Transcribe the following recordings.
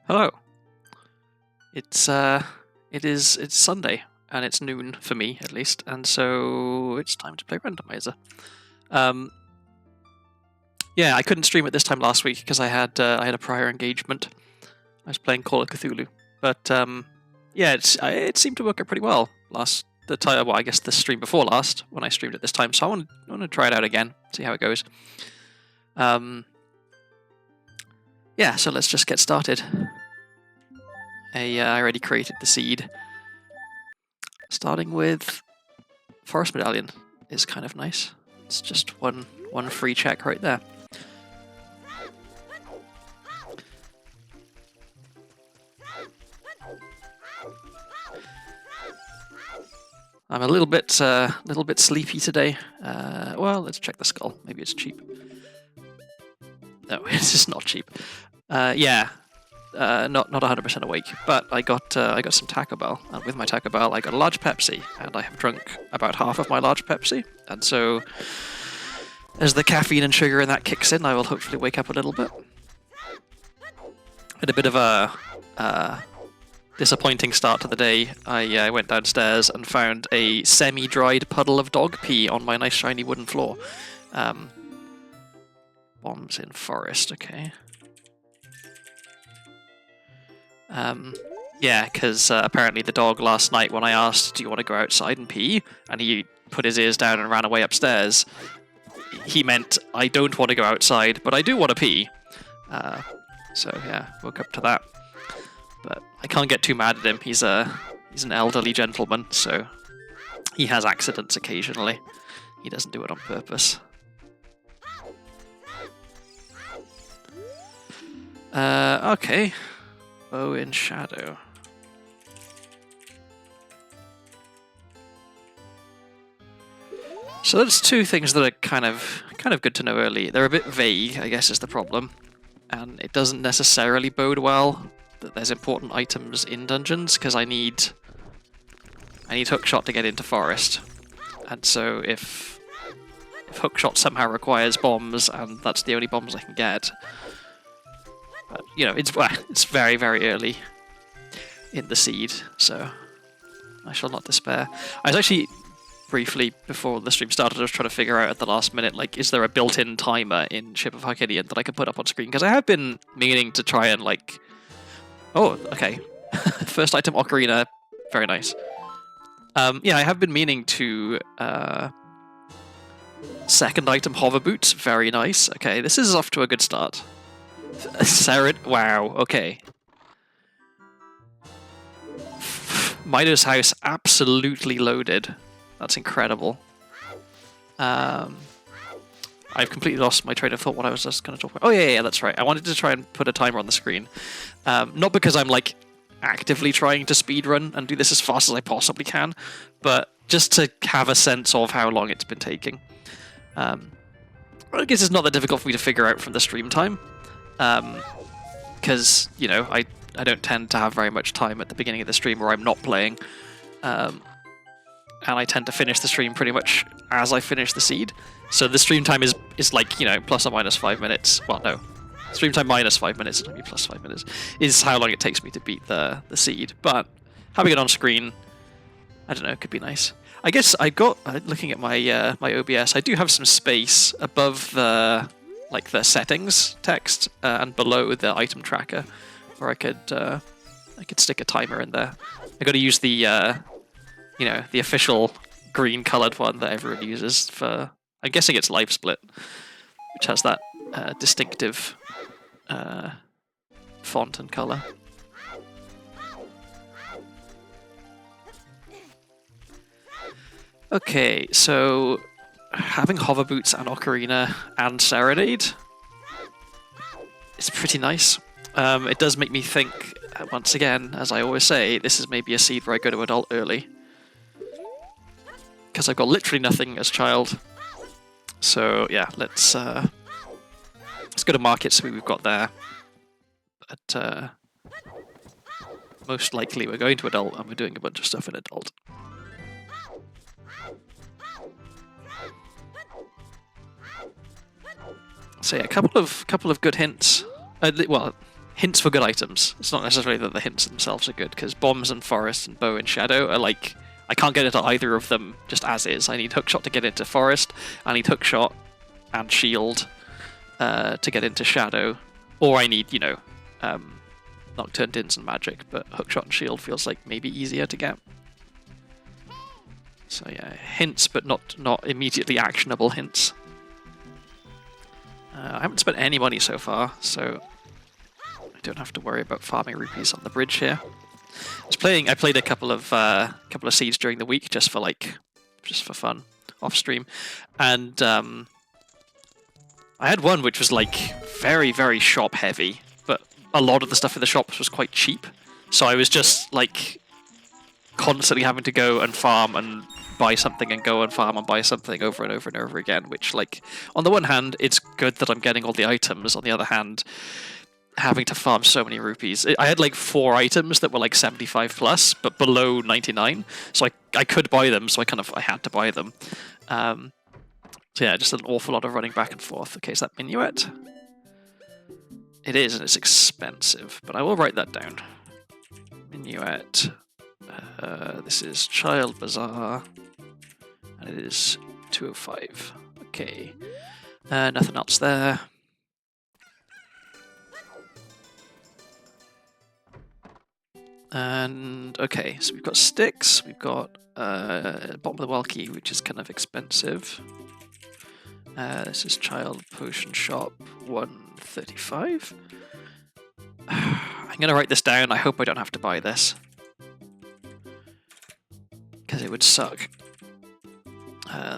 Hello. It's it's Sunday and it's noon for me at least, and so it's time to play Randomizer. Yeah, I couldn't stream it this time last week because I had a prior engagement. I was playing Call of Cthulhu, but yeah, it seemed to work out pretty well well, I guess the stream before last when I streamed it this time. So I want to try it out again, see how it goes. Yeah, so let's just get started. I already created the seed. Starting with Forest Medallion is kind of nice. It's just one free check right there. I'm a little bit sleepy today. Well, let's check the skull. Maybe it's cheap. No, it's just not cheap. Yeah. Not 100% awake, but I got some Taco Bell, and with my Taco Bell I got a large Pepsi, and I have drunk about half of my large Pepsi, and so as the caffeine and sugar in that kicks in, I will hopefully wake up a little bit. Had a bit of a disappointing start to the day. I went downstairs and found a semi-dried puddle of dog pee on my nice shiny wooden floor. Bombs in forest, okay. Yeah, because apparently the dog last night, when I asked, do you want to go outside and pee? And he put his ears down and ran away upstairs. He meant, I don't want to go outside, but I do want to pee. So yeah, woke up to that. But I can't get too mad at him. He's an elderly gentleman, so he has accidents occasionally. He doesn't do it on purpose. Okay. Bow in shadow. So that's two things that are kind of good to know early. They're a bit vague, I guess, is the problem, and it doesn't necessarily bode well that there's important items in dungeons, because I need hookshot to get into forest, and so if hookshot somehow requires bombs and that's the only bombs I can get. But, you know, it's very, very early in the seed, so I shall not despair. I was actually, briefly, before the stream started, I was trying to figure out at the last minute, like, is there a built-in timer in Ship of Arcadian that I can put up on screen? Because I have been meaning to try and, like... Oh, okay. First item, Ocarina. Very nice. Yeah, I have been meaning to... Second item, hover boots. Very nice. Okay, this is off to a good start. Wow, okay. Miner's house absolutely loaded. That's incredible. I've completely lost my train of thought what I was just going to talk about. Oh yeah, that's right. I wanted to try and put a timer on the screen. Not because I'm like actively trying to speedrun and do this as fast as I possibly can, but just to have a sense of how long it's been taking. I guess it's not that difficult for me to figure out from the stream time. Because, you know, I don't tend to have very much time at the beginning of the stream where I'm not playing, and I tend to finish the stream pretty much as I finish the seed. So the stream time is like, you know, plus or minus 5 minutes. Well, no, stream time minus 5 minutes, it'll be plus 5 minutes, is how long it takes me to beat the seed. But having it on screen, I don't know, it could be nice. I guess I got, looking at my my OBS, I do have some space above the settings text and below the item tracker, where I could stick a timer in there. I got to use the you know, the official green colored one that everyone uses for. I'm guessing it's Life Split, which has that distinctive font and color. Okay, so having hover boots and ocarina and serenade is pretty nice. It does make me think, once again, as I always say, this is maybe a seed where I go to adult early, because I've got literally nothing as child. So yeah, let's go to market, see what we've got there. But most likely we're going to adult and we're doing a bunch of stuff in adult. So yeah, a couple of good hints. Well, hints for good items. It's not necessarily that the hints themselves are good, because bombs and forest and bow and shadow are like, I can't get into either of them just as is. I need hookshot to get into forest, I need hookshot and shield to get into shadow, or I need, you know, nocturne dints and magic, but hookshot and shield feels like maybe easier to get. So yeah, hints, but not immediately actionable hints. I haven't spent any money so far, so I don't have to worry about farming rupees on the bridge here. I played a couple of seeds during the week just for fun, off stream, and I had one which was like very, very shop heavy, but a lot of the stuff in the shops was quite cheap, so I was just like constantly having to go and farm and buy something and go and farm and buy something over and over and over again, which, like, on the one hand, it's good that I'm getting all the items. On the other hand, having to farm so many rupees. I had like 4 items that were like 75 plus, but below 99, so I could buy them, so I had to buy them. So yeah, just an awful lot of running back and forth. Okay, is that minuet? It is, and it's expensive, but I will write that down. Minuet. This is Child Bazaar, and it is 205. Okay, nothing else there. And okay, so we've got sticks, we've got bottom of the well key, which is kind of expensive. This is Child Potion Shop 135. I'm gonna write this down. I hope I don't have to buy this, because it would suck.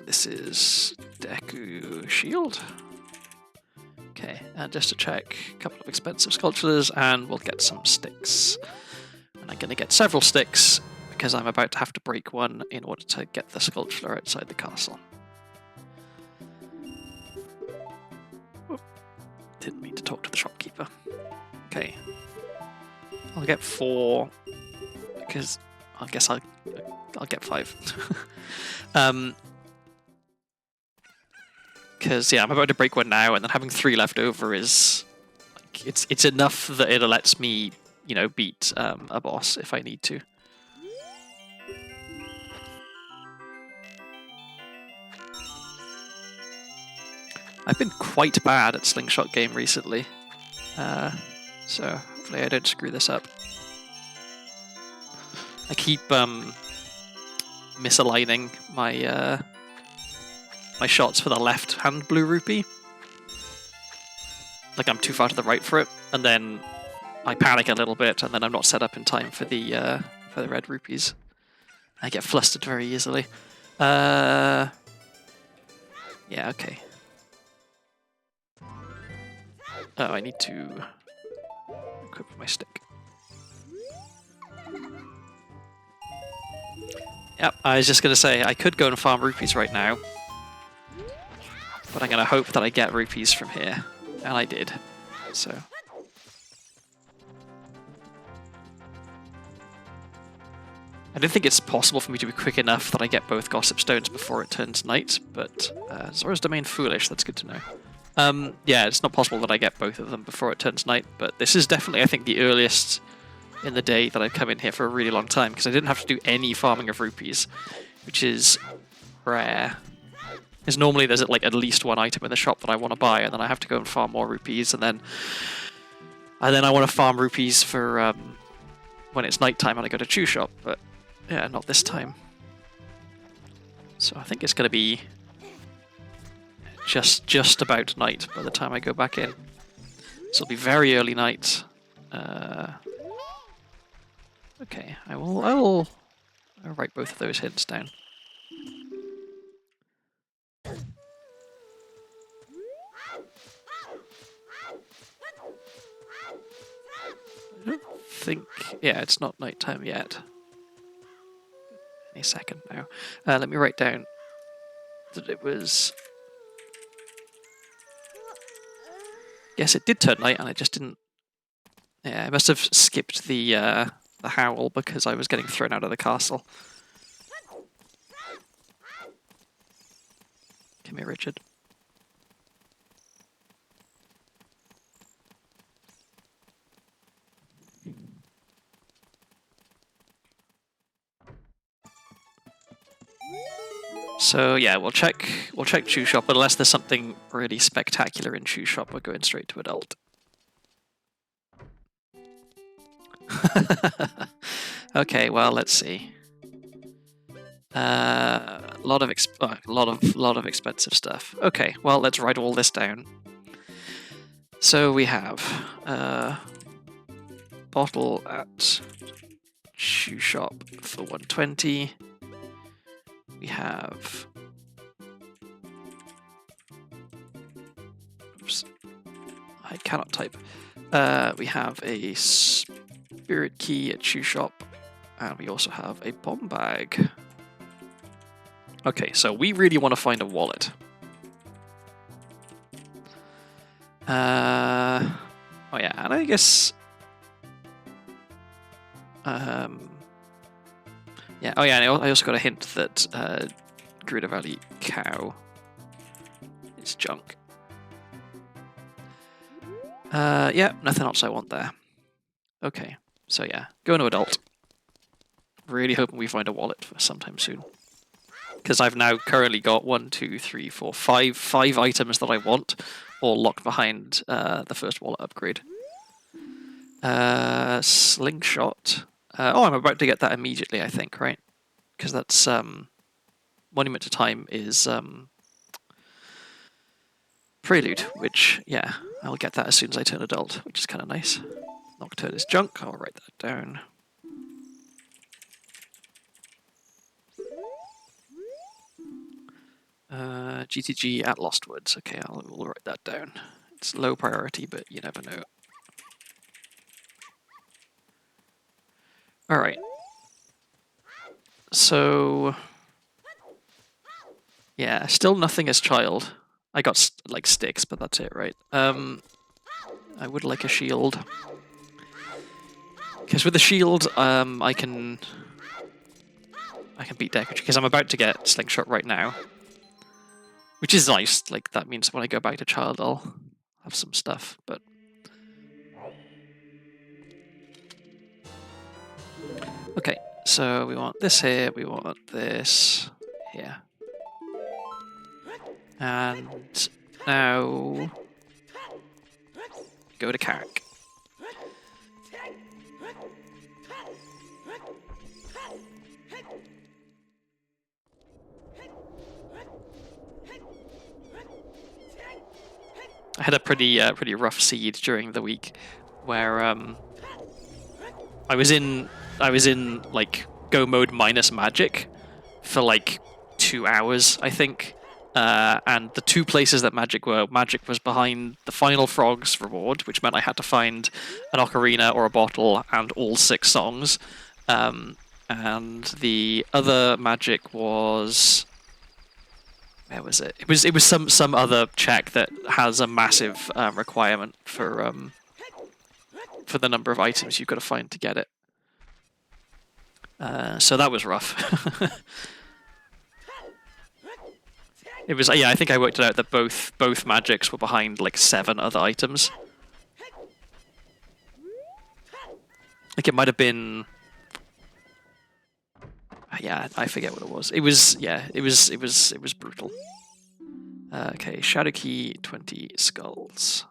This is Deku Shield. Okay, and just to check, a couple of expensive sculptures, and we'll get some sticks. And I'm going to get several sticks, because I'm about to have to break one in order to get the sculpture outside the castle. Whoop. Didn't mean to talk to the shopkeeper. Okay. I'll get 4, because I guess I'll get 5. Because yeah, I'm about to break one now, and then having 3 left over is like, it's enough that it lets me, you know, beat a boss if I need to. I've been quite bad at slingshot game recently, so hopefully I don't screw this up. I keep misaligning my my shots for the left-hand blue rupee. Like I'm too far to the right for it, and then I panic a little bit, and then I'm not set up in time for the red rupees. I get flustered very easily. Yeah, okay. Oh, I need to equip my stick. Yep, I was just going to say, I could go and farm rupees right now, but I'm going to hope that I get rupees from here, and I did, so. I don't think it's possible for me to be quick enough that I get both Gossip Stones before it turns night, but Zora's Domain Foolish, that's good to know. Yeah, it's not possible that I get both of them before it turns night, but this is definitely, I think, the earliest in the day that I've come in here for a really long time, because I didn't have to do any farming of rupees, which is rare. Because normally there's like at least one item in the shop that I want to buy, and then I have to go and farm more rupees, and then I want to farm rupees for when it's nighttime and I go to Chew Shop, but yeah, not this time. So I think it's going to be just about night by the time I go back in. So it'll be very early night. Okay, I'll write both of those hints down. I don't think... Yeah, it's not nighttime yet. Any second now. Let me write down that it was... Yes, it did turn night, and I just didn't... Yeah, I must have skipped the howl because I was getting thrown out of the castle. Come here, Richard. So yeah, we'll check Chew Shop, but unless there's something really spectacular in Chew Shop, we're going straight to Adult. Okay, well, let's see. A lot of expensive stuff. Okay, well, let's write all this down. So we have bottle at Chew Shop for 120. We have oops, I cannot type. We have a spirit key at Chew Shop, and we also have a bomb bag. Okay, so we really want to find a wallet. Oh yeah, and I guess yeah, oh yeah, and I also got a hint that Crinoline cow is junk. Yeah, nothing else I want there. Okay, so yeah, going to Adult. Really hoping we find a wallet for sometime soon. Because I've now currently got 1, 2, 3, 4, 5 items that I want, all locked behind the first wallet upgrade. Slingshot. Oh, I'm about to get that immediately, I think, right? Because that's Monument to Time is Prelude, which, yeah, I'll get that as soon as I turn Adult, which is kind of nice. Nocturne is junk, I'll write that down. GTG at Lost Woods. Okay, we'll write that down. It's low priority, but you never know. Alright. So... yeah, still nothing as child. I got, like, sticks, but that's it, right? I would like a shield. Because with the shield, I can beat Deku, because I'm about to get Slingshot right now. Which is nice, like, that means when I go back to child, I'll have some stuff, but... okay, so we want this here, we want this here. And now... go to Carrick. I had a pretty rough seed during the week, where I was in like go mode minus magic for like 2 hours, I think, and the 2 places that magic was behind the final frogs reward, which meant I had to find an ocarina or a bottle and all 6 songs, and the other magic was. Where was it? It was some other check that has a massive requirement for the number of items you've got to find to get it. So that was rough. It was yeah. I think I worked it out that both magics were behind like 7 other items. Like it might have been. Yeah, I forget what it was. It was yeah. It was brutal. Okay, Shadow Key, 20 skulls.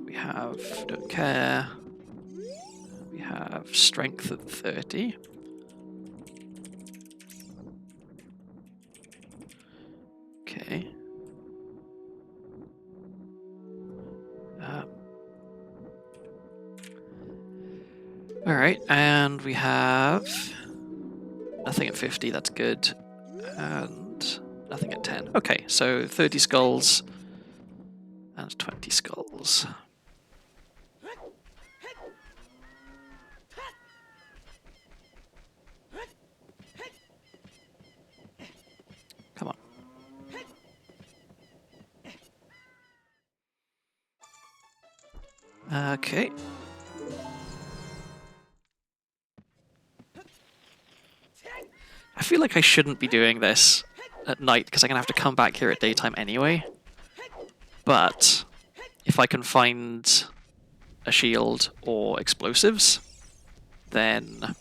We have don't care. We have strength at 30. Okay. Alright, and we have nothing at 50, that's good, and nothing at 10. Okay, so 30 skulls and 20 skulls. Come on. Okay. I feel like I shouldn't be doing this at night because I'm going to have to come back here at daytime anyway. But if I can find a shield or explosives, then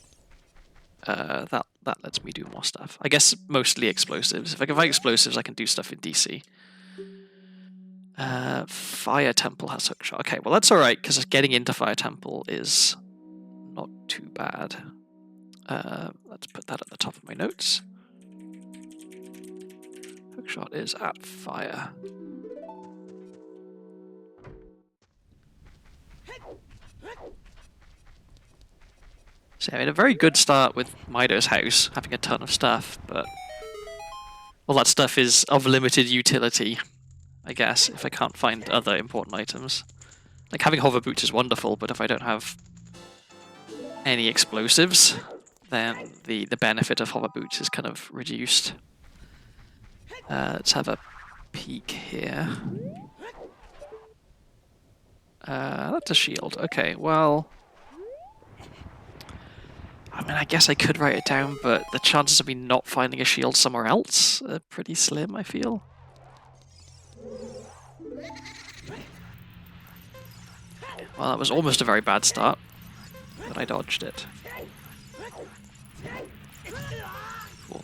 that lets me do more stuff. I guess mostly explosives. If I can find explosives, I can do stuff in DC. Fire Temple has hookshot. Okay, well that's alright, because getting into Fire Temple is not too bad. Let's put that at the top of my notes. Hookshot is at fire. So I made a very good start with Mido's house, having a ton of stuff, but all that stuff is of limited utility, I guess, if I can't find other important items. Like, having hover boots is wonderful, but if I don't have any explosives, then the benefit of hover boots is kind of reduced. Let's have a peek here. That's a shield. Okay, well... I mean, I guess I could write it down, but the chances of me not finding a shield somewhere else are pretty slim, I feel. Well, that was almost a very bad start, but I dodged it. Cool.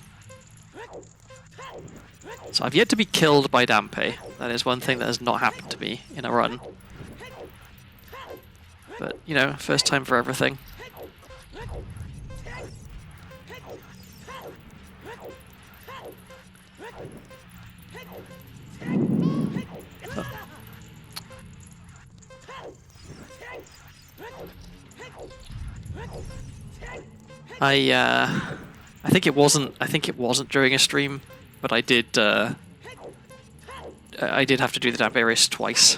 So I've yet to be killed by Dampe. That is one thing that has not happened to me in a run. But, you know, first time for everything. I think it wasn't during a stream, but I did have to do the Dampe race twice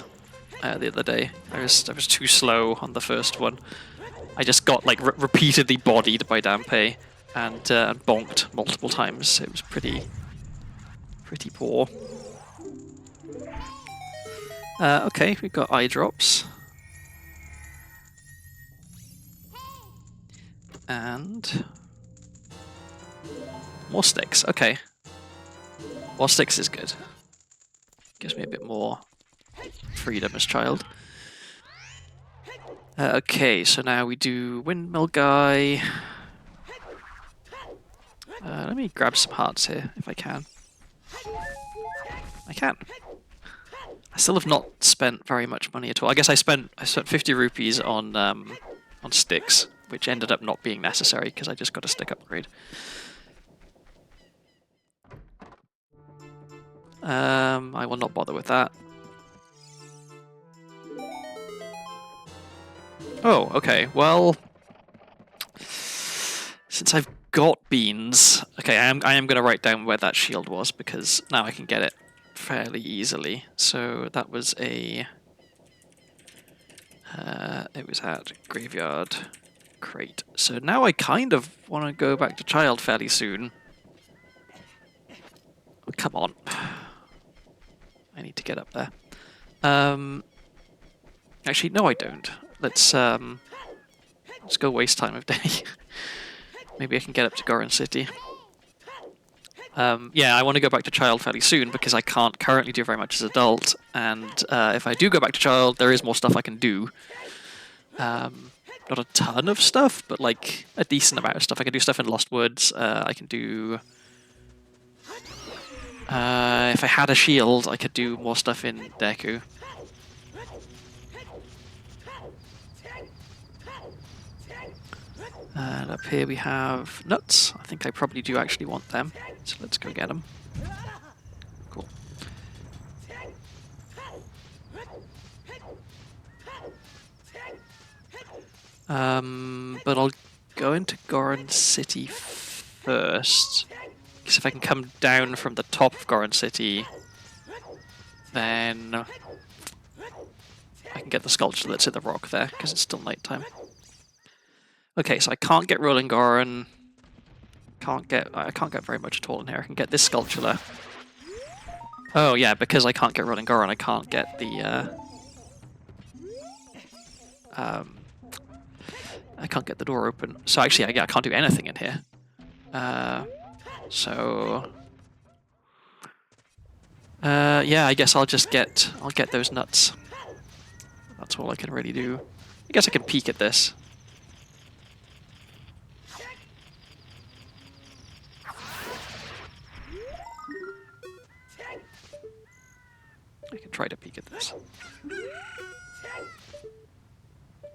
the other day. I was too slow on the first one. I just got like repeatedly bodied by Dampe and bonked multiple times. It was pretty poor. Okay, we've got eye drops. And more sticks. Okay. More sticks is good. Gives me a bit more freedom as child. Okay, so now we do windmill guy. Let me grab some hearts here, if I can. I can. I still have not spent very much money at all. I guess I spent 50 rupees on sticks, which ended up not being necessary because I just got a stick upgrade. I will not bother with that. Oh, okay, well... Since I've got beans... Okay, I am going to write down where that shield was, because now I can get it fairly easily. So that was a... it was at Graveyard Crate. So now I kind of want to go back to Child fairly soon. Oh, come on. I need to get up there. Actually, no I don't. Let's go waste time of day. Maybe I can get up to Goron City. Yeah, I want to go back to Child fairly soon because I can't currently do very much as adult, and if I do go back to Child, there is more stuff I can do. Not a ton of stuff, but like a decent amount of stuff. I can do stuff in Lost Woods. I can do... if I had a shield, I could do more stuff in Deku. And up here we have nuts. I think I probably do actually want them, so let's go get them. Cool. But I'll go into Goron City first, because if I can come down from the top of Goron City, then I can get the sculpture that's in the rock there, because it's still nighttime. Okay, so I can't get Rolling Goron. I can't get very much at all in here. I can get this sculpture. Oh yeah, because I can't get Rolling Goron, I can't get the I can't get the door open. So actually, I can't do anything in here. Yeah, I guess I'll get those nuts. That's all I can really do. I guess I can peek at this. I can try to peek at this.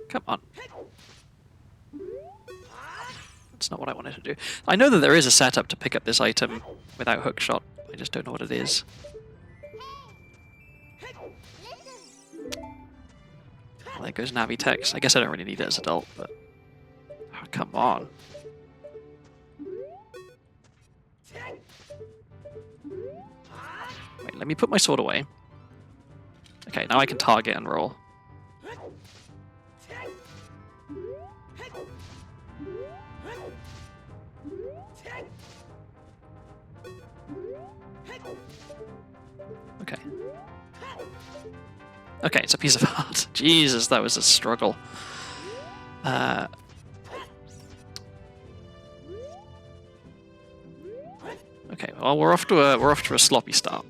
Come on. That's not what I wanted to do. I know that there is a setup to pick up this item without hookshot. I just don't know what it is. Well, there goes Navi text. I guess I don't really need it as adult, but... Oh, come on. Wait, let me put my sword away. Okay, now I can target and roll. Okay. Okay, it's a piece of art. Jesus, that was a struggle. Okay, well we're off to a sloppy start.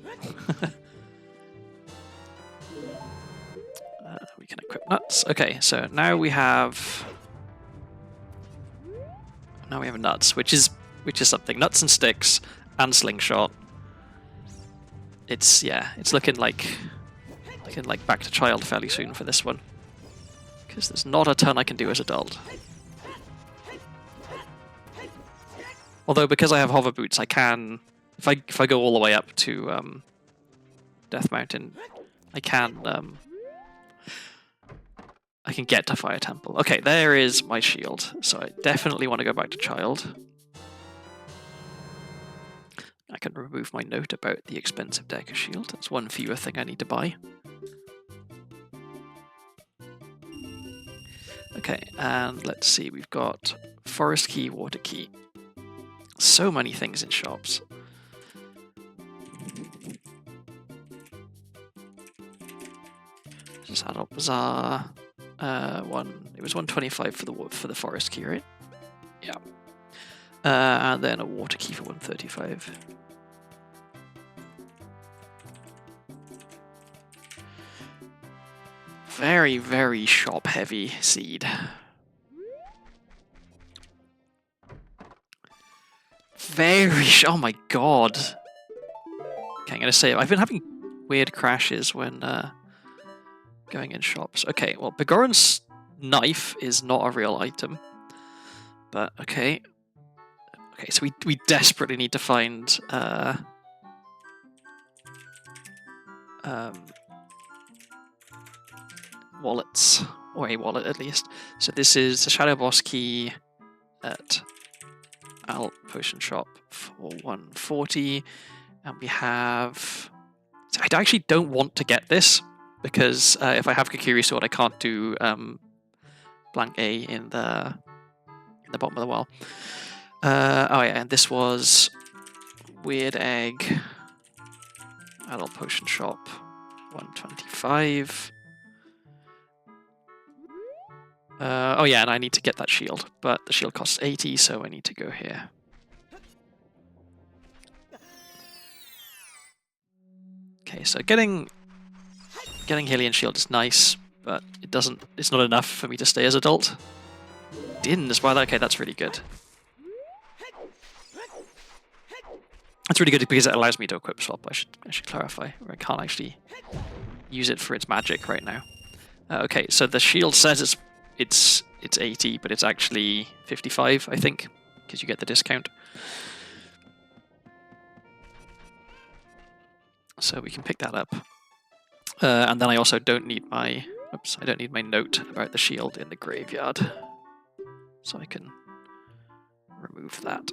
We can equip nuts. Okay, so now we have nuts, which is something. Nuts and sticks and slingshot. It's looking like back to child fairly soon for this one, because there's not a ton I can do as adult. Although because I have hover boots, I can, if I go all the way up to Death Mountain, I can get to Fire Temple. Okay, there is my shield. So I definitely want to go back to child. I can remove my note about the expensive Decker shield. That's one fewer thing I need to buy. Okay, and let's see, we've got Forest Key, Water Key. So many things in shops. Just Adult Bazaar. It was 125 for the Forest Key, right? Yeah. And then a Water Key for 135. Very, very shop heavy seed. Oh my god. Okay, I'm gonna say I've been having weird crashes when going in shops. Okay, well, Begoran's knife is not a real item, but okay. Okay, so we desperately need to find wallets, or a wallet at least. So this is the Shadow Boss key at Alt Potion Shop for 140, and we have... I actually don't want to get this, because if I have Kukuri Sword, I can't do blank A in the bottom of the well. Oh yeah, and this was Weird Egg, Adult Potion Shop, 125. Oh yeah, and I need to get that shield, but the shield costs 80, so I need to go here. Okay, so getting Hylian shield is nice, but it's not enough for me to stay as adult. Dins, wow, okay, that's really good. That's really good because it allows me to equip swap, I should clarify. I can't actually use it for its magic right now. Okay, so the shield says it's 80, but it's actually 55, I think, because you get the discount. So we can pick that up. And then I also don't need my note about the shield in the graveyard. So I can remove that.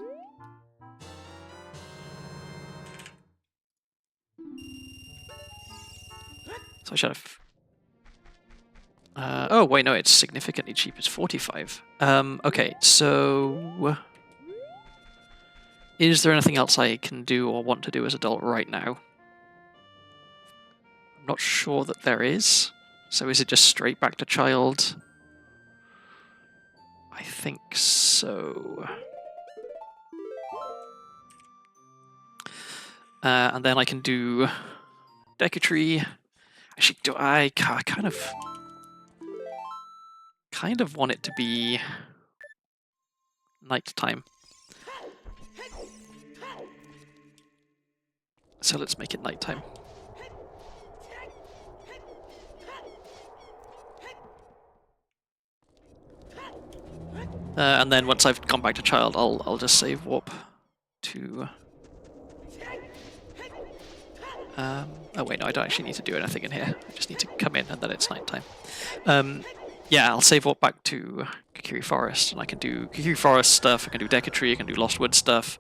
So I should have... oh, wait, no, it's significantly cheap. It's 45. Okay, so... Is there anything else I can do or want to do as adult right now? I'm not sure that there is. So is it just straight back to child? I think so. And then I can do Decatry. Actually, I kind of... kind of want it to be night time. So let's make it nighttime. And then once I've gone back to child, I'll just save warp to. Oh wait, no, I don't actually need to do anything in here. I just need to come in and then it's nighttime. Yeah, I'll save warp back to Kokiri Forest, and I can do Kokiri Forest stuff. I can do Decatree. I can do Lost Wood stuff.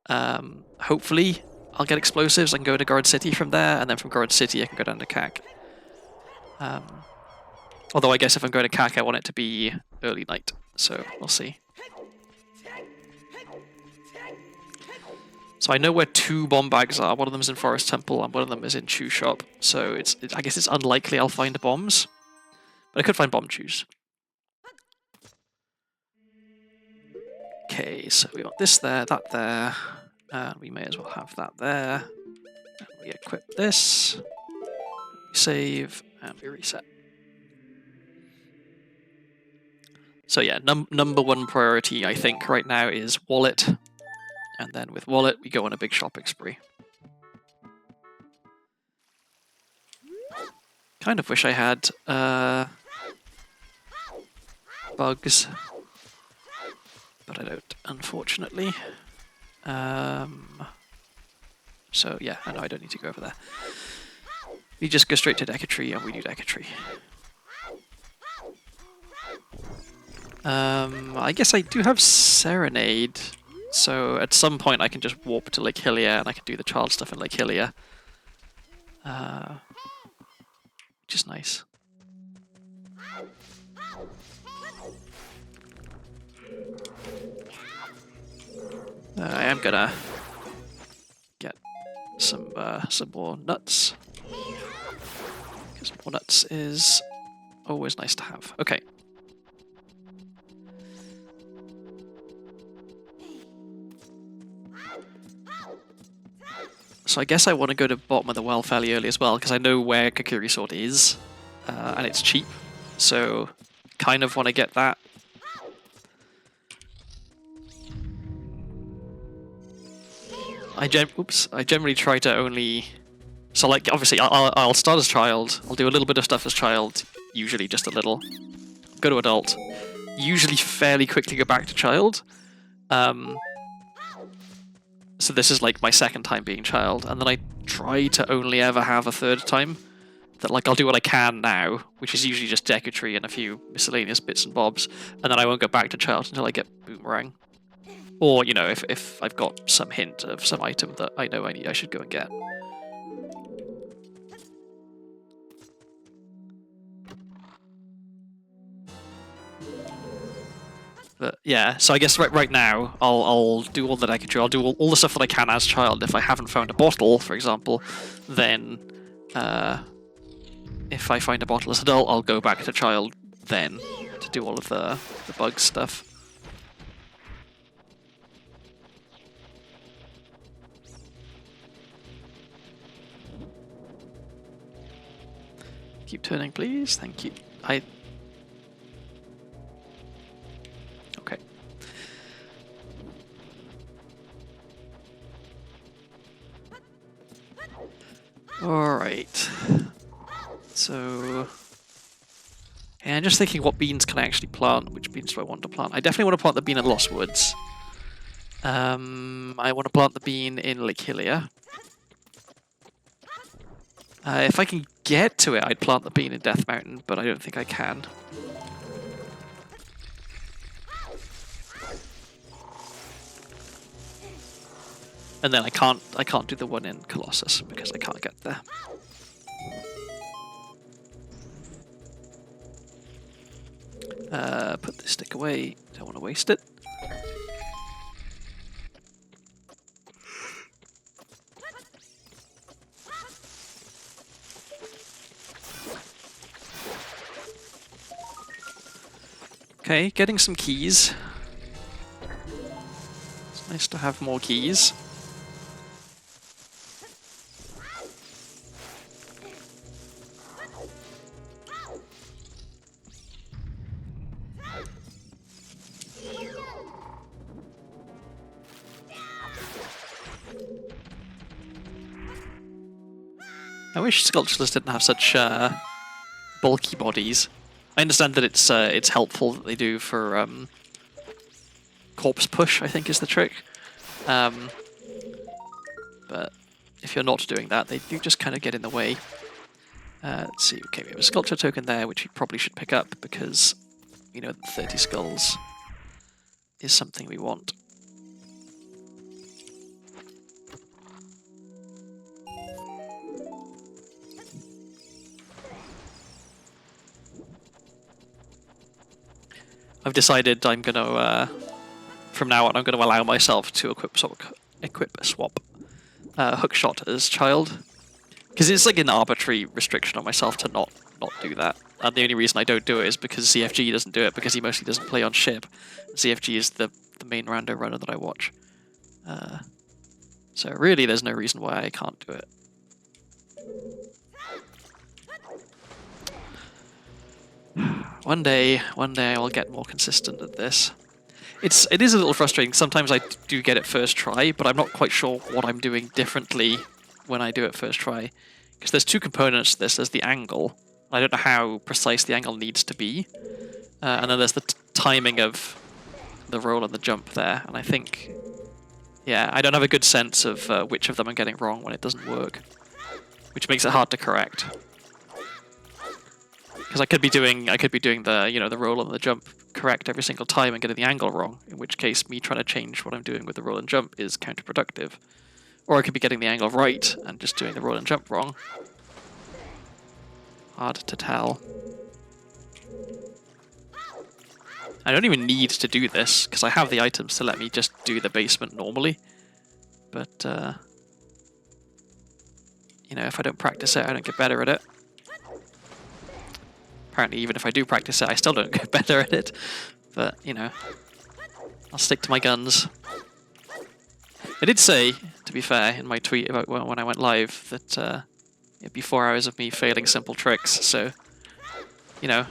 Hopefully, I'll get explosives. I can go to Guard City from there, and then from Guard City, I can go down to CAC. Although I guess if I'm going to CAC, I want it to be early night, so we'll see. So I know where 2 bomb bags are. One of them is in Forest Temple, and one of them is in Chew Shop. So I guess it's unlikely I'll find bombs, but I could find bomb chews. Okay, so we got this there, that there. We may as well have that there. And we equip this. We save, and we reset. So yeah, number 1 priority, I think, right now is wallet. And then with wallet, we go on a big shopping spree. Kind of wish I had bugs, but I don't, unfortunately. So yeah, I know I don't need to go over there. We just go straight to Decatree, and we do Decatree. I guess I do have Serenade, so at some point I can just warp to Lake Hylia, and I can do the child stuff in Lake Hylia. Which is nice. I am gonna get some more nuts, because more nuts is always nice to have. Okay. So I guess I want to go to bottom of the well fairly early as well, because I know where Kokiri Sword is, and it's cheap, so kind of want to get that. I generally try to only... So like, obviously, I'll start as child, I'll do a little bit of stuff as child, usually just a little, go to adult, usually fairly quickly go back to child. So this is like my 2nd time being child, and then I try to only ever have a 3rd time. That like I'll do what I can now, which is usually just Decatree and a few miscellaneous bits and bobs, and then I won't go back to child until I get Boomerang. Or, you know, if I've got some hint of some item that I know I should go and get. But yeah, so I guess right now I'll do all that I can do. I'll do all the stuff that I can as child. If I haven't found a bottle, for example, then if I find a bottle as adult, I'll go back to child then to do all of the bug stuff. Keep turning, please. Thank you. Okay. Alright. So... yeah, I'm just thinking what beans can I actually plant? Which beans do I want to plant? I definitely want to plant the bean in Lost Woods. I want to plant the bean in Lake Hylia. If I can get to it, I'd plant the bean in Death Mountain, but I don't think I can. And then I can't do the one in Colossus because I can't get there. Put this stick away. Don't want to waste it. Okay, getting some keys. It's nice to have more keys. I wish sculptures didn't have such bulky bodies. I understand that it's helpful that they do for corpse push, I think is the trick. But if you're not doing that, they do just kind of get in the way. Let's see, okay, we have a sculpture token there, which we probably should pick up because, you know, 30 skulls is something we want. I've decided I'm going to, from now on, I'm going to allow myself to equip swap hookshot as child. Because it's like an arbitrary restriction on myself to not do that. And the only reason I don't do it is because CFG doesn't do it, because he mostly doesn't play on ship. CFG is the main rando runner that I watch. So really there's no reason why I can't do it. One day I'll get more consistent at this. It is a little frustrating. Sometimes I do get it first try, but I'm not quite sure what I'm doing differently when I do it first try. Because there's two components to this. There's the angle. I don't know how precise the angle needs to be. And then there's the timing of the roll and the jump there. And I think, yeah, I don't have a good sense of which of them I'm getting wrong when it doesn't work. Which makes it hard to correct. Because I could be doing the, you know, the roll and the jump correct every single time and getting the angle wrong, in which case me trying to change what I'm doing with the roll and jump is counterproductive. Or I could be getting the angle right and just doing the roll and jump wrong. Hard to tell. I don't even need to do this, because I have the items to let me just do the basement normally. But, you know, if I don't practice it, I don't get better at it. Apparently, even if I do practice it, I still don't get better at it. But, you know, I'll stick to my guns. I did say, to be fair, in my tweet about when I went live, that it'd be 4 hours of me failing simple tricks. So, you know,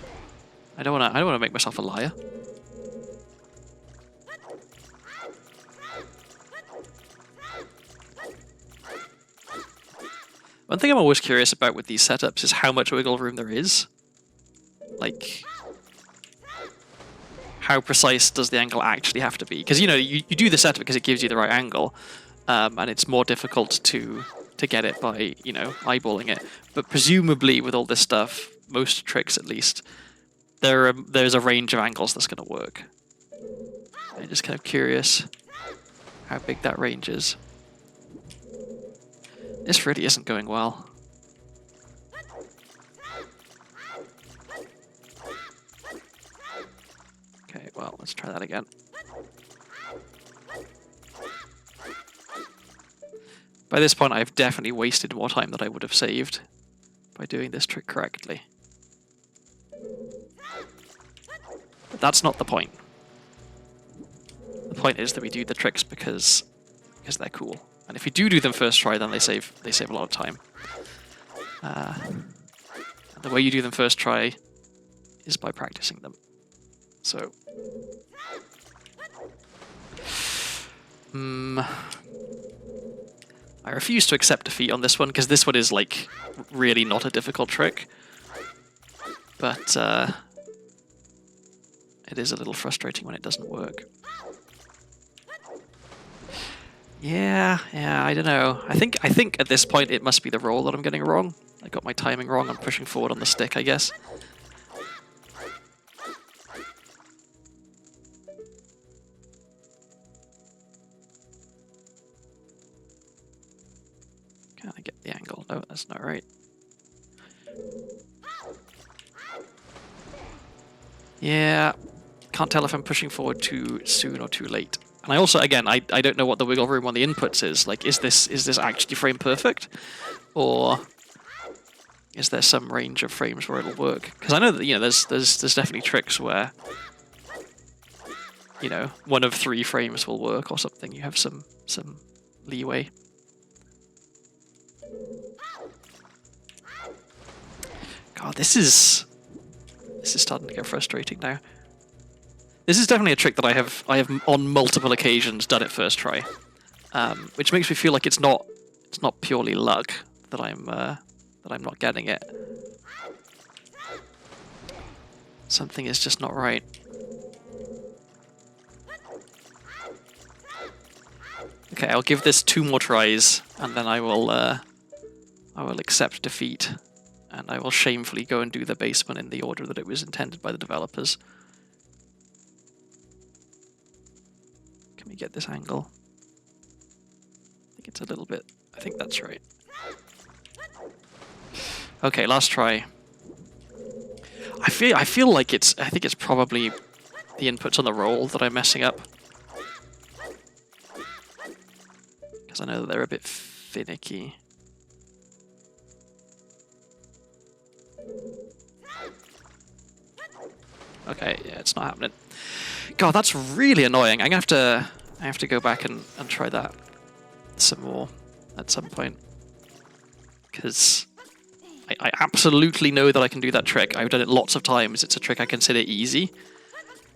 I don't want to make myself a liar. One thing I'm always curious about with these setups is how much wiggle room there is. Like, how precise does the angle actually have to be? Because, you know, you do the setup because it gives you the right angle, and it's more difficult to get it by, you know, eyeballing it. But presumably, with all this stuff, most tricks at least, there's a range of angles that's going to work. I'm just kind of curious how big that range is. This really isn't going well. Okay, well, let's try that again. By this point, I've definitely wasted more time than I would have saved by doing this trick correctly. But that's not the point. The point is that we do the tricks because they're cool. And if you do them first try, then they save a lot of time. And the way you do them first try is by practicing them. So, I refuse to accept defeat on this one, because this one is, like, really not a difficult trick. But, it is a little frustrating when it doesn't work. Yeah, I don't know. I think at this point it must be the roll that I'm getting wrong. I got my timing wrong. I'm pushing forward on the stick, I guess. Can I get the angle? No, that's not right. Yeah, can't tell if I'm pushing forward too soon or too late. And I also, again, I don't know what the wiggle room on the inputs is. Like, is this actually frame perfect, or is there some range of frames where it'll work? Because I know that, you know, there's definitely tricks where, you know, 1 of 3 frames will work or something. You have some leeway. God, this is starting to get frustrating now. This is definitely a trick that I have on multiple occasions done it first try, which makes me feel like it's not purely luck that I'm that I'm not getting it. Something is just not right. Okay, I'll give this 2 more tries, and then I will accept defeat, and I will shamefully go and do the basement in the order that it was intended by the developers. Can we get this angle? I think it's a little bit... I think that's right. Okay, last try. I feel like it's... I think it's probably the inputs on the roll that I'm messing up. Because I know that they're a bit finicky. Okay, yeah, it's not happening. God, that's really annoying. I have to go back and try that some more at some point. Because I absolutely know that I can do that trick. I've done it lots of times. It's a trick I consider easy.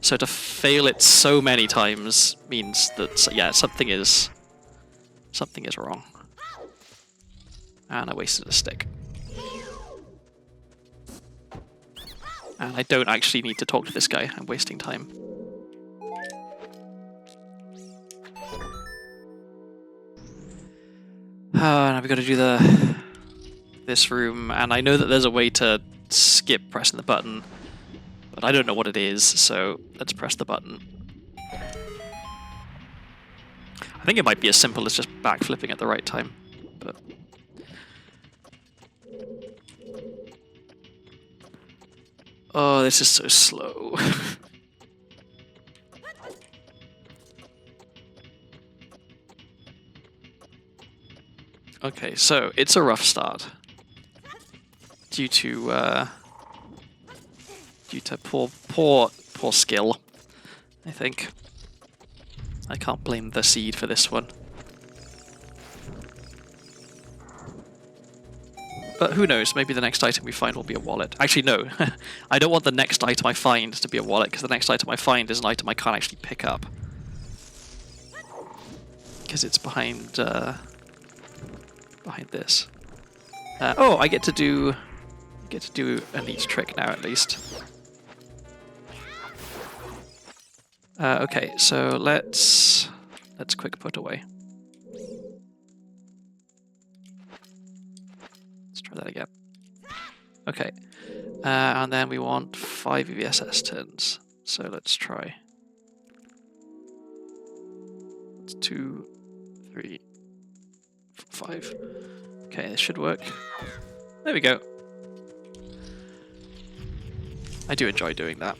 So to fail it so many times means that, yeah, something is wrong. And I wasted a stick. And I don't actually need to talk to this guy. I'm wasting time. Now we've got to do this room, and I know that there's a way to skip pressing the button, but I don't know what it is, so let's press the button. I think it might be as simple as just backflipping at the right time, but... Oh, this is so slow. Okay, so it's a rough start. Due to poor skill, I think. I can't blame the seed for this one. But who knows, maybe the next item we find will be a wallet. Actually, no. I don't want the next item I find to be a wallet, because the next item I find is an item I can't actually pick up. Because it's behind this. Oh, I get to do a neat trick now, at least. Okay, so let's quick put away. Let's try that again. Okay, and then we want 5 EVSS turns. So let's try. It's 2, 3, 4, 5. Okay, this should work. There we go. I do enjoy doing that.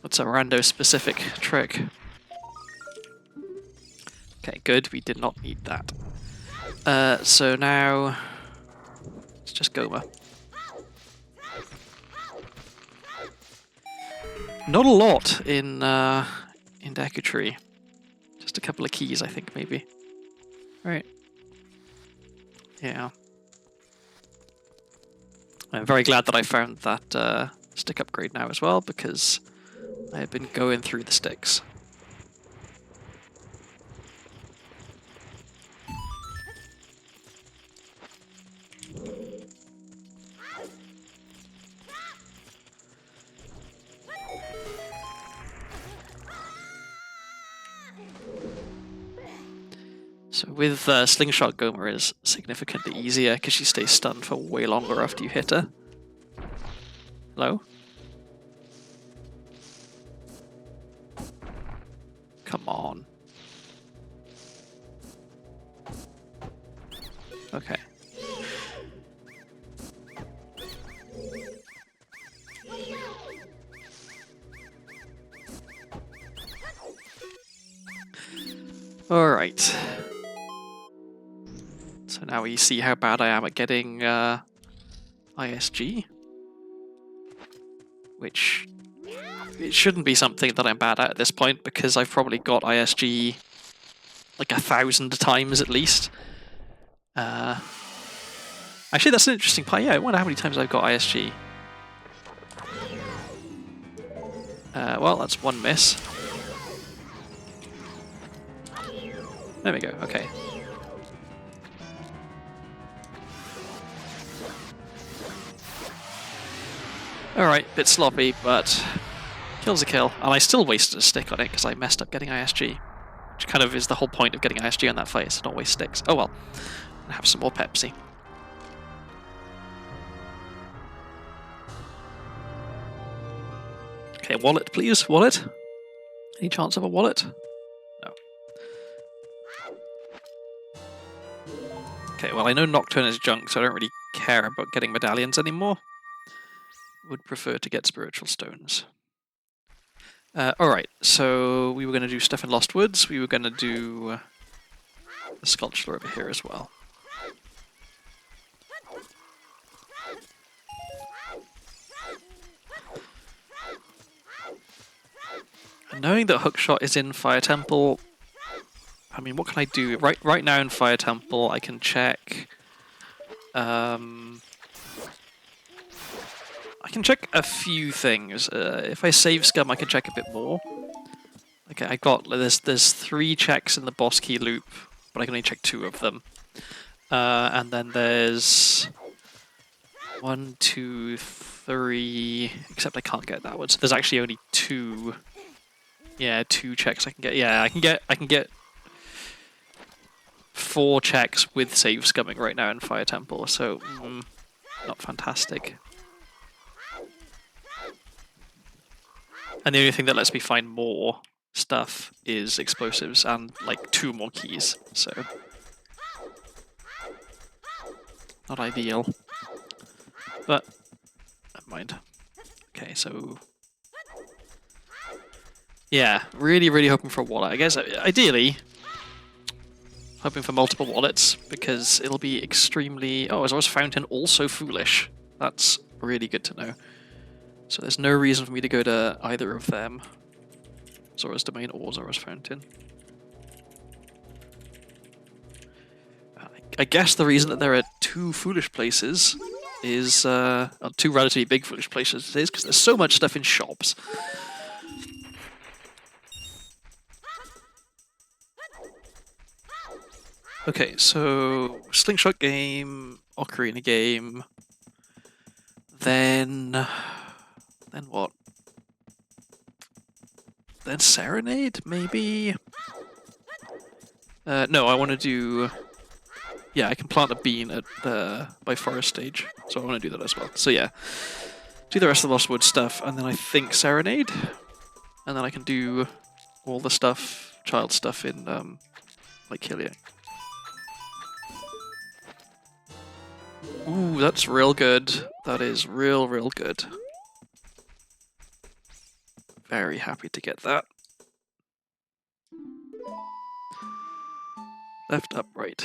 That's a rando-specific trick. Okay, good. We did not need that. So now... It's just Goma. Not a lot in Deku Tree. Just a couple of keys, I think, maybe. Right. Yeah. I'm very glad that I found that stick upgrade now as well, because I have been going through the sticks. So with Slingshot, Goma is significantly easier because she stays stunned for way longer after you hit her. Hello? Come on. Okay. Alright. So now we see how bad I am at getting ISG. Which it shouldn't be something that I'm bad at this point, because I've probably got ISG like 1,000 times at least. Actually, that's an interesting part. Yeah, I wonder how many times I've got ISG. Well, that's one miss. There we go, okay. Alright, bit sloppy, but kill's a kill. And I still wasted a stick on it because I messed up getting ISG. Which kind of is the whole point of getting ISG on that fight, is to not waste sticks. Oh well. I'll have some more Pepsi. Okay, wallet please, wallet. Any chance of a wallet? No. Okay, well I know Nocturne is junk, so I don't really care about getting medallions anymore. Would prefer to get spiritual stones. Alright, so we were going to do stuff in Lost Woods. We were going to do the sculpture over here as well. And knowing that Hookshot is in Fire Temple, I mean, what can I do? Right now in Fire Temple, I can check... I can check a few things. If I save scum, I can check a bit more. Okay, I got there's 3 checks in the boss key loop, but I can only check 2 of them. And then there's 1, 2, 3. Except I can't get that one. So there's actually only 2. Yeah, 2 checks I can get. Yeah, I can get 4 checks with save scumming right now in Fire Temple. So not fantastic. And the only thing that lets me find more stuff is explosives and like 2 more keys, so not ideal. But never mind. Okay, so yeah, really hoping for a wallet. I guess ideally hoping for multiple wallets because it'll be extremely. Oh, Zora's Fountain also foolish. That's really good to know. So there's no reason for me to go to either of them. Zora's Domain or Zora's Fountain. I guess the reason that there are 2 foolish places is... 2 relatively big foolish places is because there's so much stuff in shops. Okay, so Slingshot game, Ocarina game, then what? Then Serenade, maybe? No, I want to do... Yeah, I can plant a bean at by forest stage, so I want to do that as well. So yeah, do the rest of the Lost Woods stuff, and then I think Serenade, and then I can do all the stuff, child stuff in like Hylia. Ooh, that's real good. That is real good. Very happy to get that. Left, up, right.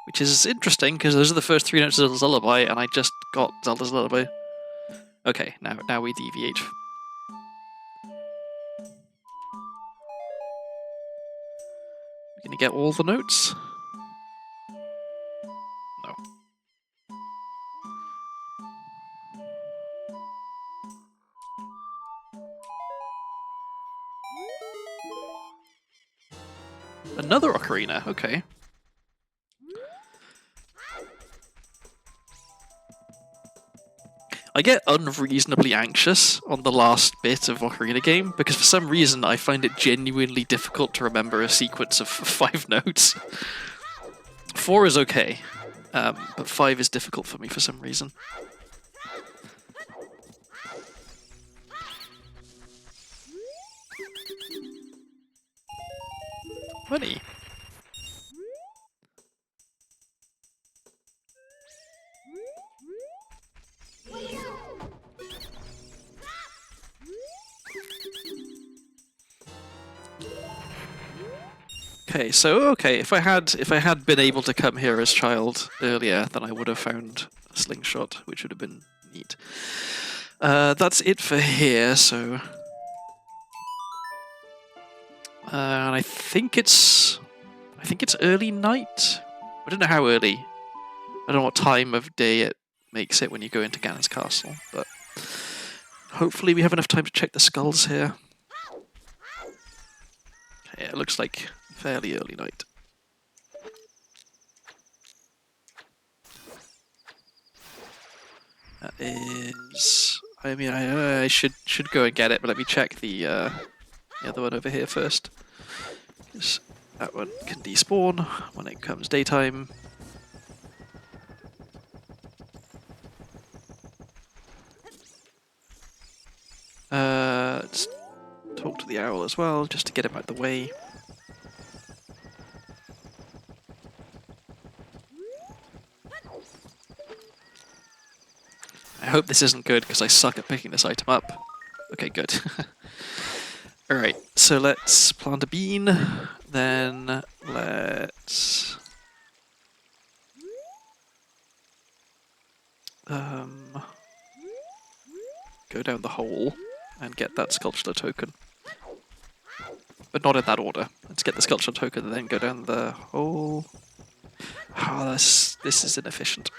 Which is interesting, because those are the first 3 notes of Zelda's Lullaby, and I just got Zelda's Lullaby. Okay, now we deviate. We're gonna get all the notes? No. Another Ocarina, okay. I get unreasonably anxious on the last bit of Ocarina game, because for some reason I find it genuinely difficult to remember a sequence of 5 notes. 4 is okay, but 5 is difficult for me for some reason. Money. Okay, if I had been able to come here as child earlier, then I would have found a slingshot, which would have been neat. That's it for here, so and I think it's early night. I don't know how early. I don't know what time of day it makes it when you go into Ganon's castle, but hopefully we have enough time to check the skulls here. Okay, it looks like fairly early night. That is... I mean, I should go and get it, but let me check the other one over here first. 'Cause that one can despawn when it comes daytime. Let's talk to the owl as well, just to get him out of the way. I hope this isn't good, because I suck at picking this item up. Okay, good. Alright, so let's plant a bean, then let's... go down the hole and get that sculpture token. But not in that order. Let's get the sculpture token and then go down the hole. Oh, this is inefficient.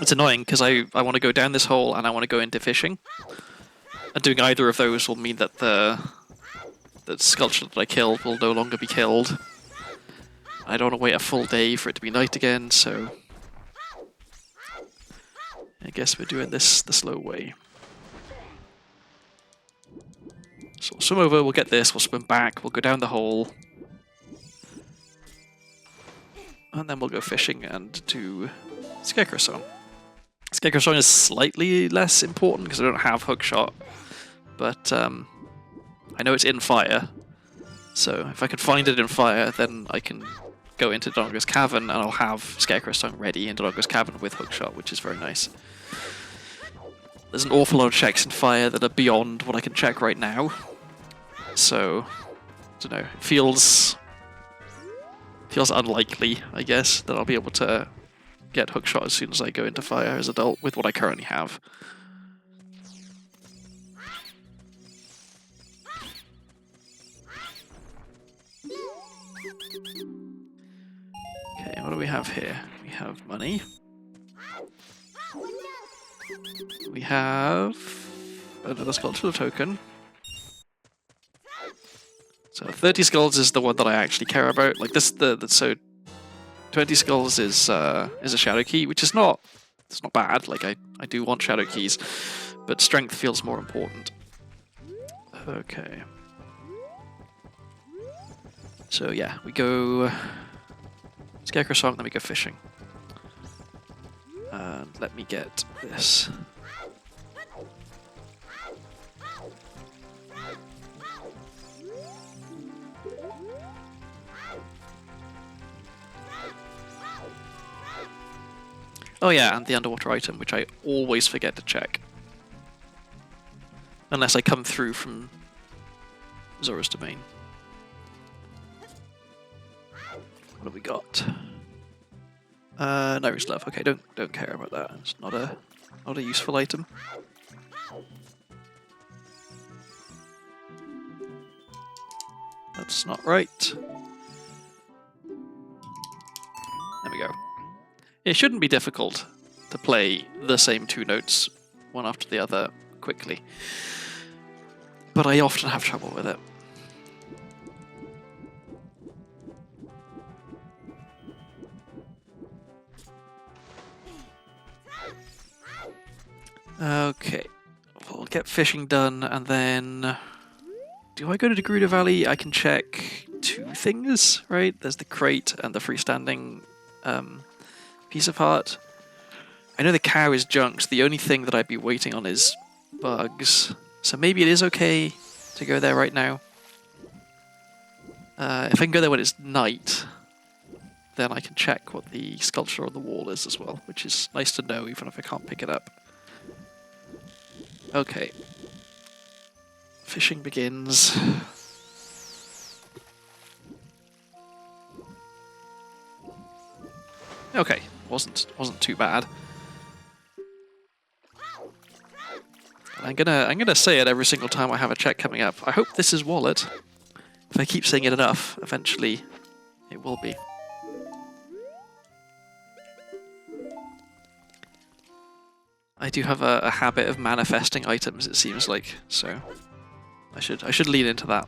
It's annoying because I want to go down this hole and I want to go into fishing. And doing either of those will mean that the sculpture that I killed will no longer be killed. I don't want to wait a full day for it to be night again, so... I guess we're doing this the slow way. So we'll swim over, we'll get this, we'll swim back, we'll go down the hole. And then we'll go fishing and do Scarecrow Song. Scarecrow Song is slightly less important because I don't have hookshot. But I know it's in fire. So if I can find it in fire, then I can go into Dongo's Cavern and I'll have Scarecrow Song ready in Dongo's Cavern with hookshot, which is very nice. There's an awful lot of checks in fire that are beyond what I can check right now. So, I don't know, it feels unlikely, I guess, that I'll be able to get hookshot as soon as I go into fire as adult with what I currently have. Okay, what do we have here? We have money. We have another sculptural token. So 30 skulls is the one that I actually care about. Like this, so 20 skulls is a shadow key, which is not bad. Like I do want shadow keys, but strength feels more important. Okay. So yeah, we go Scarecrow Song, then we go fishing. And let me get this. Oh yeah, and the underwater item, which I always forget to check. Unless I come through from Zora's Domain. What have we got? Nari's Love. Okay, don't care about that. It's not a useful item. That's not right. There we go. It shouldn't be difficult to play the same two notes, one after the other, quickly. But I often have trouble with it. Okay, we'll get fishing done, and then... Do I go to the Gerudo Valley? I can check two things, right? There's the crate and the freestanding piece of heart. I know the cow is junked. The only thing that I'd be waiting on is bugs. So maybe it is okay to go there right now. If I can go there when it's night, then I can check what the sculpture on the wall is as well, which is nice to know even if I can't pick it up. Okay. Fishing begins. Okay, wasn't too bad. I'm gonna say it every single time I have a check coming up. I hope this is wallet. If I keep saying it enough, eventually it will be. I do have a habit of manifesting items, it seems like, so I should lean into that.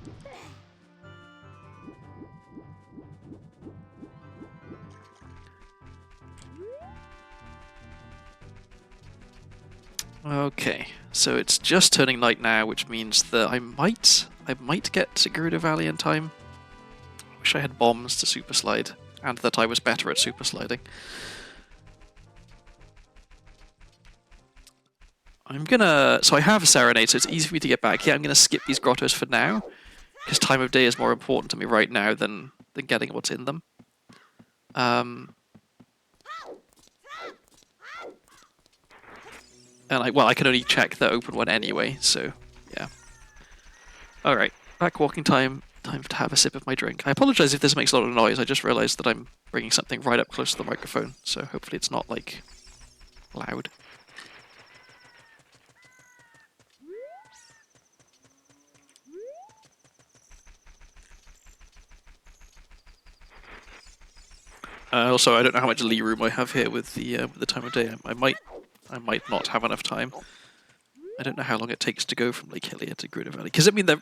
Okay, so it's just turning night now, which means that I might get to Gerudo Valley in time. Wish I had bombs to super slide, and that I was better at super sliding. So I have a Serenade, so it's easy for me to get back. Yeah, I'm gonna skip these grottos for now, because time of day is more important to me right now than getting what's in them. And I can only check the open one anyway, so yeah. Alright, back walking time. Time to have a sip of my drink. I apologize if this makes a lot of noise, I just realized that I'm bringing something right up close to the microphone, so hopefully it's not, like, loud. Also, I don't know how much lee room I have here with the time of day. I might not have enough time. I don't know how long it takes to go from Lake Hylia to Gerudo Valley. Because I mean, they're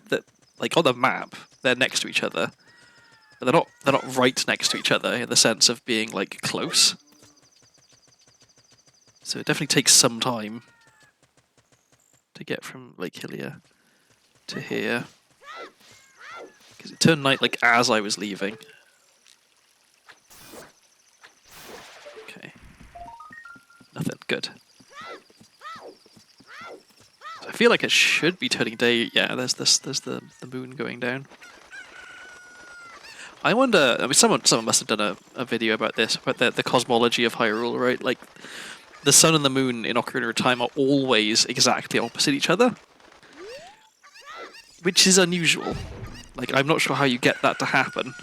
like on the map, they're next to each other, but they're not right next to each other in the sense of being like close. So it definitely takes some time to get from Lake Hylia to here. Because it turned night like as I was leaving. Okay. Nothing. Good. I feel like it should be turning day. Yeah, there's the moon going down. I wonder. I mean, someone must have done a video about this, about the cosmology of Hyrule, right? Like, the sun and the moon in Ocarina of Time are always exactly opposite each other, which is unusual. Like, I'm not sure how you get that to happen.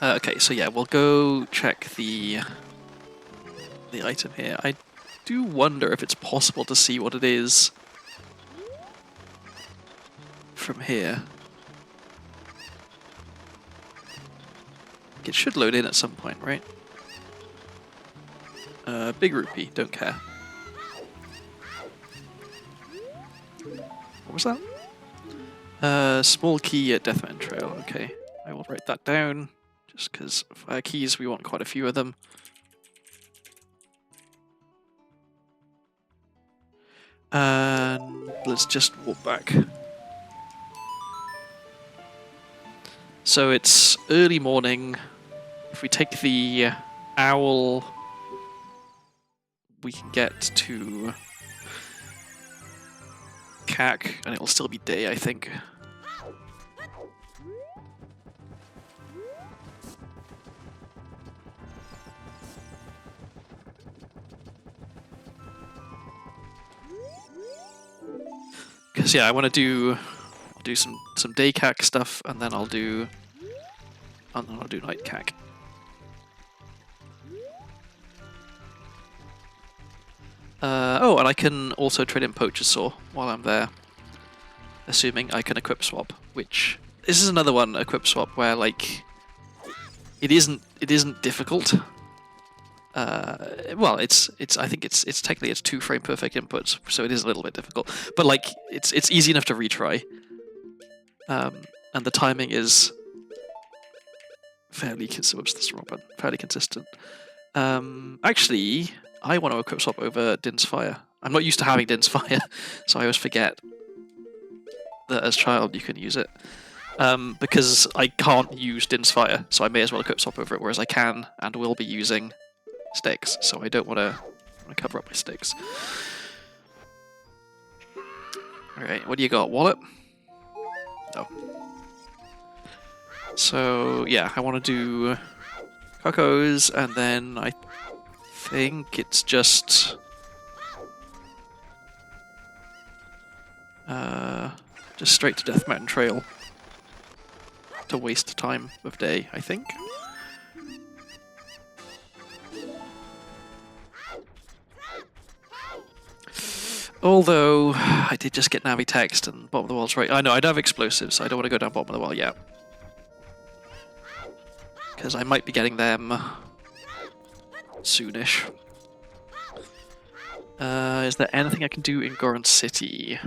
Okay, so yeah, we'll go check the item here. I do wonder if it's possible to see what it is from here. It should load in at some point, right? Big rupee, don't care. What was that? Small key at Deathman Trail, okay. I will write that down, just because fire keys, we want quite a few of them. And let's just walk back. So it's early morning. If we take the owl, we can get to Cac, and it'll still be day, I think. Because yeah, I want to do some day Cac stuff, and then I'll do night Cac. Oh, and I can also trade in Poacher's Saw while I'm there, assuming I can equip swap. Which this is another one equip swap where like it isn't difficult. Well, I think it's technically it's 2 frame perfect inputs, so it is a little bit difficult. But like it's easy enough to retry, and the timing is fairly consistent. Actually, I want to equip swap over Din's Fire. I'm not used to having Din's Fire, so I always forget that as child you can use it. Because I can't use Din's Fire, so I may as well equip swap over it, whereas I can and will be using sticks, so I don't want to cover up my sticks. Alright, what do you got? Wallet? No. So, yeah, I want to do Cuckoos, and then I think it's just straight to Death Mountain Trail to waste time of day, I think. Although, I did just get Navi text and bottom of the world's right. I know, I don't have explosives, so I don't want to go down bottom of the world yet. Because I might be getting them soonish. Is there anything I can do in Goron City?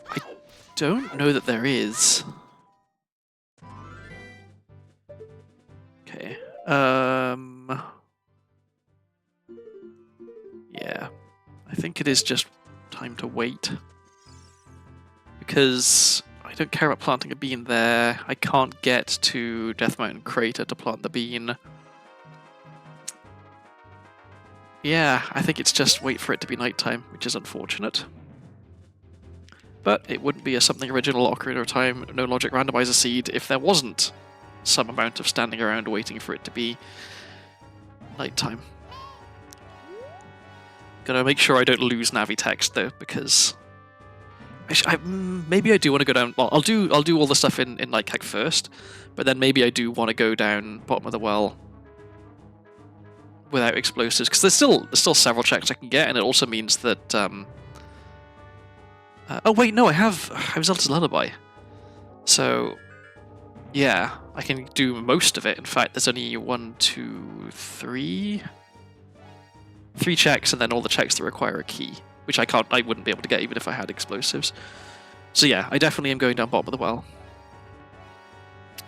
I don't know that there is. Okay. Yeah. I think it is just time to wait. Because I don't care about planting a bean there. I can't get to Death Mountain Crater to plant the bean. Yeah, I think it's just wait for it to be nighttime, which is unfortunate. But it wouldn't be a something original Ocarina of Time, no logic randomizer seed if there wasn't some amount of standing around waiting for it to be nighttime. Gotta make sure I don't lose Navi text though, because maybe I do want to go down. Well, I'll do all the stuff in Night Hack first, but then maybe I do want to go down bottom of the well without explosives, because there's still several checks I can get, and it also means that. Oh wait, no, I have Zelda's Lullaby, so yeah, I can do most of it. In fact, there's only 1, 2, 3 checks, and then all the checks that require a key, which I wouldn't be able to get even if I had explosives. So yeah, I definitely am going down bottom of the well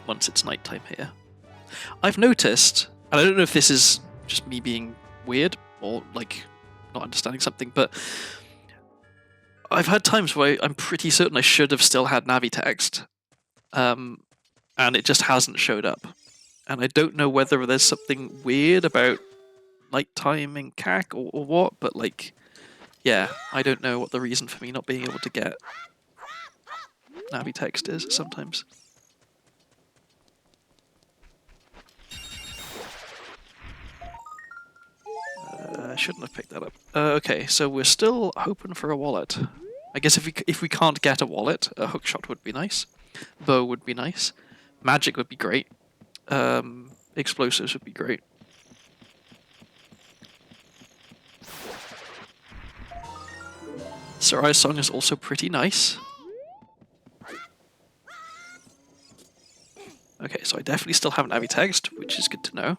once it's nighttime here. I've noticed, and I don't know if this is just me being weird or like not understanding something, but I've had times where I'm pretty certain I should have still had Navi text, and it just hasn't showed up. And I don't know whether there's something weird about nighttime in CAC or what, but like, yeah, I don't know what the reason for me not being able to get Navi text is sometimes. I shouldn't have picked that up. Okay, so we're still hoping for a wallet. I guess if we can't get a wallet, a hookshot would be nice. Bow would be nice. Magic would be great. Explosives would be great. Sarai's song is also pretty nice. Okay, so I definitely still have Navi text, which is good to know.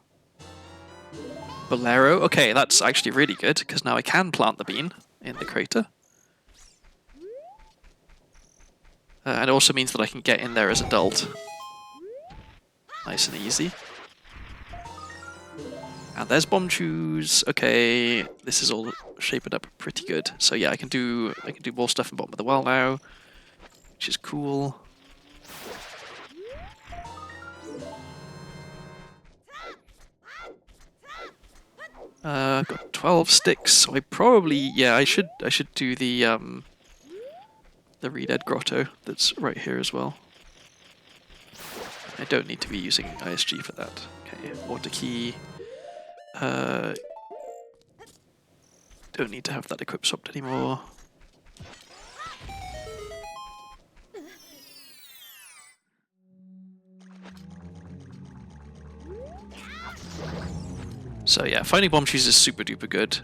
Bolero. Okay, that's actually really good, because now I can plant the bean in the crater. And it also means that I can get in there as adult. Nice and easy. And there's bomb shoes. Okay, this is all shaping up pretty good. So yeah, I can do more stuff in bottom of the well now, which is cool. Got 12 sticks, so I probably I should do the Reed Grotto that's right here as well. I don't need to be using ISG for that. Okay, water key. Don't need to have that equip swapped anymore. So yeah, finding bomb shoes is super duper good.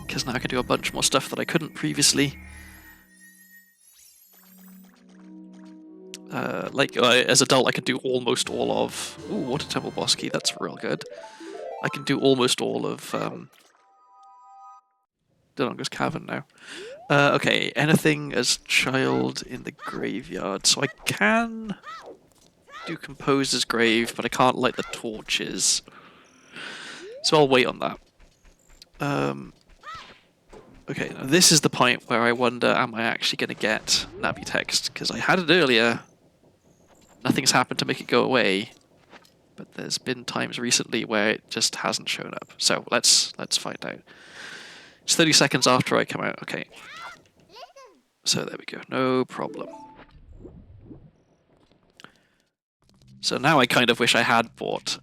Because now I can do a bunch more stuff that I couldn't previously. As adult, I can do almost all of... Ooh, Water Temple boss key, that's real good. I can do almost all of Delonga's Cavern now. Okay, anything as child in the graveyard. So I can do Composer's Grave, but I can't light the torches. So I'll wait on that. Okay, now this is the point where I wonder, am I actually going to get Navi text? Because I had it earlier. Nothing's happened to make it go away. But there's been times recently where it just hasn't shown up. So let's find out. It's 30 seconds after I come out. Okay. So there we go. No problem. So now I kind of wish I had bought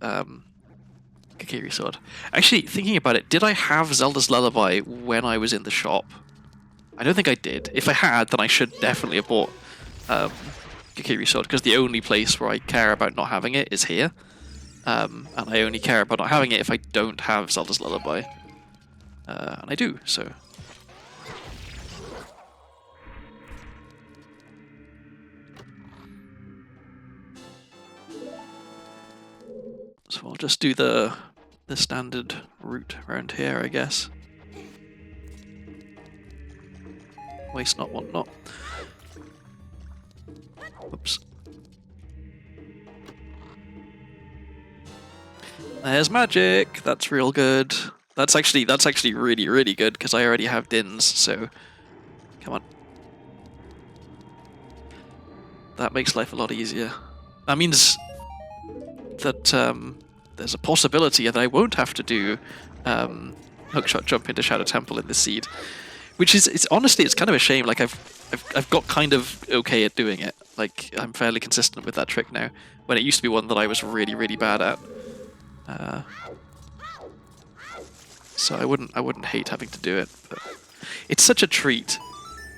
Kakiri Sword. Actually, thinking about it, did I have Zelda's Lullaby when I was in the shop? I don't think I did. If I had, then I should definitely have bought Kakiri Sword, because the only place where I care about not having it is here. And I only care about not having it if I don't have Zelda's Lullaby. And I do, so... So I'll just do the standard route around here, I guess. Waste not, want not. Oops. There's magic. That's real good. That's actually really, really good because I already have Dins, so come on. That makes life a lot easier. That means that there's a possibility that I won't have to do hookshot jump into Shadow Temple in this seed, which is honestly it's kind of a shame. Like I've got kind of okay at doing it. Like I'm fairly consistent with that trick now, when it used to be one that I was really, really bad at. So I wouldn't hate having to do it, but it's such a treat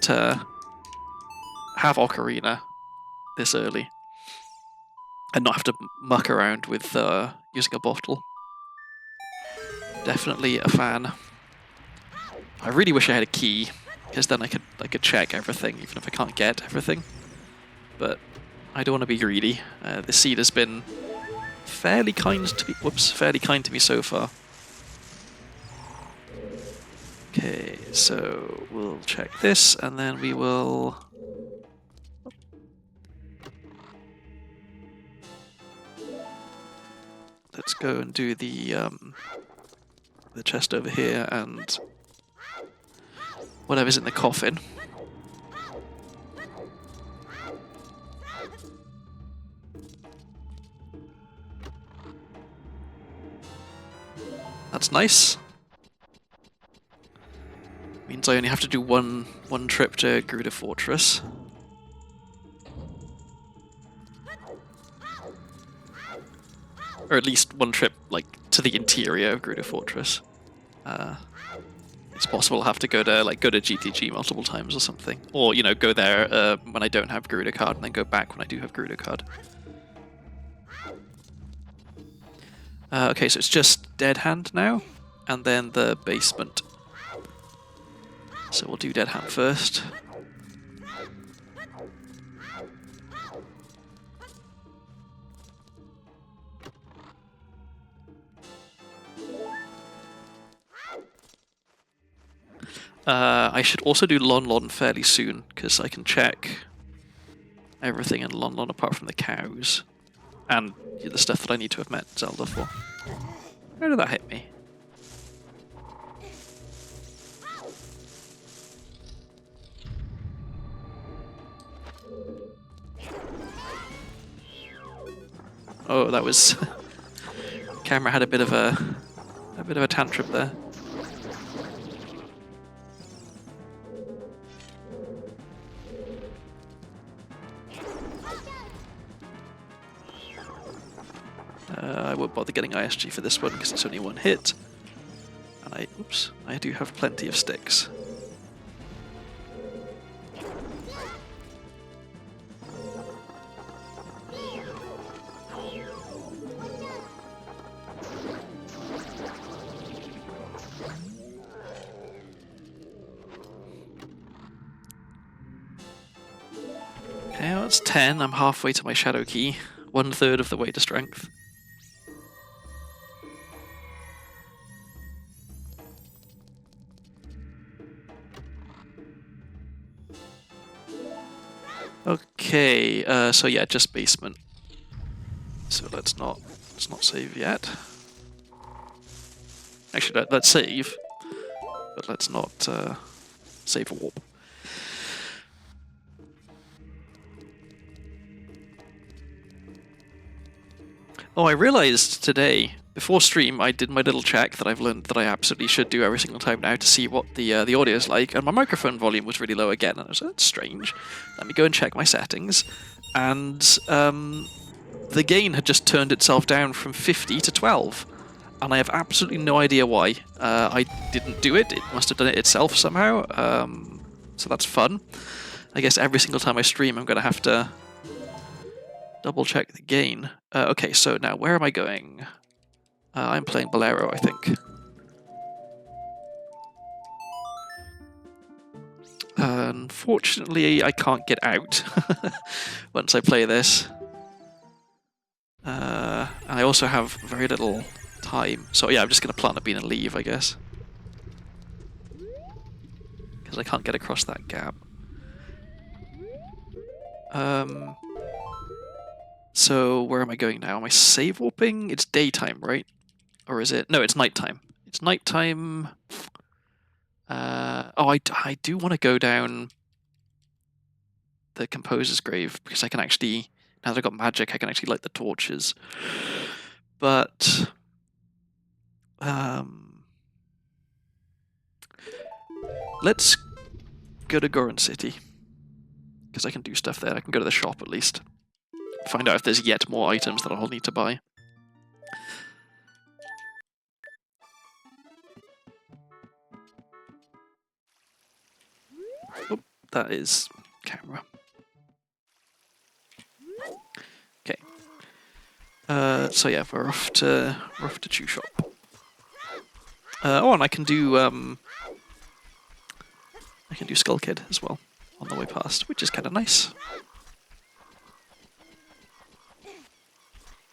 to have Ocarina this early and not have to muck around with using a bottle. Definitely a fan. I really wish I had a key, because then I could check everything, even if I can't get everything. But I don't want to be greedy. The seed has been fairly kind to me. Whoops, fairly kind to me so far. Okay, so we'll check this, and then we will. Let's go and do the chest over here and whatever's in the coffin. That's nice. Means I only have to do one trip to Gerudo Fortress. Or at least one trip, like, to the interior of Gerudo Fortress. It's possible I'll have to go to GTG multiple times or something. Or, you know, go there when I don't have Gerudo card and then go back when I do have Gerudo card. Okay, so it's just Dead Hand now, and then the basement. So we'll do Dead Hand first. I should also do Lon Lon fairly soon, because I can check everything in Lon Lon apart from the cows. And the stuff that I need to have met Zelda for. Where did that hit me? Oh, that was... Camera had a bit of a tantrum there. I won't bother getting ISG for this one because it's only one hit. And I do have plenty of sticks. Okay, well, that's 10. I'm halfway to my shadow key. 1/3 of the way to strength. Okay, so yeah, just basement. So let's not save yet. Actually, let's save, but let's not save a warp. Oh, I realized today, before stream, I did my little check that I've learned that I absolutely should do every single time now to see what the audio is like, and my microphone volume was really low again, and I was like, that's strange. Let me go and check my settings, and the gain had just turned itself down from 50 to 12, and I have absolutely no idea why. I didn't do it, it must have done it itself somehow, so that's fun. I guess every single time I stream I'm going to have to double check the gain. Okay, so now where am I going? I'm playing Bolero, I think. Unfortunately, I can't get out once I play this. And I also have very little time. So yeah, I'm just going to plant a bean and leave, I guess. Because I can't get across that gap. So where am I going now? Am I save warping? It's daytime, right? Or is it? No, it's nighttime. It's nighttime. Oh, I do want to go down the composer's grave because I can actually, now that I've got magic, I can actually light the torches. But let's go to Goron City because I can do stuff there. I can go to the shop at least. Find out if there's yet more items that I'll need to buy. Oh, that is camera. Okay. So yeah, we're off to Chew Shop. Oh, and I can do Skull Kid as well on the way past, which is kind of nice.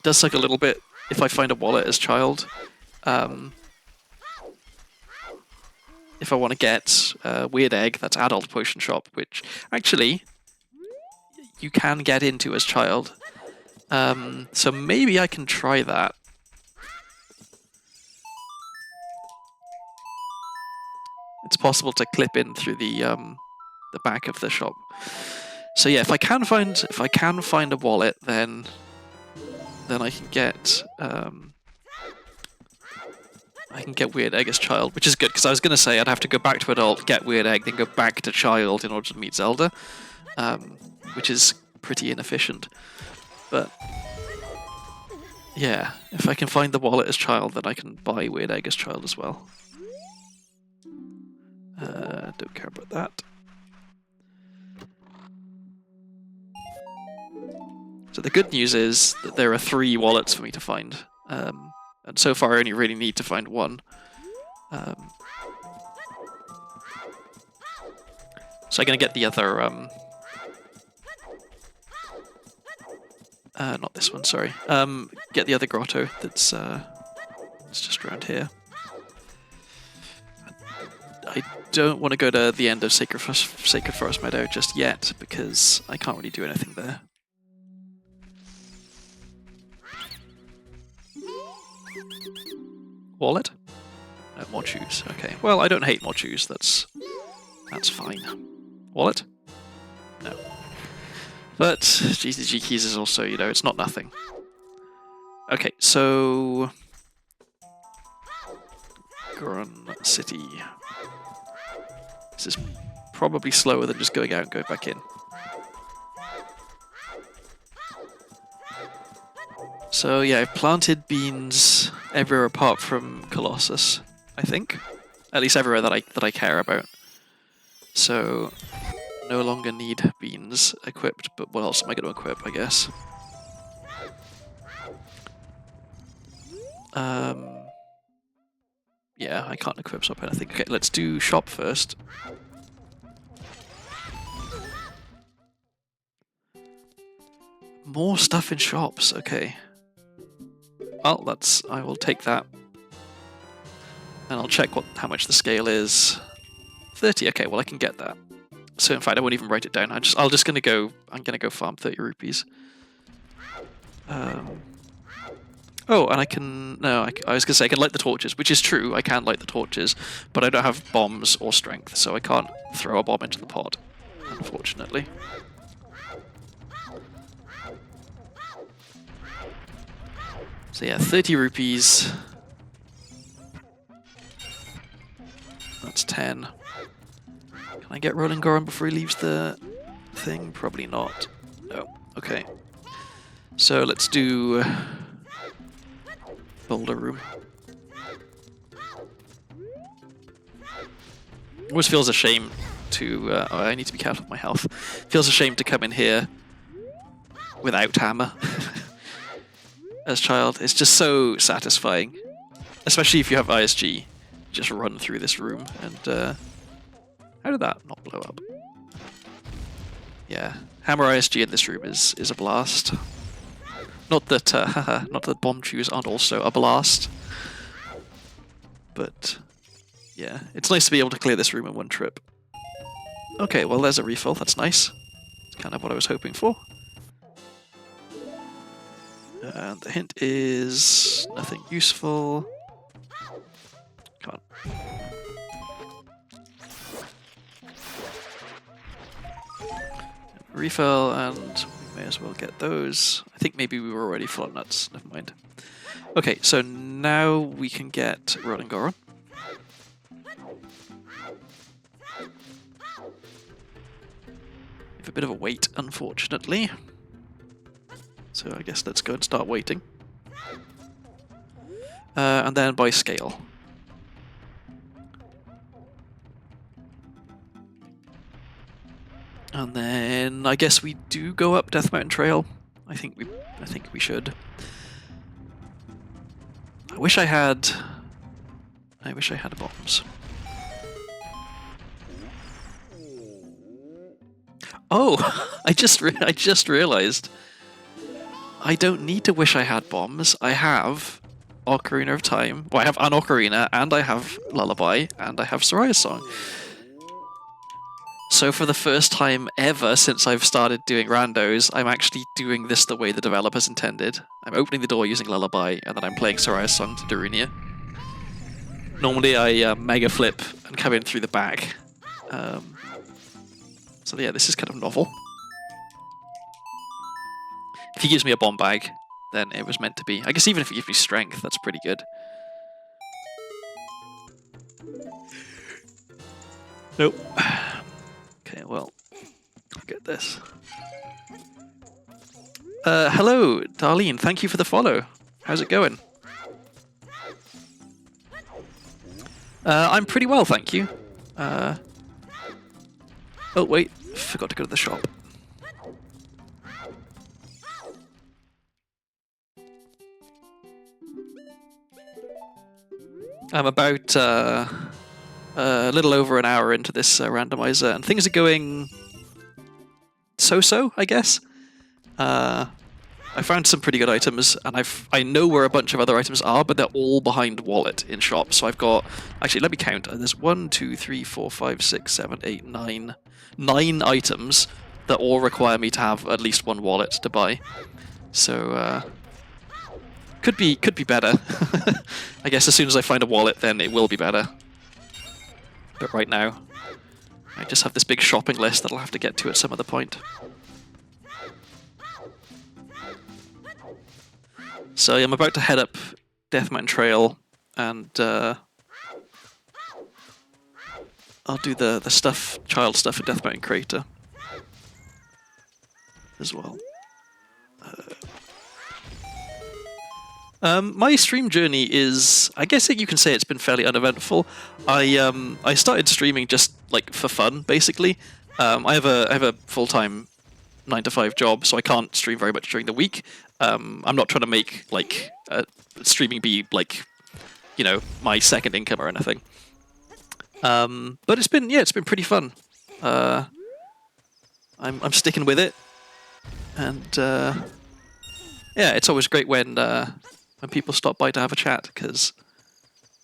Does suck a little bit if I find a wallet as child. If I want to get Weird Egg, that's adult potion shop, which actually you can get into as child. So maybe I can try that. It's possible to clip in through the back of the shop. So yeah, if I can find a wallet, then I can get Weird Egg as child, which is good because I was going to say I'd have to go back to adult, get Weird Egg, then go back to child in order to meet Zelda, which is pretty inefficient. But yeah, if I can find the wallet as child, then I can buy Weird Egg as child as well. Don't care about that. So the good news is that there are 3 wallets for me to find, and so far I only really need to find one. So I'm going to get the other, not this one, sorry. Get the other grotto that's just around here. I don't want to go to the end of Sacred Forest Meadow just yet, because I can't really do anything there. Wallet? No, more chews. Okay. Well, I don't hate more chews. That's fine. Wallet? No. But GTG keys is also, you know, it's not nothing. Okay, so Goron City. This is probably slower than just going out and going back in. So yeah, I've planted beans everywhere apart from Colossus, I think. At least everywhere that I care about. So no longer need beans equipped, but what else am I going to equip, I guess? Yeah, I can't equip shop anything. Okay, let's do shop first. More stuff in shops, okay. Well, I will take that. And I'll check how much the scale is. 30, okay, well I can get that. So in fact I won't even write it down. I'm gonna go farm 30 rupees. Oh, and I can... No, I was going to say I can light the torches, which is true, I can light the torches, but I don't have bombs or strength, so I can't throw a bomb into the pot, unfortunately. So yeah, 30 rupees. That's 10. Can I get Rolling Goron before he leaves the thing? Probably not. No. Okay. So let's do... Boulder Room. Always feels a shame to... oh, I need to be careful of my health. Feels a shame to come in here without hammer. As child. It's just so satisfying. Especially if you have ISG. Just run through this room and... how did that not blow up? Yeah. Hammer ISG in this room is a blast. Not that not that bomb chews aren't also a blast. But yeah, it's nice to be able to clear this room in one trip. Okay, well there's a refill, that's nice. It's kind of what I was hoping for. And the hint is nothing useful. Come on. Refill, and we may as well get those. I think maybe we were already full of nuts. Never mind. Okay, so now we can get Rolling Goron. We have a bit of a wait, unfortunately. So I guess let's go and start waiting. And then by scale. And then I guess we do go up Death Mountain Trail. I think we should. I wish I had bombs. Oh, I just realized I don't need to wish I had bombs. I have Ocarina of Time. Well, I have an Ocarina, and I have Lullaby, and I have Soraya's Song. So for the first time ever since I've started doing randos, I'm actually doing this the way the developers intended. I'm opening the door using Lullaby, and then I'm playing Soraya's Song to Darunia. Normally I mega flip and come in through the back. So yeah, this is kind of novel. If he gives me a bomb bag, then it was meant to be. I guess even if he gives me strength, that's pretty good. Nope. Okay, well, I'll get this. Hello, Darlene. Thank you for the follow. How's it going? I'm pretty well, thank you. Oh, wait. Forgot to go to the shop. I'm about a little over an hour into this randomizer, and things are going so-so, I guess. I found some pretty good items, and I know where a bunch of other items are, but they're all behind wallet in shops. So I've got, actually, let me count. There's 1, 2, 3, 4, 5, 6, 7, 8, 9 items that all require me to have at least one wallet to buy. So could be better. I guess as soon as I find a wallet, then it will be better. But right now, I just have this big shopping list that I'll have to get to at some other point. So I'm about to head up Death Mountain Trail, and I'll do the child stuff at Death Mountain Crater as well. My stream journey is, I guess you can say it's been fairly uneventful. I started streaming just like for fun, basically. I have a full-time 9-to-5 job, so I can't stream very much during the week. I'm not trying to make like streaming be like, you know, my second income or anything. But it's been pretty fun. I'm sticking with it, and yeah, it's always great when people stop by to have a chat, because,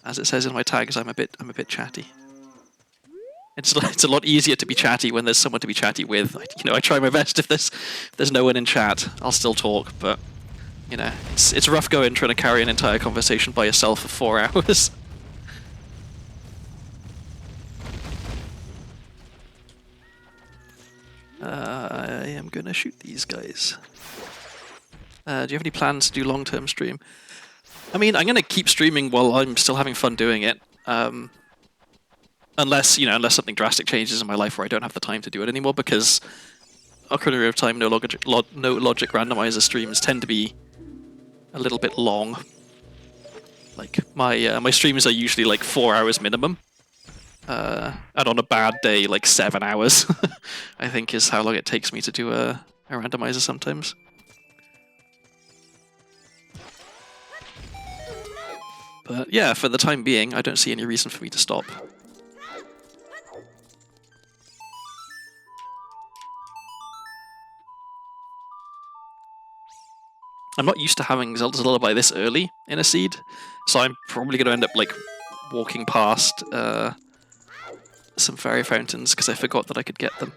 as it says in my tags, I'm a bit chatty. It's a lot easier to be chatty when there's someone to be chatty with. I try my best. If there's no one in chat, I'll still talk. But it's rough going trying to carry an entire conversation by yourself for 4 hours. I am gonna shoot these guys. Do you have any plans to do long-term stream? I mean, I'm gonna keep streaming while I'm still having fun doing it. Unless something drastic changes in my life where I don't have the time to do it anymore, because Ocarina of Time no logic randomizer streams tend to be a little bit long. Like my streams are usually like 4 hours minimum, and on a bad day like 7 hours. I think is how long it takes me to do a randomizer sometimes. But yeah, for the time being, I don't see any reason for me to stop. I'm not used to having Zelda's Lullaby this early in a seed, so I'm probably going to end up like walking past some fairy fountains because I forgot that I could get them.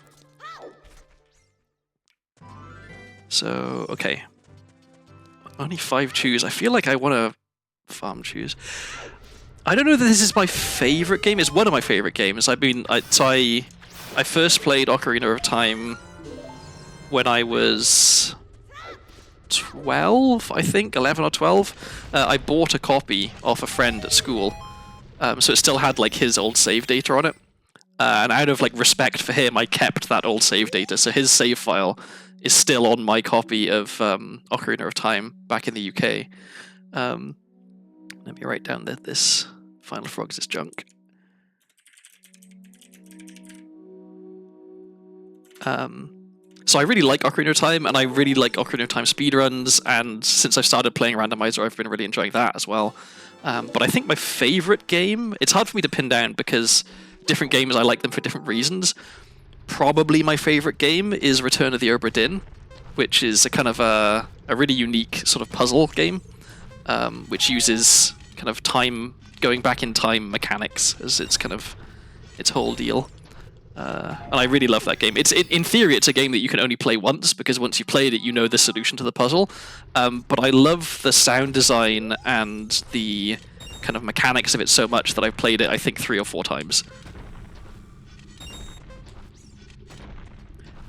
So, okay. Only 5 chews. I feel like I want to farm chews. I don't know that this is my favorite game. It's one of my favorite games. I mean, I first played Ocarina of Time when I was 12, I think, 11 or 12. I bought a copy off a friend at school, so it still had like his old save data on it. And out of like respect for him, I kept that old save data. So his save file is still on my copy of Ocarina of Time back in the UK. Let me write down this Final Frogs is junk. So I really like Ocarina of Time, and I really like Ocarina of Time speedruns, and since I've started playing Randomizer, I've been really enjoying that as well. But I think my favorite game, it's hard for me to pin down because different games, I like them for different reasons. Probably my favorite game is Return of the Obra Dinn, which is a kind of a really unique sort of puzzle game, which uses kind of going back in time mechanics as its kind of its whole deal. And I really love that game. In theory, it's a game that you can only play once, because once you played it, you know the solution to the puzzle. But I love the sound design and the kind of mechanics of it so much that I've played it, I think, 3 or 4 times.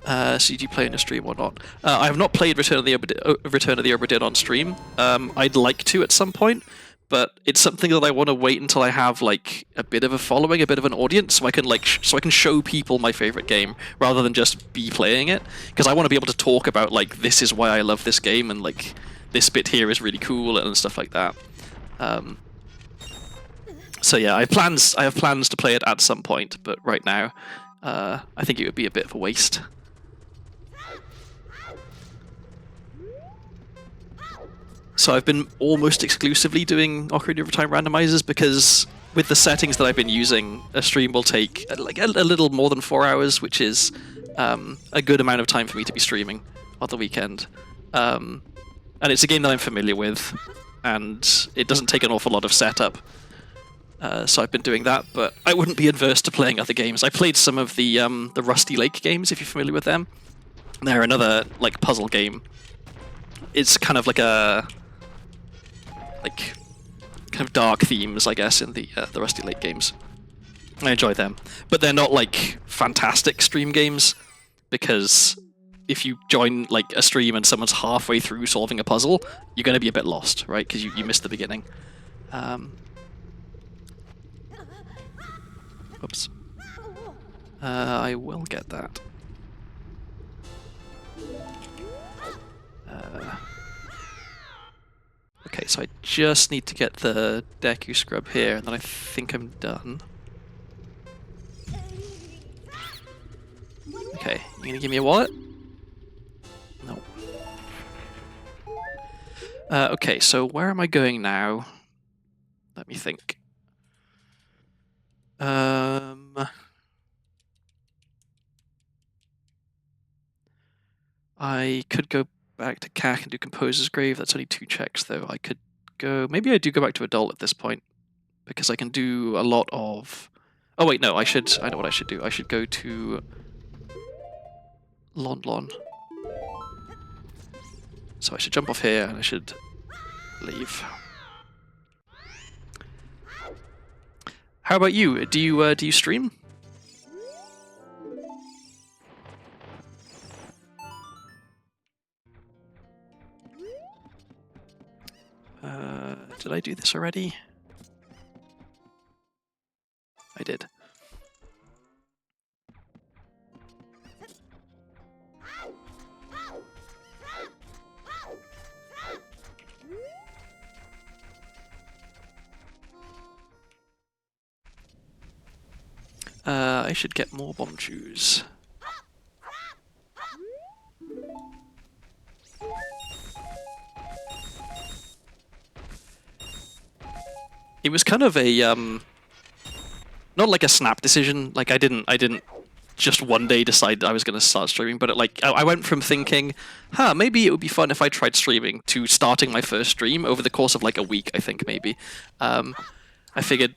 So do you play in a stream or not? I have not played Return of the Obra Dinn on stream. I'd like to at some point, but it's something that I want to wait until I have like a bit of a following, a bit of an audience, so I can show people my favorite game rather than just be playing it. Because I want to be able to talk about like, this is why I love this game, and like this bit here is really cool and stuff like that. So yeah, I have plans to play it at some point, but right now, I think it would be a bit of a waste. So I've been almost exclusively doing Ocarina of Time randomizers, because with the settings that I've been using, a stream will take like a little more than 4 hours, which is a good amount of time for me to be streaming on the weekend. And it's a game that I'm familiar with, and it doesn't take an awful lot of setup. So I've been doing that, but I wouldn't be adverse to playing other games. I played some of the Rusty Lake games, if you're familiar with them. They're another like puzzle game. It's kind of like kind of dark themes, I guess, in the Rusty Lake games. I enjoy them, but they're not like fantastic stream games, because if you join like a stream and someone's halfway through solving a puzzle, you're going to be a bit lost, right? Because you missed the beginning. Oops. I will get that. Okay, so I just need to get the Deku Scrub here, and then I think I'm done. Okay, you gonna give me a wallet? No. Okay, so where am I going now? Let me think. I could go back to CAC and do Composer's Grave. That's only 2 checks, though. I could go... Maybe I do go back to Adult at this point, because I can do a lot of... Oh, wait, no, I know what I should do. I should go to... Lon Lon. So I should jump off here, and I should leave. How about you? Do you stream? Did I do this already? I did. I should get more bomb shoes. It was kind of a not like a snap decision. Like I didn't just one day decide I was going to start streaming, but I went from thinking, maybe it would be fun if I tried streaming, to starting my first stream over the course of like a week, I think maybe. I figured,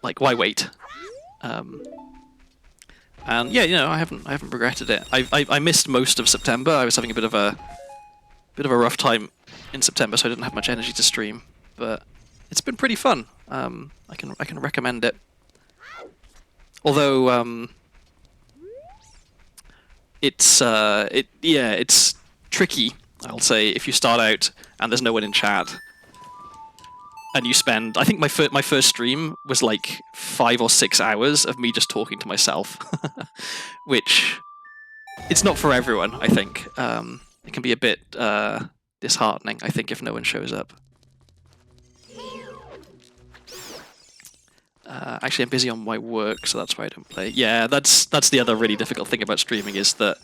like, why wait? And yeah, I haven't regretted it. I missed most of September. I was having a bit of a rough time in September, so I didn't have much energy to stream. But it's been pretty fun. I can recommend it. Although it's tricky. I'll say if you start out and there's no one in chat, and you spend. I think my first stream was like 5 or 6 hours of me just talking to myself, which it's not for everyone. I think it can be a bit disheartening. I think if no one shows up. Actually, I'm busy on my work, so that's why I don't play. Yeah, that's the other really difficult thing about streaming is that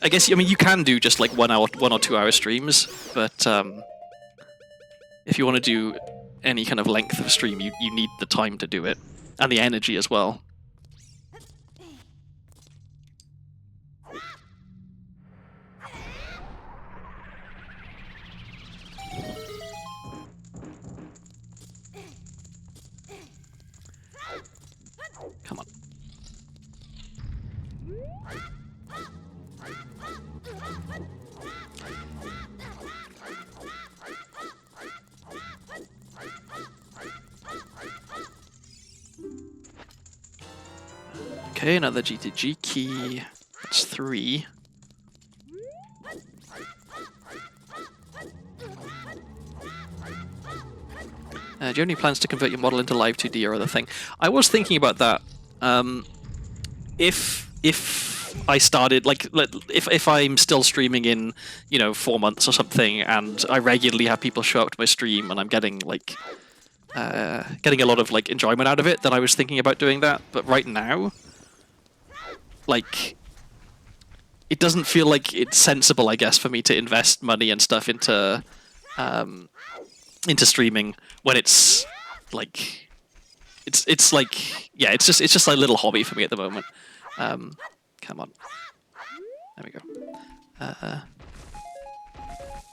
I guess you can do just like 1 or 2 hour streams, but if you want to do any kind of length of stream, you need the time to do it and the energy as well. Come on. Okay, another G2G key. That's 3. Do you have any plans to convert your model into live 2D or other thing? I was thinking about that. If I started if I'm still streaming in 4 months or something, and I regularly have people show up to my stream, and I'm getting getting a lot of enjoyment out of it, then I was thinking about doing that. But right now, it doesn't feel like it's sensible, I guess, for me to invest money and stuff into streaming when it's it's just a little hobby for me at the moment. Come on, there we go.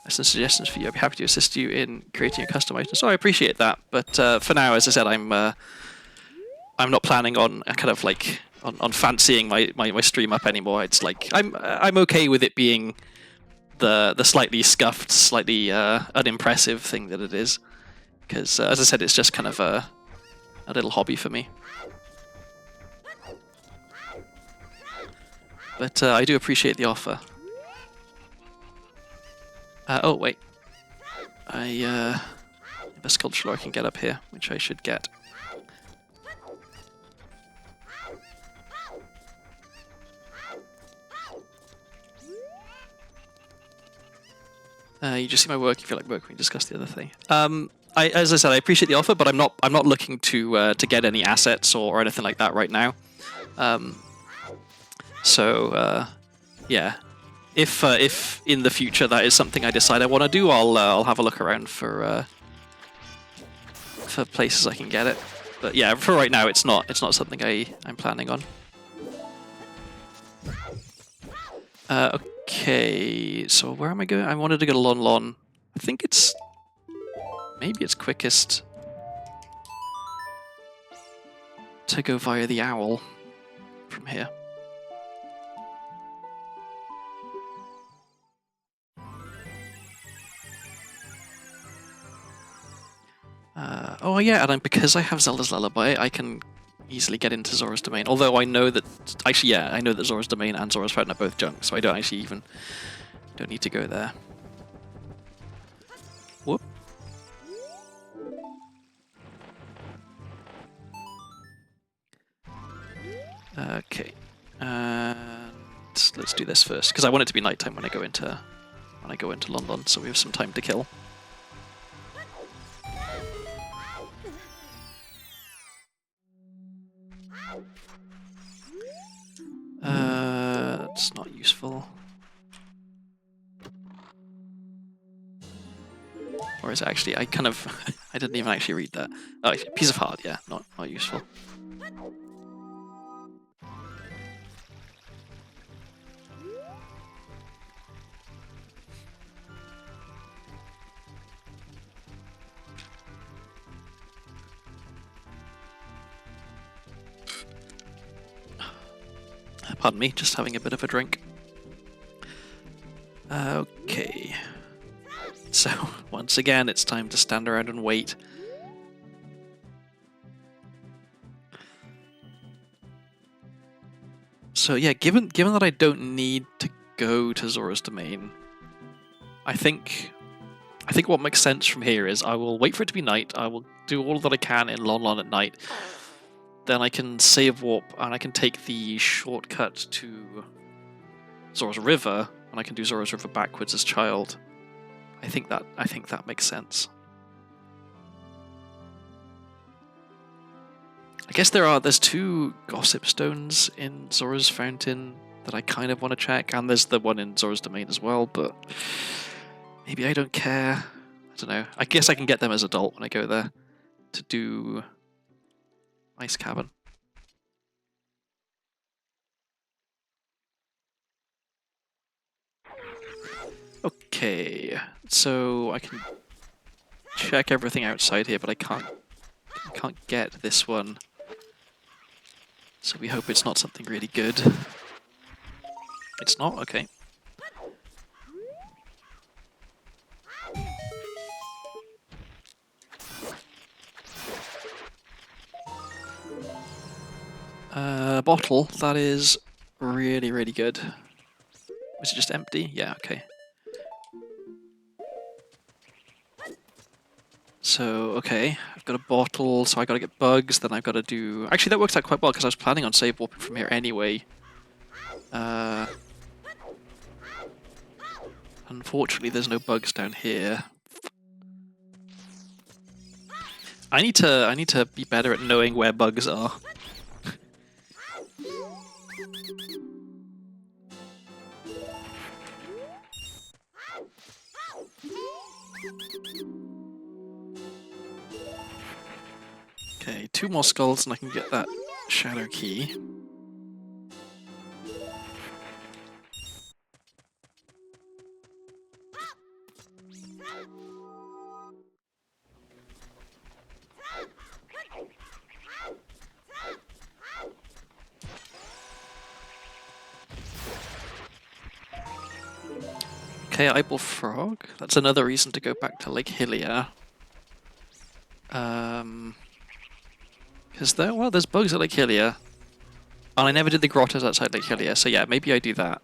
Some suggestions for you. I'd be happy to assist you in creating a custom item. So I appreciate that, but for now, as I said, I'm not planning on kind of on fancying my stream up anymore. It's I'm okay with it being the slightly scuffed, slightly unimpressive thing that it is, because as I said, it's just kind of a little hobby for me. But I do appreciate the offer. Oh wait, I have a sculpture I can get up here, which I should get. You just see my work. If you like work, we can discuss the other thing. As I said, I appreciate the offer, but I'm not looking to get any assets or anything like that right now. Yeah, if in the future that is something I decide I want to do, I'll have a look around for places I can get it. But yeah, for right now, it's not something I'm planning on. Okay, so where am I going? I wanted to go to Lon Lon. I think maybe it's quickest to go via the owl from here. Oh yeah, and because I have Zelda's Lullaby, I can easily get into Zora's Domain. Although I know that I know that Zora's Domain and Zora's Fountain are both junk, so I don't need to go there. Whoop. Okay, and let's do this first because I want it to be nighttime when I go into London, so we have some time to kill. That's not useful. Or is it actually? I didn't even actually read that. Oh, piece of heart, yeah, not useful. Pardon me, just having a bit of a drink. Okay. So, once again, it's time to stand around and wait. So yeah, given that I don't need to go to Zora's Domain, I think what makes sense from here is I will wait for it to be night. I will do all that I can in Lon Lon at night. Then I can save warp and I can take the shortcut to Zora's River, and I can do Zora's River backwards as child. I think that makes sense. I guess there's 2 gossip stones in Zora's Fountain that I kind of want to check, and there's the one in Zora's Domain as well, but maybe I don't care. I don't know. I guess I can get them as adult when I go there to do Ice Cavern. Okay, so I can check everything outside here, but I can't get this one. So we hope it's not something really good. It's not? Okay. Bottle, that is really, really good. Was it just empty? Yeah, okay. So, okay, I've got a bottle, so I gotta get bugs, then I've gotta do... Actually, that works out quite well, because I was planning on save warping from here anyway. Unfortunately, there's no bugs down here. I need to be better at knowing where bugs are. Okay, 2 more skulls and I can get that shadow key. Okay, eyeball frog. That's another reason to go back to Lake Hylia. Because there's bugs at Lake Hylia. And I never did the grottos outside Lake Hylia, so yeah, maybe I do that.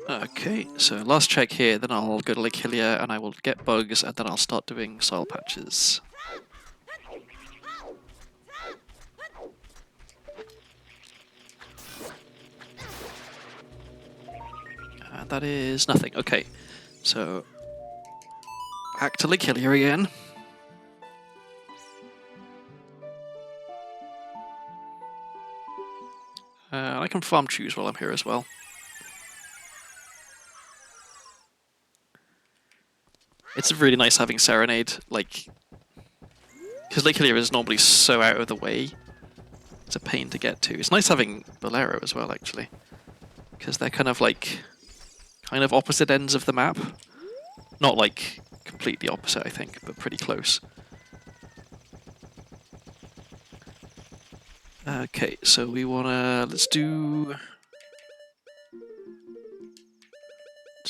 Okay, so last check here, then I'll go to Lake Hylia and I will get bugs, and then I'll start doing soil patches. And that is nothing. Okay, so back to Lake Hylia again. I can farm chews while I'm here as well. It's really nice having Serenade, like... Because Lake Hylia is normally so out of the way. It's a pain to get to. It's nice having Bolero as well, actually. Because they're kind of opposite ends of the map. Not like completely opposite, I think, but pretty close. Okay, so we wanna... Let's do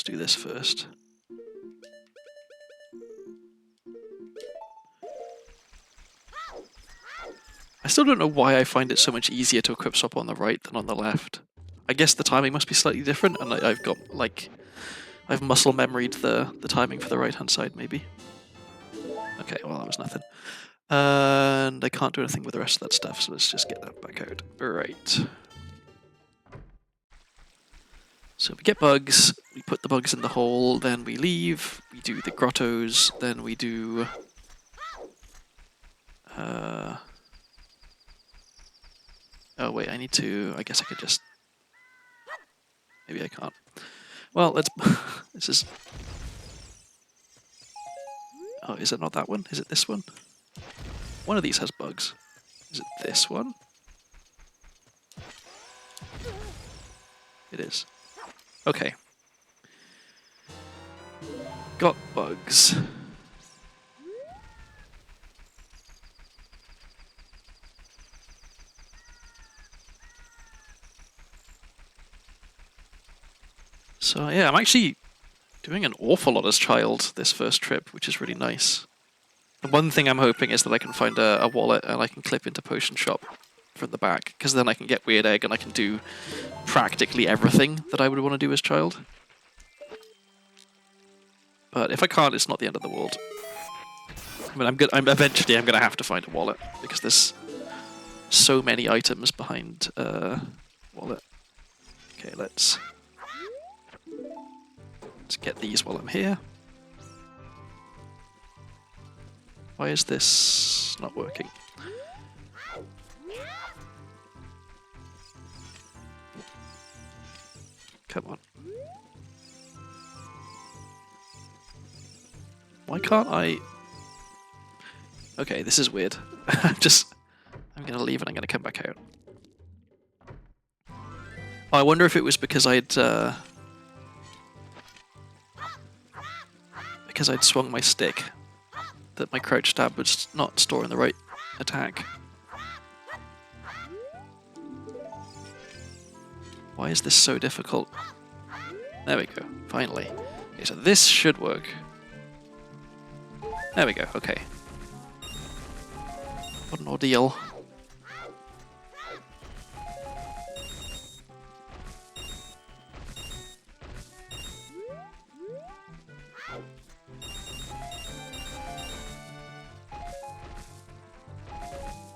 this first. I still don't know why I find it so much easier to equip swap on the right than on the left. I guess the timing must be slightly different, and I've got, like... I've muscle memoried the timing for the right-hand side, maybe. Okay, well, that was nothing. And I can't do anything with the rest of that stuff, so let's just get that back out. Alright. So we get bugs, we put the bugs in the hole, then we leave, we do the grottos, then we do... Oh wait, I need to... I guess I could just... Maybe I can't. Well, let's... This is... Oh, is it not that one? Is it this one? One of these has bugs. Is it this one? It is. Okay. Got bugs. So yeah, I'm actually doing an awful lot as child this first trip, which is really nice. The one thing I'm hoping is that I can find a wallet and I can clip into Potion Shop from the back, because then I can get Weird Egg and I can do practically everything that I would want to do as child. But if I can't, it's not the end of the world. I mean, eventually I'm gonna have to find a wallet because there's so many items behind wallet. Okay, let's get these while I'm here. Why is this not working? Come on. Why can't I? Okay, this is weird. I'm gonna leave and I'm gonna come back out. Oh, I wonder if it was because I'd swung my stick that my crouch stab was not storing the right attack. Why is this so difficult? There we go, finally. Okay, so this should work. There we go, okay. What an ordeal.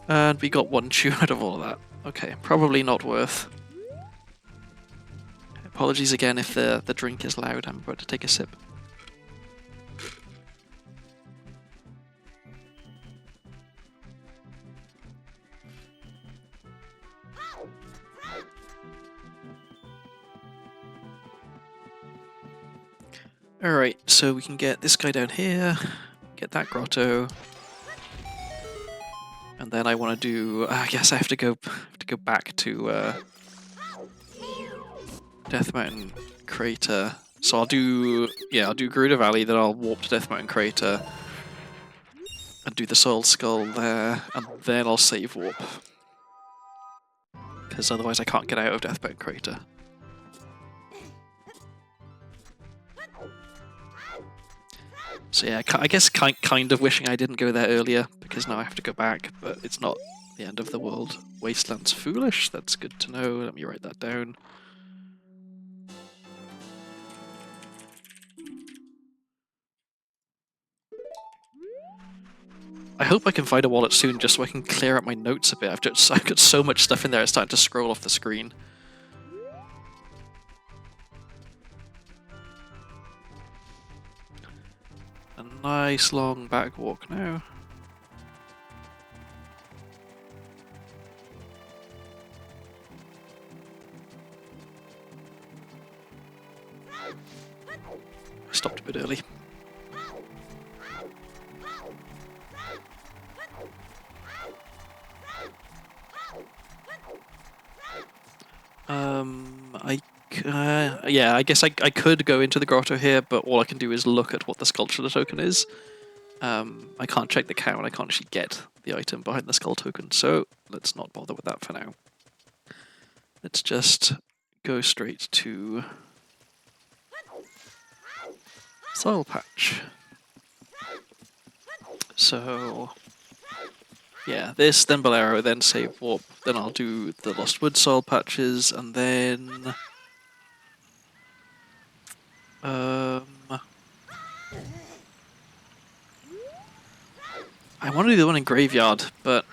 And we got one tune out of all of that. Okay, probably not worth. Apologies again if the drink is loud, I'm about to take a sip. Alright, so we can get this guy down here, get that grotto, and then I want to do. I guess I have to go back to Death Mountain Crater. So I'll do Gerudo Valley, then I'll warp to Death Mountain Crater and do the Soul Skull there, and then I'll save warp, because otherwise I can't get out of Death Mountain Crater. So yeah, I guess kind of wishing I didn't go there earlier, because now I have to go back, but it's not the end of the world. Wasteland's foolish, that's good to know. Let me write that down. I hope I can find a wallet soon just so I can clear up my notes a bit. I've got so much stuff in there it's starting to scroll off the screen. A nice long back walk now. Stopped a bit early. Yeah, I guess I could go into the grotto here, but all I can do is look at what the sculpture token is. I can't check the count, I can't actually get the item behind the skull token, so let's not bother with that for now. Let's just go straight to Soil Patch. So yeah, this, then Bolero, then save warp, then I'll do the Lost Wood Soil Patches, and then I want to do the one in Graveyard, but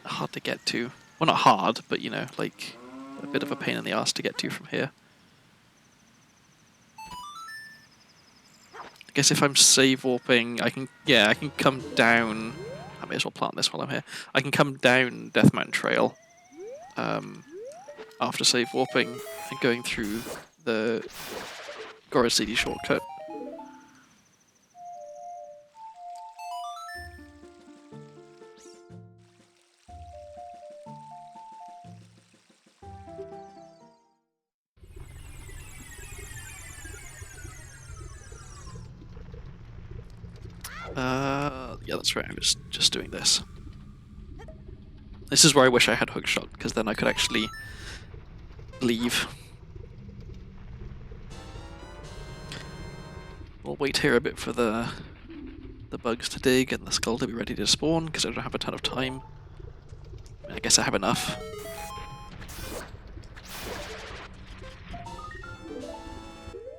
hard to get to. Well, not hard, but you know, like a bit of a pain in the ass to get to from here. I guess if I'm save warping, I can come down. I may as well plant this while I'm here. I can come down Death Mountain Trail after save warping and going through the Gorod City shortcut. Yeah, that's right, I was just doing this. This is where I wish I had hookshot, because then I could actually leave. We'll wait here a bit for the bugs to dig and the skull to be ready to spawn, because I don't have a ton of time. I guess I have enough.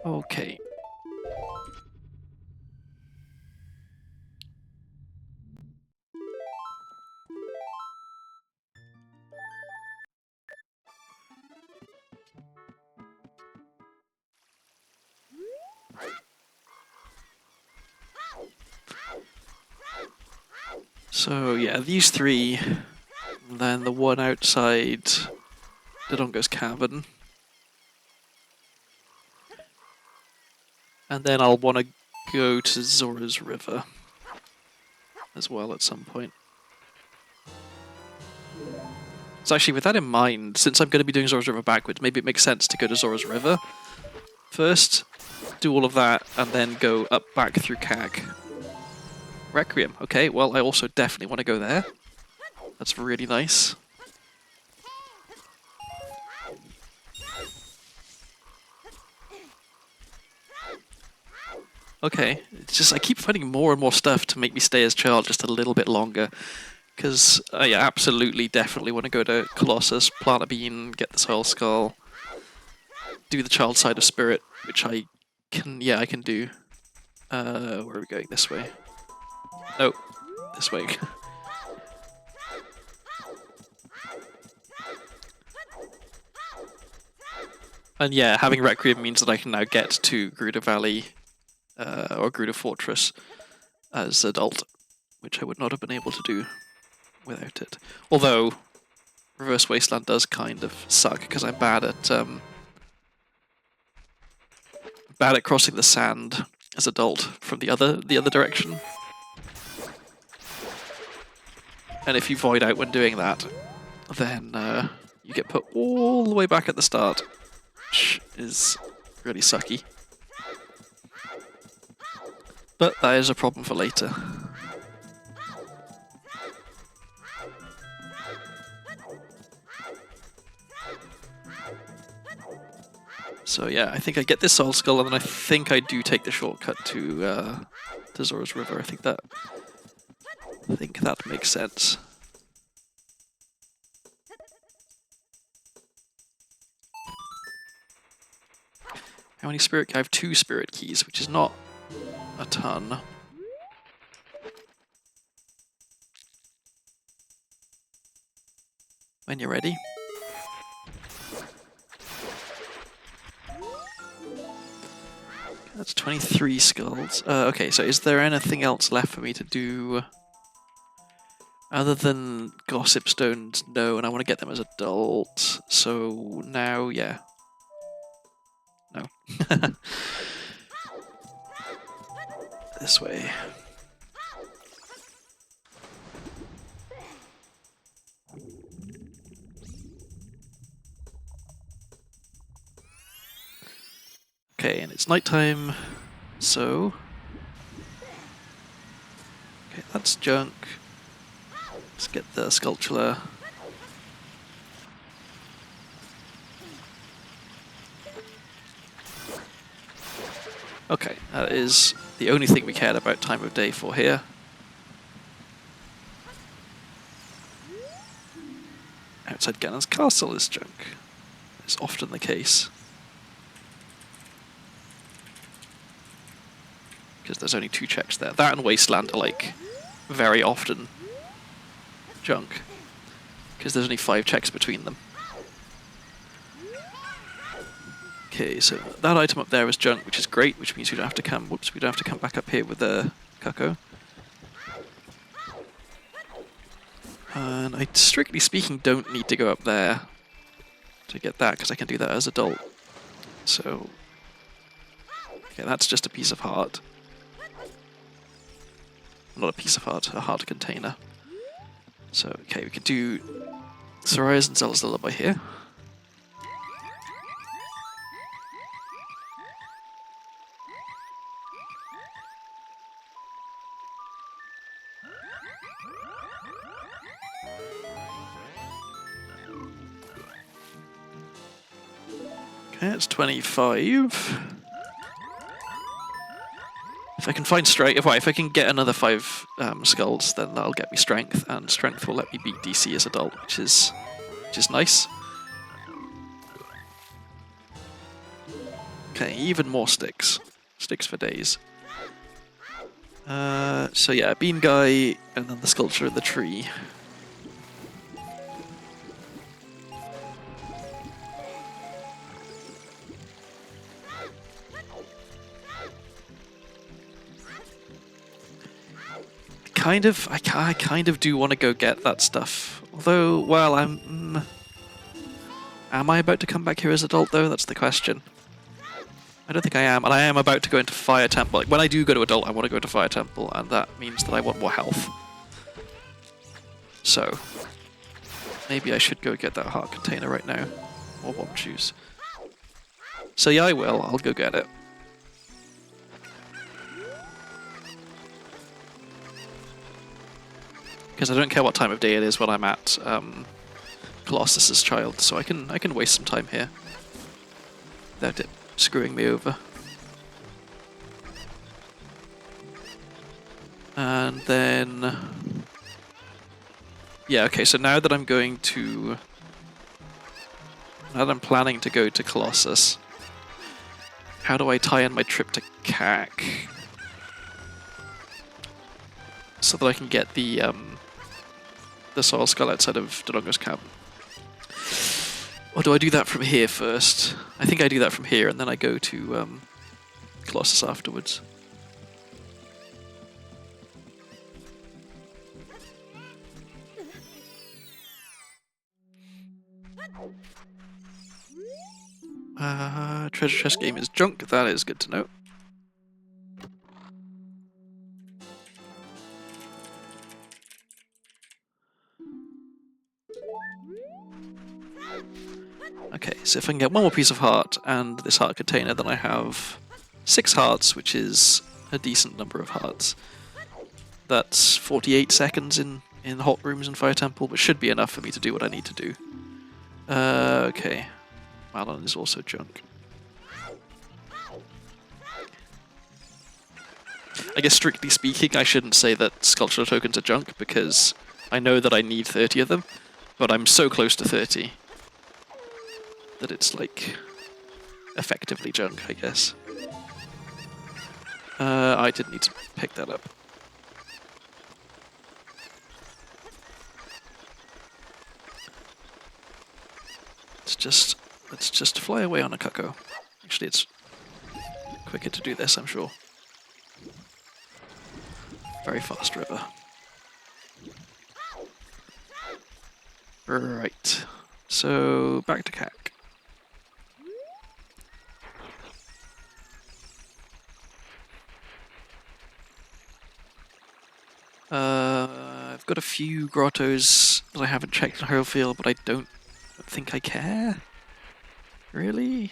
Okay. So yeah, these three, and then the one outside Dodongo's Cavern. And then I'll want to go to Zora's River as well at some point. So actually, with that in mind, since I'm going to be doing Zora's River backwards, maybe it makes sense to go to Zora's River first, do all of that, and then go up back through CAG. Requiem. Okay, well, I also definitely want to go there. That's really nice. Okay, it's just I keep finding more and more stuff to make me stay as Child just a little bit longer. Because I absolutely, definitely want to go to Colossus, plant a bean, get the Soul Skull, do the Child Side of Spirit, which I can, I can do. Where are we going? This way. No, this way. And yeah, having Requiem means that I can now get to Gerudo Valley, or Gerudo Fortress, as adult, which I would not have been able to do without it. Although, Reverse Wasteland does kind of suck, because I'm bad at crossing the sand as adult from the other direction. And if you void out when doing that, then you get put all the way back at the start, which is really sucky. But that is a problem for later. So yeah, I think I get this Soul Skull, and then I think I do take the shortcut to Zora's River. I think that makes sense. How many spirit? I have 2 spirit keys, which is not a ton. When you're ready. That's 23 skulls. Okay, so is there anything else left for me to do other than Gossip Stones? No, and I want to get them as adults. So now, yeah. No. This way. Okay, and it's nighttime, so... Okay, that's junk. Let's get the Sculpture. Okay, that is the only thing we cared about time of day for here. Outside Ganon's castle is junk. It's often the case. Because there's only 2 checks there. That and Wasteland are like very often junk. Because there's only 5 checks between them. Okay, so that item up there is junk, which is great, which means we don't have to come. Whoops, we don't have to come back up here with the Cucco. And I, strictly speaking, don't need to go up there to get that, because I can do that as adult. So, okay, that's just a piece of heart. Not a piece of heart, a heart container. So, okay, we could do Soraya's and Zelda's Lullaby here. Okay, it's 25. If I can find strength, if I can get another 5 skulls, then that'll get me strength, and strength will let me beat DC as adult, which is nice. Okay, even more sticks. Sticks for days. So yeah, bean guy, and then the sculpture of the tree. I kind of do want to go get that stuff. Although, well, am I about to come back here as adult though? That's the question. I don't think I am, and I am about to go into Fire Temple. Like, when I do go to adult, I want to go to Fire Temple, and that means that I want more health. So, maybe I should go get that heart container right now. Or bomb shoes. So yeah, I will. I'll go get it. Because I don't care what time of day it is when I'm at Colossus's child, so I can waste some time here without it screwing me over. And then, yeah, okay. So now that I'm planning to go to Colossus, how do I tie in my trip to CAC so that I can get the soil skull outside of Dodongo's camp? Or do I do that from here first? I think I do that from here, and then I go to Colossus afterwards. Treasure chest game is junk. That is good to know. Okay, so if I can get one more piece of heart and this heart container, then I have 6 hearts, which is a decent number of hearts. That's 48 seconds in hot rooms and Fire Temple, but should be enough for me to do what I need to do. Okay. Malon is also junk. I guess strictly speaking, I shouldn't say that sculptural tokens are junk, because I know that I need 30 of them, but I'm so close to 30 that it's, like, effectively junk, I guess. I did need to pick that up. Let's just fly away on a cuckoo. Actually, it's quicker to do this, I'm sure. Very fast river. Right. So, back to CAC. I've got a few grottos that I haven't checked in Hurlfield, but I don't think I care. Really?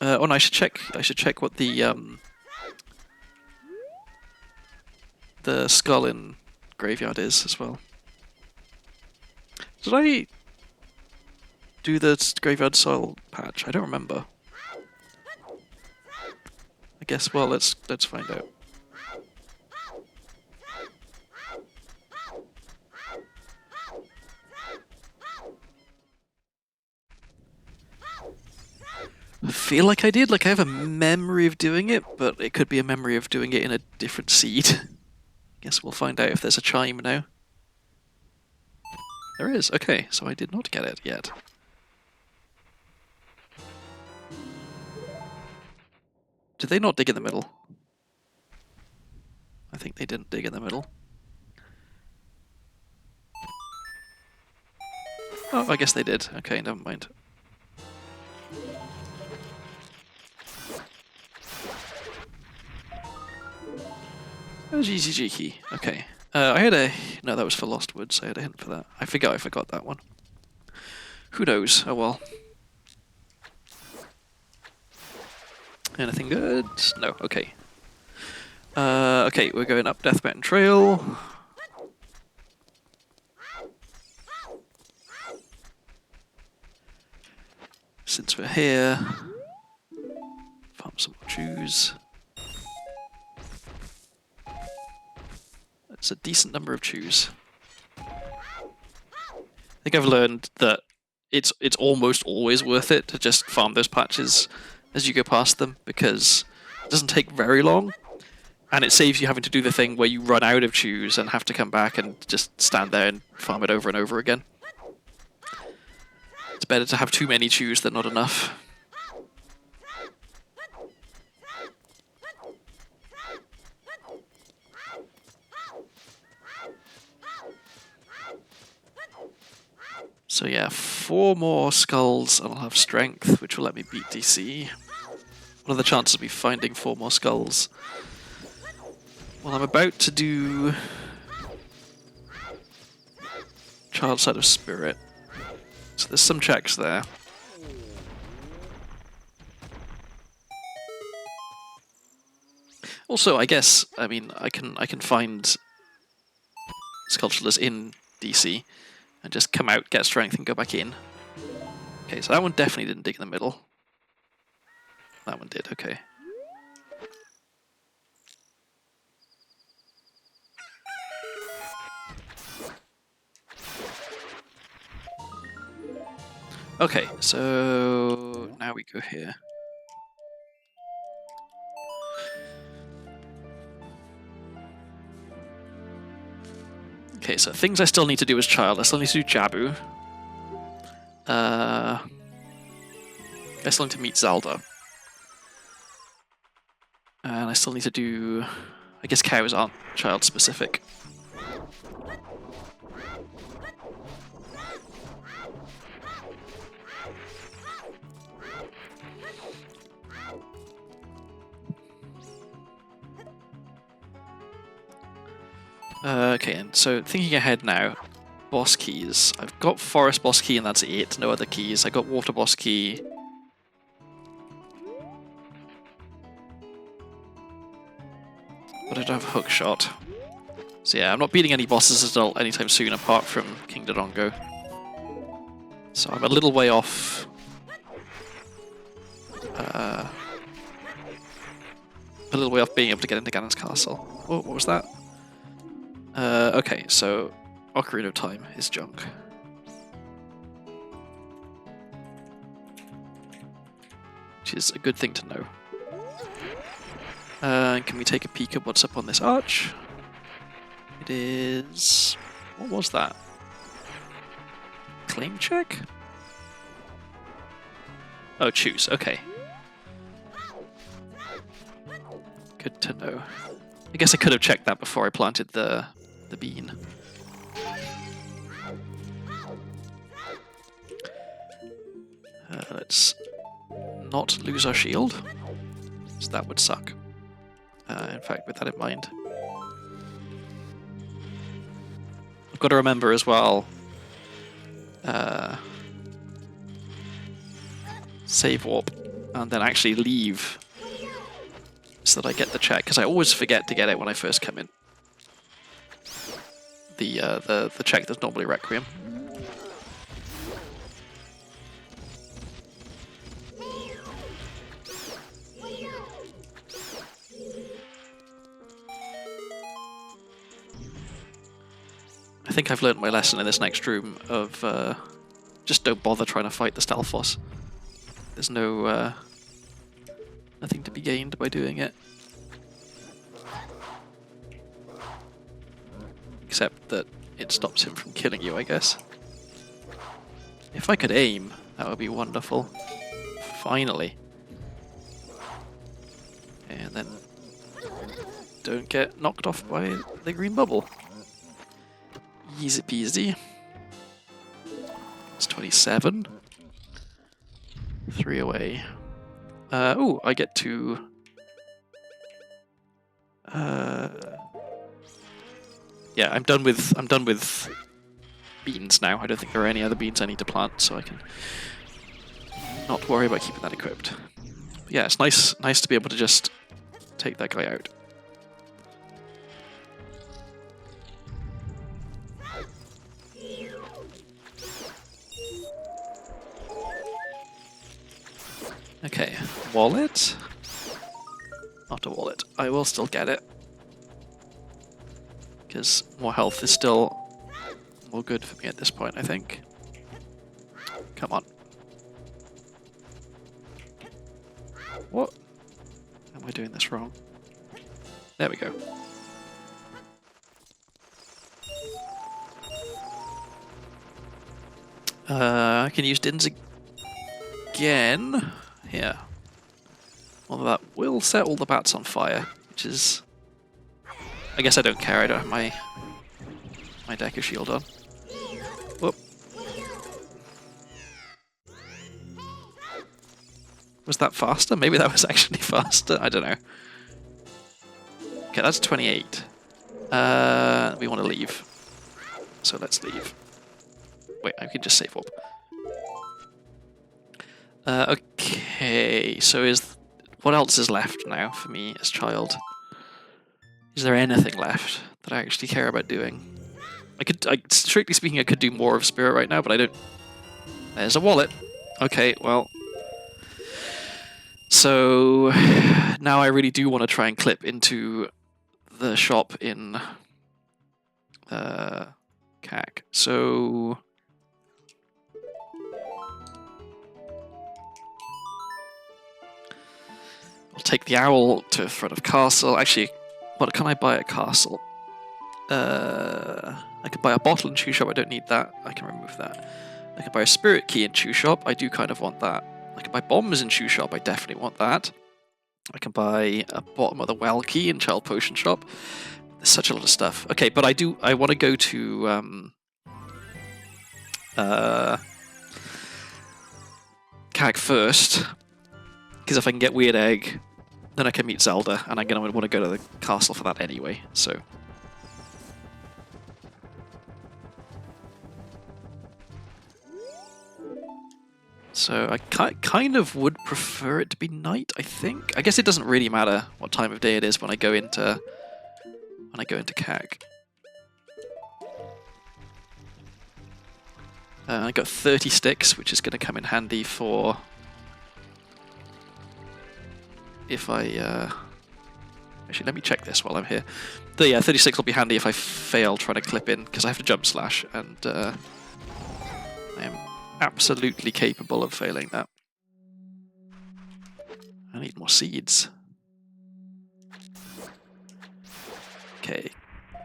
Oh no, I should check what the skull in graveyard is as well. Did I do the graveyard soil patch? I don't remember. I guess, well, let's find out. I feel like I did. Like, I have a memory of doing it, but it could be a memory of doing it in a different seed. Guess we'll find out if there's a chime now. There is. Okay, so I did not get it yet. Did they not dig in the middle? I think they didn't dig in the middle. Oh, I guess they did. Okay, never mind. Oh, GGG. Okay. I had a... No, that was for Lost Woods. I had a hint for that. I forgot that one. Who knows? Oh well. Anything good? No. Okay. Okay, we're going up Death Mountain Trail. since we're here, farm some more chews. That's a decent number of chews. I think I've learned that it's almost always worth it to just farm those patches as you go past them, because it doesn't take very long, and it saves you having to do the thing where you run out of chews and have to come back and just stand there and farm it over and over again. It's better to have too many chews than not enough. So yeah, 4 more skulls and I'll have strength, which will let me beat DC. What are the chances of me finding 4 more skulls? Well, I'm about to do Child Side of Spirit. So there's some checks there. Also, I guess, I mean, I can find Sculptureless in DC and just come out, get strength, and go back in. Okay, so that one definitely didn't dig in the middle. That one did, okay. Okay, so now we go here. Okay, so things I still need to do as child. I still need to do Jabu. I still need to meet Zelda. And I still need to do... I guess cows aren't child specific. Okay, and so thinking ahead now, boss keys. I've got forest boss key and that's it, no other keys. I got water boss key. But I don't have hook shot. So yeah, I'm not beating any bosses anytime soon apart from King Dodongo. So I'm a little way off. A little way off being able to get into Ganon's castle. Oh, what was that? Okay, so Ocarina of Time is junk. Which is a good thing to know. Can we take a peek at what's up on this arch? It is... what was that? Claim check? Oh, choose, okay. Good to know. I guess I could have checked that before I planted the bean. Let's not lose our shield, so that would suck. In fact, with that in mind, I've got to remember as well, save warp, and then actually leave so that I get the check, because I always forget to get it when I first come in. The check that's normally Requiem. I think I've learned my lesson in this next room of just don't bother trying to fight the Stalfos. There's no nothing to be gained by doing it. Except that it stops him from killing you, I guess. If I could aim, that would be wonderful. Finally. And then don't get knocked off by the green bubble. Easy peasy. It's 27. 3 away. Oh, I get to... yeah, I'm done with beans now. I don't think there are any other beans I need to plant, so I can not worry about keeping that equipped. But yeah, it's nice to be able to just take that guy out. Okay, wallet? Not a wallet. I will still get it. Because more health is still more good for me at this point, I think. Come on. What? Am I doing this wrong? There we go. I can use Dins again. Here. Well, that will set all the bats on fire, which is... I guess I don't care, I don't have my Decker shield on. Whoop. Was that faster? Maybe that was actually faster, I don't know. Okay, that's 28. We want to leave. So let's leave. Wait, I can just save up. Okay, so what else is left now for me as child? Is there anything left that I actually care about doing? Strictly speaking, I could do more of Spirit right now, but I don't... There's a wallet. Okay, well... So... Now I really do want to try and clip into the shop in... CAC. So... I'll take the owl to front of castle. Actually, what can I buy at castle? I could buy a bottle in Chew Shop. I don't need that. I can remove that. I could buy a spirit key in Chew Shop. I do kind of want that. I could buy bombs in Chew Shop. I definitely want that. I can buy a bottom of the well key in Child Potion Shop. There's such a lot of stuff. Okay, but I want to go to CAG first, because if I can get Weird Egg, then I can meet Zelda, and I'm going to want to go to the castle for that anyway, so... So I kind of would prefer it to be night, I think. I guess it doesn't really matter what time of day it is when I go into CAG. I got 30 sticks, which is going to come in handy for if I... Actually, let me check this while I'm here. Yeah, 36 will be handy if I fail trying to clip in, because I have to jump slash, and I am absolutely capable of failing that. I need more seeds. Okay,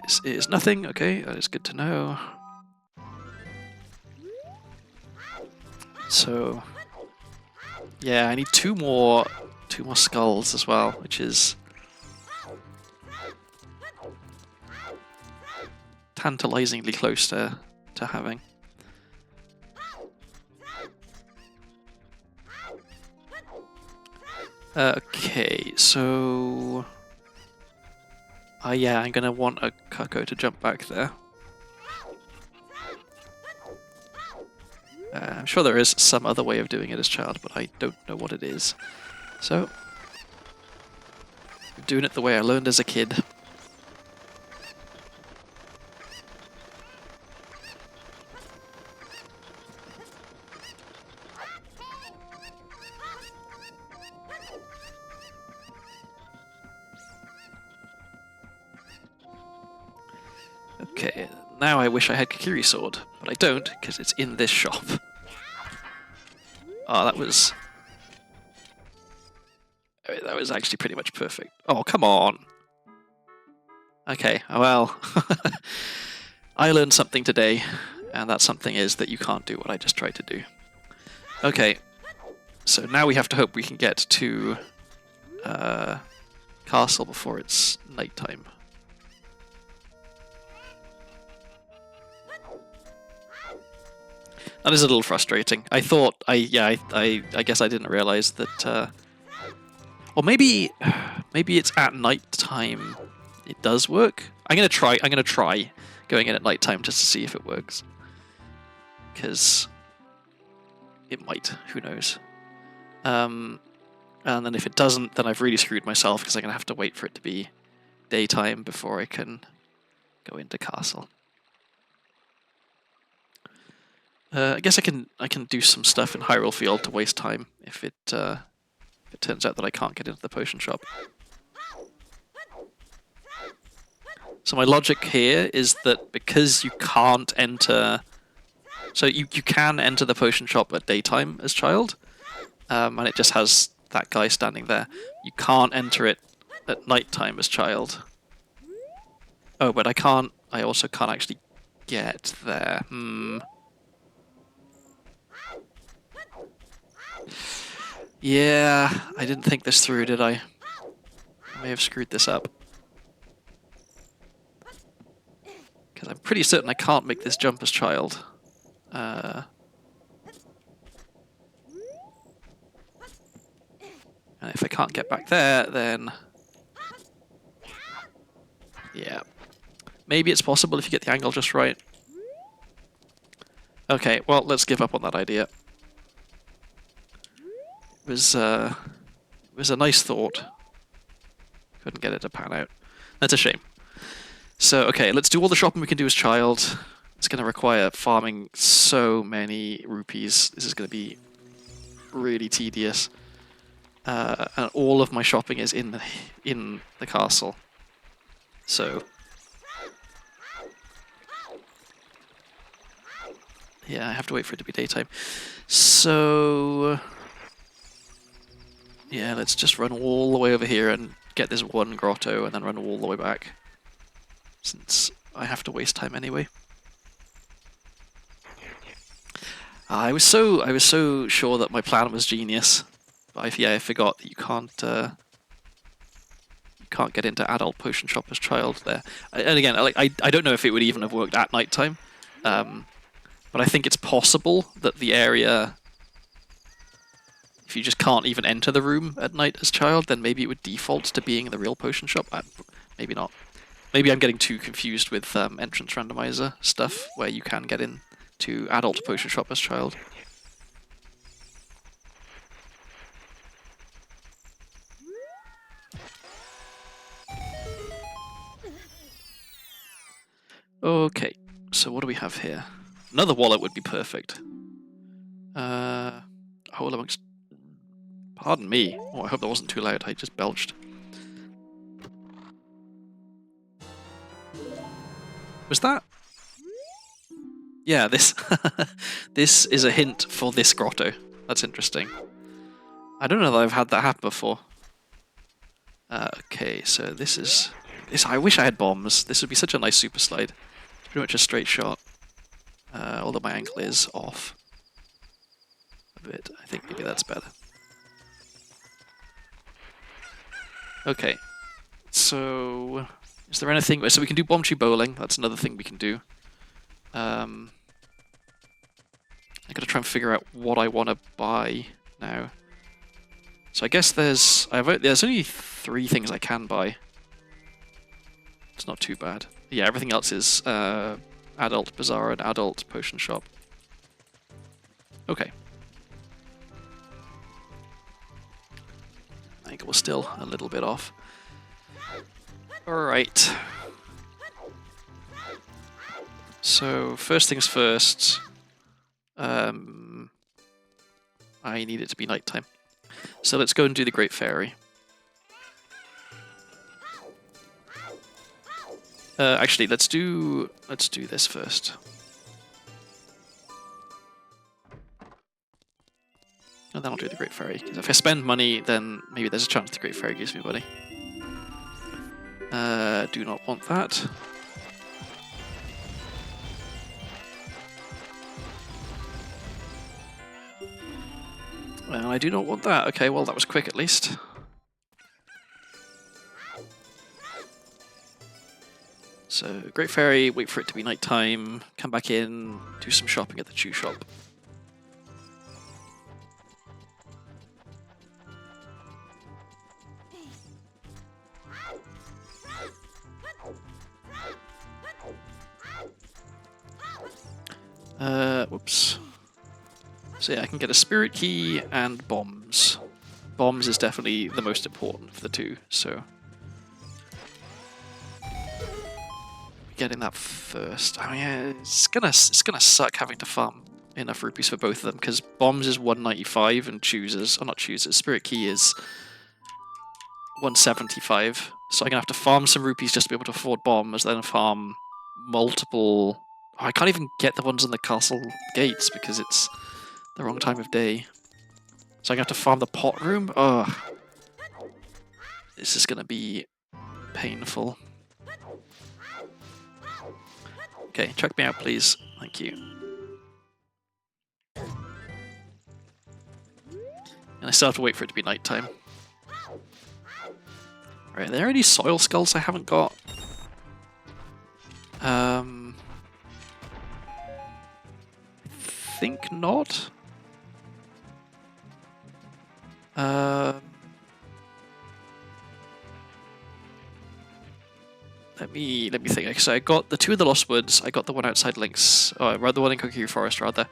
this is nothing. Okay, that is good to know. So, yeah, I need two more skulls as well, which is tantalizingly close to having. Okay, so... yeah, I'm gonna want a Cucko to jump back there. I'm sure there is some other way of doing it as child, but I don't know what it is. So, I'm doing it the way I learned as a kid. Okay, now I wish I had Kakiri Sword, but I don't, because it's in this shop. Oh, that was actually pretty much perfect. Oh, come on! Okay, well... I learned something today, and that something is that you can't do what I just tried to do. Okay, so now we have to hope we can get to castle before it's nighttime. That is a little frustrating. I thought I guess I didn't realize that. Or maybe it's at night time. It does work. I'm gonna try going in at night time just to see if it works. Because it might. Who knows? And then if it doesn't, then I've really screwed myself because I'm gonna have to wait for it to be daytime before I can go into castle. I guess I can do some stuff in Hyrule Field to waste time if it it turns out that I can't get into the potion shop. So my logic here is that because you can't enter... So you can enter the potion shop at daytime as child, and it just has that guy standing there. You can't enter it at nighttime as child. Oh, but I also can't actually get there. Yeah, I didn't think this through, did I? I may have screwed this up. Because I'm pretty certain I can't make this jump as child. And if I can't get back there, then... Yeah. Maybe it's possible if you get the angle just right. Okay, well, let's give up on that idea. It was a nice thought. Couldn't get it to pan out. That's a shame. So, okay, let's do all the shopping we can do as child. It's going to require farming so many rupees. This is going to be really tedious. And all of my shopping is in the castle. So... Yeah, I have to wait for it to be daytime. So... Yeah, let's just run all the way over here and get this one grotto and then run all the way back. Since I have to waste time anyway. I was so sure that my plan was genius. But I forgot that you can't get into adult potion shop as child there. And again, I don't know if it would even have worked at nighttime. But I think it's possible that the area, if you just can't even enter the room at night as child, then maybe it would default to being the real potion shop. Maybe not. Maybe I'm getting too confused with entrance randomizer stuff, where you can get in to adult potion shop as child. Okay, so what do we have here? Another wallet would be perfect. Whole amongst... Pardon me. Oh, I hope that wasn't too loud. I just belched. Was that? Yeah, this... this is a hint for this grotto. That's interesting. I don't know that I've had that happen before. Okay, so this is... I wish I had bombs. This would be such a nice super slide. It's pretty much a straight shot. Although my ankle is off a bit. I think maybe that's better. Okay. So... Is there anything... So we can do bomb tree bowling. That's another thing we can do. I gotta try and figure out what I want to buy now. So I guess there's only 3 things I can buy. It's not too bad. Yeah, everything else is adult bazaar and adult potion shop. Okay. I think it was still a little bit off. Alright. So, first things first. I need it to be nighttime. So let's go and do the Great Fairy. Actually, let's do this first. And then I'll do the Great Fairy. Because if I spend money, then maybe there's a chance the Great Fairy gives me money. Do not want that. Well, I do not want that. Okay, well, that was quick at least. So, Great Fairy, wait for it to be nighttime, come back in, do some shopping at the chew shop. Whoops. So yeah, I can get a spirit key and bombs. Bombs is definitely the most important of the two, so... Getting that first. I mean, it's gonna suck having to farm enough rupees for both of them, because bombs is 195 and chooses, or not chooses, spirit key is 175. So I'm gonna have to farm some rupees just to be able to afford bombs, then farm multiple. Oh, I can't even get the ones in the castle gates because it's the wrong time of day. So I'm gonna have to farm the pot room. Ugh. This is gonna be painful. Okay, check me out, please. Thank you. And I still have to wait for it to be nighttime. Alright, are there any soil skulls I haven't got? I think not. Let me think. So I got the two in the Lost Woods. I got the one outside Link's, or the one in Kokiri Forest rather.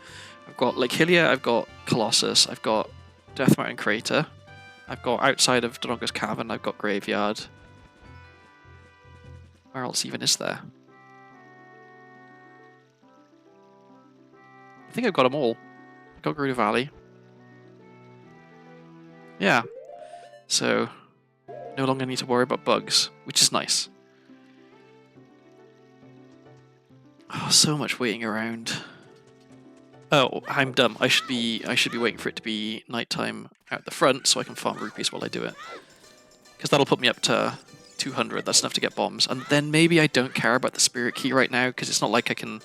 I've got Lake Hylia. I've got Colossus. I've got Death Mountain Crater. I've got outside of Dononga's Cavern. I've got Graveyard. Where else even is there? I think I've got them all. I've got Gerudo Valley. Yeah. So no longer need to worry about bugs, which is nice. Oh, so much waiting around. Oh, I'm dumb. I should be waiting for it to be nighttime out the front so I can farm rupees while I do it. Because that'll put me up to 200. That's enough to get bombs. And then maybe I don't care about the spirit key right now because it's not like I can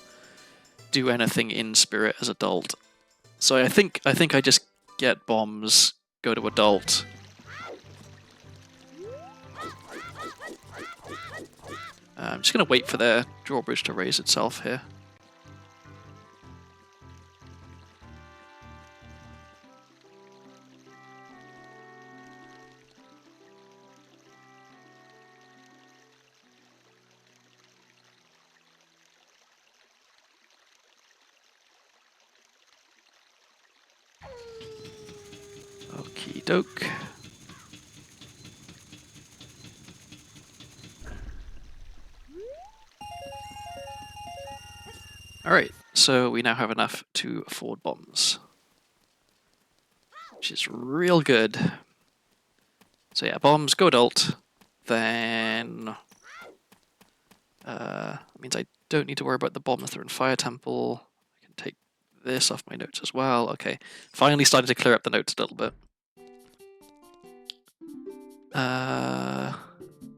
do anything in spirit as adult. So I think I just get bombs, go to adult. I'm just going to wait for their drawbridge to raise itself here. Okie doke. Alright, so we now have enough to afford bombs. Which is real good. So yeah, bombs, go adult. Then... that means I don't need to worry about the bombs that are in Fire Temple. I can take this off my notes as well. Okay, finally starting to clear up the notes a little bit.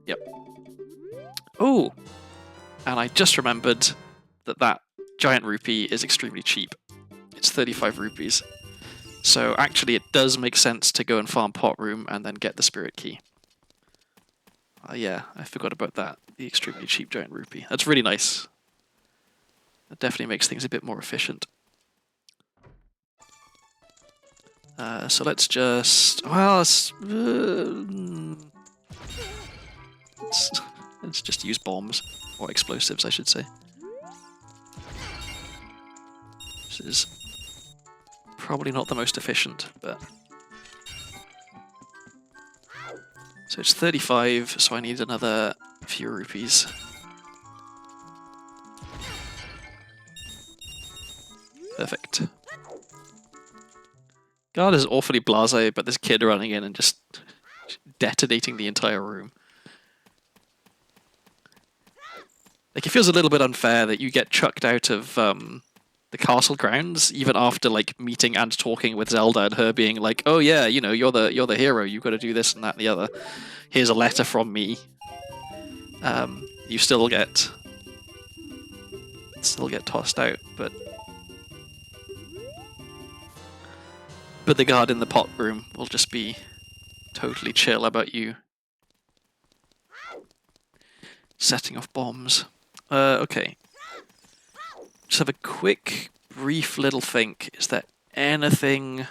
Yep. Oh! And I just remembered that giant rupee is extremely cheap. It's 35 rupees. So actually it does make sense to go and farm pot room and then get the spirit key. Yeah, I forgot about that. The extremely cheap giant rupee. That's really nice. That definitely makes things a bit more efficient. So let's just... Well, let's just use bombs. Or explosives, I should say. This is probably not the most efficient, but... So it's 35, so I need another few rupees. Perfect. God is awfully blasé about this kid running in and just detonating the entire room. Like, it feels a little bit unfair that you get chucked out of the castle grounds even after like meeting and talking with Zelda and her being like, "Oh yeah, you know, you're the hero. You've got to do this and that and the other. Here's a letter from me." You still get tossed out, but the guard in the pot room will just be totally chill about you setting off bombs. Okay. Just have a quick, brief little think. Is there anything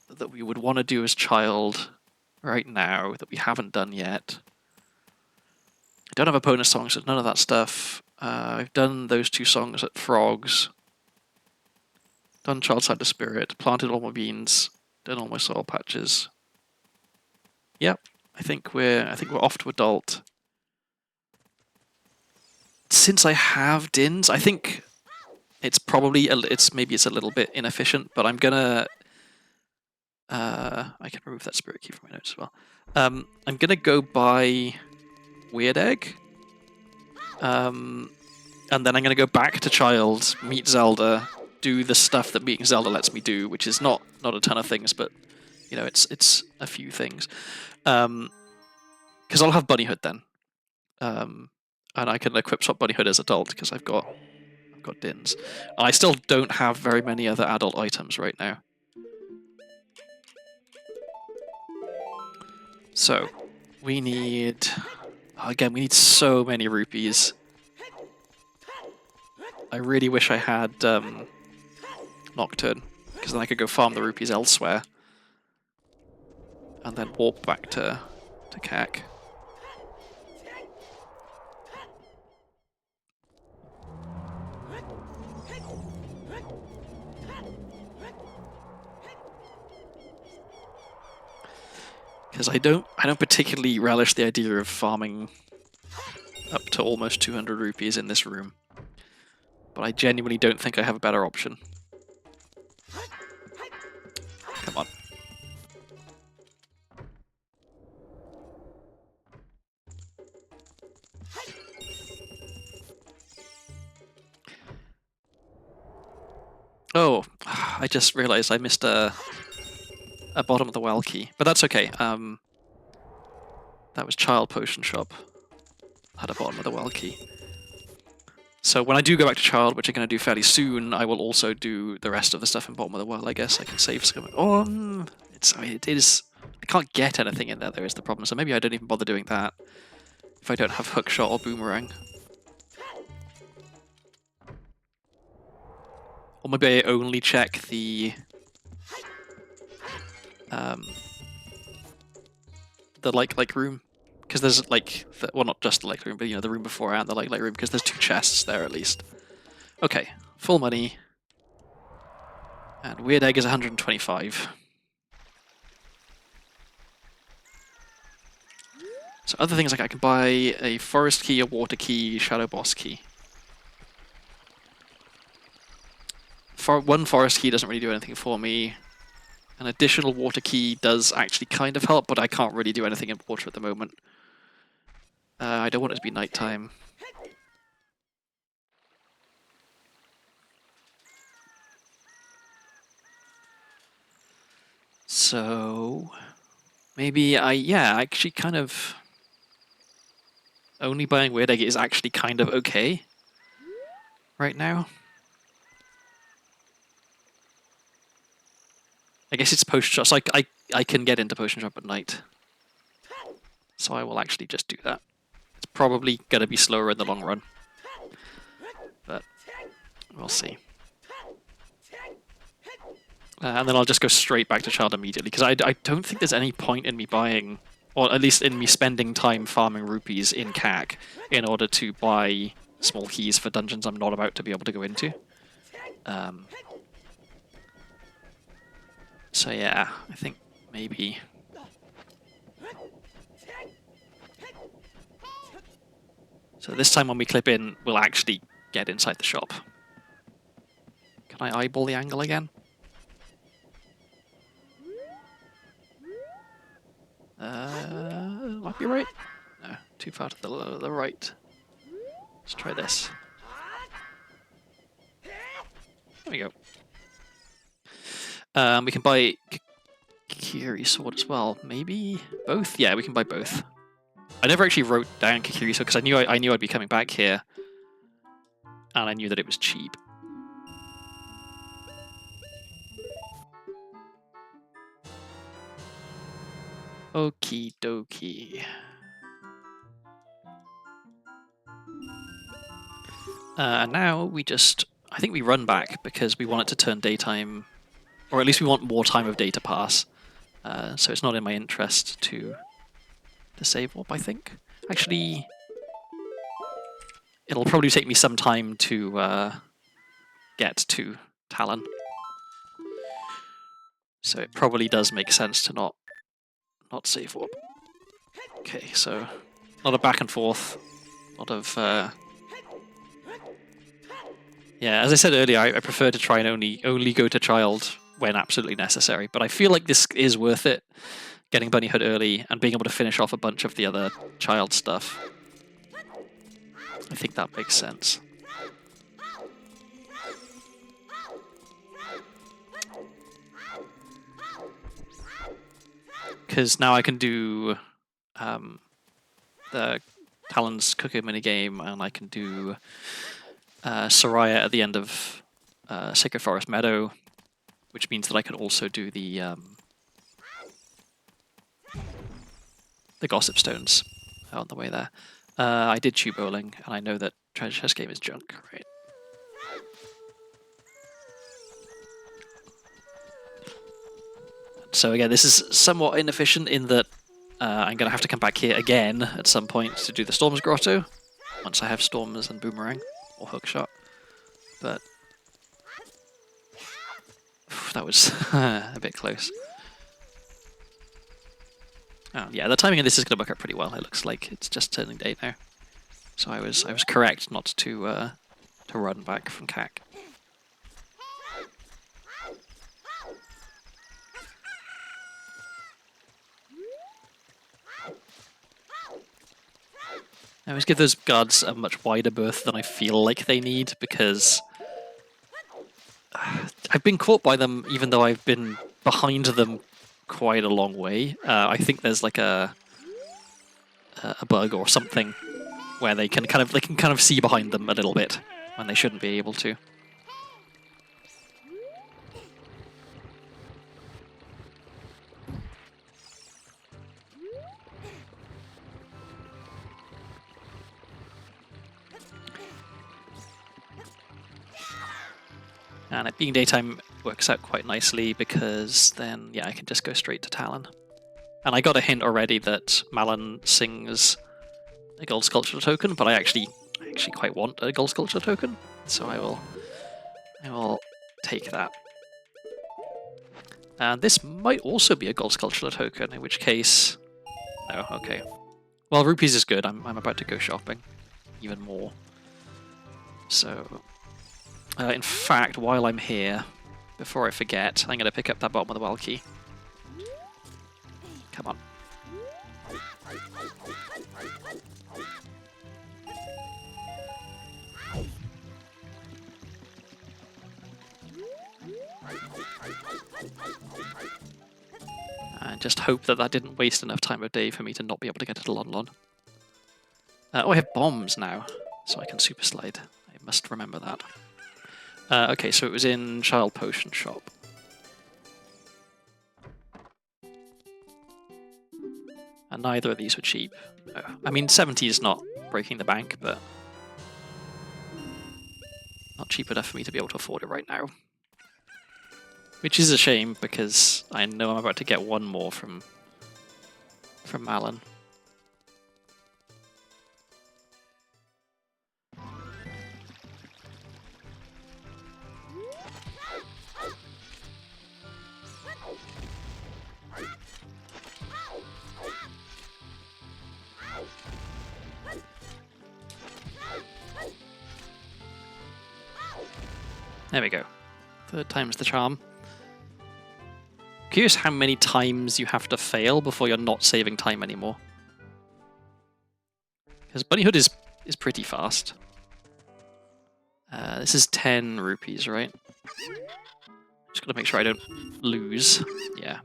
that we would want to do as child right now that we haven't done yet? I don't have a bonus song, so none of that stuff. I've done those 2 songs at Frogs. Done Child Side of Spirit. Planted all my beans. Done all my soil patches. Yep, I think we're off to adult. Since I have Dins, I think It's probably maybe it's a little bit inefficient, but I'm gonna I can remove that spirit key from my notes as well. I'm gonna go buy Weird Egg, and then I'm gonna go back to Child, meet Zelda, do the stuff that meeting Zelda lets me do, which is not a ton of things, but you know it's a few things. Because I'll have Bunnyhood then, and I can equip swap Bunnyhood as adult because I've got Dins. And I still don't have very many other adult items right now. So, we need... Again, we need so many rupees. I really wish I had Nocturne, because then I could go farm the rupees elsewhere. And then warp back to CAC. Because I don't particularly relish the idea of farming up to almost 200 rupees in this room. But I genuinely don't think I have a better option. Come on. Oh, I just realized I missed a bottom of the well key, but that's okay. That was Child Potion Shop. Had a bottom of the well key. So when I do go back to Child, which I'm going to do fairly soon, I will also do the rest of the stuff in bottom of the well. I guess I can save some. Oh, it is. I can't get anything in there. There is the problem. So maybe I don't even bother doing that if I don't have Hookshot or Boomerang. Or maybe I only check the like room, because there's like well, not just the like room, but you know the room before and the like room, because there's 2 chests there at least. Okay, full money, and Weird Egg is 125. So other things like I can buy a forest key, a water key, shadow boss key. One forest key doesn't really do anything for me. An additional water key does actually kind of help, but I can't really do anything in water at the moment. I don't want it to be nighttime. So maybe actually kind of only buying Weird Egg is actually kind of okay right now. I guess it's Potion Shop, so I can get into Potion Shop at night. So I will actually just do that. It's probably going to be slower in the long run. But we'll see. And then I'll just go straight back to Child immediately, because I don't think there's any point in me buying, or at least in me spending time farming rupees in CAC in order to buy small keys for dungeons I'm not about to be able to go into. So yeah, I think maybe... So this time when we clip in, we'll actually get inside the shop. Can I eyeball the angle again? Might be right. No, too far to the right. Let's try this. There we go. We can buy Kikiri Sword as well. Maybe both? Yeah, we can buy both. I never actually wrote down Kikiri Sword because I knew I'd be coming back here, and I knew that it was cheap. Okie dokie. Now we just... I think we run back because we want it to turn daytime, or at least we want more time of day to pass. So it's not in my interest to save warp, I think. Actually, it'll probably take me some time to get to Talon. So it probably does make sense to not save warp. Okay, so a lot of back and forth, a lot of Yeah, as I said earlier, I prefer to try and only go to child when absolutely necessary. But I feel like this is worth it, getting Bunny Hood early and being able to finish off a bunch of the other child stuff. I think that makes sense. Because now I can do the Talon's Cooker minigame, and I can do Soraya at the end of Sacred Forest Meadow, which means that I can also do the Gossip Stones on the way there. I did Chew Bowling, and I know that Treasure Chest game is junk, right? So again, this is somewhat inefficient in that I'm going to have to come back here again at some point to do the Storms Grotto, once I have Storms and Boomerang, or Hookshot. But that was a bit close. Oh, yeah, the timing of this is going to work out pretty well. It looks like it's just turning day now. So I was correct not to run back from CAC. I always give those guards a much wider berth than I feel like they need, because I've been caught by them even though I've been behind them quite a long way. I think there's like a bug or something where they can kind of see behind them a little bit when they shouldn't be able to. And it being daytime works out quite nicely, because then, yeah, I can just go straight to Talon. And I got a hint already that Malon sings a gold sculpture token, but I actually quite want a gold sculpture token, so I will take that. And this might also be a gold sculpture token, in which case, no, okay. Well, rupees is good. I'm about to go shopping even more. So. In fact, while I'm here, before I forget, I'm going to pick up that bottom of the well key. Come on. And just hope that that didn't waste enough time of day for me to not be able to get to the Lon Lon. Oh, I have bombs now, so I can super slide. I must remember that. Okay, so it was in Child Potion Shop. And neither of these were cheap. No. I mean, 70 is not breaking the bank, but not cheap enough for me to be able to afford it right now. Which is a shame, because I know I'm about to get one more from Malon. There we go. Third time's the charm. Curious how many times you have to fail before you're not saving time anymore. Because Bunny Hood is pretty fast. This is 10 rupees, right? Just gotta make sure I don't lose. Yeah.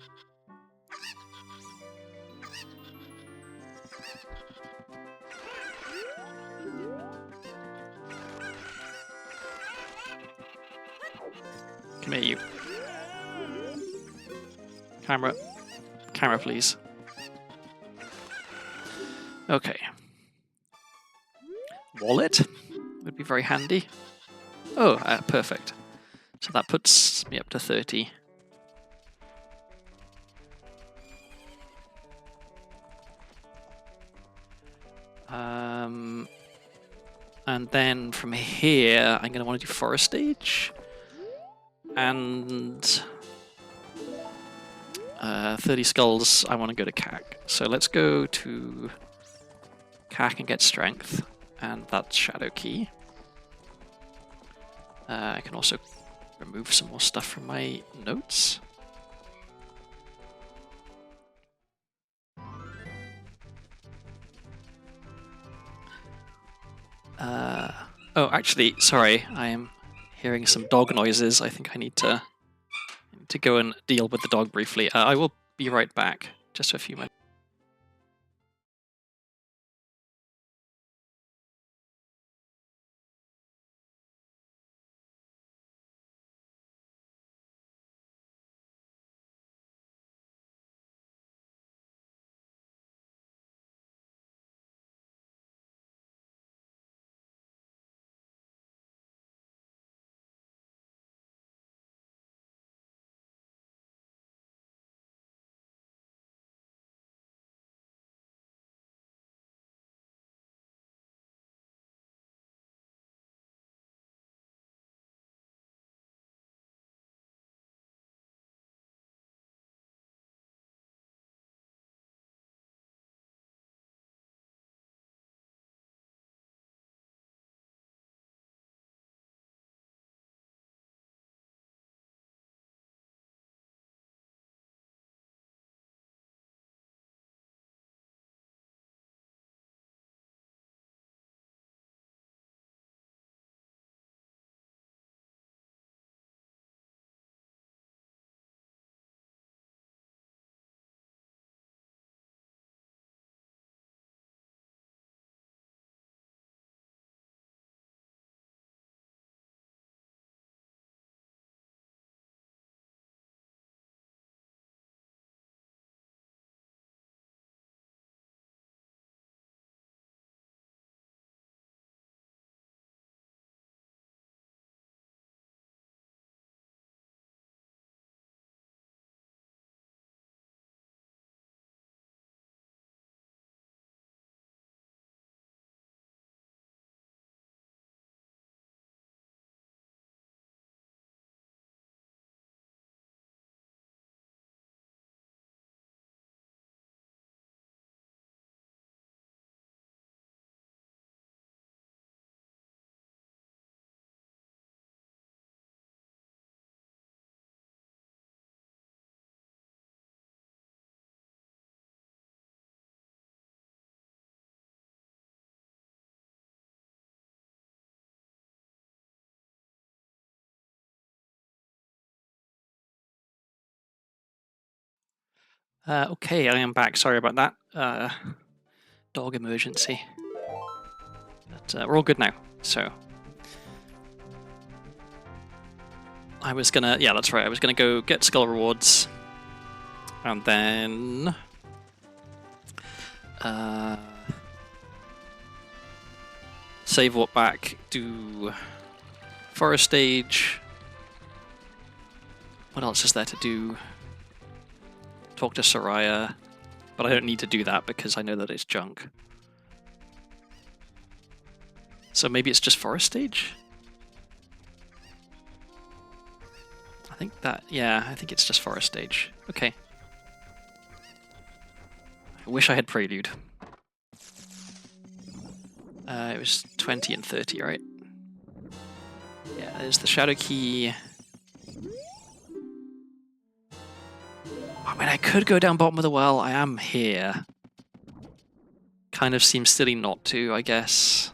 Come here, you. Camera. Camera, please. Okay. Wallet would be very handy. Oh, perfect. So that puts me up to 30. And then from here, I'm going to want to do Forest Stage. And 30 skulls, I want to go to CAC. So let's go to CAC and get strength. And that's Shadow Key. I can also remove some more stuff from my notes. Oh, actually, sorry, I am hearing some dog noises. I think I need to go and deal with the dog briefly. I will be right back, just for a few minutes. Okay, I am back. Sorry about that. Dog emergency. But we're all good now. So I was gonna, yeah, that's right. I was gonna go get skull rewards, and then save what back, do forest stage. What else is there to do? Talk to Soraya, but I don't need to do that because I know that it's junk. So maybe it's just forest stage? I think that, yeah, I think it's just forest stage. Okay. I wish I had Prelude. It was 20 and 30, right? Yeah, there's the Shadow Key. I mean, I could go down bottom of the well. I am here. Kind of seems silly not to, I guess.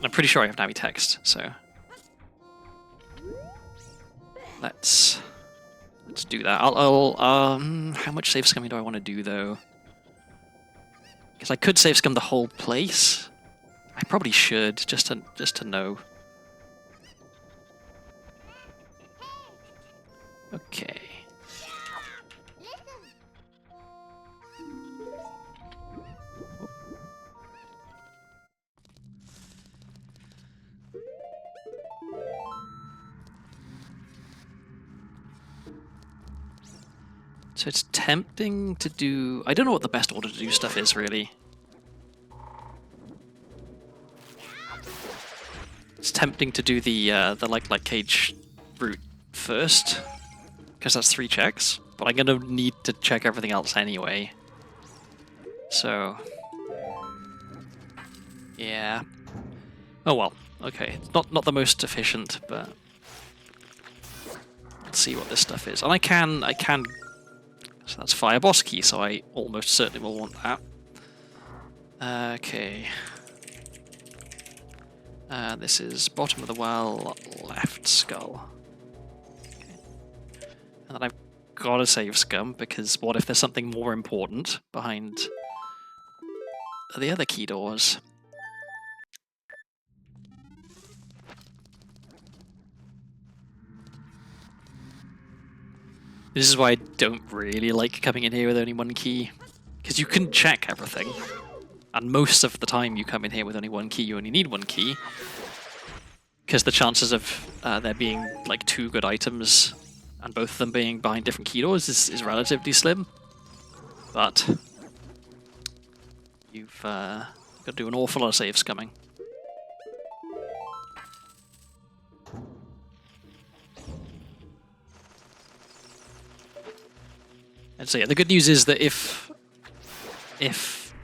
I'm pretty sure I have Navi text, so let's do that. How much save scumming do I want to do though? Because I could save scum the whole place. I probably should just to know. Okay. So it's tempting to do... I don't know what the best order to do stuff is, really. It's tempting to do the like cage route first, because that's 3 checks, but I'm going to need to check everything else anyway. So, yeah. Oh well, okay. It's not the most efficient, but let's see what this stuff is. And I can. So that's fire boss key, so I almost certainly will want that. Okay. This is bottom of the well, left skull. Okay. And then I've got to save scum, because what if there's something more important behind the other key doors? This is why I don't really like coming in here with only one key, because you can check everything. And most of the time you come in here with only one key, you only need one key. Because the chances of there being like 2 good items and both of them being behind different key doors is relatively slim. But you've got to do an awful lot of save scumming. And so yeah, the good news is that if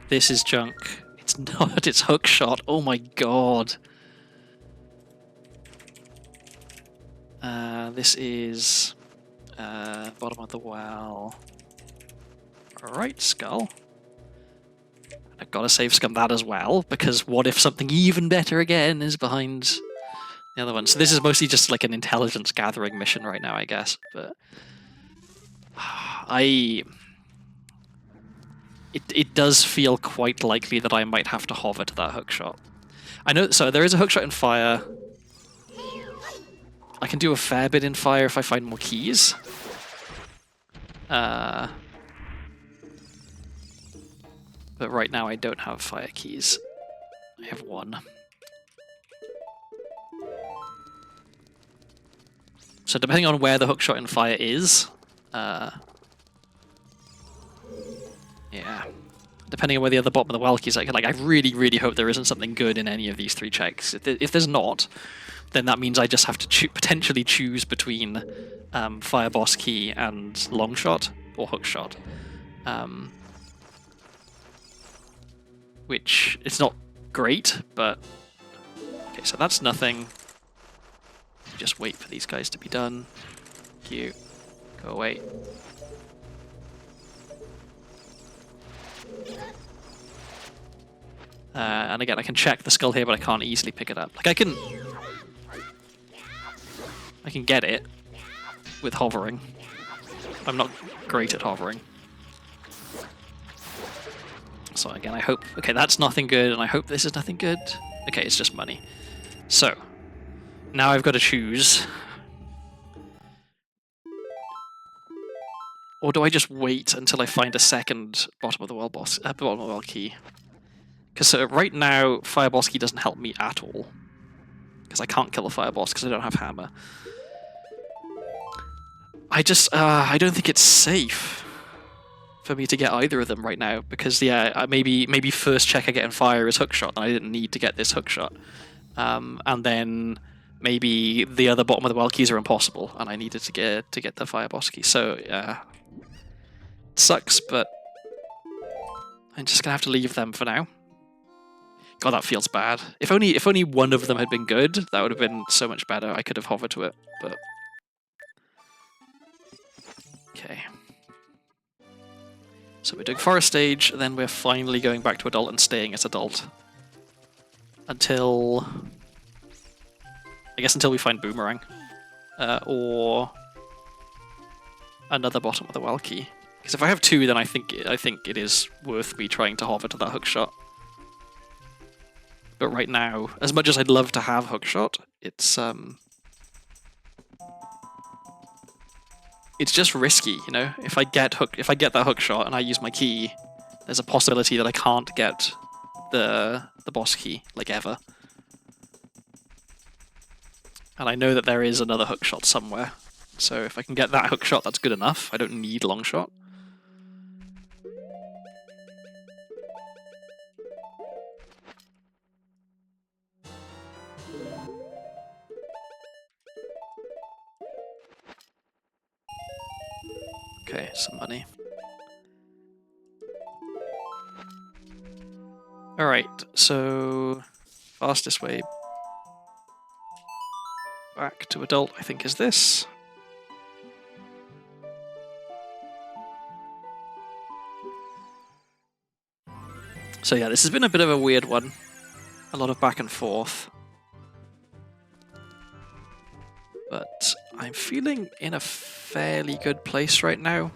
this is junk, it's not, it's hookshot. Oh my god. This is bottom of the well. Right skull. I've got to save scum that as well, because what if something even better again is behind the other one? So this is mostly just like an intelligence gathering mission right now, I guess. But it does feel quite likely that I might have to hover to that hookshot. I know, so there is a hookshot in fire. I can do a fair bit in fire if I find more keys. But right now I don't have fire keys. I have 1. So depending on where the hookshot in fire is, yeah. Depending on where the other bottom of the well keys are, like I really, really hope there isn't something good in any of these 3 checks. If there's not, then that means I just have to potentially choose between fire boss key and long shot or hookshot. Which it's not great, but okay. So that's nothing. Just wait for these guys to be done. Thank you. Go away. And again, I can check the skull here, but I can't easily pick it up. Like I can get it with hovering. I'm not great at hovering. So again, I hope... Okay, that's nothing good, and I hope this is nothing good. Okay, it's just money. So, now I've got to choose. Or do I just wait until I find a second bottom of the well boss, bottom of the well key? Because right now, fire boss key doesn't help me at all. Because I can't kill the fire boss because I don't have hammer. I don't think it's safe for me to get either of them right now, because yeah, maybe first check I get in fire is hookshot, and I didn't need to get this hookshot. And then maybe the other bottom of the well keys are impossible, and I needed to get the fire boss key. So yeah, it sucks, but I'm just gonna have to leave them for now. God, that feels bad. If only one of them had been good, that would have been so much better. I could have hovered to it, but okay. So we're doing forest stage, then we're finally going back to adult and staying as adult. Until... I guess until we find Boomerang. Or... another bottom of the well key. Because if I have 2, then I think it is worth me trying to hover to that hookshot. But right now, as much as I'd love to have hookshot, it's just risky, you know. If I get that hookshot and I use my key, there's a possibility that I can't get the boss key, like ever. And I know that there is another hookshot somewhere. So if I can get that hookshot, that's good enough. I don't need long shot. Okay. Okay, some money. Alright, so fastest way back to adult, I think, is this. So yeah, this has been a bit of a weird one. A lot of back and forth. But I'm feeling in a fairly good place right now.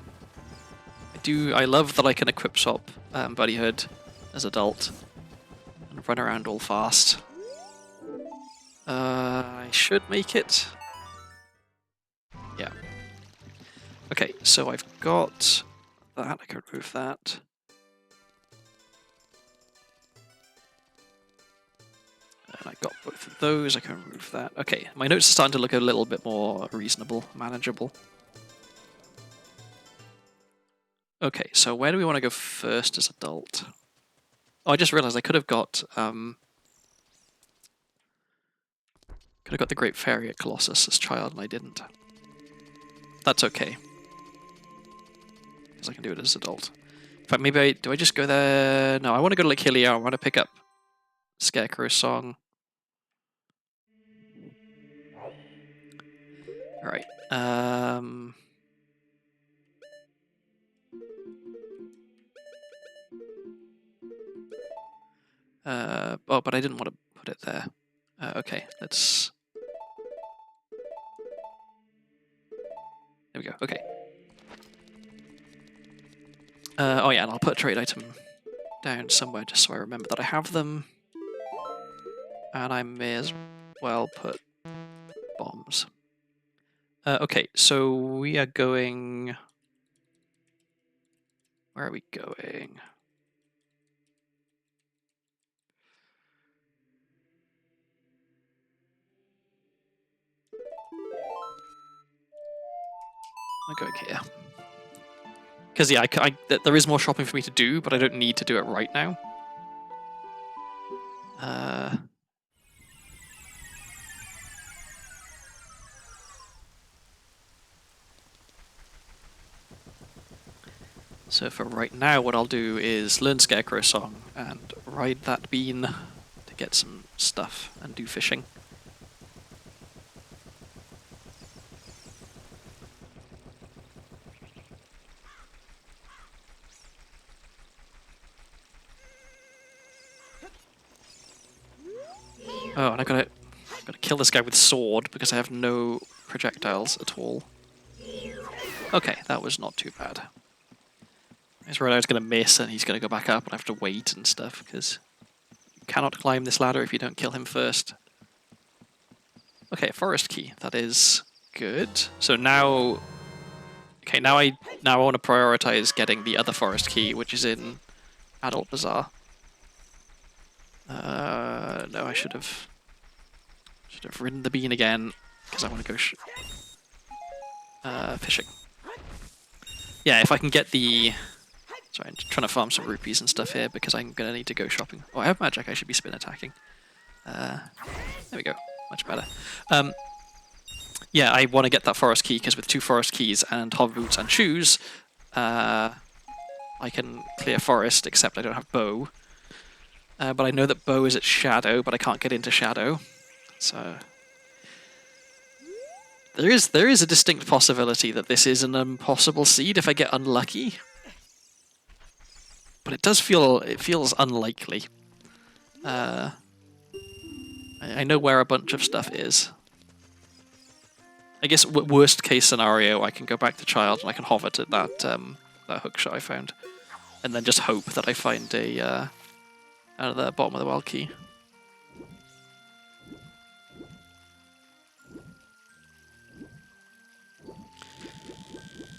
I love that I can equip swap Buddy Hood as adult and run around all fast. I should make it. Yeah. Okay, so I've got that. I can remove that. And I got both of those. I can remove that. Okay, my notes are starting to look a little bit more reasonable, manageable. Okay, so where do we want to go first as adult? Oh, I just realized I could have got the Great Fairy at Colossus as child, and I didn't. That's okay, because I can do it as adult. In fact, maybe do I just go there? No, I want to go to Lakilia. I want to pick up Scarecrow's song. All right. Oh, but I didn't want to put it there. Okay, let's. There we go. Okay. Oh yeah, and I'll put a trade item down somewhere just so I remember that I have them. And I may as well put bombs. Okay, so we are going... Where are we going? I'm going here. Because yeah, there is more shopping for me to do, but I don't need to do it right now. So for right now, what I'll do is learn Scarecrow's song and ride that bean to get some stuff and do fishing. Oh, and I gotta kill this guy with sword because I have no projectiles at all. Okay, that was not too bad. I just realized I was gonna miss and he's gonna go back up and I have to wait and stuff because you cannot climb this ladder if you don't kill him first. Okay, forest key. That is good. So now, okay, now I want to prioritize getting the other forest key, which is in Adult Bazaar. No, I should have ridden the bean again because I want to go fishing. Yeah, if I can get the... Sorry, I'm trying to farm some rupees and stuff here because I'm going to need to go shopping. Oh, I have magic. I should be spin attacking. There we go. Much better. Yeah, I want to get that forest key because with 2 forest keys and hover boots and shoes, I can clear forest, except I don't have bow. But I know that bow is at shadow, but I can't get into shadow. So there is a distinct possibility that this is an impossible seed if I get unlucky. But it feels unlikely. I know where a bunch of stuff is. I guess worst case scenario, I can go back to child and I can hover to that that hookshot I found, and then just hope that I find a out of the bottom of the wild key.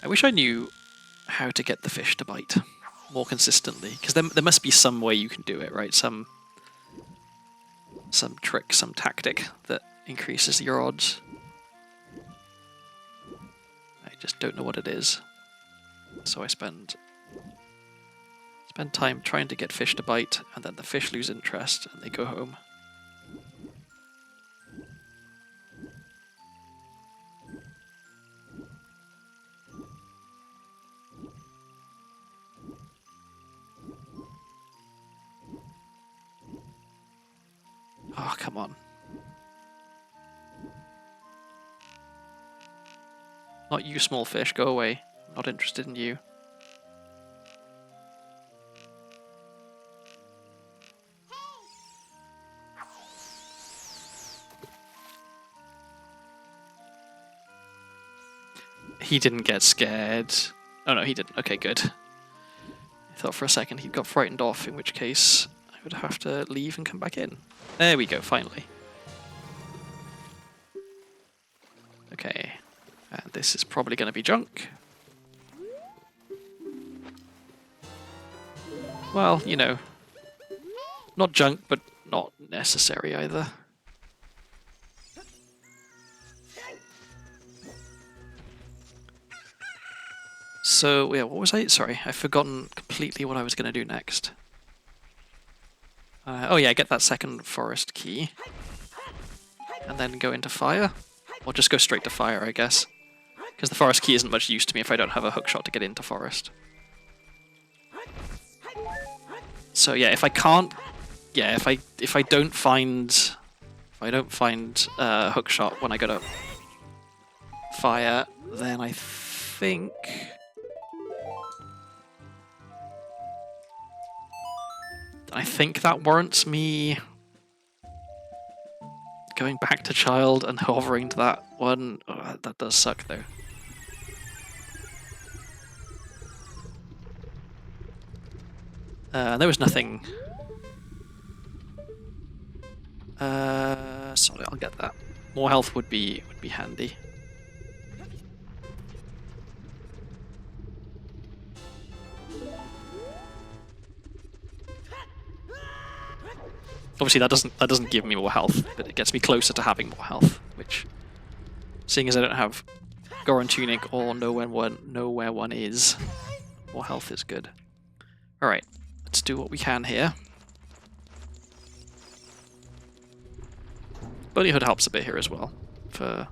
I wish I knew how to get the fish to bite more consistently, because there must be some way you can do it, right? Some trick, some tactic that increases your odds. I just don't know what it is. So I spend time trying to get fish to bite, and then the fish lose interest and they go home. come on. Not you, small fish. Go away. Not interested in you. He didn't get scared. Oh no, he didn't. Okay, good. I thought for a second he got frightened off, in which case I would have to leave and come back in. There we go, finally. Okay, and this is probably going to be junk. Well, you know, not junk, but not necessary either. So, yeah, what was I? Sorry, I've forgotten completely what I was going to do next. Oh yeah, get that second forest key. And then go into fire. Or just go straight to fire, I guess. Because the forest key isn't much use to me if I don't have a hookshot to get into forest. So yeah, if I can't... Yeah, if I don't find... If I don't find hookshot when I go to fire, then I think... I think that warrants me going back to child and hovering to that one. Oh, that does suck though. There was nothing. Sorry, I'll get that. More health would be handy. Obviously, that doesn't give me more health, but it gets me closer to having more health. Which, seeing as I don't have Goron Tunic or know where one is, more health is good. All right, let's do what we can here. Bunny Hood helps a bit here as well for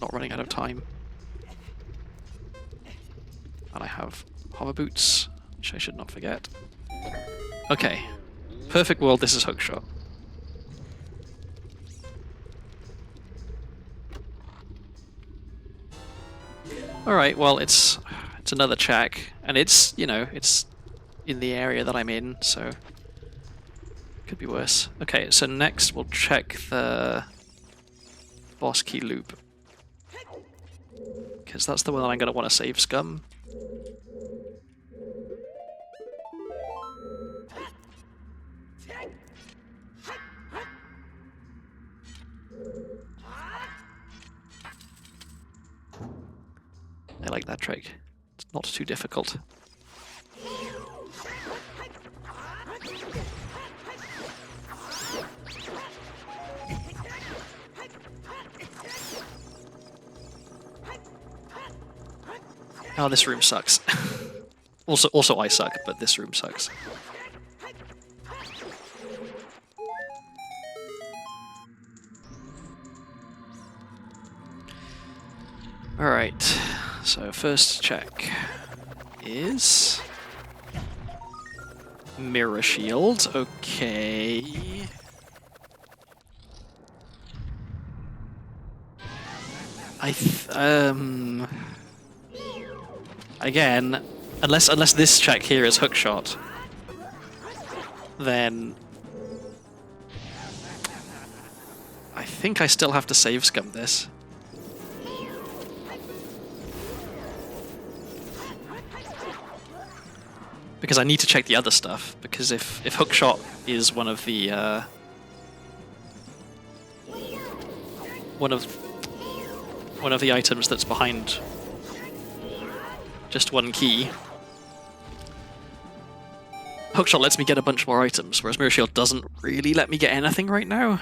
not running out of time. And I have hover boots, which I should not forget. Okay, perfect world. This is hookshot. Alright, well, it's another check, and it's, you know, it's in the area that I'm in, so could be worse. Okay, so next we'll check the boss key loop, because that's the one that I'm going to want to save scum. I like that trick. It's not too difficult. Oh, this room sucks. Also I suck, but this room sucks. Alright, so first check is mirror shield, okay. Again, unless this check here is hookshot, then I think I still have to save scum this. Because I need to check the other stuff, because if hookshot is one of the one of the items that's behind just one key, hookshot lets me get a bunch more items, whereas mirror shield doesn't really let me get anything right now.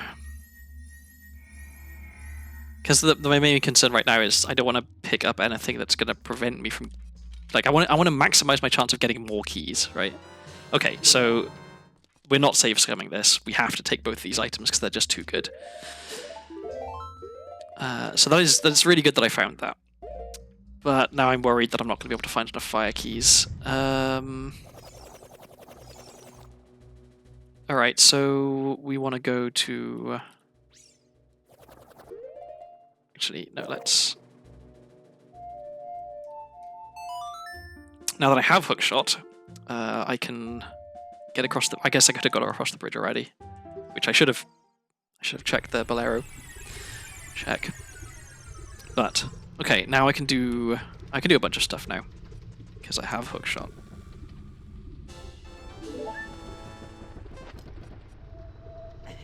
Because my main concern right now is I don't want to pick up anything that's going to prevent me from... Like, I want to maximize my chance of getting more keys, right? Okay, so we're not save scumming this. We have to take both these items because they're just too good. So that's really good that I found that. But now I'm worried that I'm not going to be able to find enough fire keys. Alright, so we want to go to Actually, no, let's... Now that I have hookshot, I can get across the... I guess I could have got across the bridge already, which I should have. I should have checked the bolero. Check. But okay, now I can do a bunch of stuff now because I have hookshot.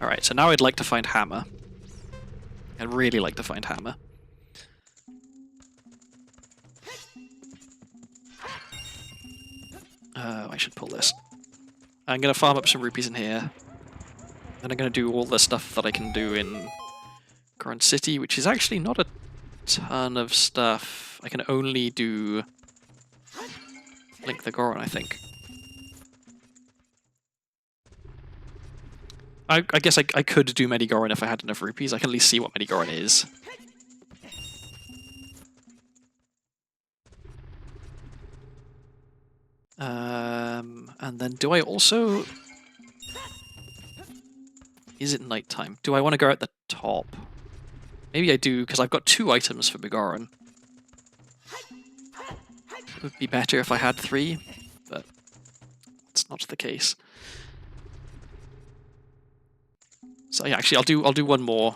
All right, so now I'd like to find hammer. I'd really like to find hammer. I should pull this. I'm gonna farm up some rupees in here. Then I'm gonna do all the stuff that I can do in Grand City, which is actually not a ton of stuff. I can only do Link the Goron, I think. I guess I could do Medigoron if I had enough rupees. I can at least see what Medigoron is. And then do I also... Is it nighttime? Do I want to go at the top? Maybe I do, because I've got 2 items for Bigoron. It would be better if I had 3, but it's not the case. So yeah, actually, I'll do one more.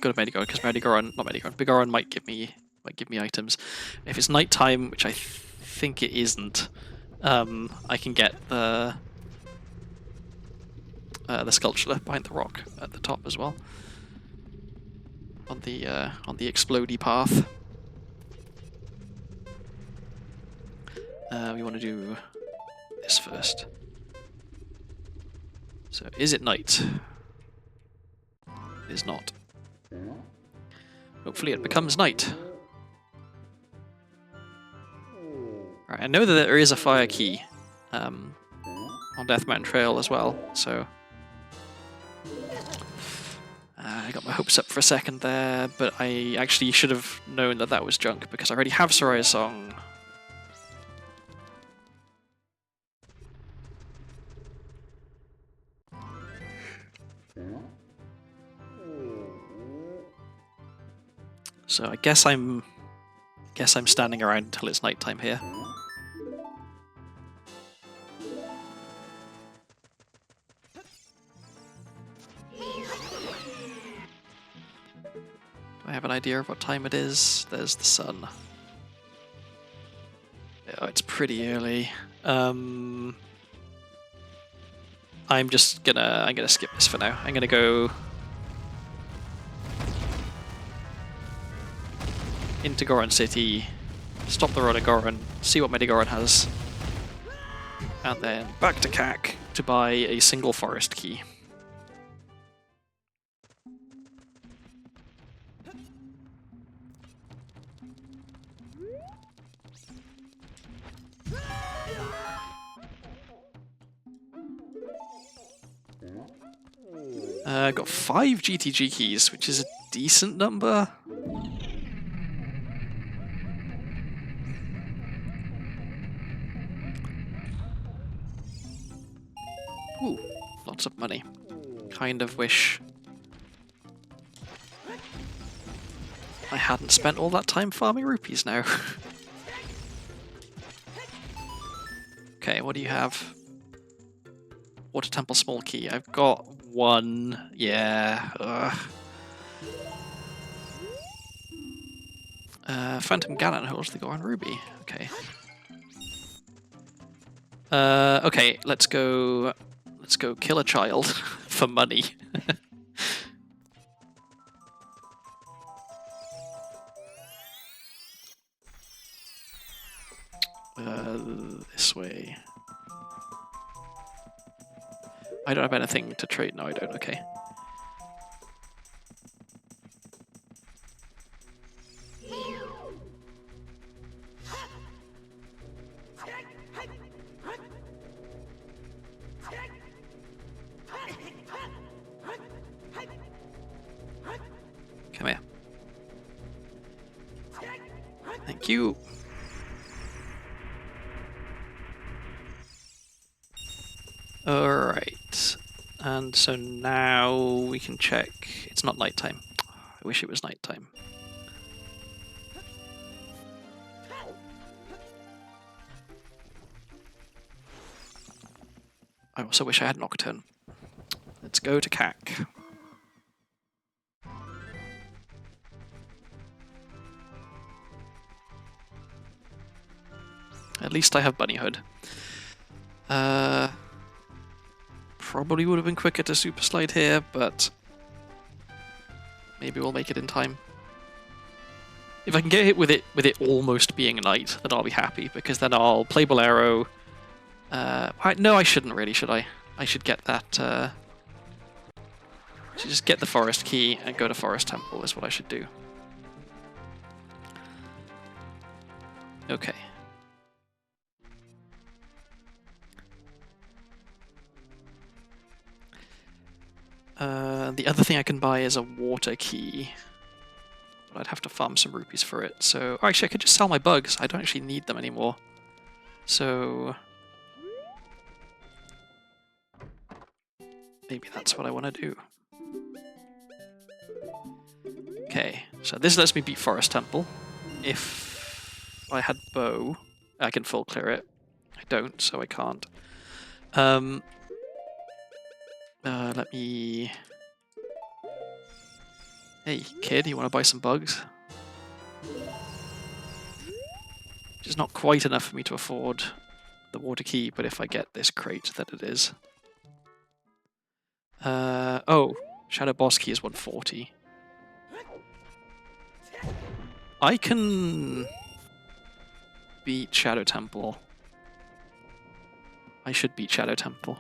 Go to Medigoron, because Bigoron might give me items. If it's nighttime, which I think it isn't, I can get the sculpture behind the rock at the top as well. On the explodey path. We want to do this first. So, is it night? It is not. Hopefully it becomes night. Alright, I know that there is a fire key on Death Mountain Trail as well, so... I got my hopes up for a second there, but I actually should have known that that was junk, because I already have Soraya's Song. So I guess I'm standing around until it's nighttime here. I have an idea of what time it is. There's the sun. Oh, it's pretty early. I'm gonna skip this for now. I'm gonna go into Goron City, stop the run of Goron, see what Medigoron has, and then back to CAC to buy a single forest key. I got 5 GTG keys, which is a decent number. Ooh, lots of money. Kind of wish I hadn't spent all that time farming rupees now. Okay, what do you have? Water Temple Small Key. I've got 1. Yeah. Ugh. Phantom Ganon holds the Goron Ruby. Okay. Okay, let's go kill a child for money. This way. I don't have anything to trade. No, I don't. Okay. Come here. Thank you. Alright, and so now we can check. It's not nighttime. I wish it was nighttime. I also wish I had Nocturne. Let's go to CAC. At least I have Bunny Hood. Probably would have been quicker to Super Slide here, but maybe we'll make it in time. If I can get hit with it almost being night, then I'll be happy, because then I'll play Bolero. No, I shouldn't really, should I? I should get that. Should just get the Forest Key and go to Forest Temple is what I should do. Okay. The other thing I can buy is a water key. But I'd have to farm some rupees for it. So, actually, I could just sell my bugs. I don't actually need them anymore. So, maybe that's what I want to do. Okay, so this lets me beat Forest Temple. If I had bow, I can full clear it. I don't, so I can't. Let me... Hey, kid, you want to buy some bugs? Which is not quite enough for me to afford the water key, but if I get this crate, then it is. Oh, Shadow Boss key is 140. I can beat Shadow Temple. I should beat Shadow Temple.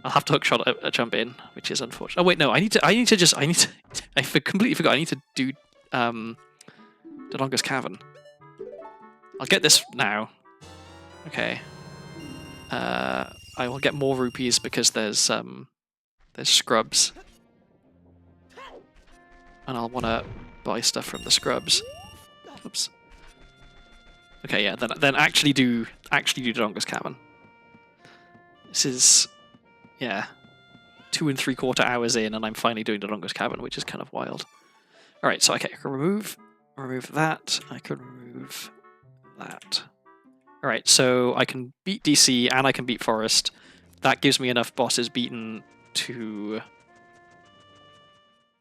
I'll have to hookshot a jump in, which is unfortunate. Oh wait, no, I need to I completely forgot. I need to do Dodonga's Cavern. I'll get this now. Okay. I will get more rupees because there's scrubs. And I'll want to buy stuff from the scrubs. Oops. Okay, yeah, then actually do Dodonga's Cavern. This is, yeah, 2 3/4 hours in, and I'm finally doing Dodonga's Cavern, which is kind of wild. All right, so okay, I can remove that. I can remove that. All right, so I can beat DC and I can beat Forest. That gives me enough bosses beaten to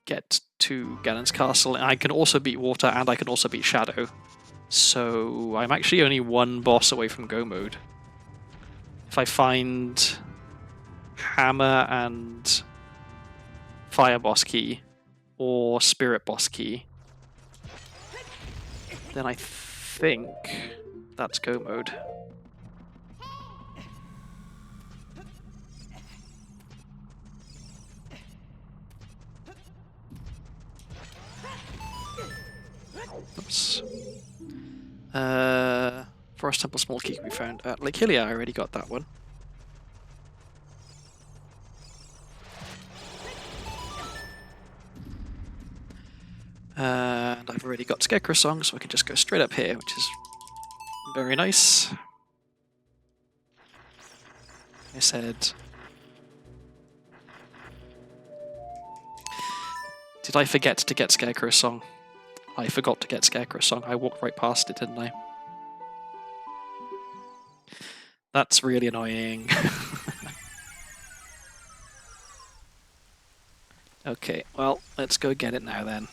get to Ganon's Castle. And I can also beat Water and I can also beat Shadow. So I'm actually only one boss away from Go mode. If I find Hammer and Fire boss key or Spirit boss key, then I think that's Go mode. Oops. Forest Temple small key can be found at Lake Hylia. I already got that one. And I've already got Scarecrow Song, so I can just go straight up here, which is very nice. I said... Did I forget to get Scarecrow Song? I forgot to get Scarecrow Song. I walked right past it, didn't I? That's really annoying. Okay, well, let's go get it now then.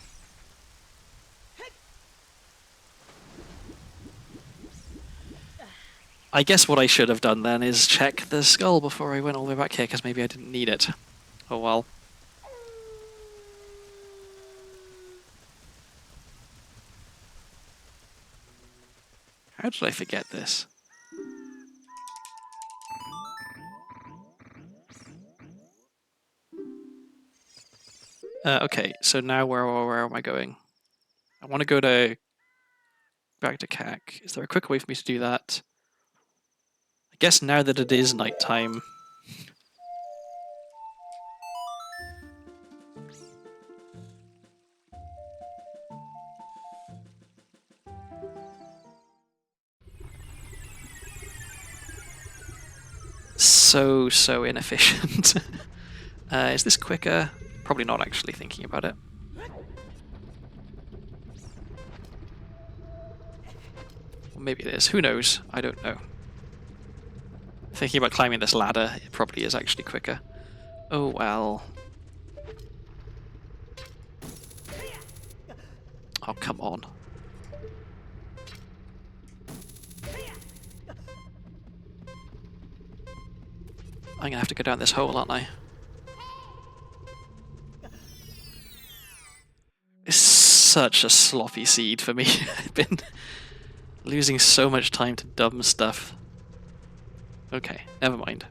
I guess what I should have done then is check the skull before I went all the way back here, because maybe I didn't need it. Oh well. How did I forget this? Okay, so now where am I going? I want to go back to CAC. Is there a quick way for me to do that? I guess now that it is nighttime. So inefficient. Is this quicker? Probably not, actually, thinking about it. Or maybe it is. Who knows? I don't know. Thinking about climbing this ladder, it probably is actually quicker. Oh well. Oh, come on. I'm gonna have to go down this hole, aren't I? It's such a sloppy seed for me. I've been losing so much time to dumb stuff. Okay, never mind.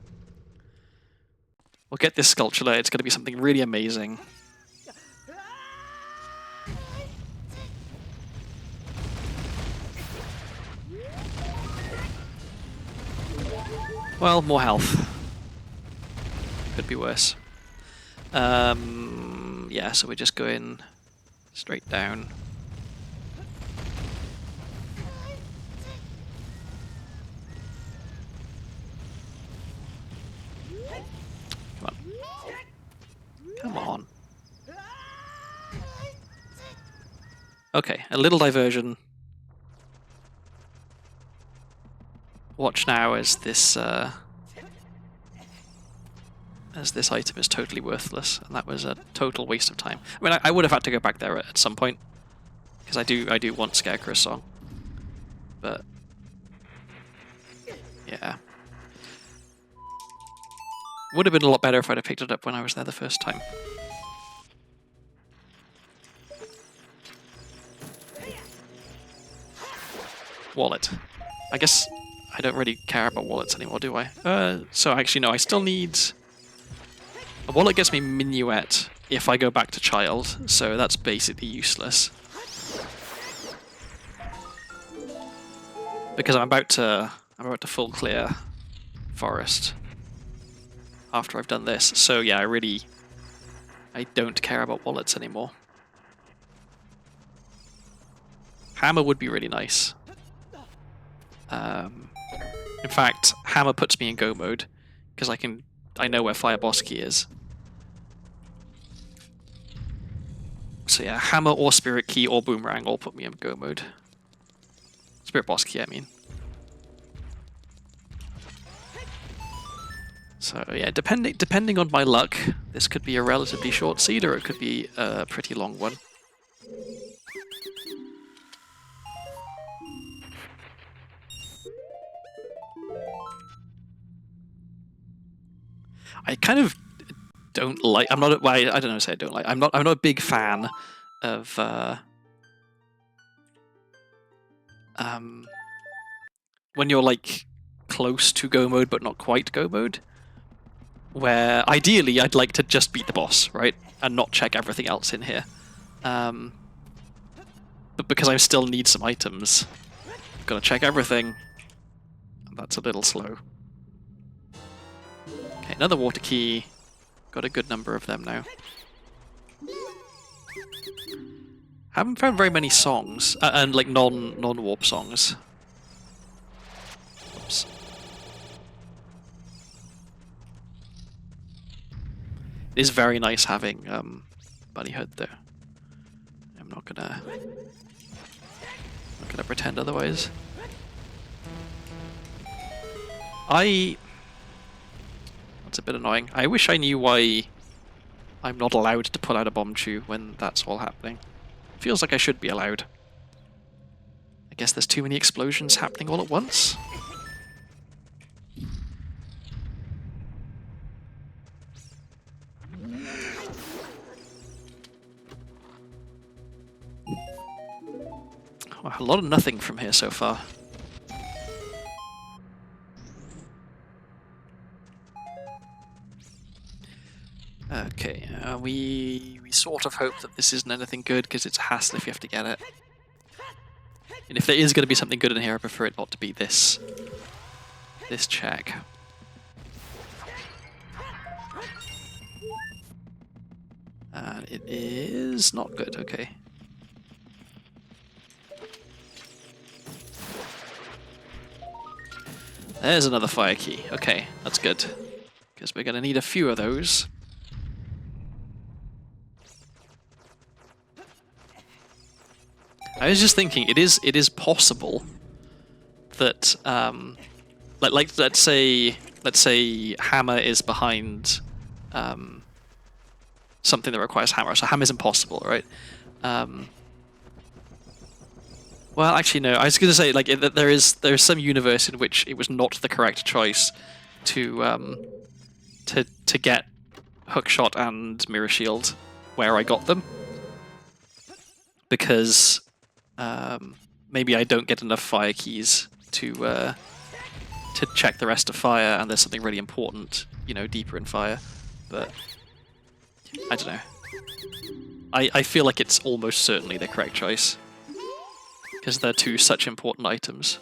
We'll get this sculpture there. It's going to be something really amazing. Well, more health. Could be worse. Yeah, so we're just going straight down. Come on. Come on. Okay, a little diversion. Watch now as this item is totally worthless, and that was a total waste of time. I mean, I would have had to go back there at some point because I do want Scarecrow's song, but yeah, would have been a lot better if I'd have picked it up when I was there the first time. Wallet. I guess I don't really care about wallets anymore, do I? So actually no, I still need... A wallet gets me Minuet if I go back to Child, so that's basically useless. Because I'm about to full clear forest after I've done this. So yeah, I don't care about wallets anymore. Hammer would be really nice. In fact, Hammer puts me in go mode because I know where Fire Boss Key is. So yeah, Hammer or Spirit Key or Boomerang all put me in go mode. Spirit Boss Key, I mean. So yeah, depending on my luck, this could be a relatively short seed or it could be a pretty long one. I kind of don't like. I'm not. Well, I don't know. Say I don't like. I'm not a big fan of. When you're like close to go mode but not quite go mode. Where ideally I'd like to just beat the boss, right, and not check everything else in here. But because I still need some items, I've got to check everything. And that's a little slow. Okay, another water key. Got a good number of them now. Haven't found very many songs, and like non-warp songs. Oops. It is very nice having Bunny Hood though. I'm not gonna pretend otherwise. That's a bit annoying. I wish I knew why I'm not allowed to pull out a bomb chew when that's all happening. Feels like I should be allowed. I guess there's too many explosions happening all at once. Well, a lot of nothing from here so far. Okay, we sort of hope that this isn't anything good because it's a hassle if you have to get it. And if there is going to be something good in here, I prefer it not to be this check. And it is not good, okay. There's another fire key. Okay, that's good. Because we're going to need a few of those. I was just thinking, it is possible that, like let's say let's say hammer is behind something that requires hammer, so hammer is impossible, right? Well, actually, no. I was going to say like there's some universe in which it was not the correct choice to get hookshot and mirror shield where I got them, because maybe I don't get enough fire keys to check the rest of fire, and there's something really important, you know, deeper in fire. But I don't know. I feel like it's almost certainly the correct choice, because they're two such important items.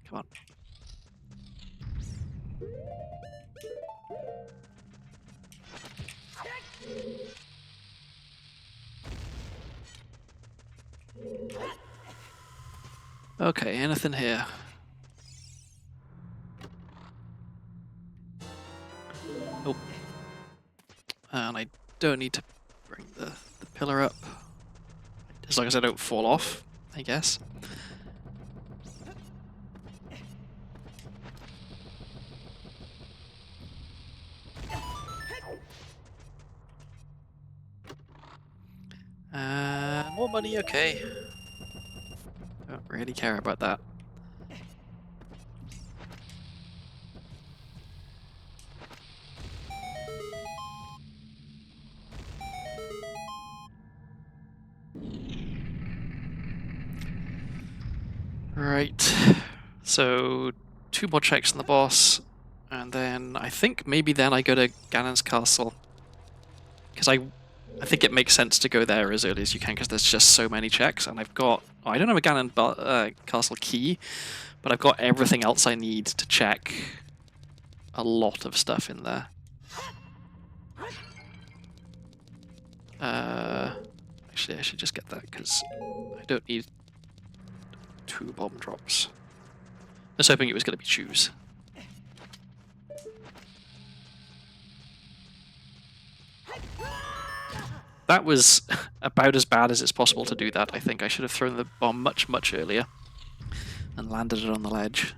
Come on. Okay, anything here? Nope. And I don't need to bring the pillar up. As long as I don't fall off, I guess. More money, okay. Don't really care about that. Right, so 2 more checks on the boss, and then I think maybe then I go to Ganon's castle, because I think it makes sense to go there as early as you can, because there's just so many checks, and I've got, oh, I don't have a Ganon castle key, but I've got everything else I need to check a lot of stuff in there. Actually, I should just get that, because I don't need 2 bomb drops. I was hoping it was going to be shoes. That was about as bad as it's possible to do that, I think. I should have thrown the bomb much, much earlier and landed it on the ledge.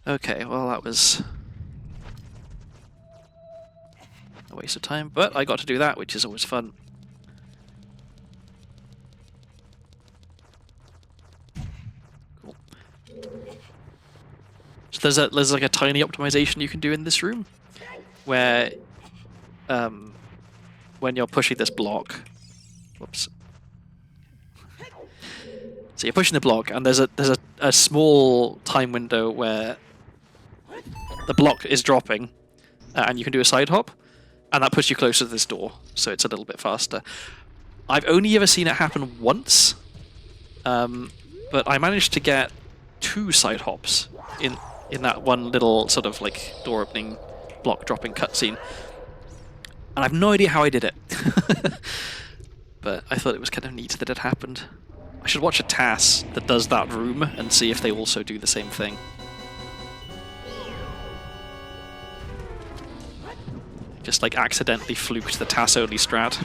Okay, well that was a waste of time, but I got to do that, which is always fun. Cool. So there's like a tiny optimization you can do in this room, where when you're pushing this block, whoops. So you're pushing the block, and there's a small time window where the block is dropping, and you can do a side hop, and that puts you closer to this door, so it's a little bit faster. I've only ever seen it happen once, but I managed to get 2 side hops in that one little sort of like door opening, block dropping cutscene, and I've no idea how I did it. But I thought it was kind of neat that it happened. I should watch a TAS that does that room and see if they also do the same thing. Just like accidentally fluked the TAS only strat.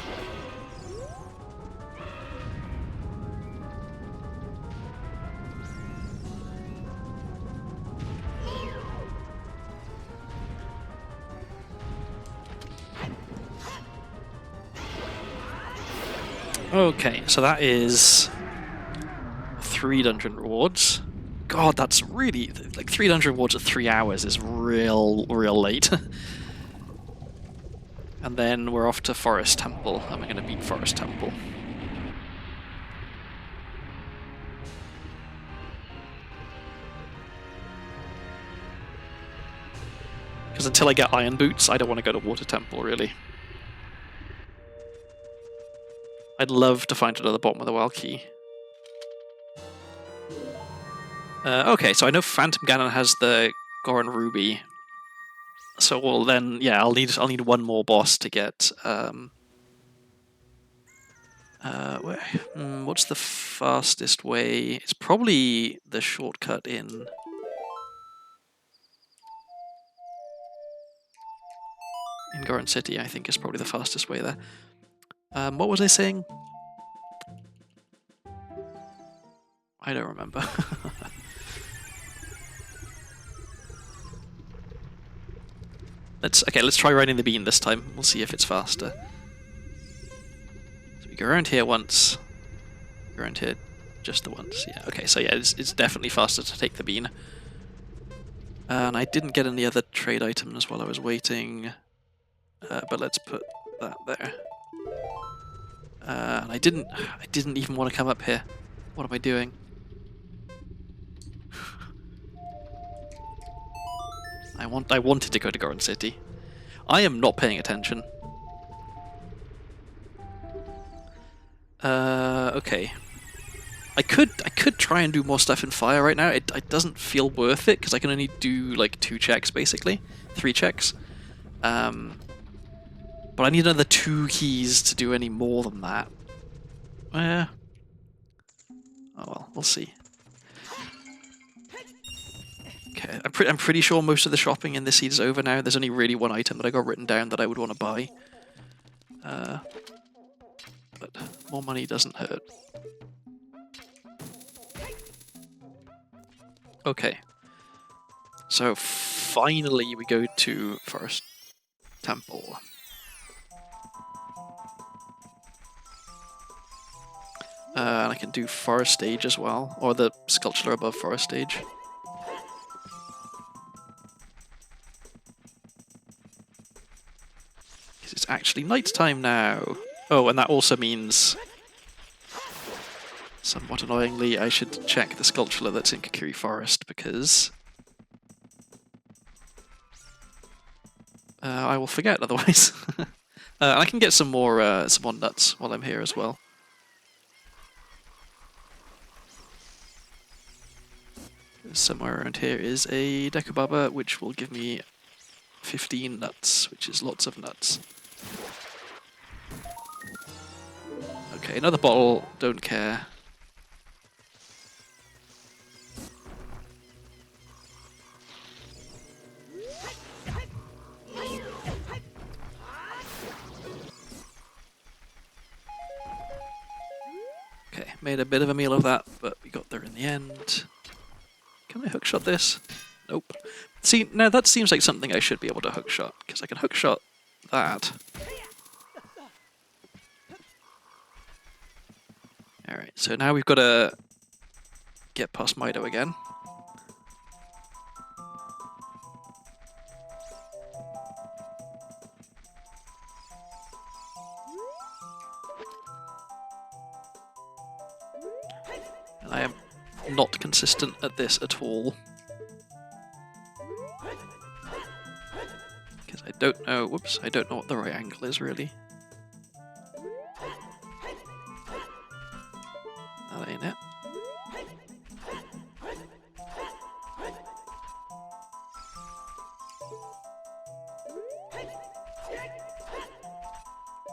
Okay, so that is 3 dungeon rewards. God, that's really, like 3 dungeon rewards at 3 hours is real late. And then we're off to Forest Temple, and we're going to beat Forest Temple. Because until I get Iron Boots, I don't want to go to Water Temple, really. I'd love to find another bottom of the well key. Okay, so I know Phantom Ganon has the Goron Ruby. So well then, yeah, I'll need one more boss to get. What's the fastest way? It's probably the shortcut in. In Goron City, I think is probably the fastest way there. What was I saying? I don't remember. Let's try riding the bean this time. We'll see if it's faster. So we go around here once. Go around here just the once. Yeah. Okay. So yeah, it's definitely faster to take the bean. And I didn't get any other trade items while I was waiting. But let's put that there. And I didn't even want to come up here. What am I doing? I wanted to go to Goron City. I am not paying attention. Okay. I could try and do more stuff in fire right now. It doesn't feel worth it because I can only do like 2 checks basically, 3 checks. But I need another 2 keys to do any more than that. Oh well, we'll see. Okay, I'm pretty sure most of the shopping in this seed is over now. There's only really 1 item that I got written down that I would want to buy. But more money doesn't hurt. Okay. So finally we go to Forest Temple. And I can do Forest Stage as well, or the sculpture above Forest Stage. Because it's actually nighttime now. Oh, and that also means, somewhat annoyingly, I should check the sculpture that's in Kakiri Forest, because I will forget otherwise. And I can get some more nuts while I'm here as well. Somewhere around here is a Dekubaba, which will give me 15 nuts, which is lots of nuts. Okay, another bottle, don't care. Okay, made a bit of a meal of that, but we got there in the end. Can I hookshot this? Nope. See, now that seems like something I should be able to hookshot, because I can hookshot that. Alright, so now we've got to get past Mido again. And I am not consistent at this at all. Because I don't know, whoops, I don't know what the right angle is really. That ain't it.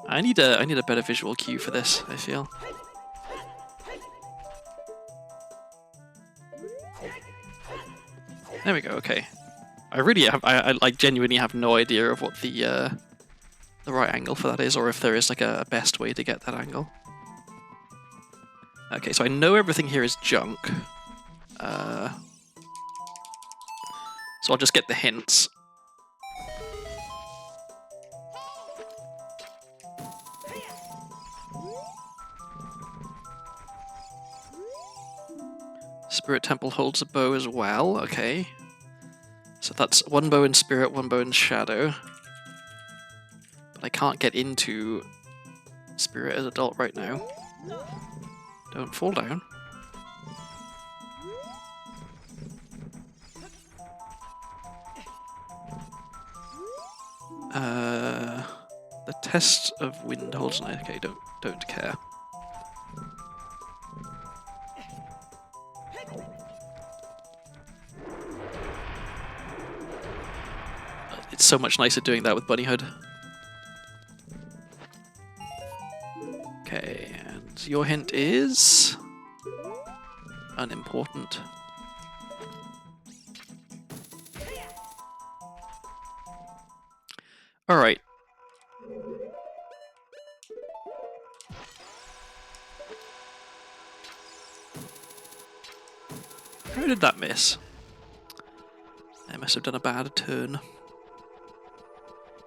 I need a better visual cue for this, I feel. There we go, okay. I like genuinely have no idea of what the right angle for that is, or if there is like a best way to get that angle. Okay, so I know everything here is junk. So I'll just get the hints. Spirit Temple holds a bow as well, okay. So that's 1 bow in Spirit, 1 bow in Shadow. But I can't get into Spirit as adult right now. Don't fall down. The test of wind holds an... Okay, don't care. It's so much nicer doing that with Bunny Hood. Okay, and your hint is... unimportant. Alright. How did that miss? I must have done a bad turn.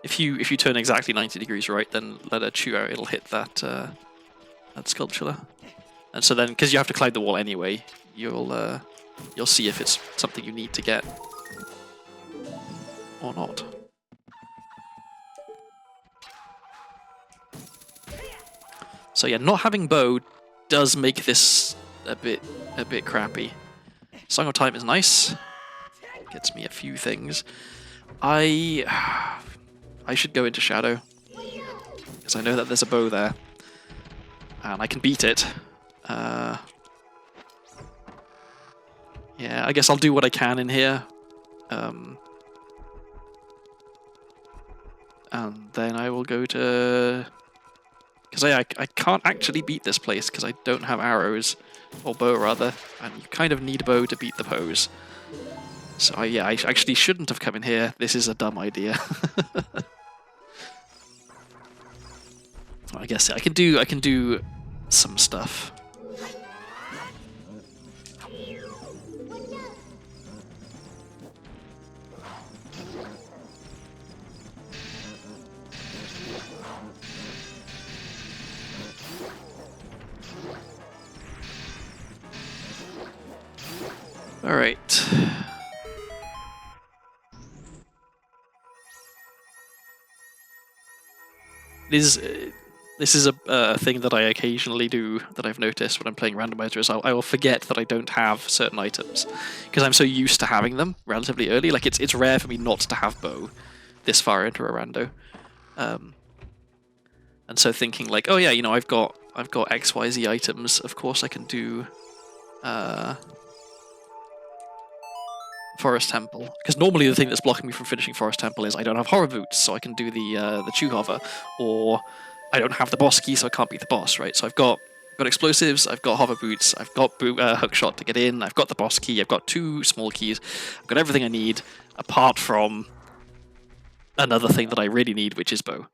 If you turn exactly 90 degrees right, then let it chew out. It'll hit that that sculpture. And so then, because you have to climb the wall anyway, you'll see if it's something you need to get or not. So yeah, not having bow does make this a bit crappy. Song of Time is nice. Gets me a few things. I should go into Shadow because I know that there's a bow there, and I can beat it. Yeah, I guess I'll do what I can in here. And then I will go to... Because I can't actually beat this place because I don't have arrows, or bow rather, and you kind of need bow to beat the pose. So yeah, I actually shouldn't have come in here. This is a dumb idea. I guess I can do some stuff. All right. This is a thing that I occasionally do that I've noticed when I'm playing Randomizer is I will forget that I don't have certain items because I'm so used to having them relatively early. Like it's rare for me not to have bow this far into a rando, and so thinking like, oh yeah, you know, I've got XYZ items. Of course I can do Forest Temple, because normally the thing that's blocking me from finishing Forest Temple is I don't have hover boots, so I can do the chew hover, or I don't have the boss key, so I can't beat the boss, right? So I've got explosives, I've got hover boots, I've got hook shot to get in, I've got the boss key, I've got 2 small keys, I've got everything I need, apart from another thing that I really need, which is bow.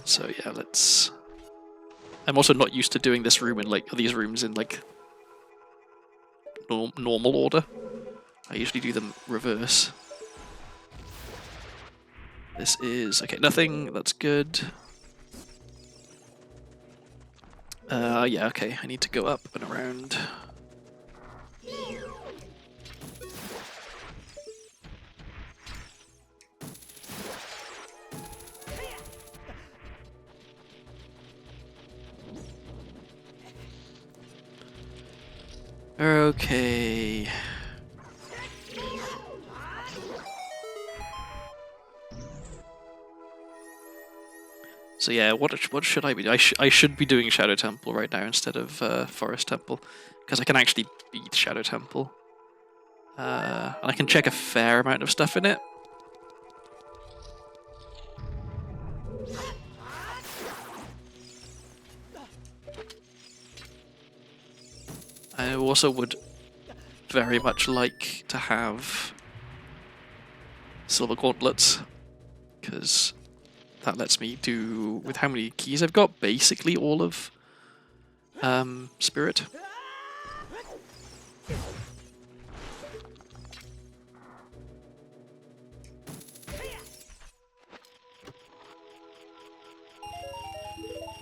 So yeah, let's... I'm also not used to doing this room in like these rooms in like normal order. I usually do them reverse. This is... okay, nothing, that's good. Yeah, okay, I need to go up and around. Okay. So yeah, what should I be doing? I should be doing Shadow Temple right now instead of Forest Temple, because I can actually beat Shadow Temple. And I can check a fair amount of stuff in it. I also would very much like to have Silver Gauntlets, because that lets me do, with how many keys I've got, basically all of Spirit.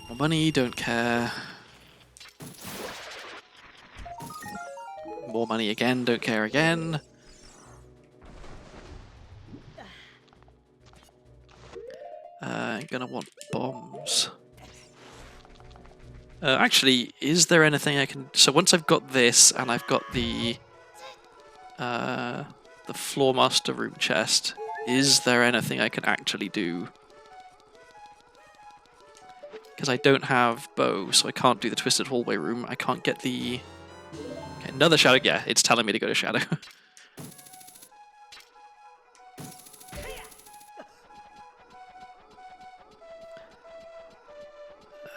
More money, don't care. More money again, don't care again. I'm gonna want bombs. Actually, is there anything I can... So once I've got this, and I've got the Floor Master Room chest, is there anything I can actually do? Because I don't have bow, so I can't do the Twisted Hallway Room. I can't get the... Okay, another Shadow... Yeah, it's telling me to go to Shadow.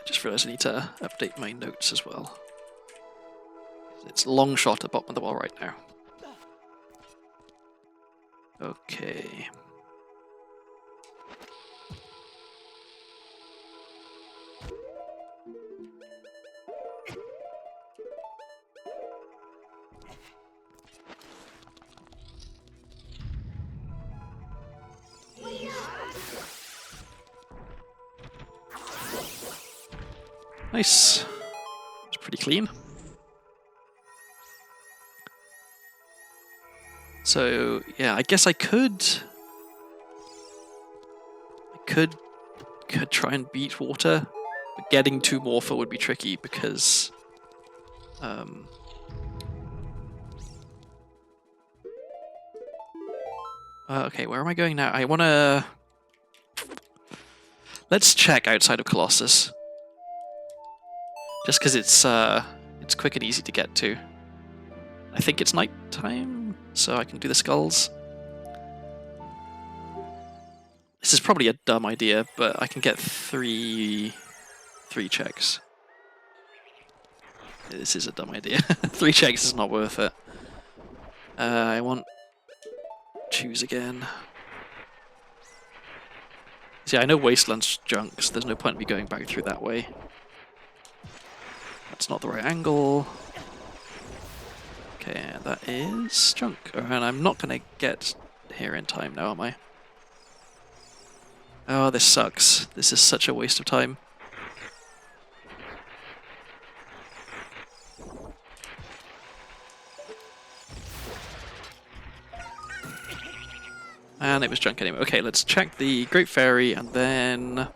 Just realised I need to update my notes as well. It's long shot at the bottom of the wall right now. Okay. Nice. It's pretty clean. So, yeah, I guess I could try and beat water, but getting to Morpha would be tricky because okay, where am I going now? I wanna let's check outside of Colossus. Just because it's quick and easy to get to. I think it's night time, so I can do the skulls. This is probably a dumb idea, but I can get three checks. This is a dumb idea. 3 checks is not worth it. I want choose again. See, I know Wasteland's junk, so there's no point in me going back through that way. That's not the right angle. Okay, that is junk. And I'm not going to get here in time now, am I? Oh, this sucks. This is such a waste of time. And it was junk anyway. Okay, let's check the Great Fairy, and then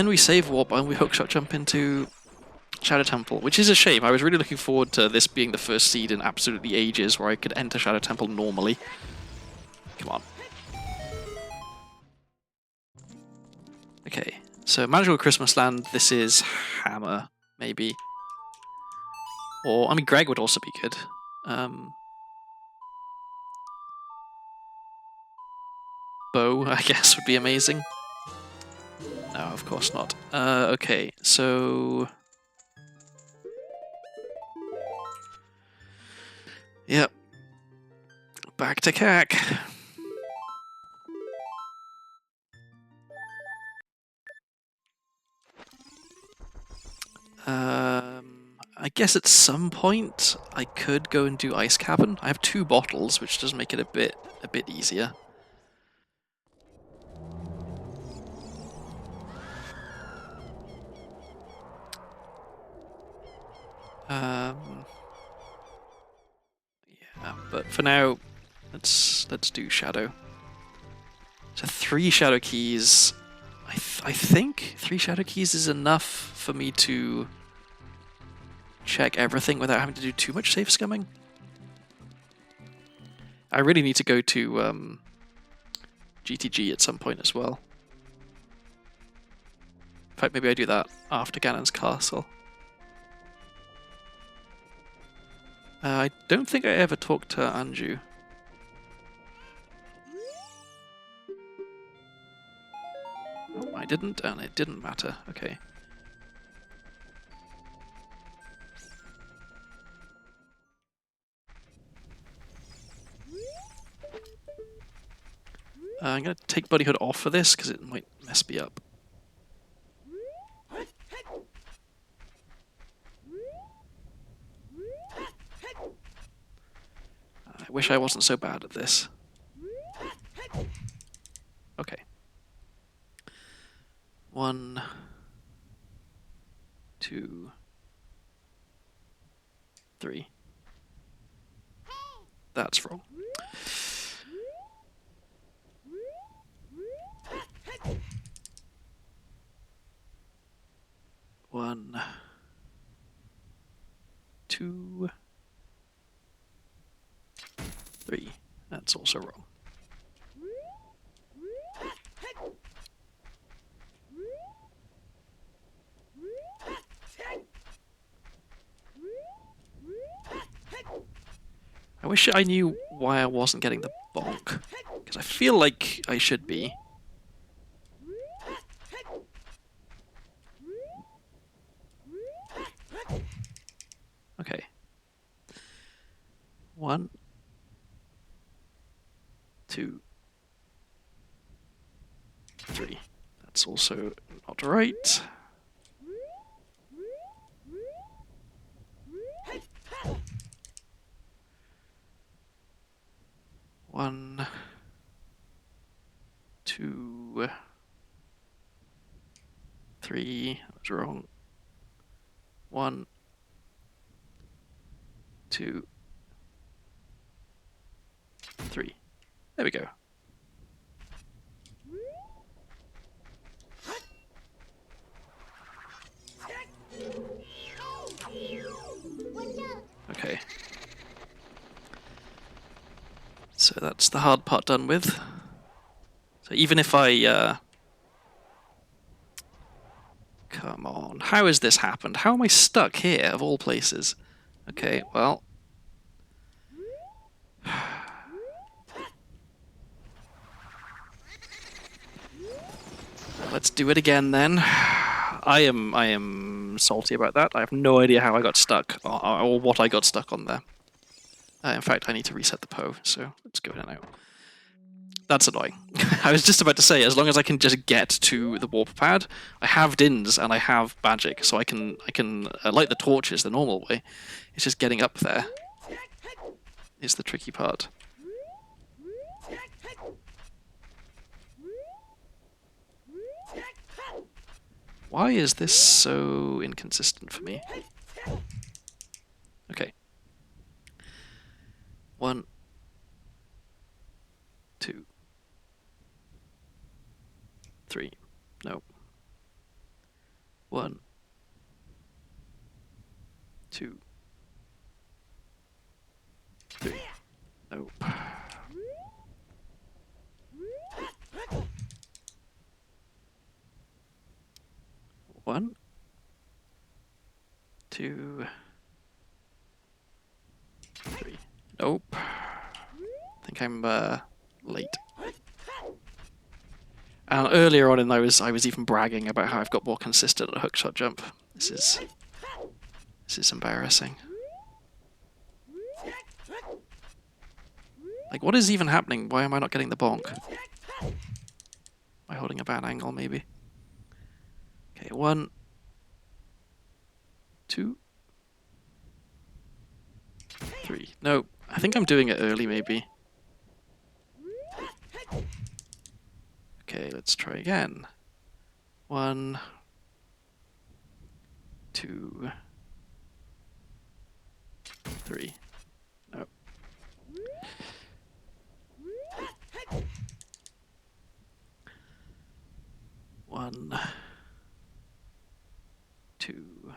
we save warp and we hookshot jump into Shadow Temple, which is a shame. I was really looking forward to this being the first seed in absolutely ages where I could enter Shadow Temple normally. Come on. Okay, so Magical Christmas Land, this is Hammer, maybe. Or, I mean, Greg would also be good. Bow, I guess, would be amazing. No, of course not. Okay, so... Yep. Back to CAC. I guess at some point I could go and do Ice Cavern. I have 2 bottles, which does make it a bit easier. Yeah, but for now, let's do Shadow. So 3 Shadow Keys. I think 3 Shadow Keys is enough for me to check everything without having to do too much safe scumming. I really need to go to GTG at some point as well. In fact, maybe I do that after Ganon's castle. I don't think I ever talked to Anju. Oh, I didn't, and it didn't matter. Okay. I'm going to take Buddyhood off for this, because it might mess me up. I wish I wasn't so bad at this. Okay. 1, 2, 3. That's wrong. One, 2, 3. That's also wrong. I wish I knew why I wasn't getting the bonk, because I feel like I should be. Okay. 1, 2, 3. That's also not right. One, 2, 3. That was wrong. 1, 2, 3. There we go. Okay. So that's the hard part done with. So even if I... Come on. How has this happened? How am I stuck here, of all places? Okay, well... Let's do it again then. I am salty about that. I have no idea how I got stuck, or what I got stuck on there. In fact, I need to reset the Poe, so let's go in and out. That's annoying. I was just about to say, as long as I can just get to the warp pad, I have DINs and I have magic, so I can light the torches the normal way. It's just getting up there is the tricky part. Why is this so inconsistent for me? Okay. 1, 2, 3. Nope. 1, 2, 3. Nope. 1, 2, 3. Nope. I think I'm late. And earlier on, I was even bragging about how I've got more consistent at hookshot jump. This is embarrassing. Like, what is even happening? Why am I not getting the bonk? Am I holding a bad angle, maybe? Okay, 1, 2, 3. No, I think I'm doing it early, maybe. Okay, let's try again. 1, 2, 3. No. 1, 2,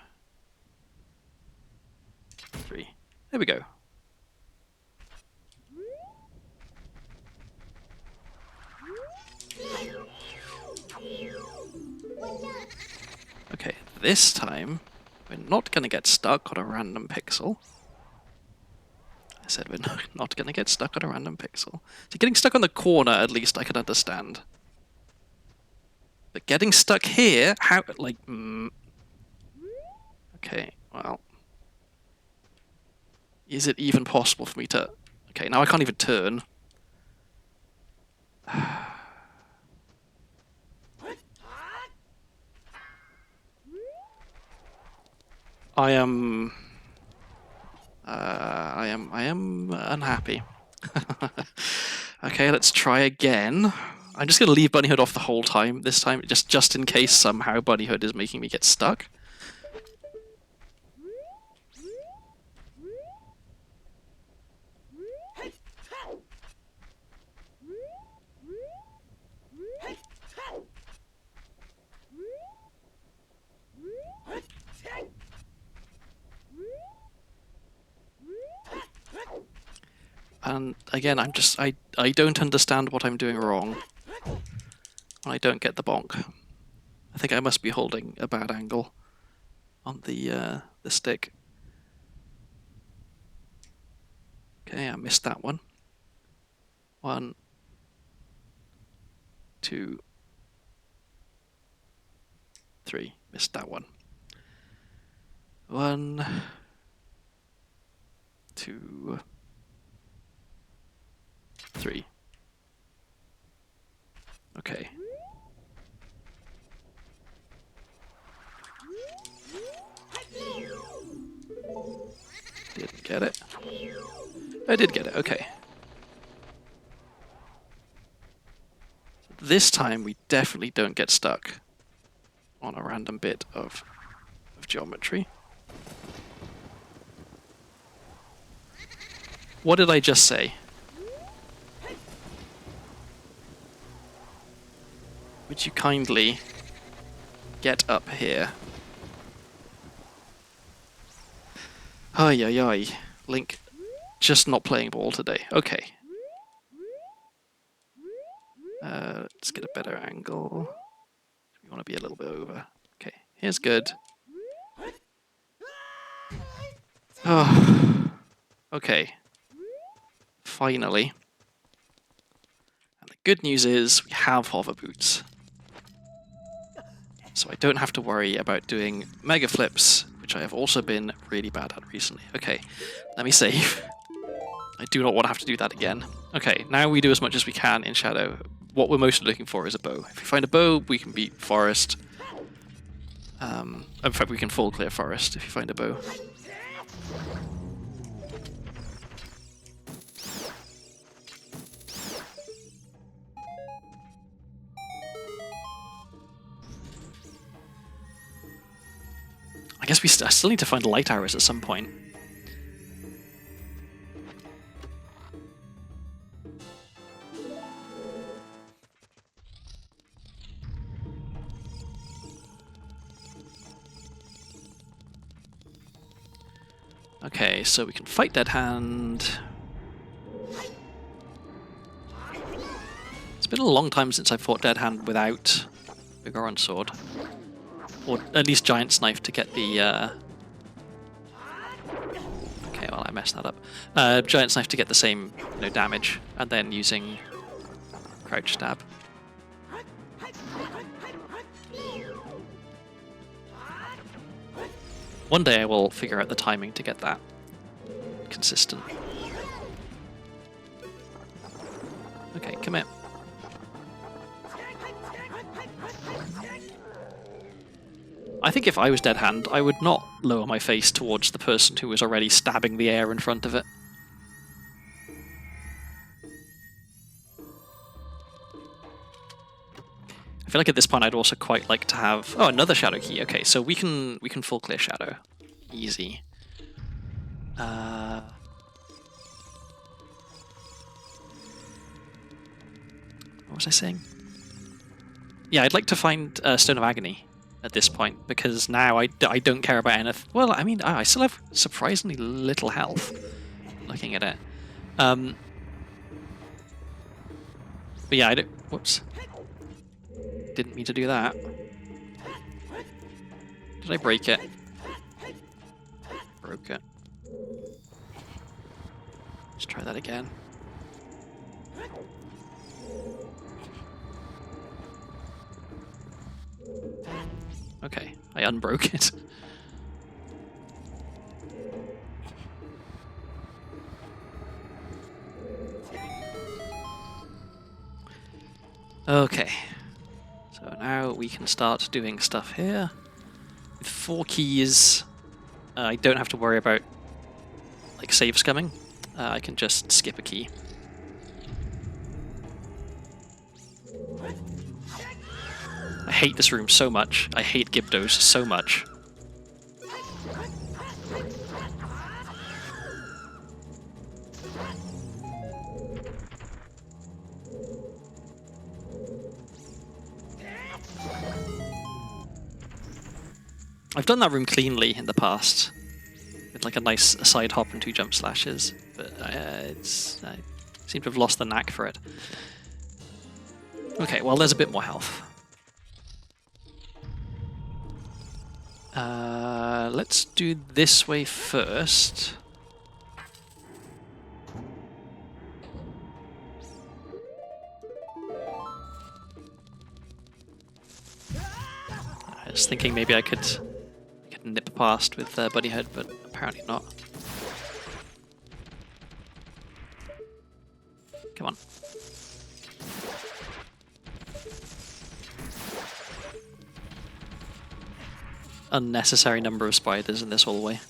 3. There we go. Okay, this time we're not going to get stuck on a random pixel. I said we're not going to get stuck on a random pixel. So getting stuck on the corner, at least I can understand. But getting stuck here, how, like, Okay, well. Is it even possible for me to... Okay, now I can't even turn. I am unhappy. Okay, let's try again. I'm just going to leave Bunnyhood off the whole time this time, just in case somehow Bunnyhood is making me get stuck. And again, I don't understand what I'm doing wrong when I don't get the bonk. I think I must be holding a bad angle on the stick. Okay, I missed that one. 1, 2, 3. Missed that one. 1, 2, 3. Okay. Didn't get it. I did get it, okay. This time we definitely don't get stuck on a random bit of geometry. What did I just say? Would you kindly get up here? Ay, ay, ay. Link just not playing ball today. Okay. Let's get a better angle. We want to be a little bit over. Okay, here's good. Oh, okay. Finally. And the good news is we have hover boots. So I don't have to worry about doing mega flips, which I have also been really bad at recently. Okay, let me save. I do not want to have to do that again. Okay, now we do as much as we can in Shadow. What we're mostly looking for is a bow. If we find a bow, we can beat forest. In fact, we can full clear forest if you find a bow. I guess I still need to find light arrows at some point. Okay, so we can fight Dead Hand. It's been a long time since I fought Dead Hand without Vigoron Sword. Or at least Giant's Knife to get the... Okay, well I messed that up. Giant's Knife to get the same damage, and then using Crouch Stab. One day I will figure out the timing to get that consistent. Okay, come here. I think if I was Dead Hand, I would not lower my face towards the person who was already stabbing the air in front of it. I feel like at this point I'd also quite like to have... Oh, another shadow key. Okay, so we can full clear shadow. Easy. What was I saying? Yeah, I'd like to find Stone of Agony at this point, because now I don't care about anything. Well, I mean, I still have surprisingly little health, looking at it. But yeah, I don't... Whoops. Didn't mean to do that. Did I break it? Broke it. Let's try that again. Okay, I unbroke it. Okay. So now we can start doing stuff here. With 4 keys, I don't have to worry about like save scumming. I can just skip a key. I hate this room so much. I hate Gibdos so much. I've done that room cleanly in the past, with like a nice side hop and 2 jump slashes, but I seem to have lost the knack for it. Okay, well there's a bit more health. Let's do this way first. I was thinking maybe I could nip past with Bunny Head, but apparently not. Come on. Unnecessary number of spiders in this hallway.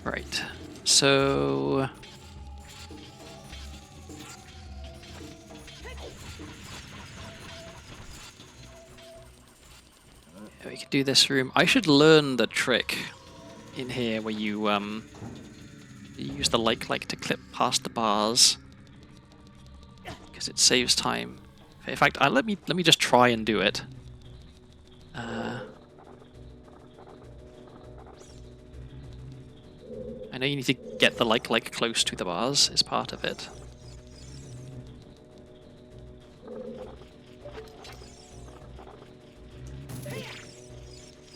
Right, so... We can do this room. I should learn the trick in here where you use the like to clip past the bars because it saves time. In fact, let me just try and do it. I know you need to get the like close to the bars is part of it.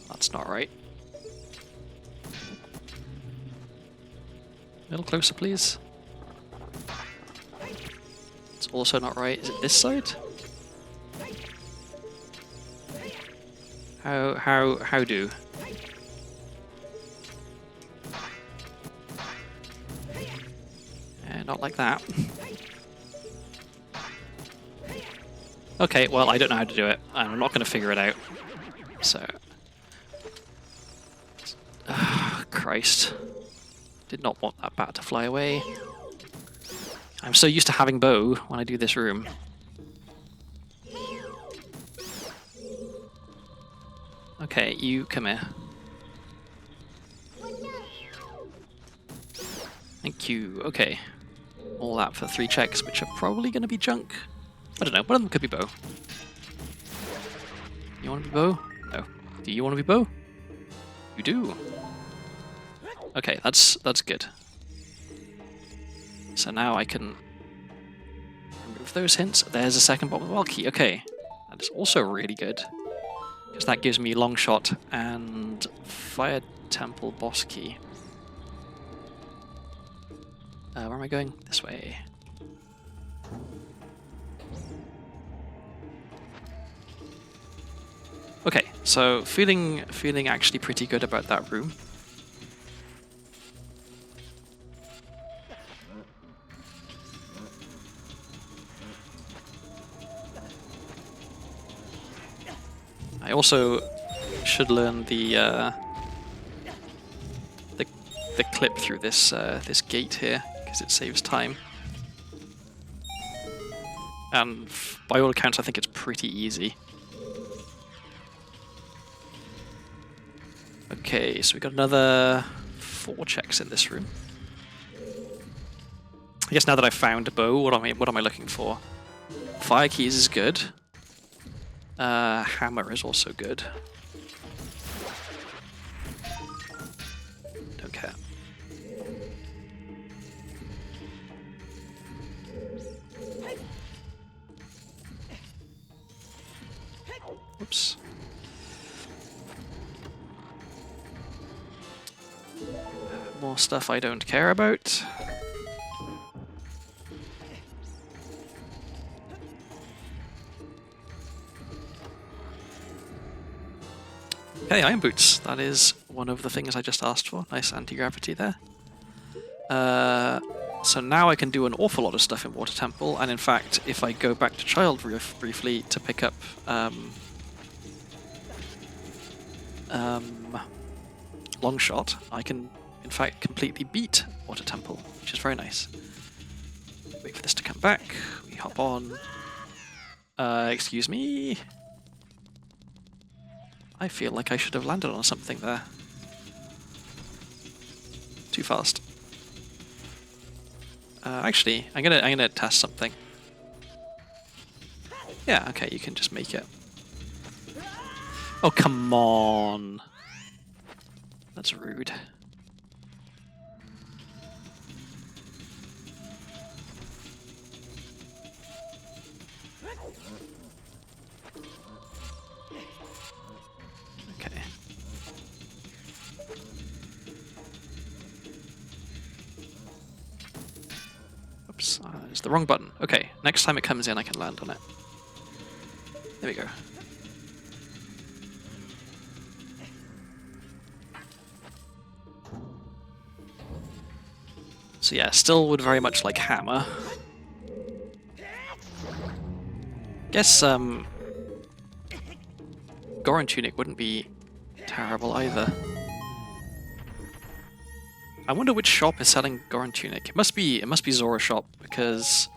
That's not right. A little closer, please. It's also not right. Is it this side? How do? Not like that. Okay, well, I don't know how to do it, and I'm not going to figure it out. So... Christ. Did not want that bat to fly away. I'm so used to having bow when I do this room. Okay, you come here. Thank you. Okay. All that for 3 checks, which are probably going to be junk. I don't know. One of them could be bow. You want to be bow? No. Do you want to be bow? You do. Okay, that's good. So now I can remove those hints. There's a second bomb with wild key. Okay, that is also really good because that gives me long shot and fire temple boss key. Where am I going? This way. Okay, so feeling actually pretty good about that room. I also should learn the clip through this this gate here because it saves time. And by all accounts, I think it's pretty easy. Okay, so we got another 4 checks in this room. I guess now that I've found a bow, what am I looking for? Fire keys is good. Hammer is also good. Don't care. Oops. More stuff I don't care about. Okay, iron boots. That is one of the things I just asked for. Nice anti-gravity there. So now I can do an awful lot of stuff in Water Temple, and in fact, if I go back to Child briefly to pick up long shot, I can in fact completely beat Water Temple, which is very nice. Wait for this to come back. We hop on. Excuse me. I feel like I should have landed on something there. Too fast. Actually, I'm gonna test something. Yeah, okay, you can just make it. Oh, come on. That's rude. Okay. Oops, it's the wrong button. Okay, next time it comes in, I can land on it. There we go. So yeah, still would very much like hammer. Guess Goron Tunic wouldn't be terrible either. I wonder which shop is selling Goron Tunic. It must be Zora's shop, because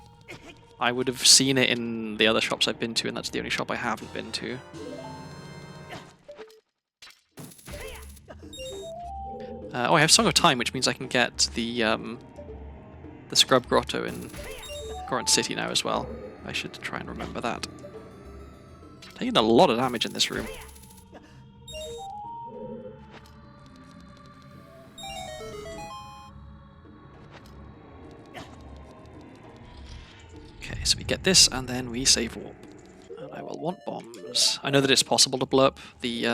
I would have seen it in the other shops I've been to, and that's the only shop I haven't been to. Oh, I have Song of Time, which means I can get the Scrub Grotto in Corinth City now as well. I should try and remember that. Taking a lot of damage in this room. Okay, so we get this, and then we save warp. And I will want bombs. I know that it's possible to blow up the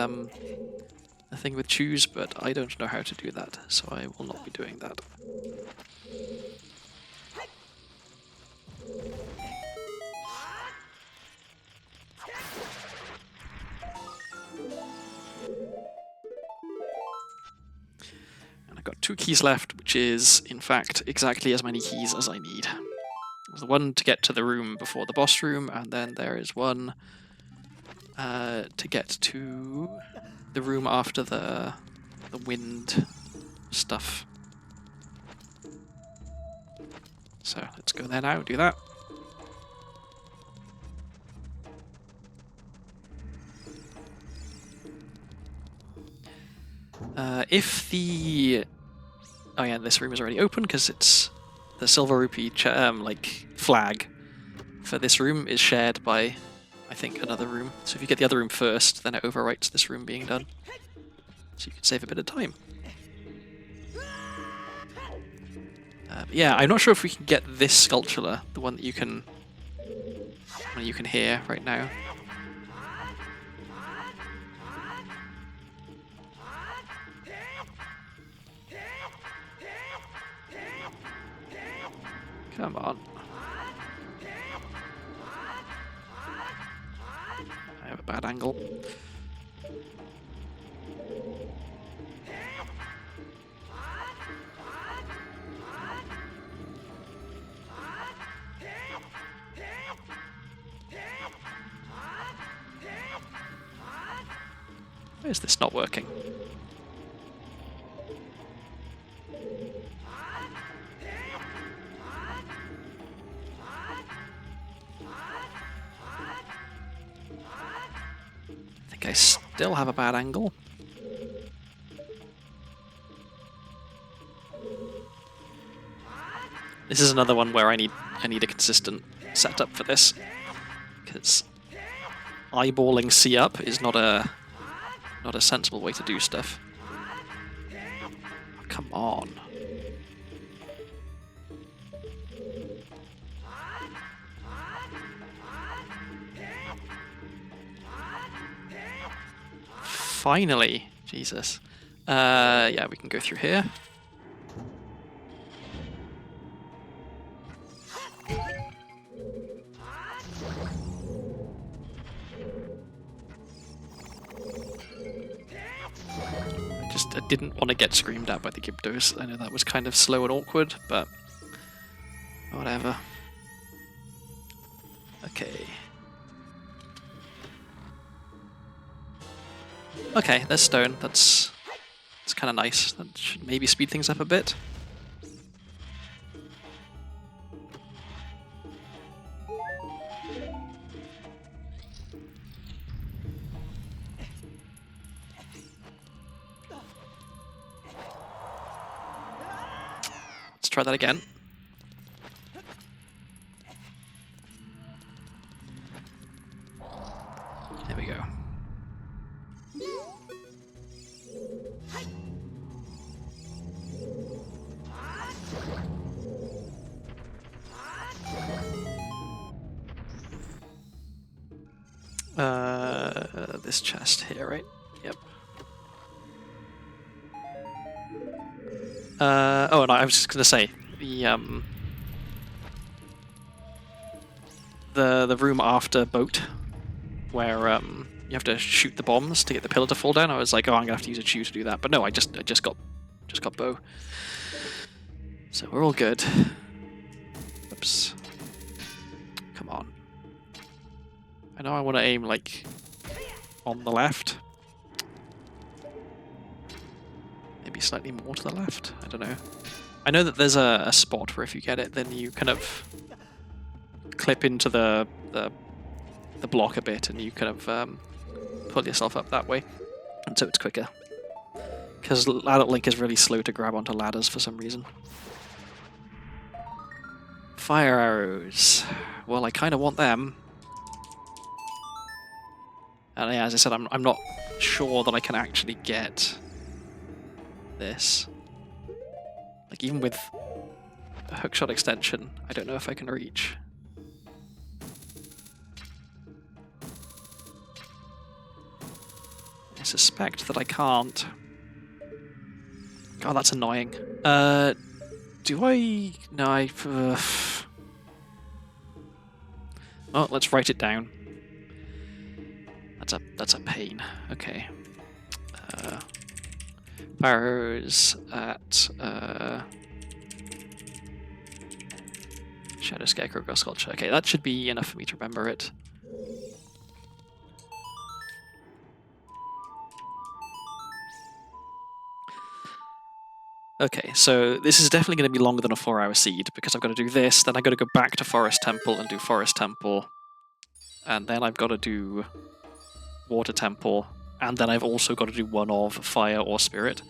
thing with choose, but I don't know how to do that, so I will not be doing that. And I've got 2 keys left, which is, in fact, exactly as many keys as I need. There's one to get to the room before the boss room, and then there is one to get to the room after the wind stuff. So let's go there now, do that. If the... Oh yeah, this room is already open because it's the silver rupee like flag for this room is shared by, I think, another room. So if you get the other room first, then it overwrites this room being done. So you can save a bit of time. But yeah, I'm not sure if we can get this sculpture, the one that you can hear right now. Come on. I have a bad angle. Why is this not working? I think I still have a bad angle. This is another one where I need a consistent setup for this, because eyeballing C up is not a sensible way to do stuff. Oh, come on. Finally, Jesus. Yeah, we can go through here. I didn't want to get screamed at by the Gibdos. I know that was kind of slow and awkward, but whatever. Okay. Okay, there's stone. That's kind of nice. That should maybe speed things up a bit. Let's try that again. There we go. This chest here, right? Yep. Oh, and I was just gonna say the room after boat, where you have to shoot the bombs to get the pillar to fall down. I was like, oh, I'm gonna have to use a chew to do that, but no, I just got bow, so we're all good. Oops. Come on. I know I want to aim like on the left. Maybe slightly more to the left. I don't know. I know that there's a spot where if you get it, then you kind of clip into the block a bit, and you kind of pull yourself up that way, and so it's quicker. Because Adult Link is really slow to grab onto ladders for some reason. Fire arrows. Well, I kind of want them. And yeah, as I said, I'm not sure that I can actually get this. Like, even with a hookshot extension, I don't know if I can reach. I suspect that I can't. God, that's annoying. Do I... No, I... Oh, let's write it down. That's a pain. Okay. Fires at... Shadow Scarecrow Girl Sculpture. Okay, that should be enough for me to remember it. Okay, so this is definitely going to be longer than a 4-hour seed, because I've got to do this, then I've got to go back to Forest Temple and do Forest Temple, and then I've got to do Water Temple, and then I've also got to do one of Fire or Spirit.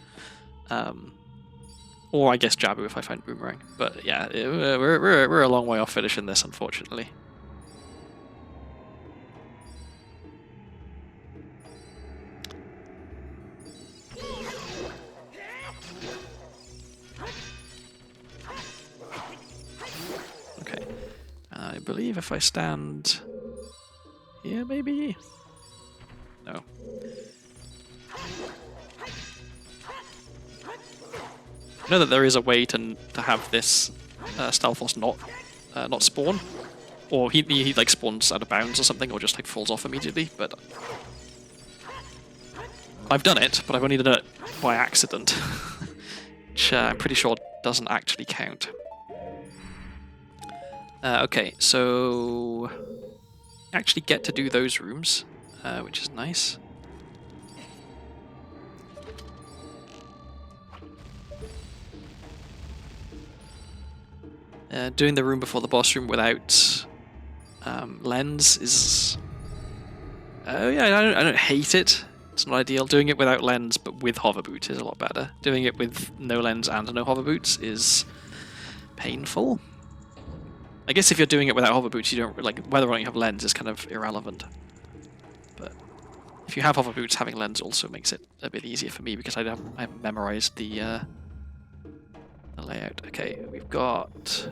Or I guess Jabu if I find Boomerang. But yeah, we're a long way off finishing this, unfortunately. Okay. I believe if I stand here, maybe? No. I know that there is a way to have this Stalfos not spawn, or he like spawns out of bounds or something, or just like falls off immediately. But I've done it, but I've only done it by accident, which I'm pretty sure doesn't actually count. Okay, so I actually get to do those rooms, which is nice. Doing the room before the boss room without lens is... Oh yeah, I don't hate it. It's not ideal. Doing it without lens but with hover boots is a lot better. Doing it with no lens and no hover boots is painful. I guess if you're doing it without hover boots, you don't like whether or not you have lens is kind of irrelevant. But if you have hover boots, having lens also makes it a bit easier for me because I haven't memorized the layout. Okay, we've got...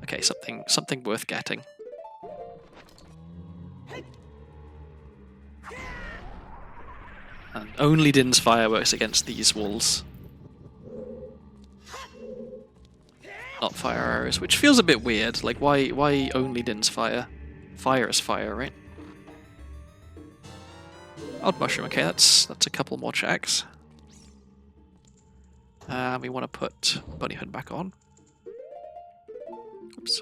Okay, something worth getting. And only Din's Fire works against these walls. Not fire arrows, which feels a bit weird. Like, why only Din's Fire? Fire is fire, right? Odd Mushroom, okay, that's a couple more checks. We want to put Bunny Hood back on. Oops.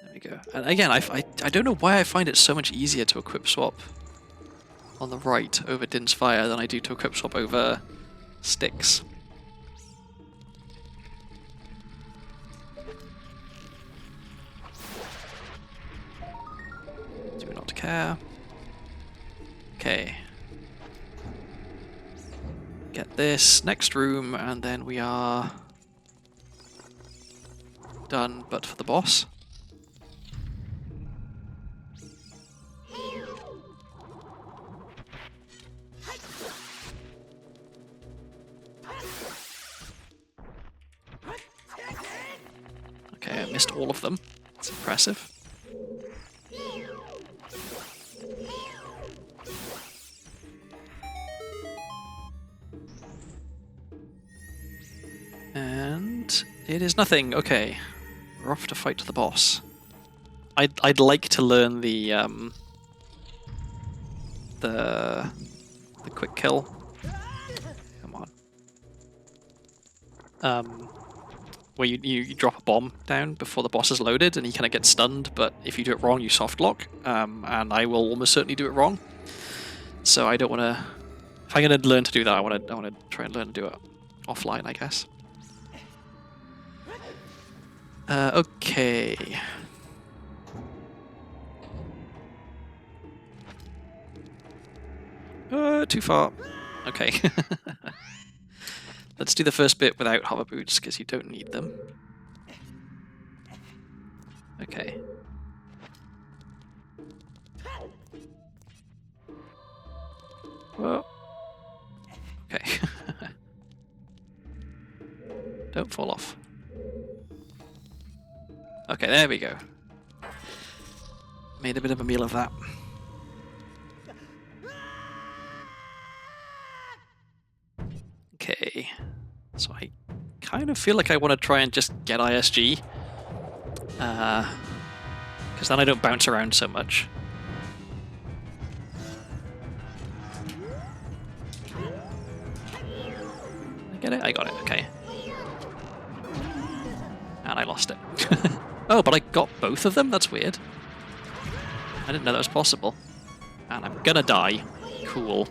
There we go. And again, I don't know why I find it so much easier to equip swap on the right over Din's Fire than I do to equip swap over Styx. Do not care. Okay. Get this next room, and then we are done, but for the boss. Okay, I missed all of them. That's impressive. And it is nothing. Okay, we're off to fight the boss. I'd like to learn the quick kill. Come on. Where you drop a bomb down before the boss is loaded, and he kind of gets stunned. But if you do it wrong, you soft lock. And I will almost certainly do it wrong. So I don't want to. If I'm going to learn to do that, I want to try and learn to do it offline, I guess. Okay. Too far. Okay. Let's do the first bit without hover boots, because you don't need them. Okay. Whoa. Okay. Don't fall off. Okay, there we go. Made a bit of a meal of that. Okay. So I kind of feel like I want to try and just get ISG. Because then I don't bounce around so much. Did I get it? I got it, okay. And I lost it. Oh, but I got both of them? That's weird. I didn't know that was possible. And I'm gonna die. Cool.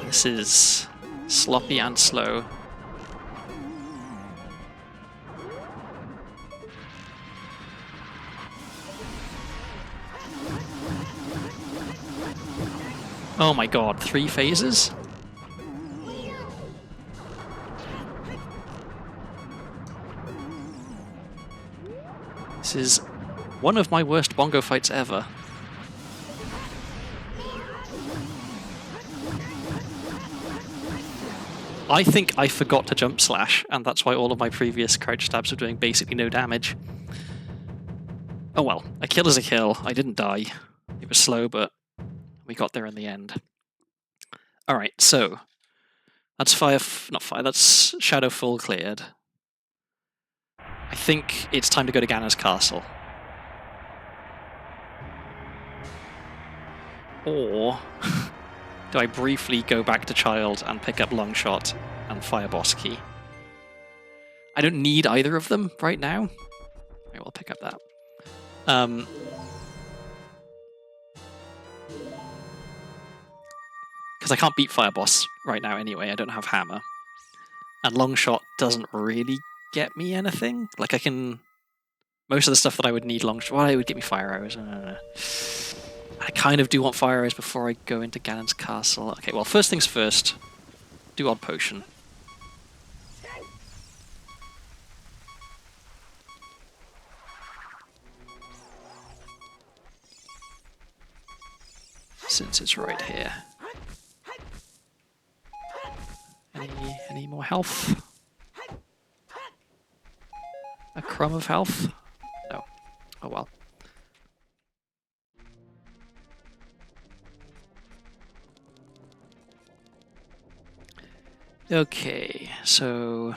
This is sloppy and slow. Oh my god, 3 phases? This is one of my worst bongo fights ever. I think I forgot to jump slash, and that's why all of my previous crouch stabs were doing basically no damage. Oh well, a kill is a kill. I didn't die. It was slow, but we got there in the end. Alright, so that's that's Shadow full cleared. I think it's time to go to Ganon's castle. Or do I briefly go back to Child and pick up Longshot and Fire Boss Key? I don't need either of them right now. I will pick up that. Because I can't beat Fire Boss right now anyway, I don't have Hammer. And Longshot doesn't really get me anything. Like, I can... Most of the stuff that I would need Longshot... Well, it would get me Fire Arrows. I kind of do want Fire Arrows before I go into Ganon's castle. Okay, well, first things first. Do Odd Potion. Since it's right here. Any more health? A crumb of health? No. Oh well. Okay, so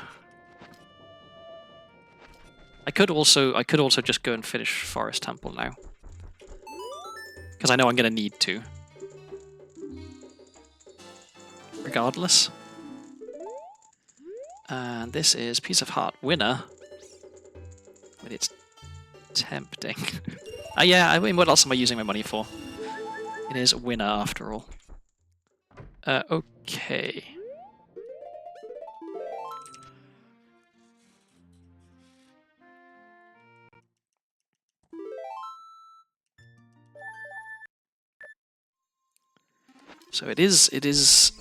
I could also just go and finish Forest Temple now. Because I know I'm gonna need to. Regardless. And this is Piece of Heart winner. But it's tempting. Yeah, I mean, what else am I using my money for? It is winner after all. Okay. So it is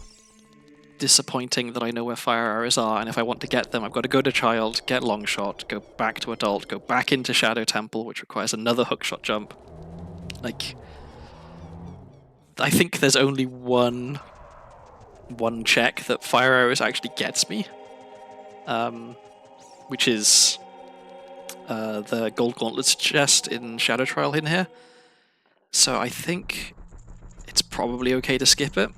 disappointing that I know where fire arrows are, and if I want to get them, I've got to go to Child, get Longshot, go back to Adult, go back into Shadow Temple, which requires another hookshot jump. Like, I think there's only one check that fire arrows actually gets me, which is the Gold Gauntlets chest in Shadow Trial in here. So I think it's probably okay to skip it.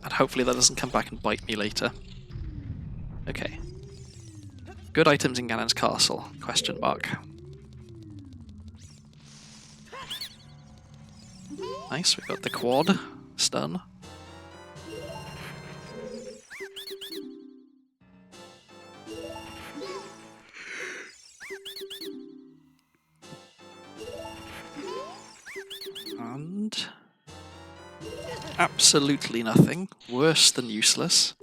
And hopefully that doesn't come back and bite me later. Okay. Good items in Ganon's castle? Question mark. Nice, we've got the quad. Stun. absolutely nothing. Worse than useless.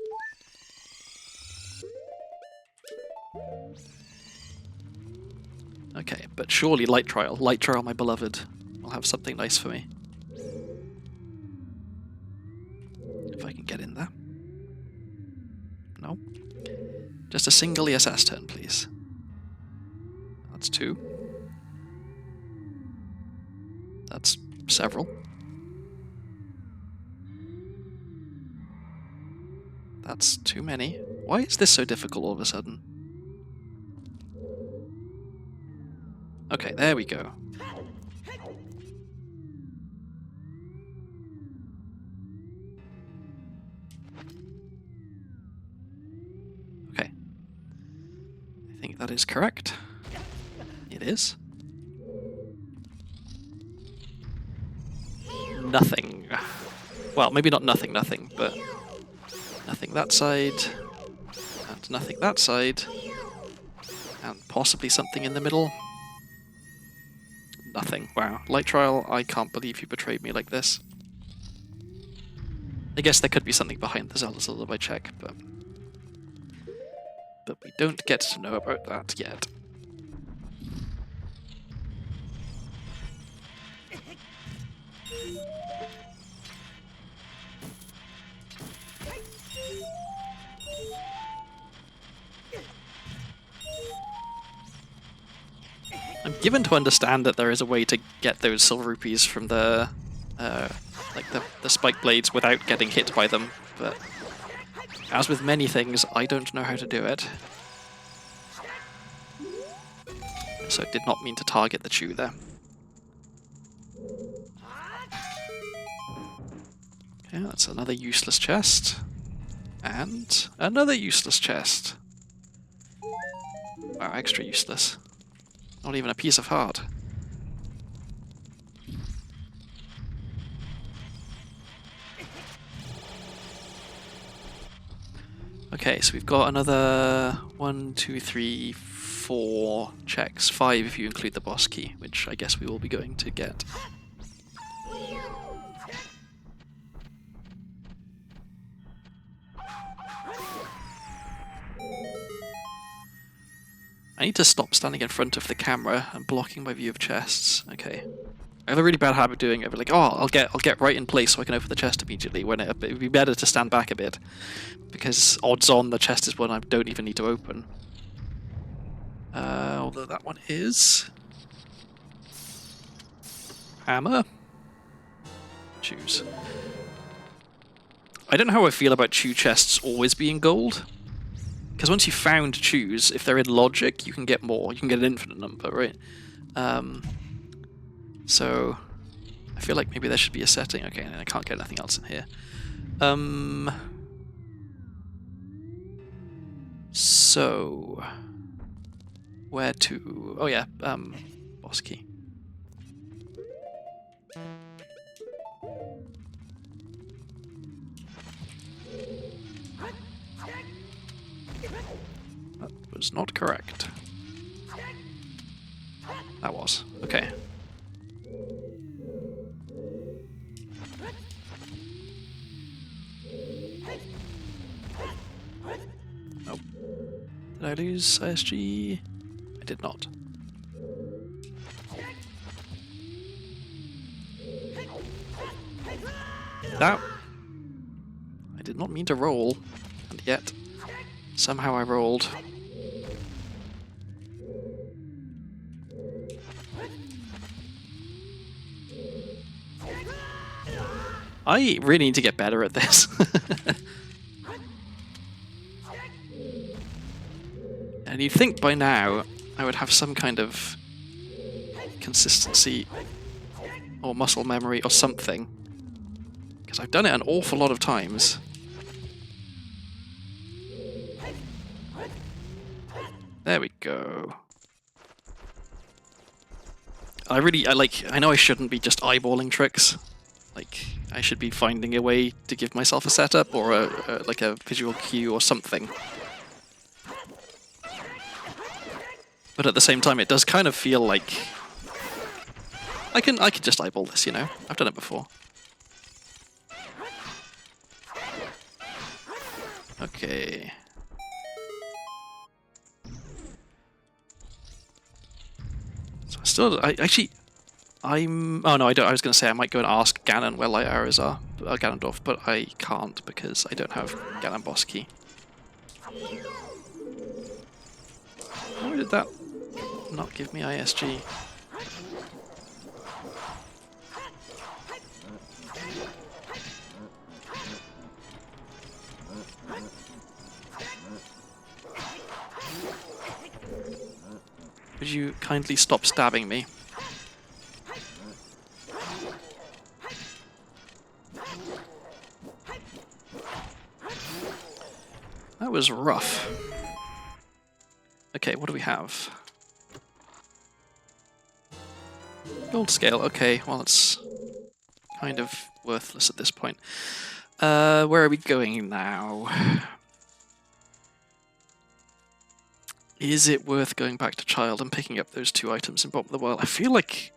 Okay, but surely Light Trial, my beloved, will have something nice for me. If I can get in there. No. Just a single ESS turn, please. That's 2. That's several. That's too many. Why is this so difficult all of a sudden? Okay, there we go. Okay. I think that is correct. It is. Nothing. Well, maybe not nothing, but nothing that side, and nothing that side, and possibly something in the middle. Nothing. Wow. Light Trial, I can't believe you betrayed me like this. I guess there could be something behind the Zelda Lullaby check, but we don't get to know about that yet. I'm given to understand that there is a way to get those silver rupees from the the spike blades without getting hit by them, but as with many things, I don't know how to do it. So I did not mean to target the chew there. Okay, that's another useless chest. And another useless chest. Wow, extra useless. Not even a piece of heart. Okay, so we've got another 1, 2, 3, 4 checks. 5 if you include the boss key, which I guess we will be going to get. I need to stop standing in front of the camera and blocking my view of chests. Okay. I have a really bad habit of doing it, like, oh, I'll get right in place so I can open the chest immediately, when it would be better to stand back a bit, because odds on the chest is one I don't even need to open. Although that one is... Hammer? Choose. I don't know how I feel about chew chests always being gold. Because once you found chews, if they're in logic, you can get more. You can get an infinite number, right? So I feel like maybe there should be a setting. Okay, and I can't get anything else in here. So where to? Oh yeah, boss key. That was not correct. That was. Okay. Nope. Did I lose ISG? I did not. That... I did not mean to roll, and yet somehow I rolled. I really need to get better at this. And you'd think by now I would have some kind of consistency or muscle memory or something, because I've done it an awful lot of times. There we go. I know I shouldn't be just eyeballing tricks. Like, I should be finding a way to give myself a setup or like a visual cue or something. But at the same time, it does kind of feel like I can just eyeball this, you know. I've done it before. Okay. So I'm. Oh no, I don't. I was going to say I might go and ask Ganon where light arrows are, Ganondorf, but I can't because I don't have Ganon boss key. Why did that not give me ISG? Would you kindly stop stabbing me? That was rough. Okay, what do we have? Gold scale, okay, well it's kind of worthless at this point. Where are we going now? Is it worth going back to Child and picking up those 2 items in Bottom of the World? I feel like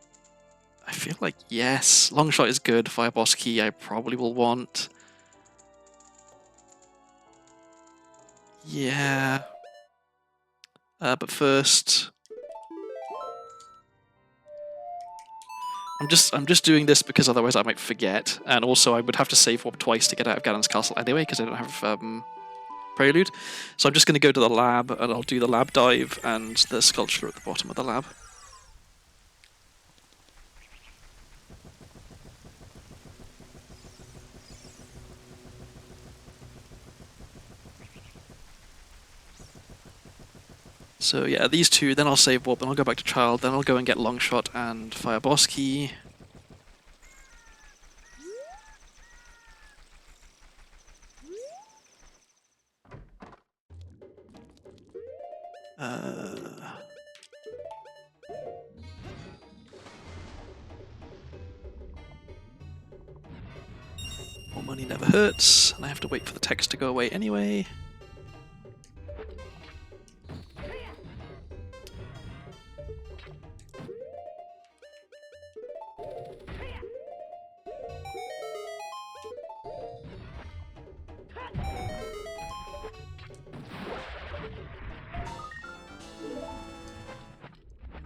yes. Longshot is good. Fire boss key I probably will want. Yeah. But first, I'm just doing this because otherwise I might forget, and also I would have to save warp twice to get out of Ganon's castle anyway because I don't have Prelude. So I'm just going to go to the lab and I'll do the lab dive and the sculpture at the bottom of the lab. So yeah, these 2, then I'll save warp, then I'll go back to Child, then I'll go and get Longshot and Fire Boss Key. More money never hurts, and I have to wait for the text to go away anyway.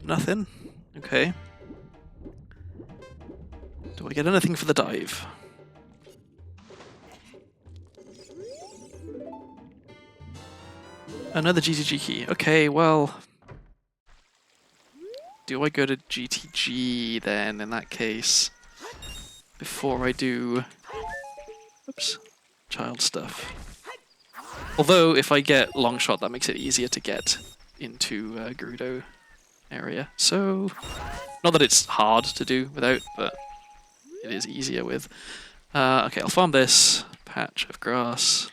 Nothing? Okay. Do I get anything for the dive? Another GTG key. Okay, well... Do I go to GTG then, in that case? Before I do... Oops. Child stuff. Although, if I get Longshot, that makes it easier to get into Gerudo area. So... Not that it's hard to do without, but it is easier with. Okay, I'll farm this patch of grass.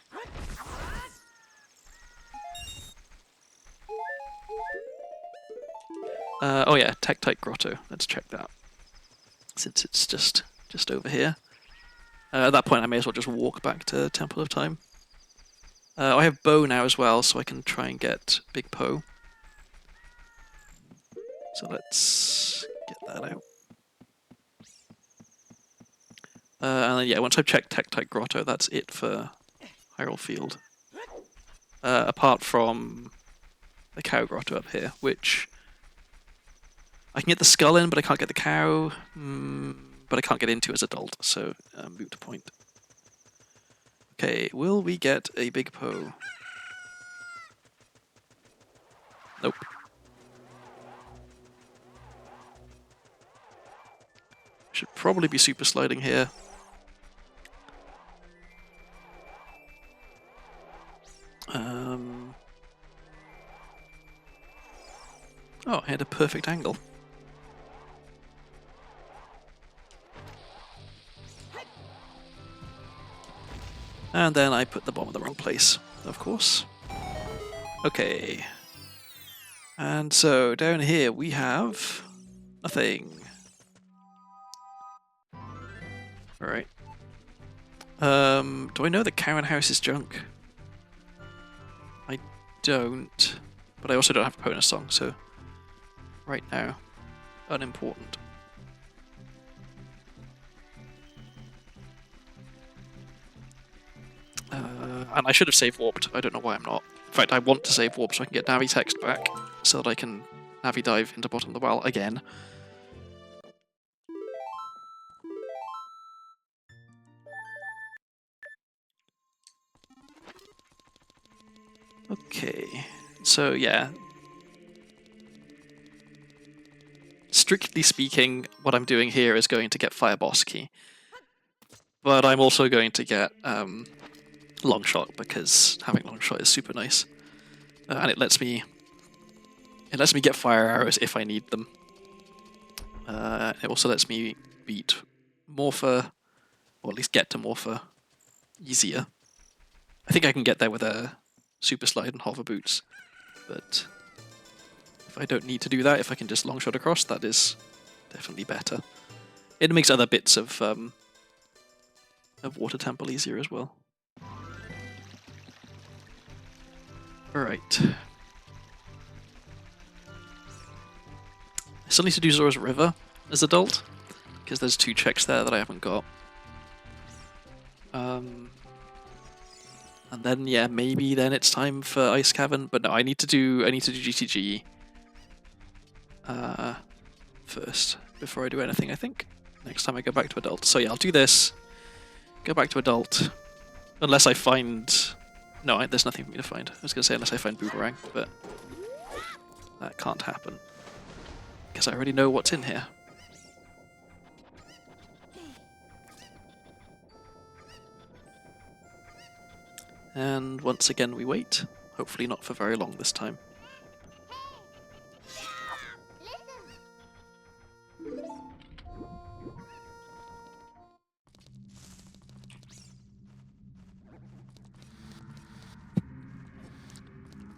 Oh yeah, Tektite Grotto. Let's check that. Since it's just over here. At that point, I may as well just walk back to Temple of Time. I have bow now as well, so I can try and get Big Poe. So let's get that out. And then, yeah, once I've checked Tektite Grotto, that's it for Hyrule Field. Apart from the Cow Grotto up here, which I can get the skull in, but I can't get the cow. But I can't get into as adult, so moot point. Okay, will we get a Big Poe? Nope. Should probably be super sliding here. Oh, I had a perfect angle. And then I put the bomb in the wrong place, of course. Okay. And so down here we have nothing. Alright. Do I know that Cowan House is junk? I don't. But I also don't have a bonus song, so right now, unimportant. And I should have save warped. I don't know why I'm not. In fact, I want to save warp so I can get Navi text back, so that I can Navi dive into bottom of the well again. Okay, so yeah. Strictly speaking, what I'm doing here is going to get Fire Boss Key. But I'm also going to get Long Shot, because having Long Shot is super nice. And it lets me get fire arrows if I need them. It also lets me beat Morpher, or at least get to Morpher, easier. I think I can get there with a Super Slide and Hover Boots, but if I don't need to do that, if I can just long shot across, that is definitely better. It makes other bits of Water Temple easier as well. Alright. I still need to do Zora's River as adult, because there's 2 checks there that I haven't got. And then yeah, maybe then it's time for Ice Cavern, but no, I need to do GTG first before I do anything, I think. Next time I go back to adult. So yeah, I'll do this. Go back to adult. Unless I find... No, there's nothing for me to find. I was going to say unless I find Boomerang, but that can't happen. Because I already know what's in here. And once again we wait. Hopefully not for very long this time.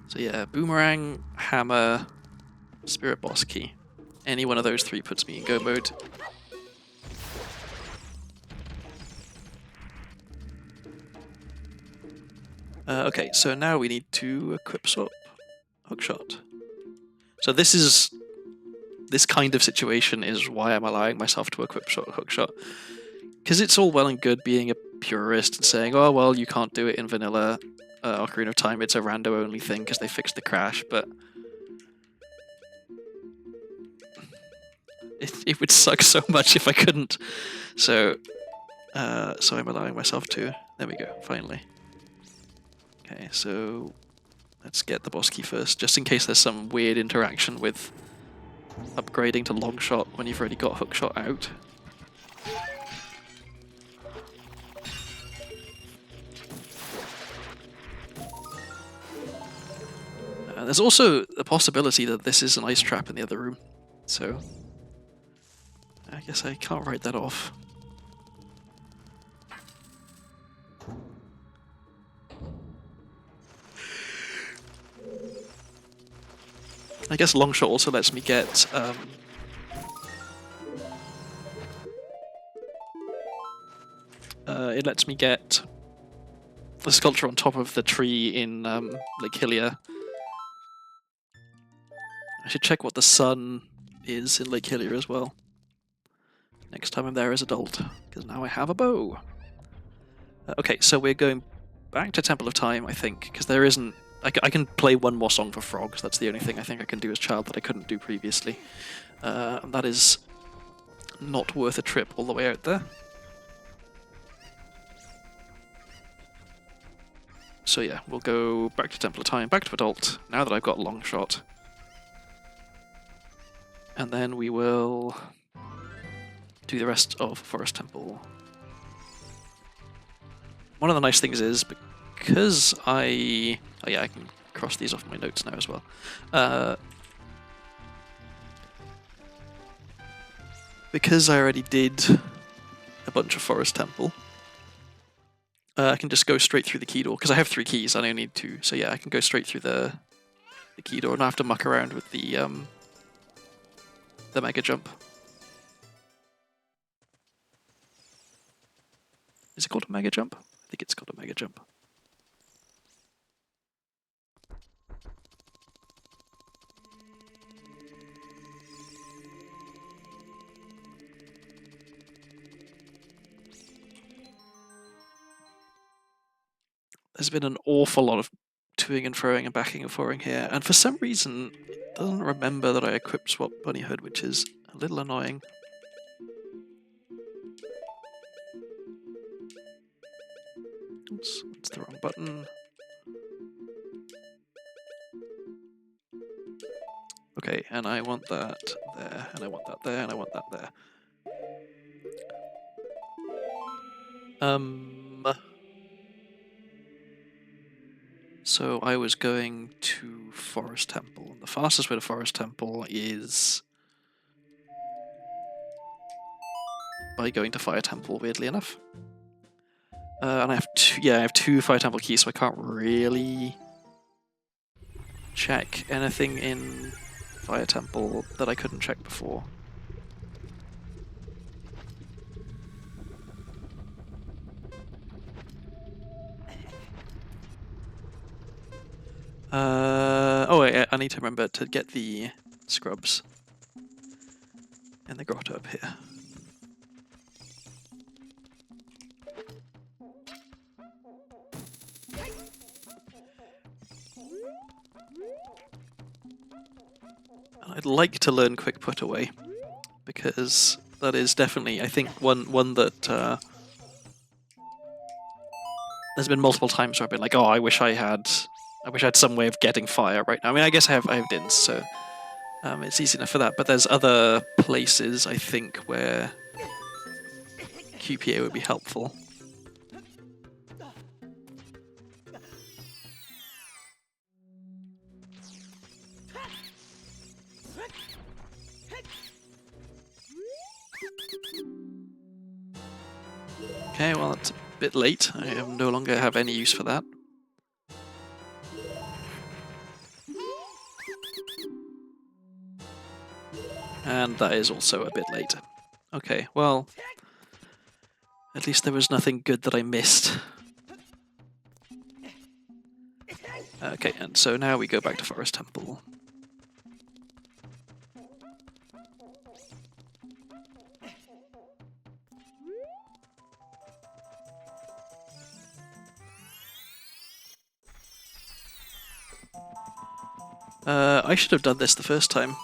So yeah, Boomerang, Hammer, Spirit Boss Key. Any one of those 3 puts me in go mode. Okay, so now we need to equip swap Hookshot. So this kind of situation is why I'm allowing myself to equip Hookshot. Because it's all well and good being a purist and saying, oh well, you can't do it in vanilla Ocarina of Time, it's a rando only thing because they fixed the crash, but it would suck so much if I couldn't. So I'm allowing myself to. There we go, finally. Okay, so let's get the boss key first, just in case there's some weird interaction with upgrading to long shot when you've already got hookshot out. There's also a possibility that this is an ice trap in the other room, so I guess I can't write that off. I guess Longshot also lets me get it lets me get the sculpture on top of the tree in Lake Hylia. I should check what the sun is in Lake Hylia as well. Next time I'm there as adult, because now I have a bow. Okay, so we're going back to Temple of Time, I think, because there isn't... I can play one more song for frogs, that's the only thing I think I can do as child that I couldn't do previously. And that is not worth a trip all the way out there. So yeah, we'll go back to Temple of Time, back to adult, now that I've got long shot. And then we will do the rest of Forest Temple. One of the nice things is, because I... Oh yeah, I can cross these off my notes now as well. Because I already did a bunch of Forest Temple, I can just go straight through the key door, because I have 3 keys, I only need 2. So yeah, I can go straight through the key door and not have to muck around with the Mega Jump. Is it called a Mega Jump? I think it's called a Mega Jump. There's been an awful lot of toing and froing and backing and forthing here, and for some reason it doesn't remember that I equipped swap bunny hood, which is a little annoying. Oops, it's the wrong button. Okay, and I want that there, and I want that there, and I want that there. So I was going to Forest Temple, and the fastest way to Forest Temple is by going to Fire Temple, weirdly enough. And I have two Fire Temple keys, so I can't really check anything in Fire Temple that I couldn't check before. Oh, wait, I need to remember to get the scrubs in the grotto up here. I'd like to learn Quick Put Away, because that is definitely, I think, one that there's been multiple times where I've been like, oh, I wish I had some way of getting fire right now. I mean, I guess I have Dins, so it's easy enough for that. But there's other places I think where QPA would be helpful. Okay, well, that's a bit late. I no longer have any use for that. And that is also a bit late. Okay, well, at least there was nothing good that I missed. Okay, and so now we go back to Forest Temple. I should have done this the first time.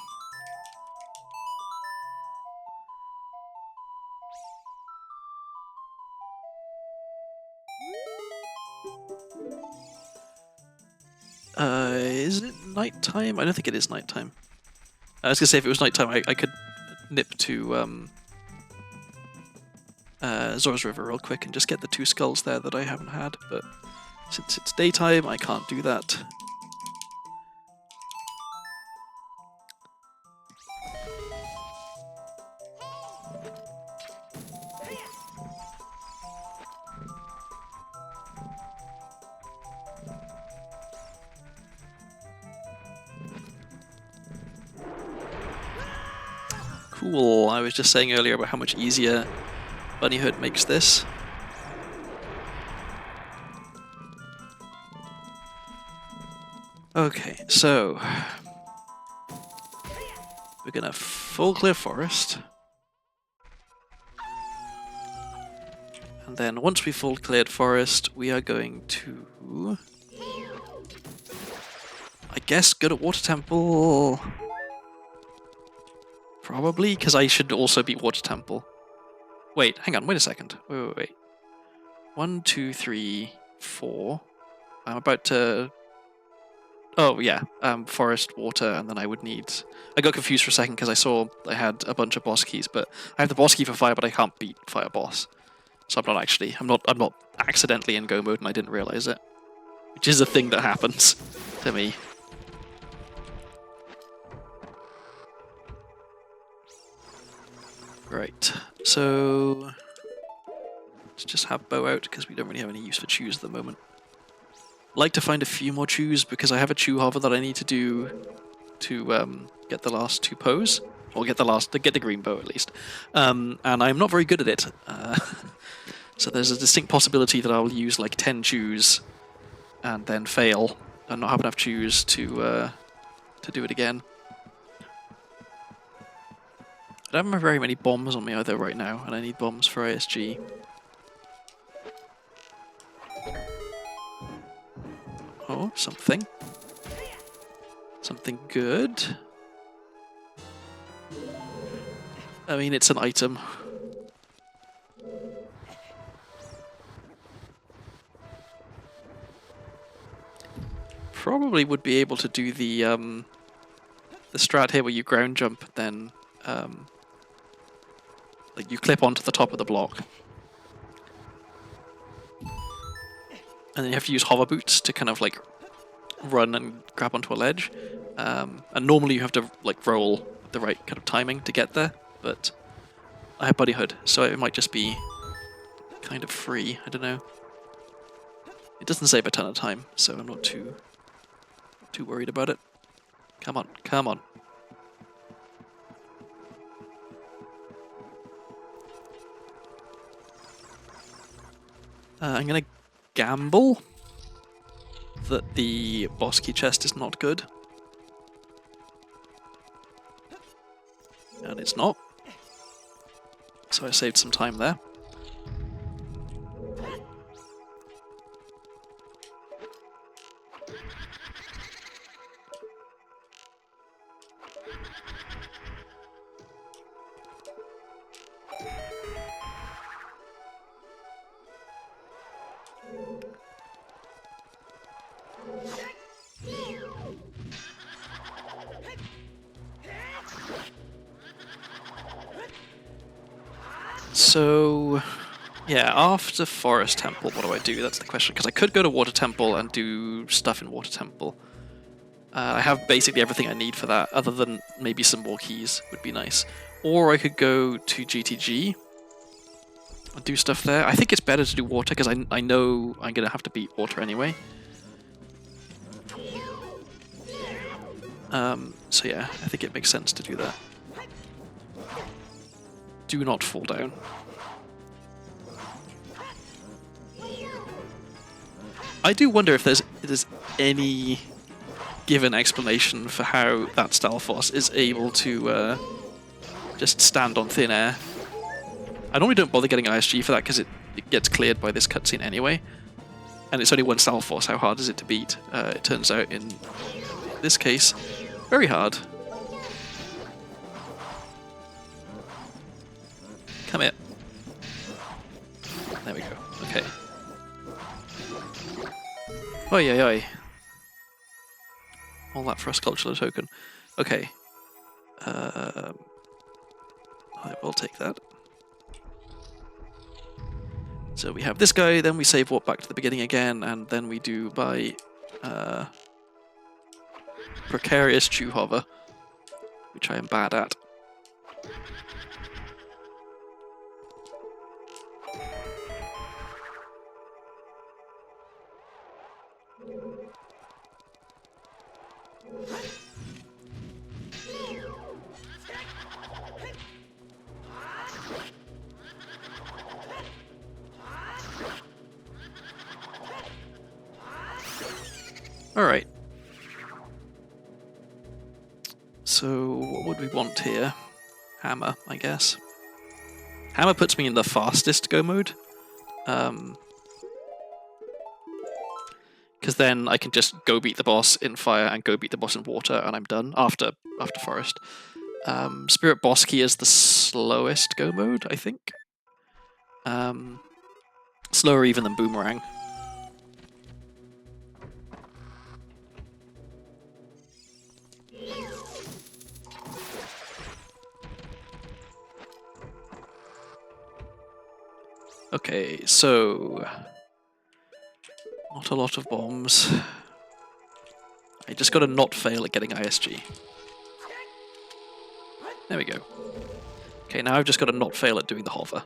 Is it nighttime? I don't think it is nighttime. I was gonna say if it was nighttime, I could nip to Zora's River real quick and just get the 2 skulls there that I haven't had, but since it's daytime, I can't do that. Cool, I was just saying earlier about how much easier Bunny Hood makes this. Okay, so we're gonna full clear forest. And then once we full cleared forest, we are going to, I guess, go to Water Temple. Probably, because I should also beat Water Temple. Wait, hang on, wait a second. Wait. 1, 2, 3, 4. I'm about to... Oh, yeah. Forest, water, and then I would need... I got confused for a second because I saw I had a bunch of boss keys, but I have the boss key for fire, but I can't beat fire boss. So I'm not accidentally in go mode and I didn't realize it. Which is a thing that happens to me. Right, so let's just have bow out because we don't really have any use for chews at the moment. I'd like to find a few more chews because I have a chew hover that I need to do to get the last 2 pose, or get the green bow at least. And I'm not very good at it, so there's a distinct possibility that I'll use like 10 chews and then fail and not have enough chews to do it again. I don't have very many bombs on me either right now, and I need bombs for ASG. Oh, something. Something good. I mean, it's an item. Probably would be able to do the strat here where you ground jump, then like you clip onto the top of the block. And then you have to use hover boots to kind of like run and grab onto a ledge. And normally you have to like roll the right kind of timing to get there, but I have Buddy Hood, so it might just be kind of free. I don't know. It doesn't save a ton of time, so I'm not too worried about it. Come on, come on. I'm gonna gamble that the boss key chest is not good. And it's not. So I saved some time there. So, yeah, after Forest Temple, what do I do? That's the question, because I could go to Water Temple and do stuff in Water Temple. I have basically everything I need for that, other than maybe some more keys would be nice. Or I could go to GTG and do stuff there. I think it's better to do Water, because I know I'm going to have to beat Water anyway. So yeah, I think it makes sense to do that. Do not fall down. I do wonder if there's any given explanation for how that Stalfos is able to just stand on thin air. I normally don't bother getting ISG for that because it gets cleared by this cutscene anyway. And it's only one Stalfos. How hard is it to beat? It turns out in this case, very hard. Come here. There we go. Okay. Oi, oi, oi. All that for a sculptural token. Okay. I will take that. So we have this guy, then we save warp back to the beginning again, and then we do by Precarious Chew Hover, which I am bad at. Alright. So, what would we want here? Hammer, I guess. Hammer puts me in the fastest go mode. Because then I can just go beat the boss in fire and go beat the boss in water, and I'm done after forest. Spirit Boss Key is the slowest go mode, I think. Slower even than Boomerang. Okay, so not a lot of bombs. I just gotta not fail at getting ISG. There we go. Okay, now I've just gotta not fail at doing the hover.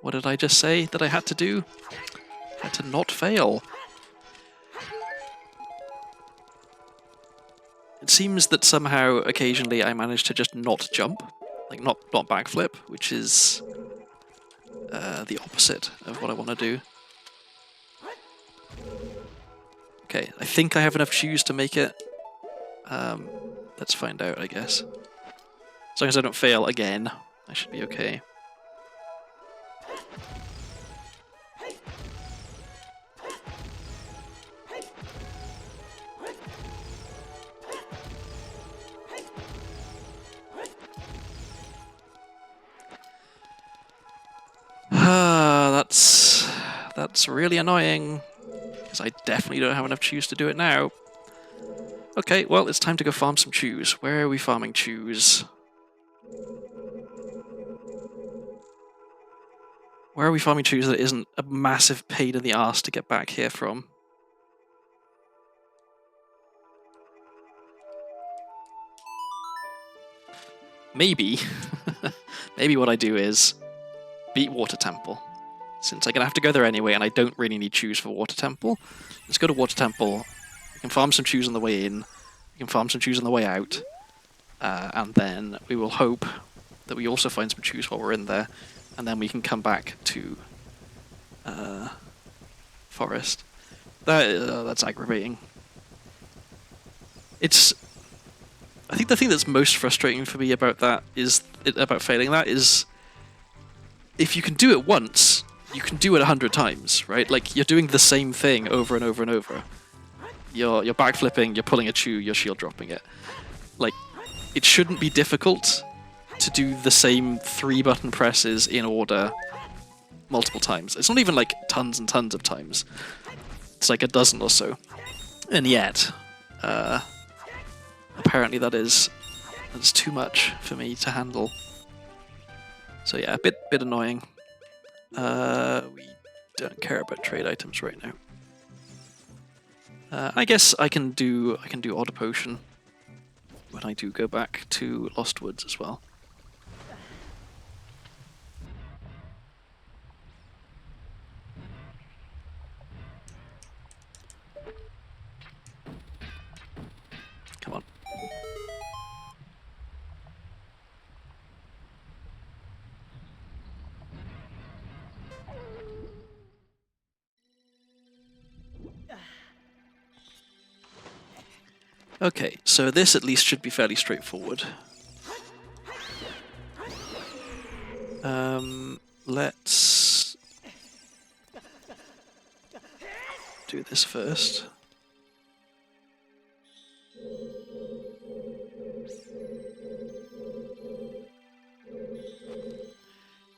What did I just say that I had to do? I had to not fail. It seems that somehow, occasionally, I manage to just not jump. Like, not backflip, which is the opposite of what I want to do. Okay, I think I have enough shoes to make it. Let's find out, I guess. As long as I don't fail again, I should be okay. That's really annoying, because I definitely don't have enough chews to do it now. Okay, well, it's time to go farm some chews. Where are we farming chews? Where are we farming chews that isn't a massive pain in the arse to get back here from? Maybe. Maybe what I do is beat Water Temple. Since I'm going to have to go there anyway, and I don't really need chews for Water Temple. Let's go to Water Temple. We can farm some chews on the way in. We can farm some chews on the way out. And then we will hope that we also find some chews while we're in there. And then we can come back to Forest. That's aggravating. I think the thing that's most frustrating for me about that is about failing that is if you can do it once, you can do it 100 times, right? Like you're doing the same thing over and over and over. You're backflipping, you're pulling a chew, you're shield dropping it. Like it shouldn't be difficult to do the same 3 button presses in order multiple times. It's not even like tons and tons of times. It's like a dozen or so. And yet, apparently that's too much for me to handle. So yeah, a bit annoying. We don't care about trade items right now. I guess I can do Odd Potion when I do go back to Lost Woods as well. Come on. Okay, so this at least should be fairly straightforward. Let's do this first.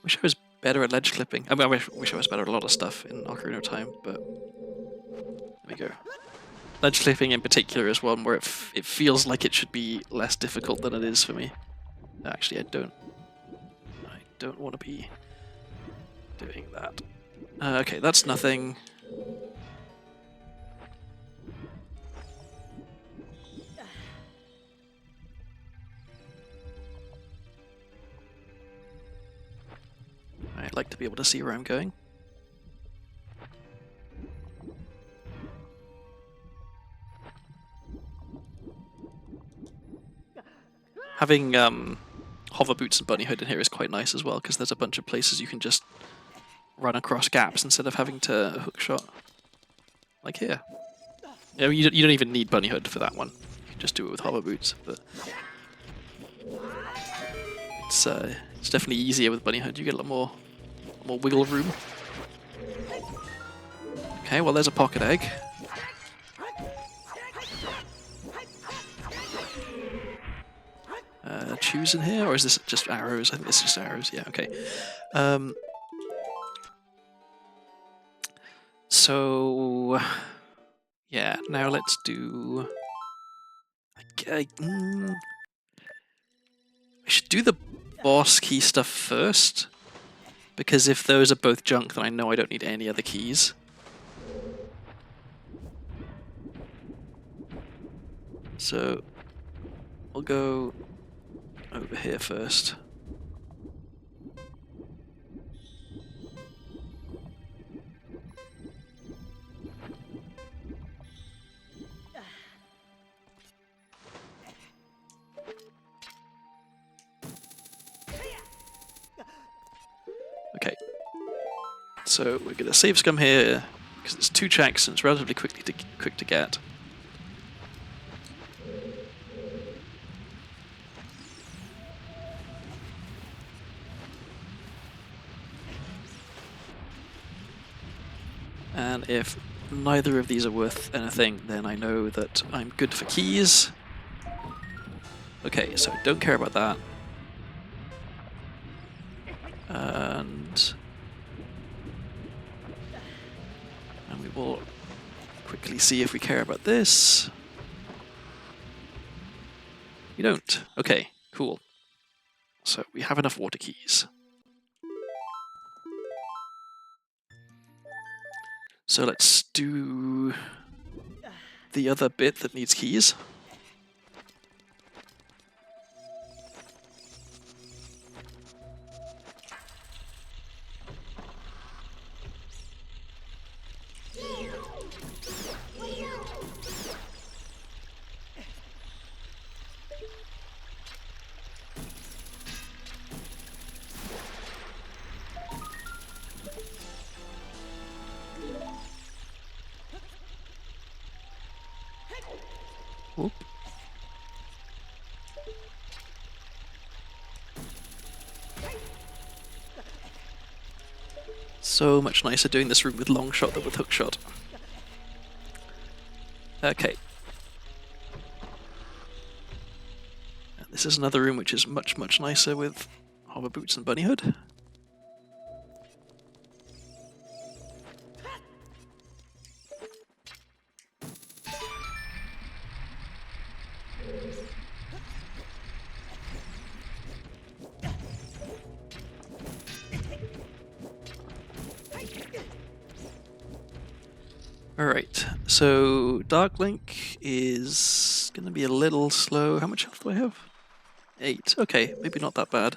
Wish I was better at ledge clipping. I mean, I wish I was better at a lot of stuff in Ocarina of Time, but there we go. Ledge clipping in particular is one where it feels like it should be less difficult than it is for me. Actually, I don't want to be doing that. Okay, that's nothing. I'd like to be able to see where I'm going. Having hover boots and bunny hood in here is quite nice as well, because there's a bunch of places you can just run across gaps instead of having to hook shot. Like here. You don't even need bunny hood for that one. You can just do it with hover boots. But it's definitely easier with bunny hood. You get a lot more wiggle room. Okay, well there's a pocket egg. Chews in here, or is this just arrows? I think it's just arrows. Yeah, okay. So yeah, now let's do. I should do the boss key stuff first, because if those are both junk, then I know I don't need any other keys. So we'll go over here first. Okay. So we're gonna save scum here, because it's 2 checks and it's relatively quick to get. And if neither of these are worth anything, then I know that I'm good for keys. Okay, so don't care about that. And we will quickly see if we care about this. We don't. Okay, cool. So we have enough water keys. So let's do the other bit that needs keys. Whoop. So much nicer doing this room with long shot than with hook shot. Okay. And this is another room which is much, much nicer with hover boots and bunny hood. Alright, so Dark Link is going to be a little slow. How much health do I have? 8. Okay, maybe not that bad.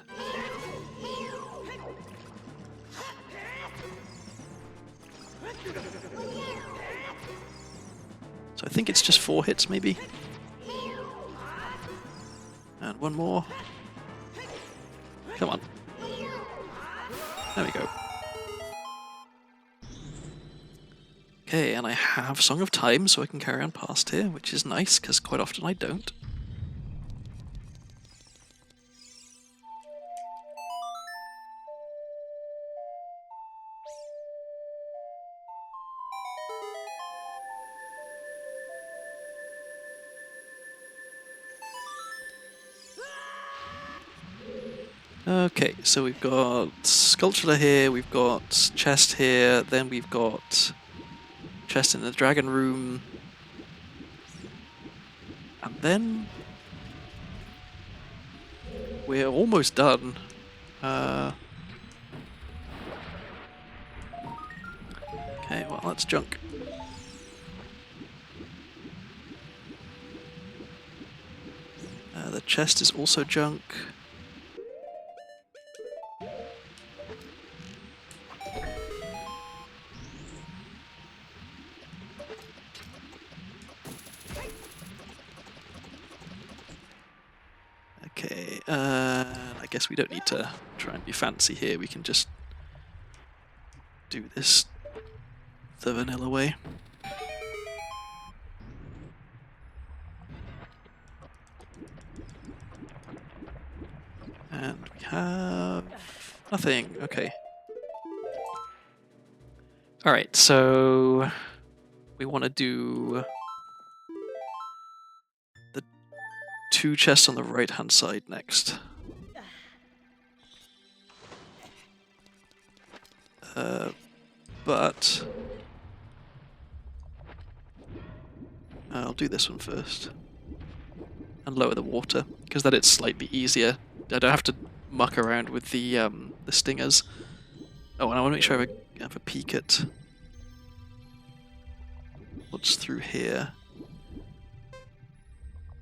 So I think it's just 4 hits, maybe. And one more. Come on. There we go. Okay, and I have Song of Time, so I can carry on past here, which is nice, because quite often I don't. Okay, so we've got Sculpture here, we've got Chest here, then we've got Chest in the Dragon Room, and then we're almost done. Okay, well, that's junk. The chest is also junk. Okay, I guess we don't need to try and be fancy here, we can just do this the vanilla way. And we have nothing, okay. Alright, so we want to do the 2 chests on the right hand side next. But I'll do this one first and lower the water, because then it's slightly easier. I don't have to muck around with the stingers. Oh, and I want to make sure I have a peek at what's through here.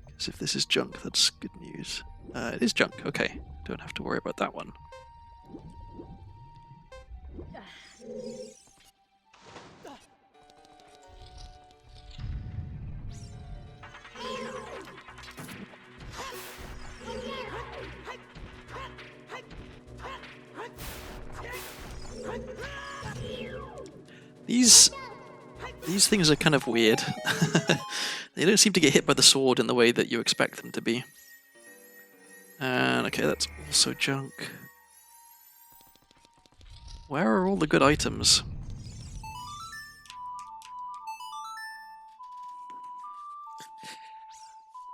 Because if this is junk, that's good news. It is junk, okay. Don't have to worry about that one. These These things are kind of weird. They don't seem to get hit by the sword in the way that you expect them to be. And okay, that's also junk. Where are all the good items?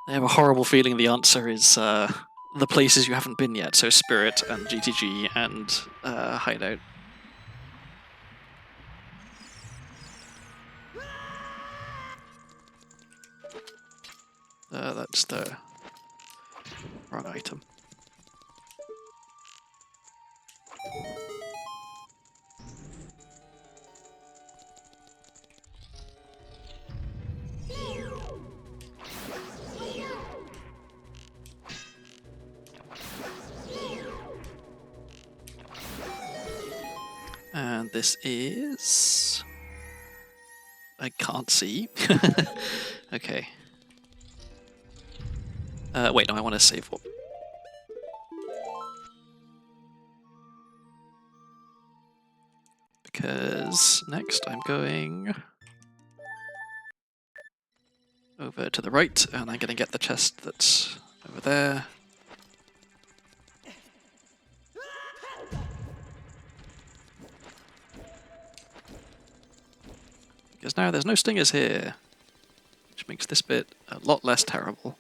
I have a horrible feeling the answer is the places you haven't been yet, so Spirit and GTG and Hideout. That's the wrong item. And this is... I can't see. Okay. Wait, no, I want to save what? Because next I'm going over to the right, and I'm going to get the chest that's over there. Because now there's no stingers here, which makes this bit a lot less terrible.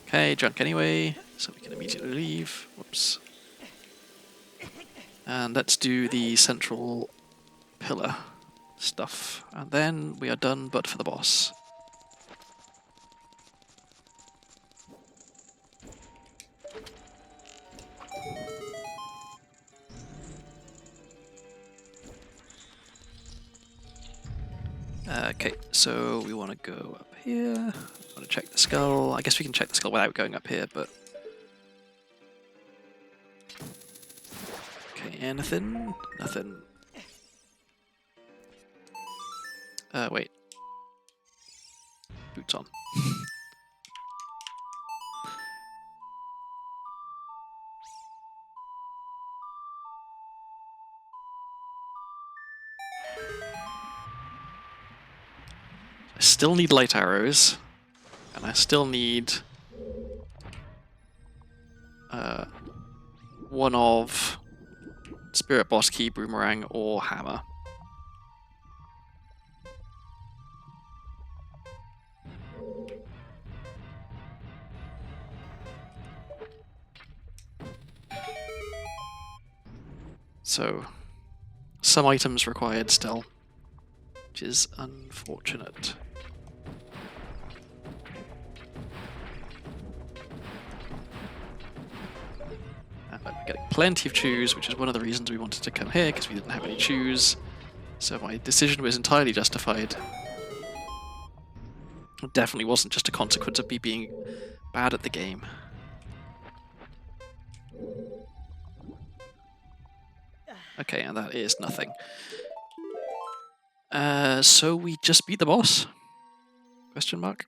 Okay, junk anyway, so we can immediately leave. Whoops. And let's do the central pillar stuff. And then we are done, but for the boss. Okay, so we want to go up here. We want to check the skull. I guess we can check the skull without going up here, but... Okay, anything? Nothing. Wait. Boots on. I still need light arrows, and I still need one of Spirit Boss Key, Boomerang, or Hammer. So, some items required still, which is unfortunate. And we're getting plenty of chews, which is one of the reasons we wanted to come here, because we didn't have any chews. So my decision was entirely justified. It definitely wasn't just a consequence of me being bad at the game. Okay, and that is nothing. So we just beat the boss? Question mark?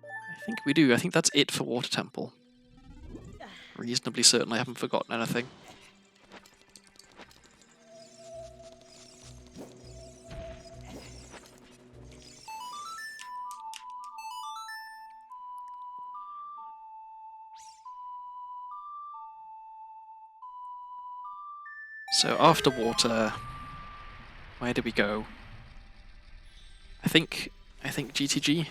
I think we do. I think that's it for Water Temple. Reasonably certain I haven't forgotten anything. So after water, where do we go? I think GTG.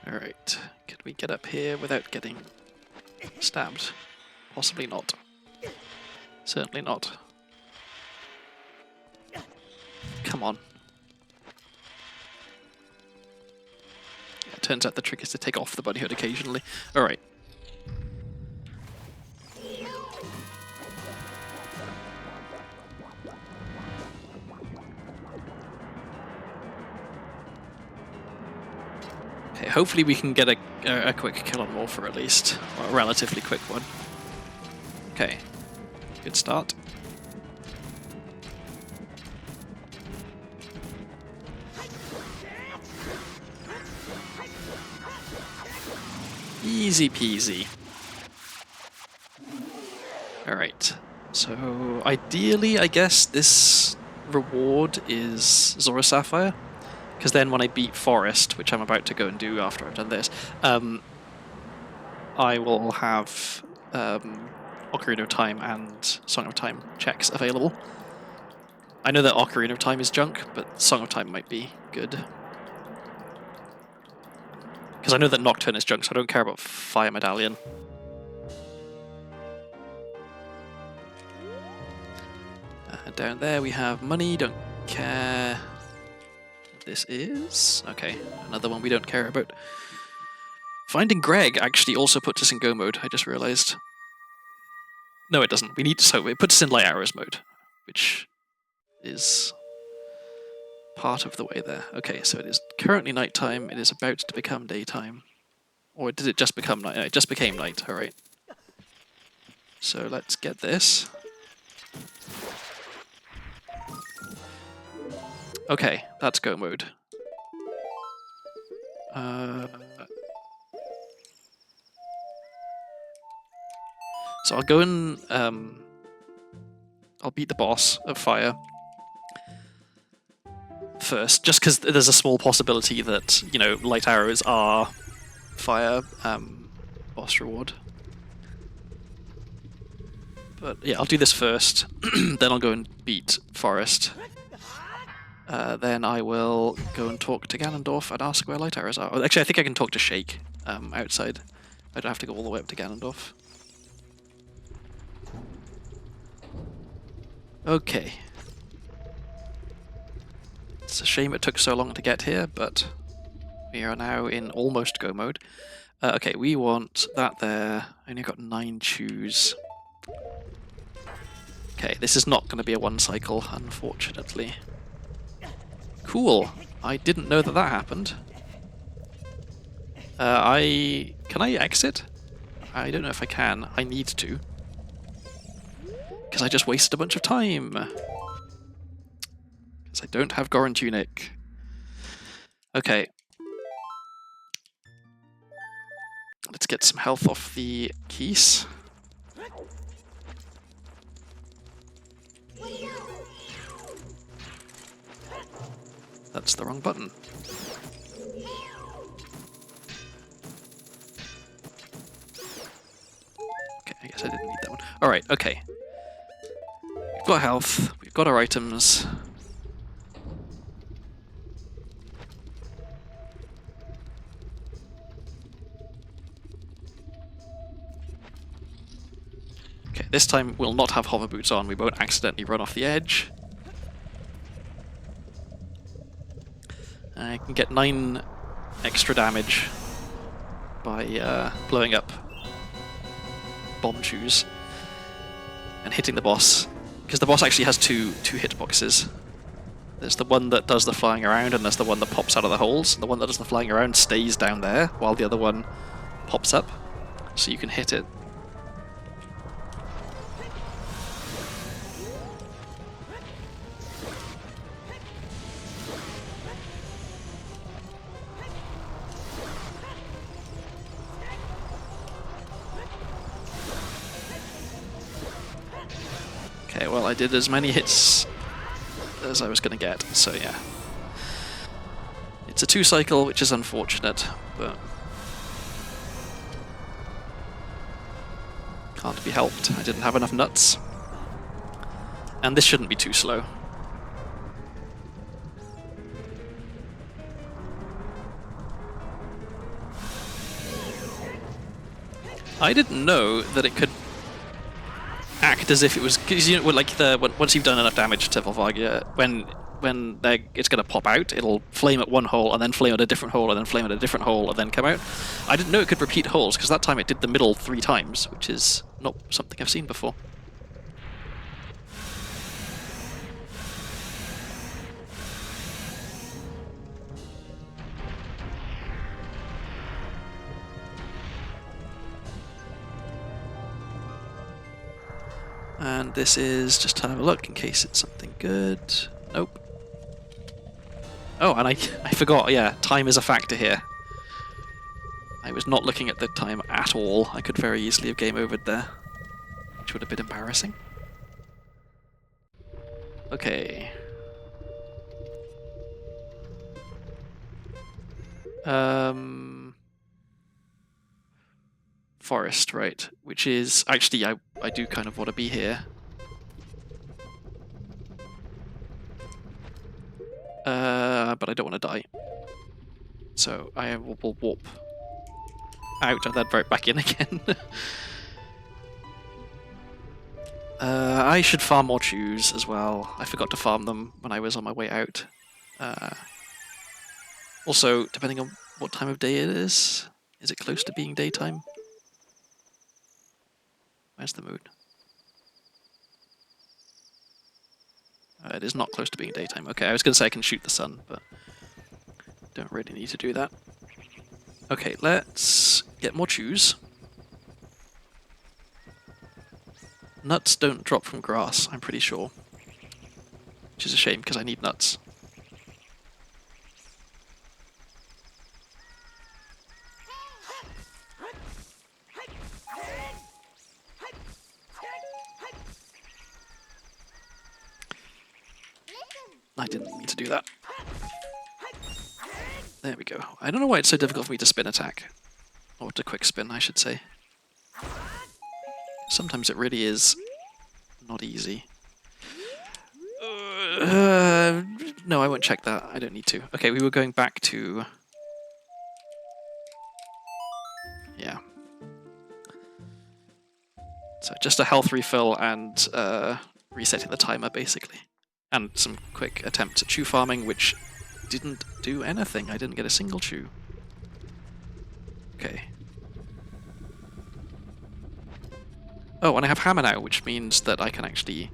Alright, could we get up here without getting stabbed? Possibly not. Certainly not. Come on. Yeah, it turns out the trick is to take off the bunny hood occasionally. Alright. Okay, hopefully we can get a quick kill on Morpher at least. Or a relatively quick one. Okay. Good start. Easy peasy. Alright, so ideally, I guess this reward is Zora Sapphire, because then when I beat Forest, which I'm about to go and do after I've done this, I will have Ocarina of Time and Song of Time checks available. I know that Ocarina of Time is junk, but Song of Time might be good. Because I know that Nocturne is junk, so I don't care about Fire Medallion. Down there we have money, don't care what this is. Okay, another one we don't care about. Finding Greg actually also puts us in go mode, I just realized. No, it doesn't. We need to, so it puts us in light hours mode, which is part of the way there. Okay, so it is currently nighttime, it is about to become daytime. Or did it just become night? No, it just became night, alright. So let's get this. Okay, that's go mode. So I'll go and I'll beat the boss of fire first, just because there's a small possibility that, you know, light arrows are fire boss reward. But yeah, I'll do this first, then I'll go and beat Forest. Then I will go and talk to Ganondorf and ask where light arrows are. Actually, I think I can talk to Shake outside. I don't have to go all the way up to Ganondorf. Okay. It's a shame it took so long to get here, but we are now in almost go mode. Okay, we want that there. I only got 9 chews. Okay, this is not going to be a one cycle, unfortunately. Cool. I didn't know that that happened. Can I exit? I don't know if I can. I need to. Because I just wasted a bunch of time. Because I don't have Goron Tunic. Okay. Let's get some health off the keys. That's the wrong button. Okay, I guess I didn't need that one. Alright, okay. We've got health, we've got our items. Okay, this time we'll not have hover boots on, we won't accidentally run off the edge. I can get 9 extra damage by blowing up bomb shoes and hitting the boss, because the boss actually has two hitboxes. There's the one that does the flying around, and there's the one that pops out of the holes. The one that does the flying around stays down there, while the other one pops up, so you can hit it. Okay, well, I did as many hits as I was going to get, so yeah. It's a 2 cycle, which is unfortunate, but can't be helped. I didn't have enough nuts. And this shouldn't be too slow. I didn't know that it could act as if it was, because you know, like once you've done enough damage to Volvagia, when it's going to pop out, it'll flame at one hole and then flame at a different hole and then flame at a different hole and then come out. I didn't know it could repeat holes, because that time it did the middle 3 times, which is not something I've seen before. And this is just to have a look in case it's something good. Nope. Oh, and I forgot, yeah, time is a factor here. I was not looking at the time at all. I could very easily have game overed there, which would have been embarrassing. Okay. Forest, right? Which is actually I do kind of want to be here. But I don't want to die. So I will warp out and then right back in again. I should farm more chews as well. I forgot to farm them when I was on my way out. Also, depending on what time of day it is it close to being daytime? Where's the moon? It is not close to being daytime. Okay, I was going to say I can shoot the sun, but don't really need to do that. Okay, let's get more chews. Nuts don't drop from grass, I'm pretty sure. Which is a shame, because I need nuts. I didn't need to do that. There we go. I don't know why it's so difficult for me to spin attack. Or to quick spin, I should say. Sometimes it really is not easy. No, I won't check that. I don't need to. Okay, we were going back to... Yeah. So just a health refill and resetting the timer, basically. And some quick attempts at chew farming, which didn't do anything. I didn't get a single chew. Okay. Oh, and I have hammer now, which means that I can actually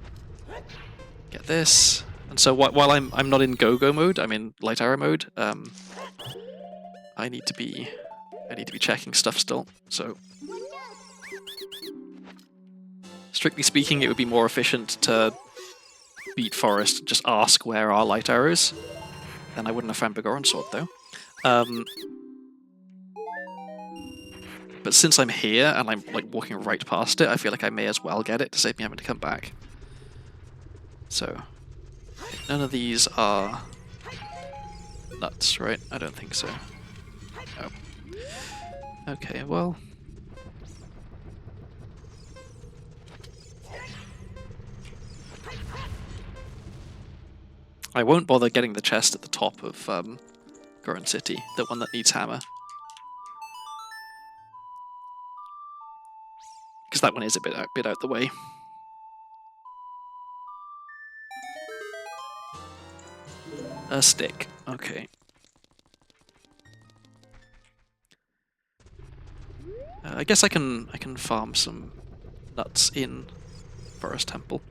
get this. And so while I'm not in go-go mode, I'm in light arrow mode. I need to be checking stuff still. So strictly speaking, it would be more efficient to beat Forest, just ask where are light arrows. Then I wouldn't have found Begoran Sword though. But since I'm here and I'm like walking right past it, I feel like I may as well get it to save me having to come back. So none of these are nuts, right? I don't think so. No. Okay, well. I won't bother getting the chest at the top of Goron City, the one that needs hammer. Because that one is a bit out the way. A stick, okay. I guess I can farm some nuts in Forest Temple.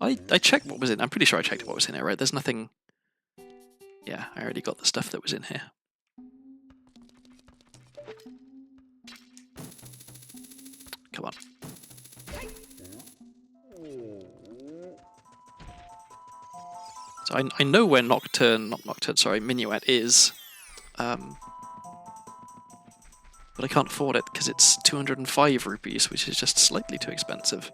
I checked what was in. I'm pretty sure I checked what was in here, right? There's nothing. Yeah, I already got the stuff that was in here. Come on. So I know where Minuet is. But I can't afford it because it's 205 rupees, which is just slightly too expensive.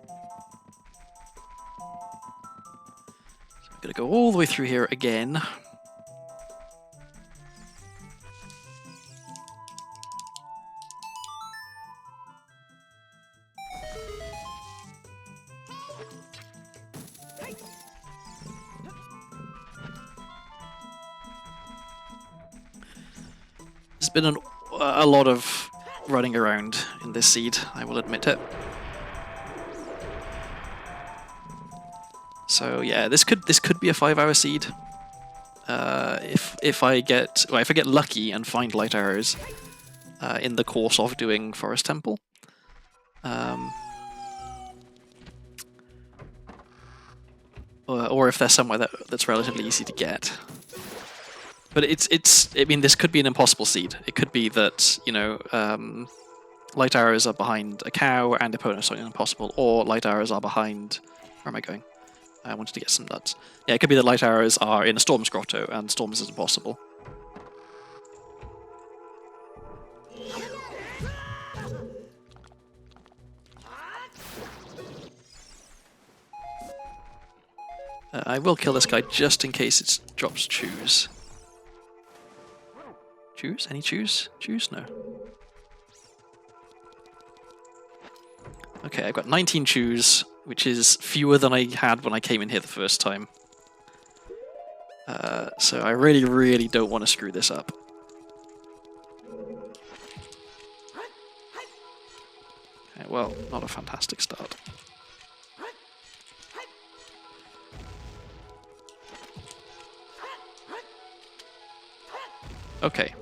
So I'm gonna go all the way through here again. There's been a lot of running around in this seed, I will admit it. So yeah, this could be a 5-hour seed. If I get lucky and find light arrows in the course of doing Forest Temple. Or if there's somewhere that's relatively easy to get. But I mean, this could be an impossible seed. It could be that, you know, light arrows are behind a cow and opponents something impossible, or light arrows are behind... Where am I going? I wanted to get some nuts. Yeah, it could be that light arrows are in a Storm's Grotto, and Storms is impossible. I will kill this guy just in case it drops chews. Chews? Any chews? Chews? No. Okay, I've got 19 chews, which is fewer than I had when I came in here the first time. So I really, really don't want to screw this up. Okay, well, not a fantastic start. Okay.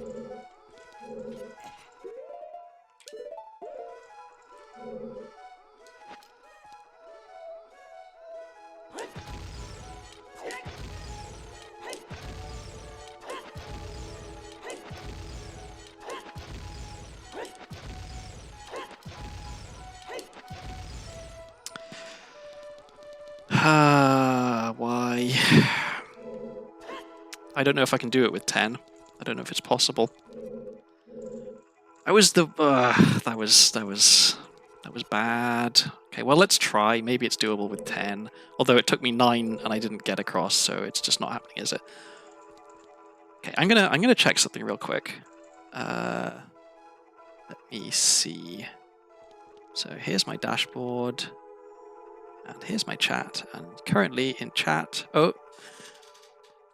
Why? I don't know if I can do it with 10. I don't know if it's possible. That was bad. Okay, well let's try. Maybe it's doable with 10. Although it took me 9 and I didn't get across, so it's just not happening, is it? Okay, I'm gonna check something real quick. Let me see. So here's my dashboard. And here's my chat. And currently in chat... Oh!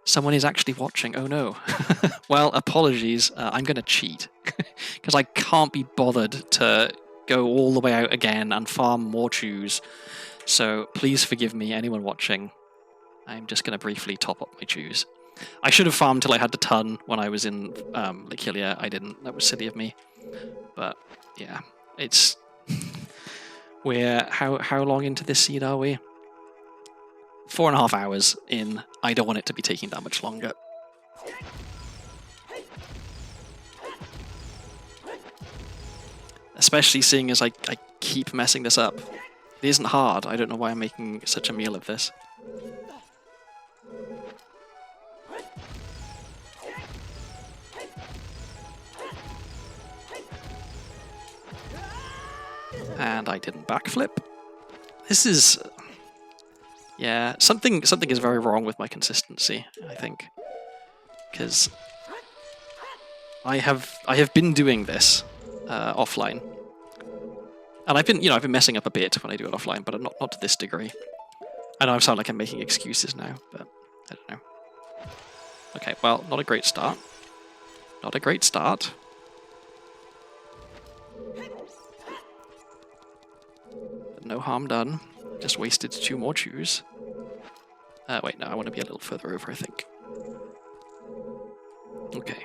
Someone is actually watching. Oh no. Well, apologies. I'm going to cheat. Because I can't be bothered to go all the way out again and farm more chews. So please forgive me, anyone watching. I'm just going to briefly top up my chews. I should have farmed till I had the ton when I was in Lakilia. I didn't. That was silly of me. But yeah, it's... How long into this seed are we? 4.5 hours in. I don't want it to be taking that much longer. Especially seeing as I keep messing this up. It isn't hard. I don't know why I'm making such a meal of this. And I didn't backflip. This is... Yeah, something is very wrong with my consistency, I think. Because I have been doing this offline. And I've been messing up a bit when I do it offline, but not to this degree. I know I sound like I'm making excuses now, but I don't know. Okay, well, not a great start. Not a great start. But no harm done. Just wasted 2 more chews. Wait, no, I want to be a little further over, I think. Okay.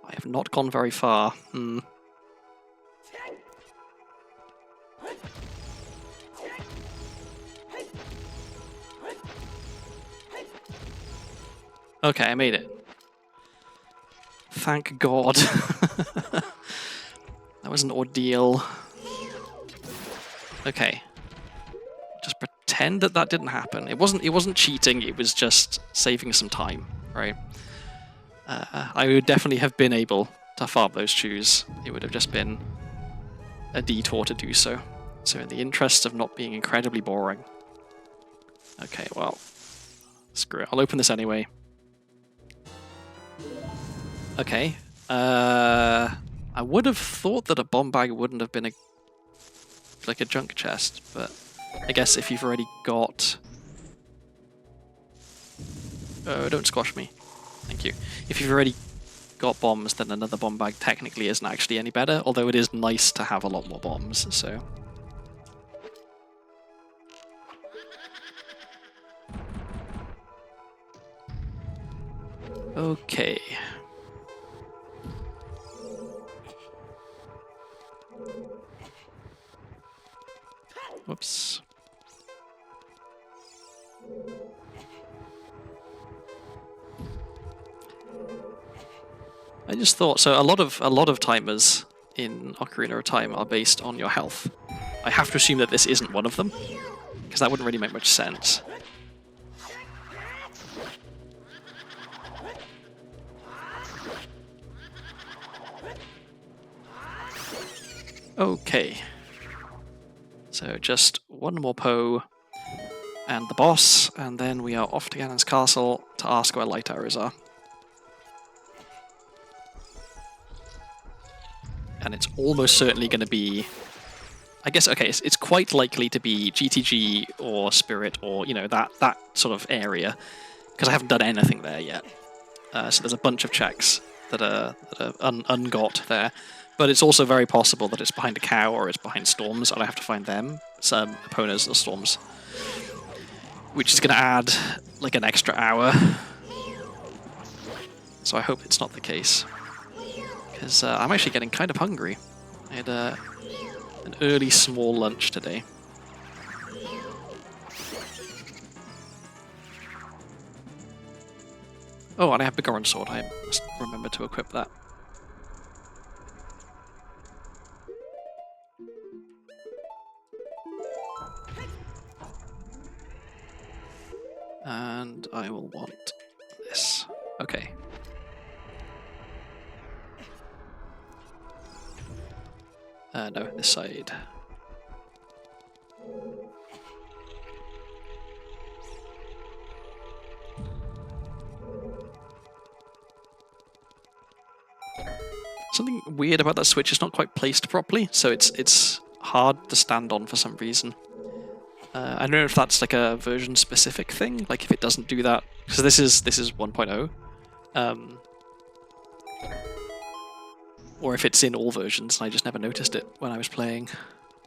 I have not gone very far. Okay, I made it. Thank God. That was an ordeal. Okay. Just pretend that didn't happen. It wasn't cheating, it was just saving some time, right? I would definitely have been able to farm those chews. It would have just been a detour to do so. So in the interest of not being incredibly boring. Okay, well, screw it. I'll open this anyway. Okay. I would have thought that a bomb bag wouldn't have been like a junk chest, but I guess if you've already got... Oh, don't squash me. Thank you. If you've already got bombs, then another bomb bag technically isn't actually any better, although it is nice to have a lot more bombs, so... Okay. Whoops. I just thought, so a lot of timers in Ocarina of Time are based on your health. I have to assume that this isn't one of them, because that wouldn't really make much sense. Okay. So just one more Poe and the boss, and then we are off to Ganon's castle to ask where light arrows are. And it's almost certainly going to be, I guess, okay, it's quite likely to be GTG or Spirit or, you know, that sort of area, because I haven't done anything there yet. So there's a bunch of checks that are ungot there. But it's also very possible that it's behind a cow or it's behind storms, and I have to find them, some opponents or storms. Which is going to add, like, an extra hour. So I hope it's not the case. Because I'm actually getting kind of hungry. I had an early small lunch today. Oh, and I have Begoran Sword. I must remember to equip that. And I will want this. Okay. No, this side. Something weird about that switch, it's not quite placed properly, so it's hard to stand on for some reason. I don't know if that's like a version specific thing, like if it doesn't do that, because this is 1.0. Or if it's in all versions and I just never noticed it when I was playing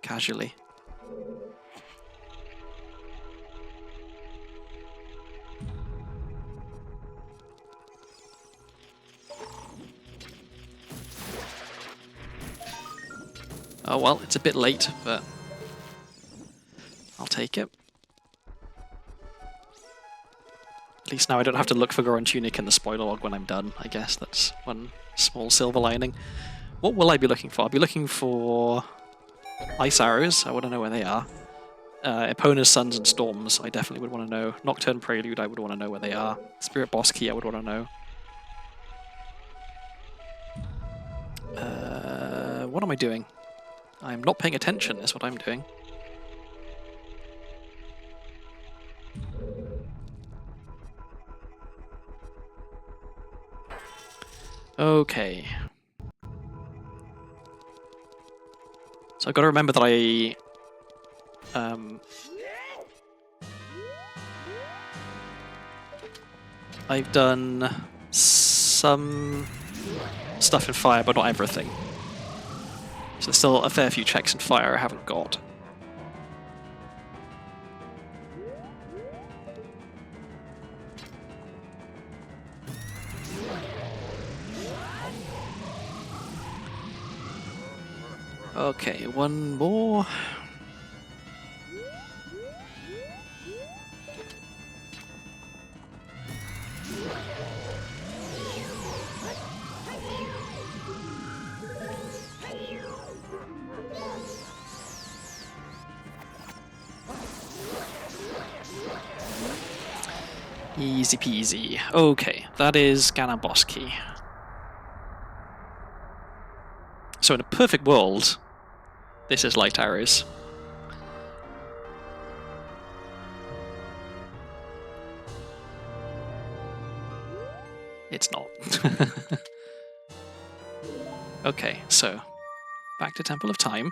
casually. Oh well, it's a bit late, but I'll take it. At least now I don't have to look for Goron Tunic in the spoiler log when I'm done. I guess that's one small silver lining. What will I be looking for? I'll be looking for Ice Arrows. I want to know where they are. Epona's Suns and Storms, I definitely would want to know. Nocturne Prelude, I would want to know where they are. Spirit Boss Key, I would want to know. What am I doing? I'm not paying attention, is what I'm doing. Okay. So I've got to remember that I've done some stuff in fire, but not everything. So there's still a fair few checks in fire I haven't got. Okay, one more. Easy peasy. Okay, that is Ganon Boss Key. So in a perfect world, this is Light Arrows. It's not. Okay, so back to Temple of Time.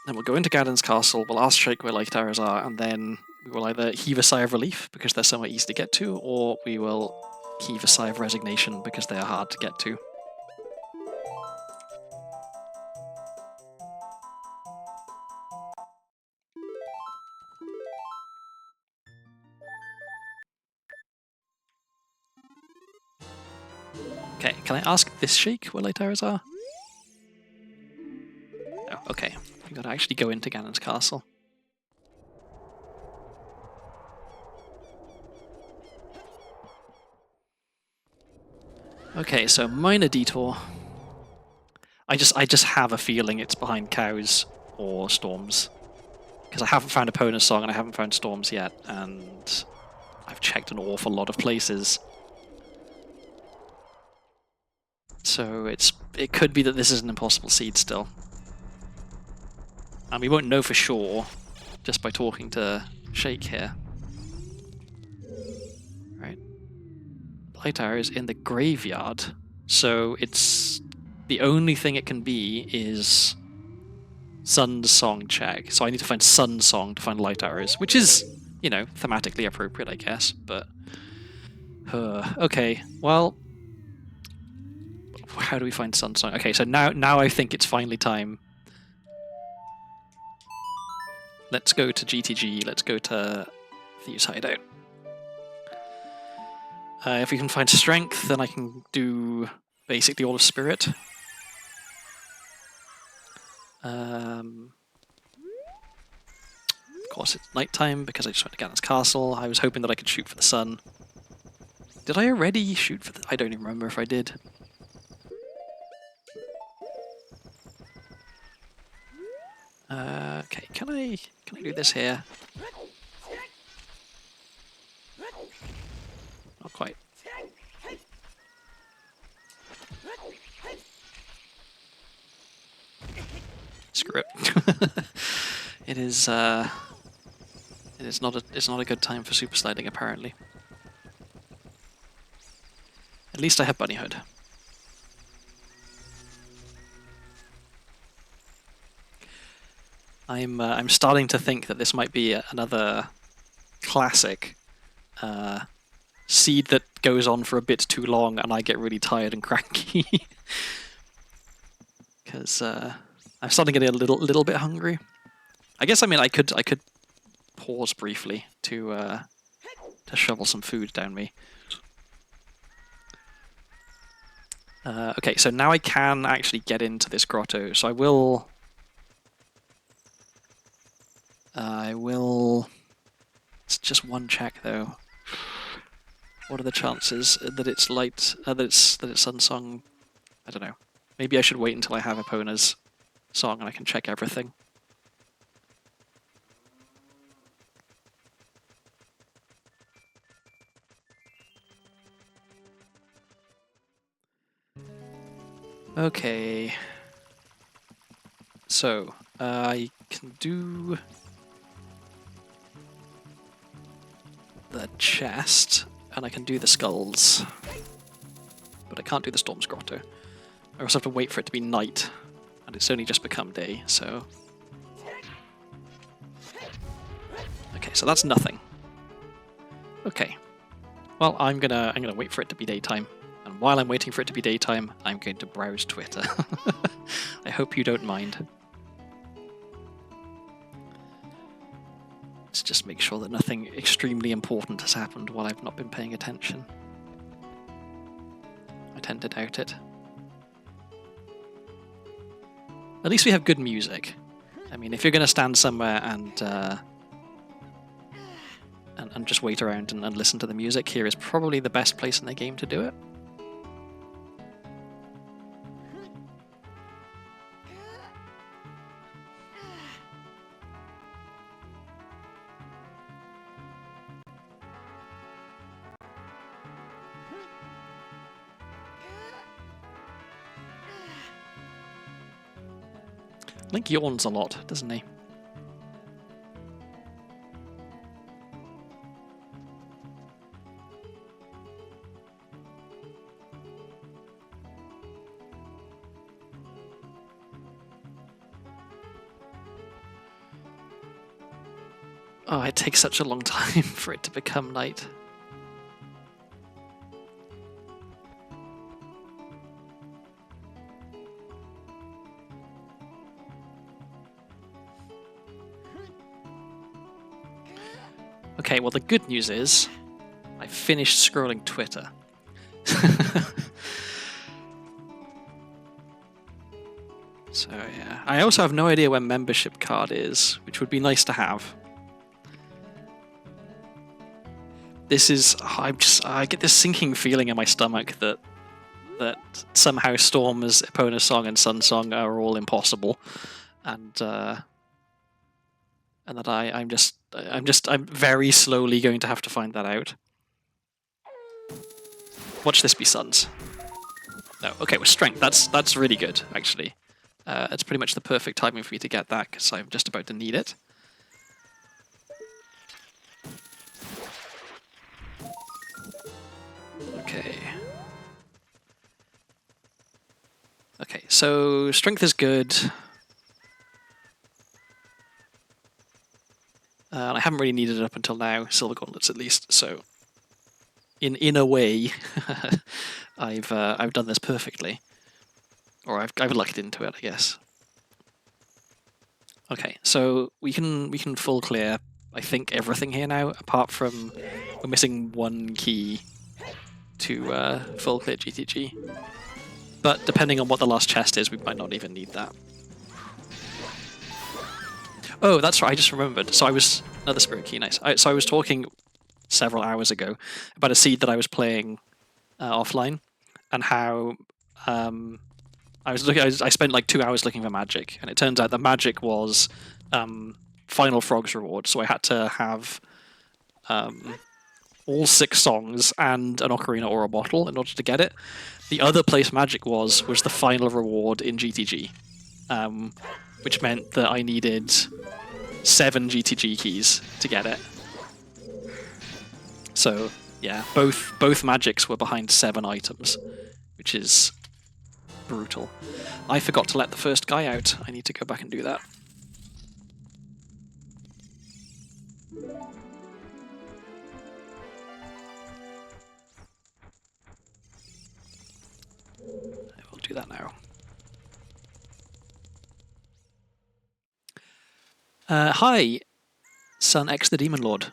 Then we'll go into Ganon's castle, we'll ask Sheik where Light Arrows are, and then we will either heave a sigh of relief because they're somewhere easy to get to, or we will heave a sigh of resignation because they are hard to get to. Okay, can I ask this Sheik where Light Arrows are? No, okay. We gotta actually go into Ganon's castle. Okay, so minor detour. I just have a feeling it's behind cows or storms. Because I haven't found Epona's song and I haven't found storms yet, and I've checked an awful lot of places. So it could be that this is an impossible seed still. And we won't know for sure just by talking to Shake here. Right. Light Arrow is in the graveyard, so it's the only thing it can be is Sun's song check. So I need to find Sun's song to find Light Arrows, which is, you know, thematically appropriate, I guess, but okay, well, how do we find Sun's song? Okay, so now I think it's finally time. Let's go to GTG, let's go to Thieves' Hideout. If we can find Strength, then I can do basically all of Spirit. Of course it's nighttime because I just went to Ganon's castle. I was hoping that I could shoot for the sun. Did I already shoot for the... I don't even remember if I did. Okay, can I do this here? Not quite. Screw it. It's not a good time for super sliding apparently. At least I have Bunny Hood. I'm starting to think that this might be another classic seed that goes on for a bit too long and I get really tired and cranky. Because I'm starting to get a little bit hungry. I guess I could pause briefly to shovel some food down me. Okay, so now I can actually get into this grotto. So I will. It's just one check though. What are the chances that it's light? That it's Sun's song? I don't know. Maybe I should wait until I have Epona's song and I can check everything. Okay. So I can do the chest, and I can do the skulls, but I can't do the Storm's Grotto. I also have to wait for it to be night, and it's only just become day, so... Okay, so that's nothing. Okay. Well, I'm gonna wait for it to be daytime, and while I'm waiting for it to be daytime, I'm going to browse Twitter. I hope you don't mind. Let's just make sure that nothing extremely important has happened while I've not been paying attention. I tend to doubt it. At least we have good music. I mean, if you're going to stand somewhere and just wait around and listen to the music, here is probably the best place in the game to do it. Link yawns a lot, doesn't he? Oh, it takes such a long time for it to become night. Okay, well the good news is, I finished scrolling Twitter. So yeah, I also have no idea where membership card is, which would be nice to have. This is I get this sinking feeling in my stomach that somehow Storm's Epona Song and Sun Song are all impossible, and that I'm very slowly going to have to find that out. Watch this be Suns. No, okay, with Strength, that's really good actually. It's pretty much the perfect timing for me to get that because I'm just about to need it. Okay. Okay, so Strength is good. And I haven't really needed it up until now, Silver Gauntlets at least, so in a way I've done this perfectly. Or I've lucked into it, I guess. Okay, so we can full clear I think everything here now, apart from we're missing one key to full clear GTG. But depending on what the last chest is, we might not even need that. Oh, that's right, I just remembered. So I was... Another Spirit Key, nice. So I was talking several hours ago about a seed that I was playing offline, and how I spent like 2 hours looking for magic, and it turns out the magic was Final Frog's reward, so I had to have all 6 songs and an Ocarina or a bottle in order to get it. The other place magic was the final reward in GTG, which meant that I needed 7 GTG keys to get it. So yeah, both magics were behind 7 items, which is brutal. I forgot to let the first guy out. I need to go back and do that. I will do that now. Hi, Sun X the Demon Lord.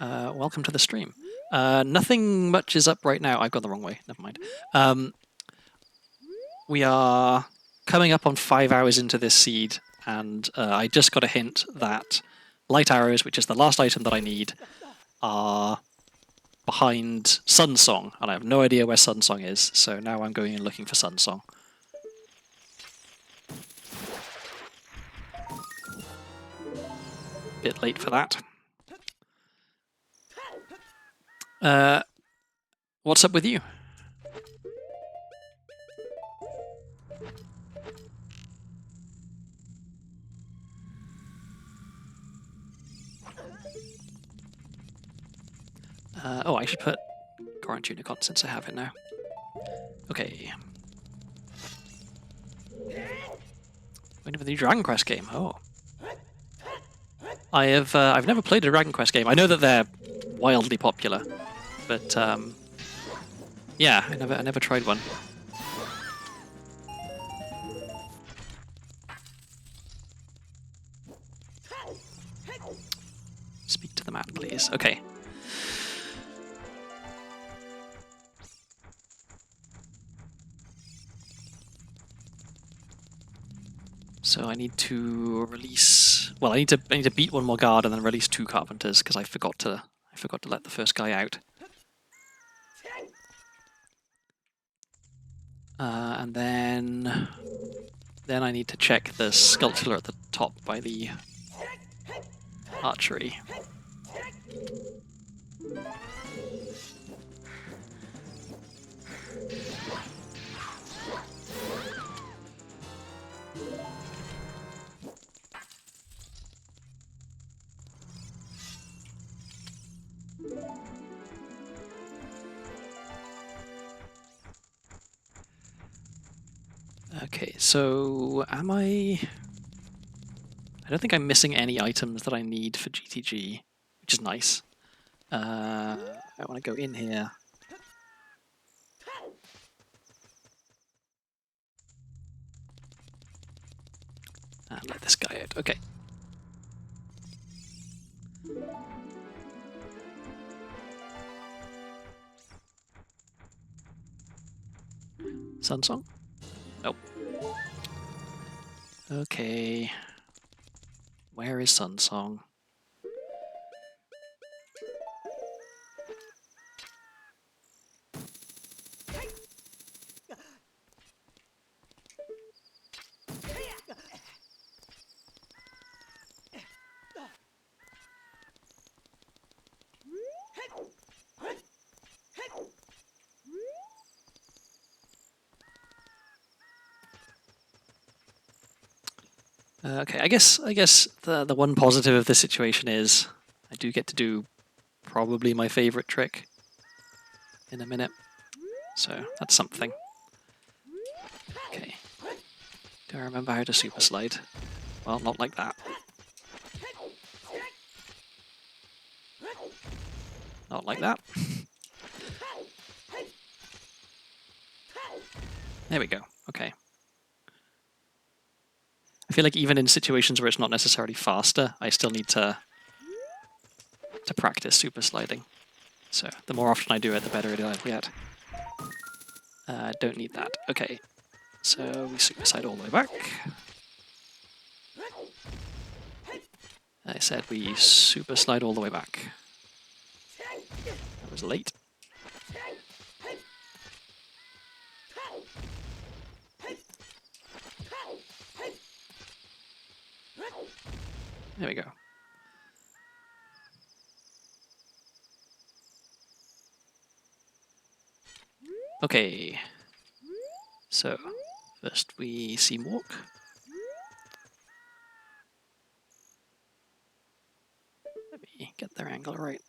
Welcome to the stream. Nothing much is up right now. I've gone the wrong way. Never mind. We are coming up on 5 hours into this seed, and I just got a hint that light arrows, which is the last item that I need, are behind Sun Song, and I have no idea where Sun Song is, so now I'm going and looking for Sun Song. Bit late for that. What's up with you? Oh, I should put Goron Unicorn since I have it now. Okay. Waiting for the new Dragon Quest game. Oh. I've never played a Dragon Quest game. I know that they're wildly popular, but yeah, I never tried one. Speak to the man, please. Okay. So I need to release. Well, I need to beat one more guard and then release 2 carpenters because I forgot to let the first guy out. And then I need to check the sculpture at the top by the archery. Okay, so am I don't think I'm missing any items that I need for GTG, which is nice. I want to go in here. And let this guy out. Okay. Sun Song? Nope. Okay. Where is Sunsong? Okay, I guess the one positive of this situation is I do get to do probably my favorite trick in a minute. So that's something. Okay. Do I remember how to super slide? Well, not like that. Not like that. There we go. Okay. I feel like even in situations where it's not necessarily faster, I still need to practice super sliding. So the more often I do it, the better it'll get. Don't need that. Okay. So we super slide all the way back. I said we super slide all the way back. That was late. There we go. Okay. So, first we seam walk. Let me get their angle right.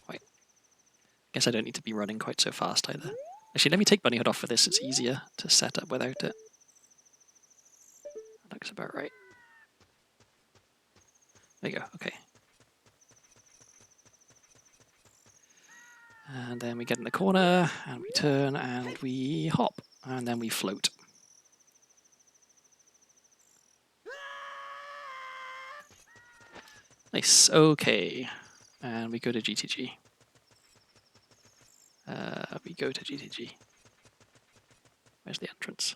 Quite. Guess I don't need to be running quite so fast either. Actually, let me take Bunny Hood off for this. It's easier to set up without it. That looks about right. There you go. Okay. And then we get in the corner, and we turn, and we hop, and then we float. Nice. Okay. And we go to GTG. We go to GTG. Where's the entrance?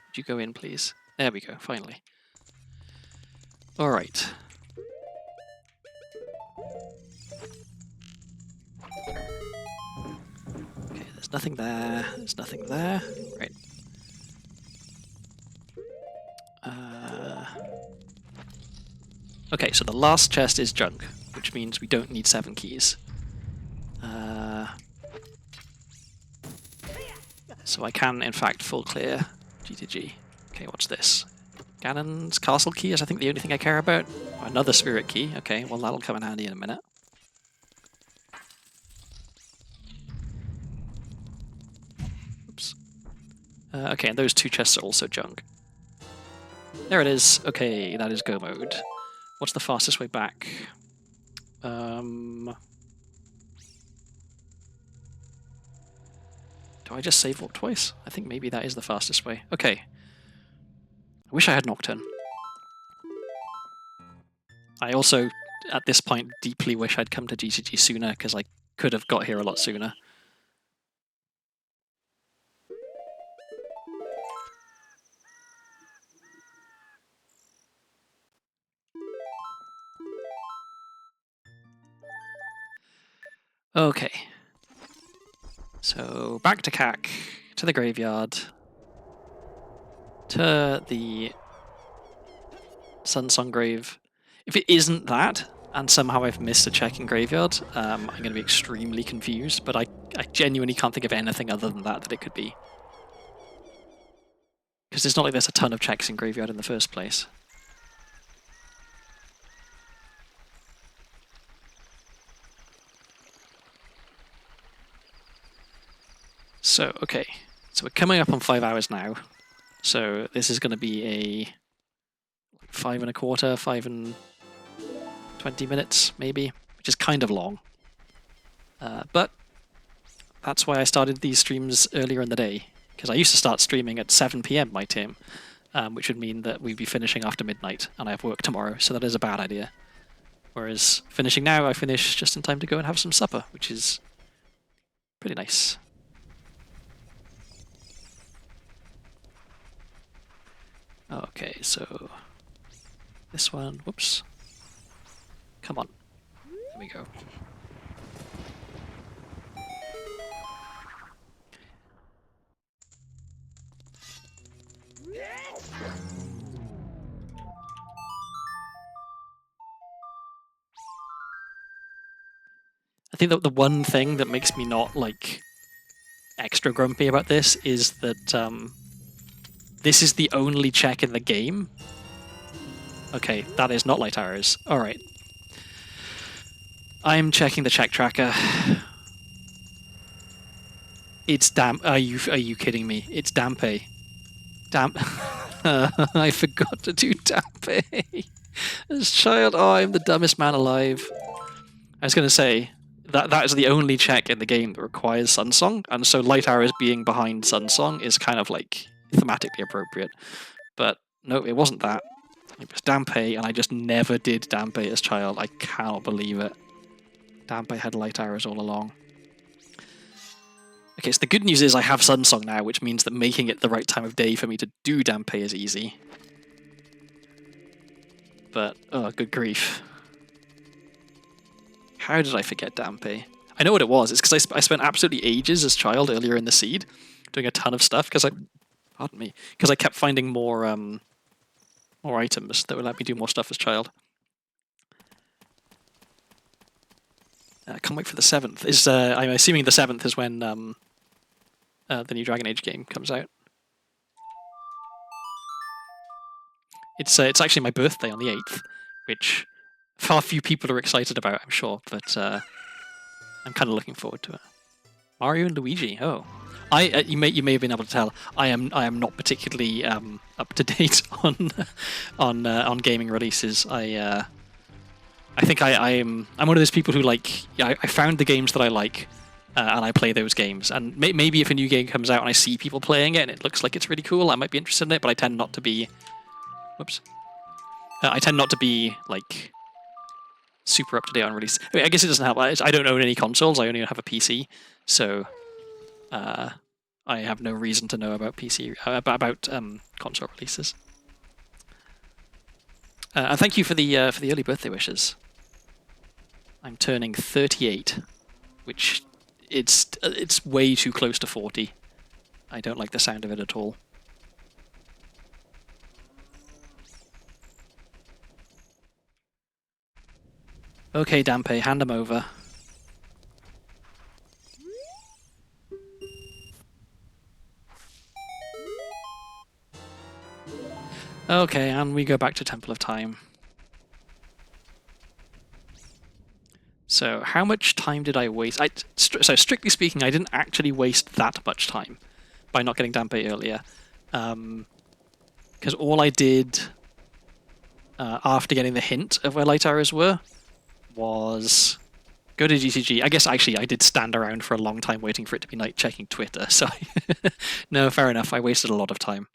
Would you go in, please? There we go, finally. Alright. Okay, there's nothing there. There's nothing there. Right. Okay, so the last chest is junk, which means we don't need 7 keys. So I can, in fact, full clear GTG. Okay, what's this? Ganon's castle key is, I think, the only thing I care about. Oh, another spirit key. Okay, well, that'll come in handy in a minute. Oops. Okay, and those 2 chests are also junk. There it is. Okay, that is go mode. What's the fastest way back? Do I just save walk twice? I think maybe that is the fastest way. Okay. I wish I had Nocturne. I also, at this point, deeply wish I'd come to GCG sooner, because I could have got here a lot sooner. Okay. So, back to CAC, to the graveyard, to the Sunsong grave. If it isn't that, and somehow I've missed a check in graveyard, I'm going to be extremely confused, but I genuinely can't think of anything other than that it could be. Because it's not like there's a ton of checks in graveyard in the first place. So, okay. So we're coming up on 5 hours now. So this is going to be a 5 1/4, 5 and 20 minutes, maybe, which is kind of long. But that's why I started these streams earlier in the day, because I used to start streaming at 7 PM my time, which would mean that we'd be finishing after midnight, and I have work tomorrow, so that is a bad idea. Whereas finishing now, I finish just in time to go and have some supper, which is pretty nice. Okay, so this one, whoops. Come on. There we go. I think that the one thing that makes me not, like, extra grumpy about this is that this is the only check in the game. Okay, that is not light arrows. Alright. I'm checking the check tracker. It's damp. Are you kidding me? It's Dampe. Damp. I forgot to do Dampe. As child, oh, I'm the dumbest man alive. I was going to say that is the only check in the game that requires Sunsong, and so light arrows being behind Sunsong is kind of like thematically appropriate. But no, it wasn't that. It was Dampe, and I just never did Dampe as child. I cannot believe it. Dampe had light arrows all along. Okay, so the good news is I have Sunsong now, which means that making it the right time of day for me to do Dampe is easy. But, oh, good grief. How did I forget Dampe? I know what it was. It's because I spent absolutely ages as child earlier in the seed, doing a ton of stuff, because pardon me, because I kept finding more items that would let me do more stuff as child. I can't wait for the 7th. I'm assuming the 7th is when the new Dragon Age game comes out. It's actually my birthday on the 8th, which far few people are excited about, I'm sure, but I'm kind of looking forward to it. Mario and Luigi. Oh, you may have been able to tell. I am not particularly up to date on gaming releases. I think I'm one of those people who I found the games that I like. And I play those games. And maybe if a new game comes out and I see people playing it and it looks like it's really cool, I might be interested in it, but I tend not to be... Whoops. I tend not to be, like, super up-to-date on release. I guess it doesn't help. I don't own any consoles. I only have a PC. So I have no reason to know about about console releases. And thank you for the early birthday wishes. I'm turning 38, which... It's way too close to 40. I don't like the sound of it at all. Okay, Dampe, hand them over. Okay, and we go back to Temple of Time. So, how much time did I waste? So, strictly speaking, I didn't actually waste that much time by not getting Dampe earlier. Because all I did after getting the hint of where light arrows were was go to GTG. I guess actually I did stand around for a long time waiting for it to be night checking Twitter, so no, fair enough. I wasted a lot of time.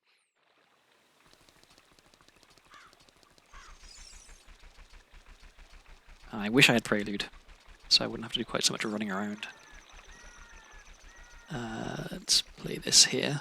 I wish I had Prelude, so I wouldn't have to do quite so much running around. Let's play this here.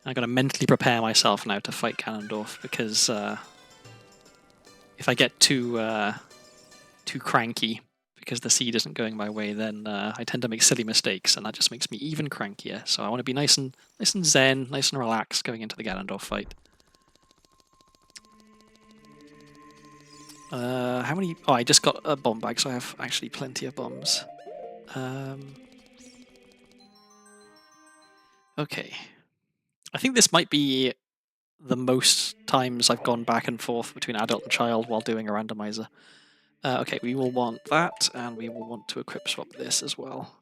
I'm going to mentally prepare myself now to fight Ganondorf, because if I get too cranky because the seed isn't going my way, then I tend to make silly mistakes, and that just makes me even crankier. So I want to be nice and zen, nice and relaxed going into the Ganondorf fight. How many? Oh, I just got a bomb bag, so I have actually plenty of bombs. Okay. I think this might be the most times I've gone back and forth between adult and child while doing a randomizer. Okay, we will want that, and we will want to equip swap this as well.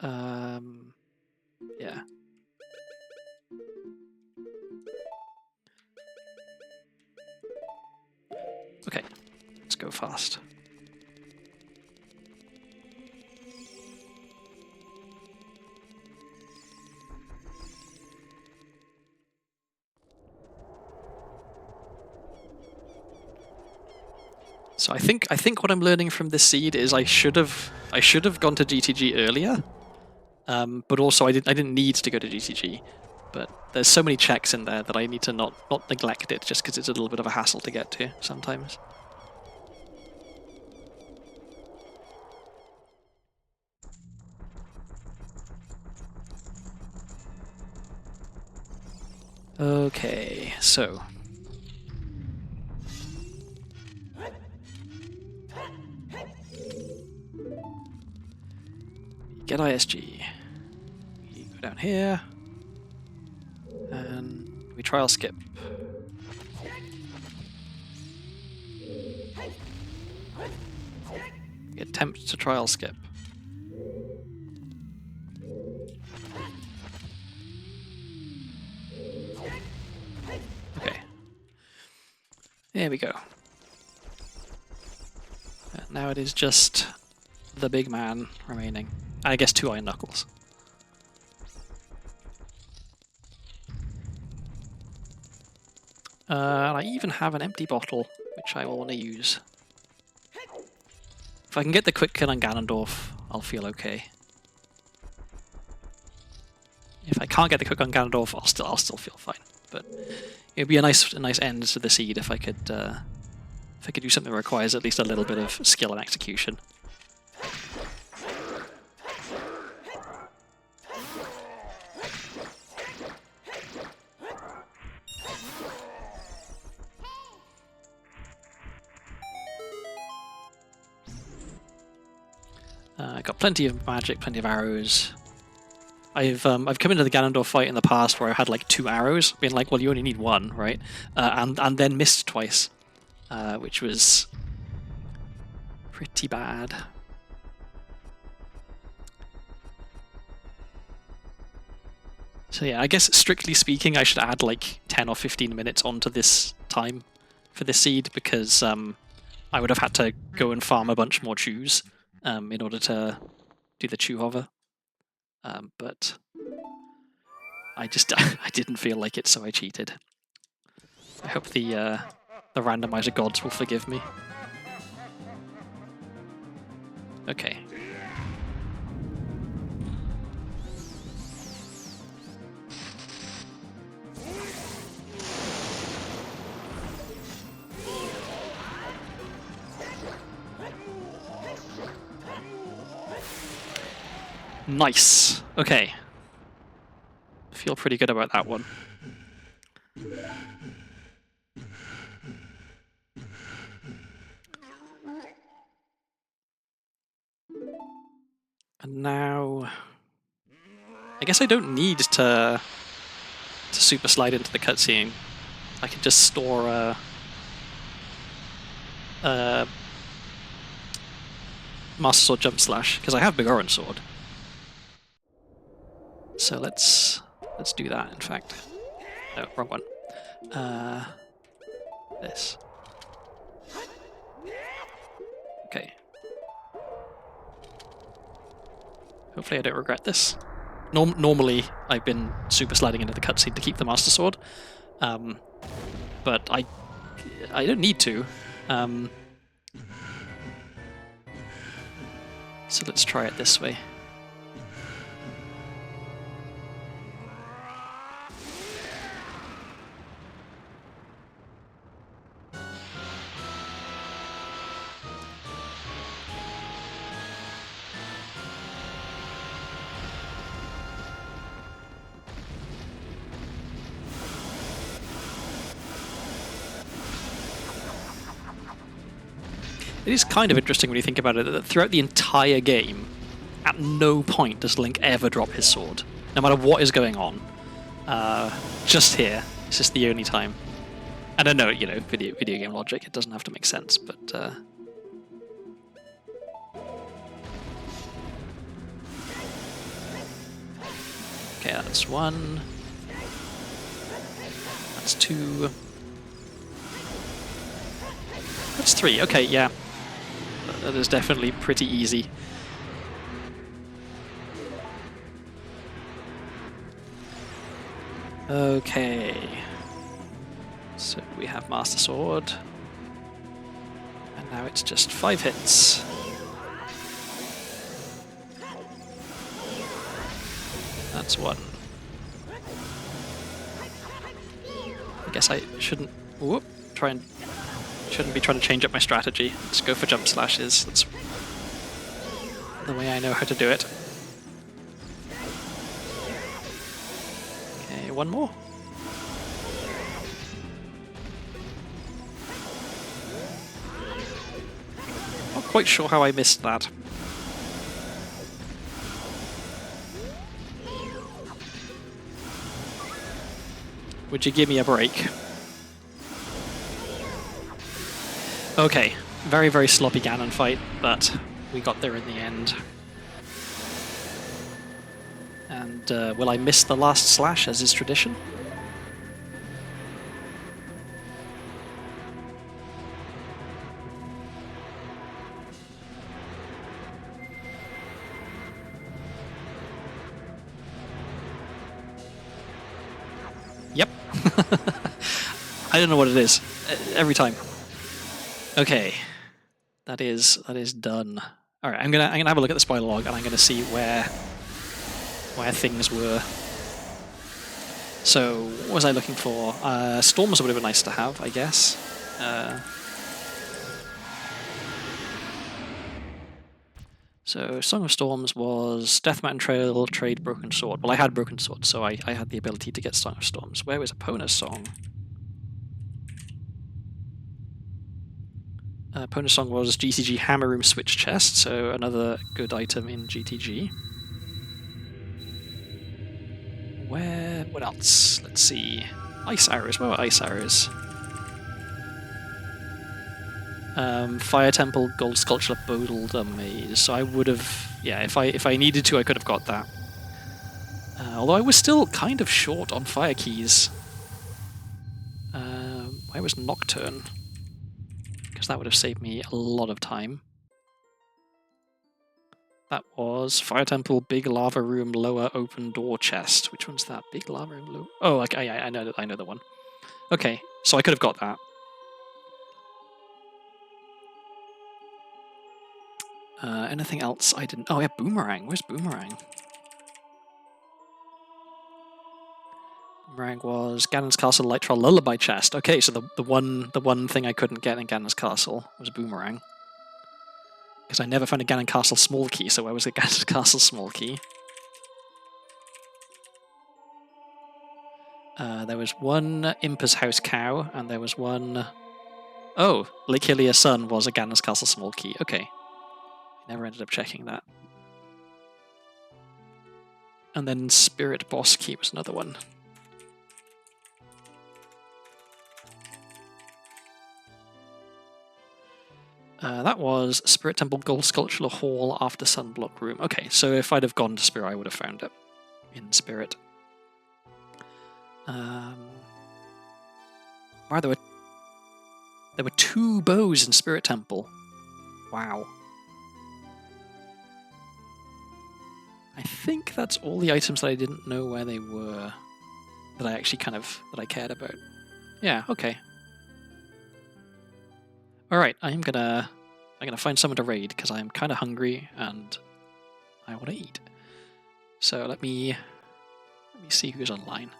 Yeah. Okay, let's go go fast. So I think what I'm learning from this seed is I should have gone to GTG earlier, but also I didn't need to go to GTG. But there's so many checks in there that I need to not neglect it just because it's a little bit of a hassle to get to sometimes. Okay, so get ISG. We go down here, and we trial skip. We attempt to trial skip. Okay. There we go. And now it is just the big man remaining. I guess 2 iron knuckles. And I even have an empty bottle, which I will want to use. If I can get the quick kill on Ganondorf, I'll feel okay. If I can't get the quick on Ganondorf, I'll still feel fine. But it'd be a nice end to the seed if I could do something that requires at least a little bit of skill and execution. I got plenty of magic, plenty of arrows. I've come into the Ganondorf fight in the past where I had like 2 arrows, being like, well, you only need 1, right? And then missed twice, which was pretty bad. So yeah, I guess strictly speaking, I should add like 10 or 15 minutes onto this time for this seed because I would have had to go and farm a bunch more chews in order to do the chew hover. But I didn't feel like it, so I cheated. I hope the randomizer gods will forgive me. Okay. Nice. Okay. Feel pretty good about that one. And now I guess I don't need to super slide into the cutscene. I can just store Master Sword Jump Slash because I have Big Orange Sword. So let's do that, in fact. No, wrong one. This. Okay. Hopefully I don't regret this. Normally, I've been super sliding into the cutscene to keep the Master Sword. But I don't need to. So let's try it this way. It is kind of interesting when you think about it that throughout the entire game, at no point does Link ever drop his sword, no matter what is going on. Just here, it's just the only time. And I know, you know, video game logic, it doesn't have to make sense, but okay, that's 1. That's 2. That's 3. Okay, yeah. That is definitely pretty easy. Okay. So we have Master Sword. And now it's just 5 hits. That's 1. I guess I shouldn't shouldn't be trying to change up my strategy. Let's go for jump slashes. That's the way I know how to do it. Okay, 1 more. Not quite sure how I missed that. Would you give me a break? Okay, very, very sloppy Ganon fight, but we got there in the end. And will I miss the last slash, as is tradition? Yep. I don't know what it is. Every time. Okay. That is done. Alright, I'm gonna have a look at the spoiler log and I'm gonna see where things were. So, what was I looking for? Storms would have been nice to have, I guess. So, Song of Storms was Death Mountain Trail, Trade, Broken Sword. Well, I had Broken Sword, so I had the ability to get Song of Storms. Where was Epona's song? Epona's song was GCG Hammer Room Switch Chest, so another good item in GTG. What else? Let's see. Ice Arrows. Where were Ice Arrows? Fire Temple, Gold Sculpture, Bodled Maze. So I would have, yeah, if I needed to, I could have got that. Although I was still kind of short on fire keys. Where was Nocturne? Because that would have saved me a lot of time. That was Fire Temple, Big Lava Room, Lower Open Door Chest. Which one's that? Big Lava Room, Low. Oh, okay, I know the one. Okay, so I could have got that. Anything else I didn't... Oh, yeah, Boomerang. Where's Boomerang? Boomerang was Ganon's Castle Light Troll Lullaby Chest. Okay, so the one thing I couldn't get in Ganon's Castle was Boomerang. Because I never found a Ganon Castle small key, so where was the Ganon's Castle small key? There was one Impa's House Cow, and there was one... Oh, Lake Hylia Sun was a Ganon's Castle small key. Okay. Never ended up checking that. And then Spirit Boss Key was another one. That was Spirit Temple Gold Sculptural Hall after Sunblock Room. Okay, so if I'd have gone to Spirit, I would have found it in Spirit. Wow, there were 2 bows in Spirit Temple. Wow. I think that's all the items that I didn't know where they were, that I actually that I cared about. Yeah, okay. Alright, I'm gonna find someone to raid, because I'm kind of hungry, and I want to eat. So let me see who's online.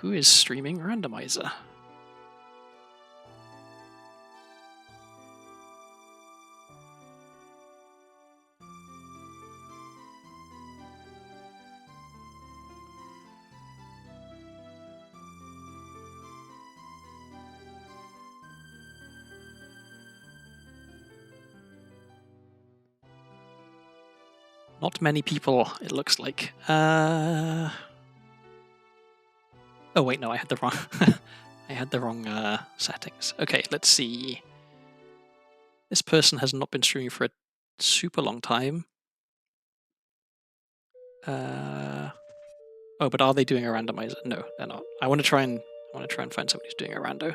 Who is streaming Randomizer? Not many people, it looks like. Oh wait, no, I had the wrong I had the wrong settings. Okay, let's see. This person has not been streaming for a super long time. Oh, but are they doing a randomizer? No, they're not. I want to try and find somebody who's doing a rando.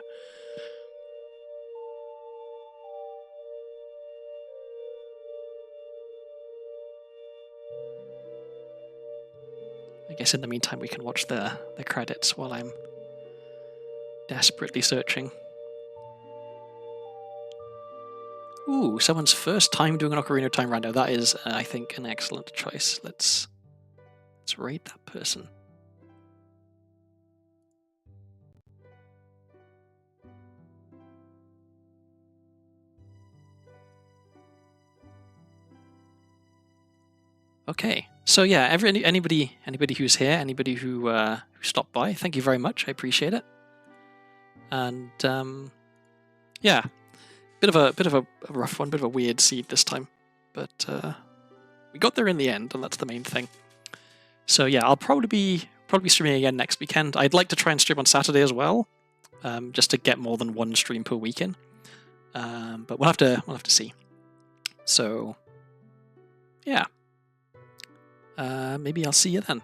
I guess in the meantime we can watch the credits while I'm desperately searching. Ooh, someone's first time doing an Ocarina of Time rando. That is, I think, an excellent choice. Let's rate that person. Okay, so yeah, anybody who's here, anybody who stopped by, thank you very much. I appreciate it. And yeah, bit of a rough one, bit of a weird seed this time, but we got there in the end, and that's the main thing. So yeah, I'll probably be streaming again next weekend. I'd like to try and stream on Saturday as well, just to get more than one stream per weekend. But we'll have to see. So yeah, maybe I'll see you then.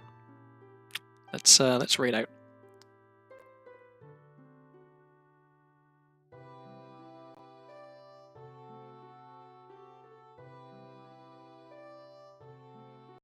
Let's raid out.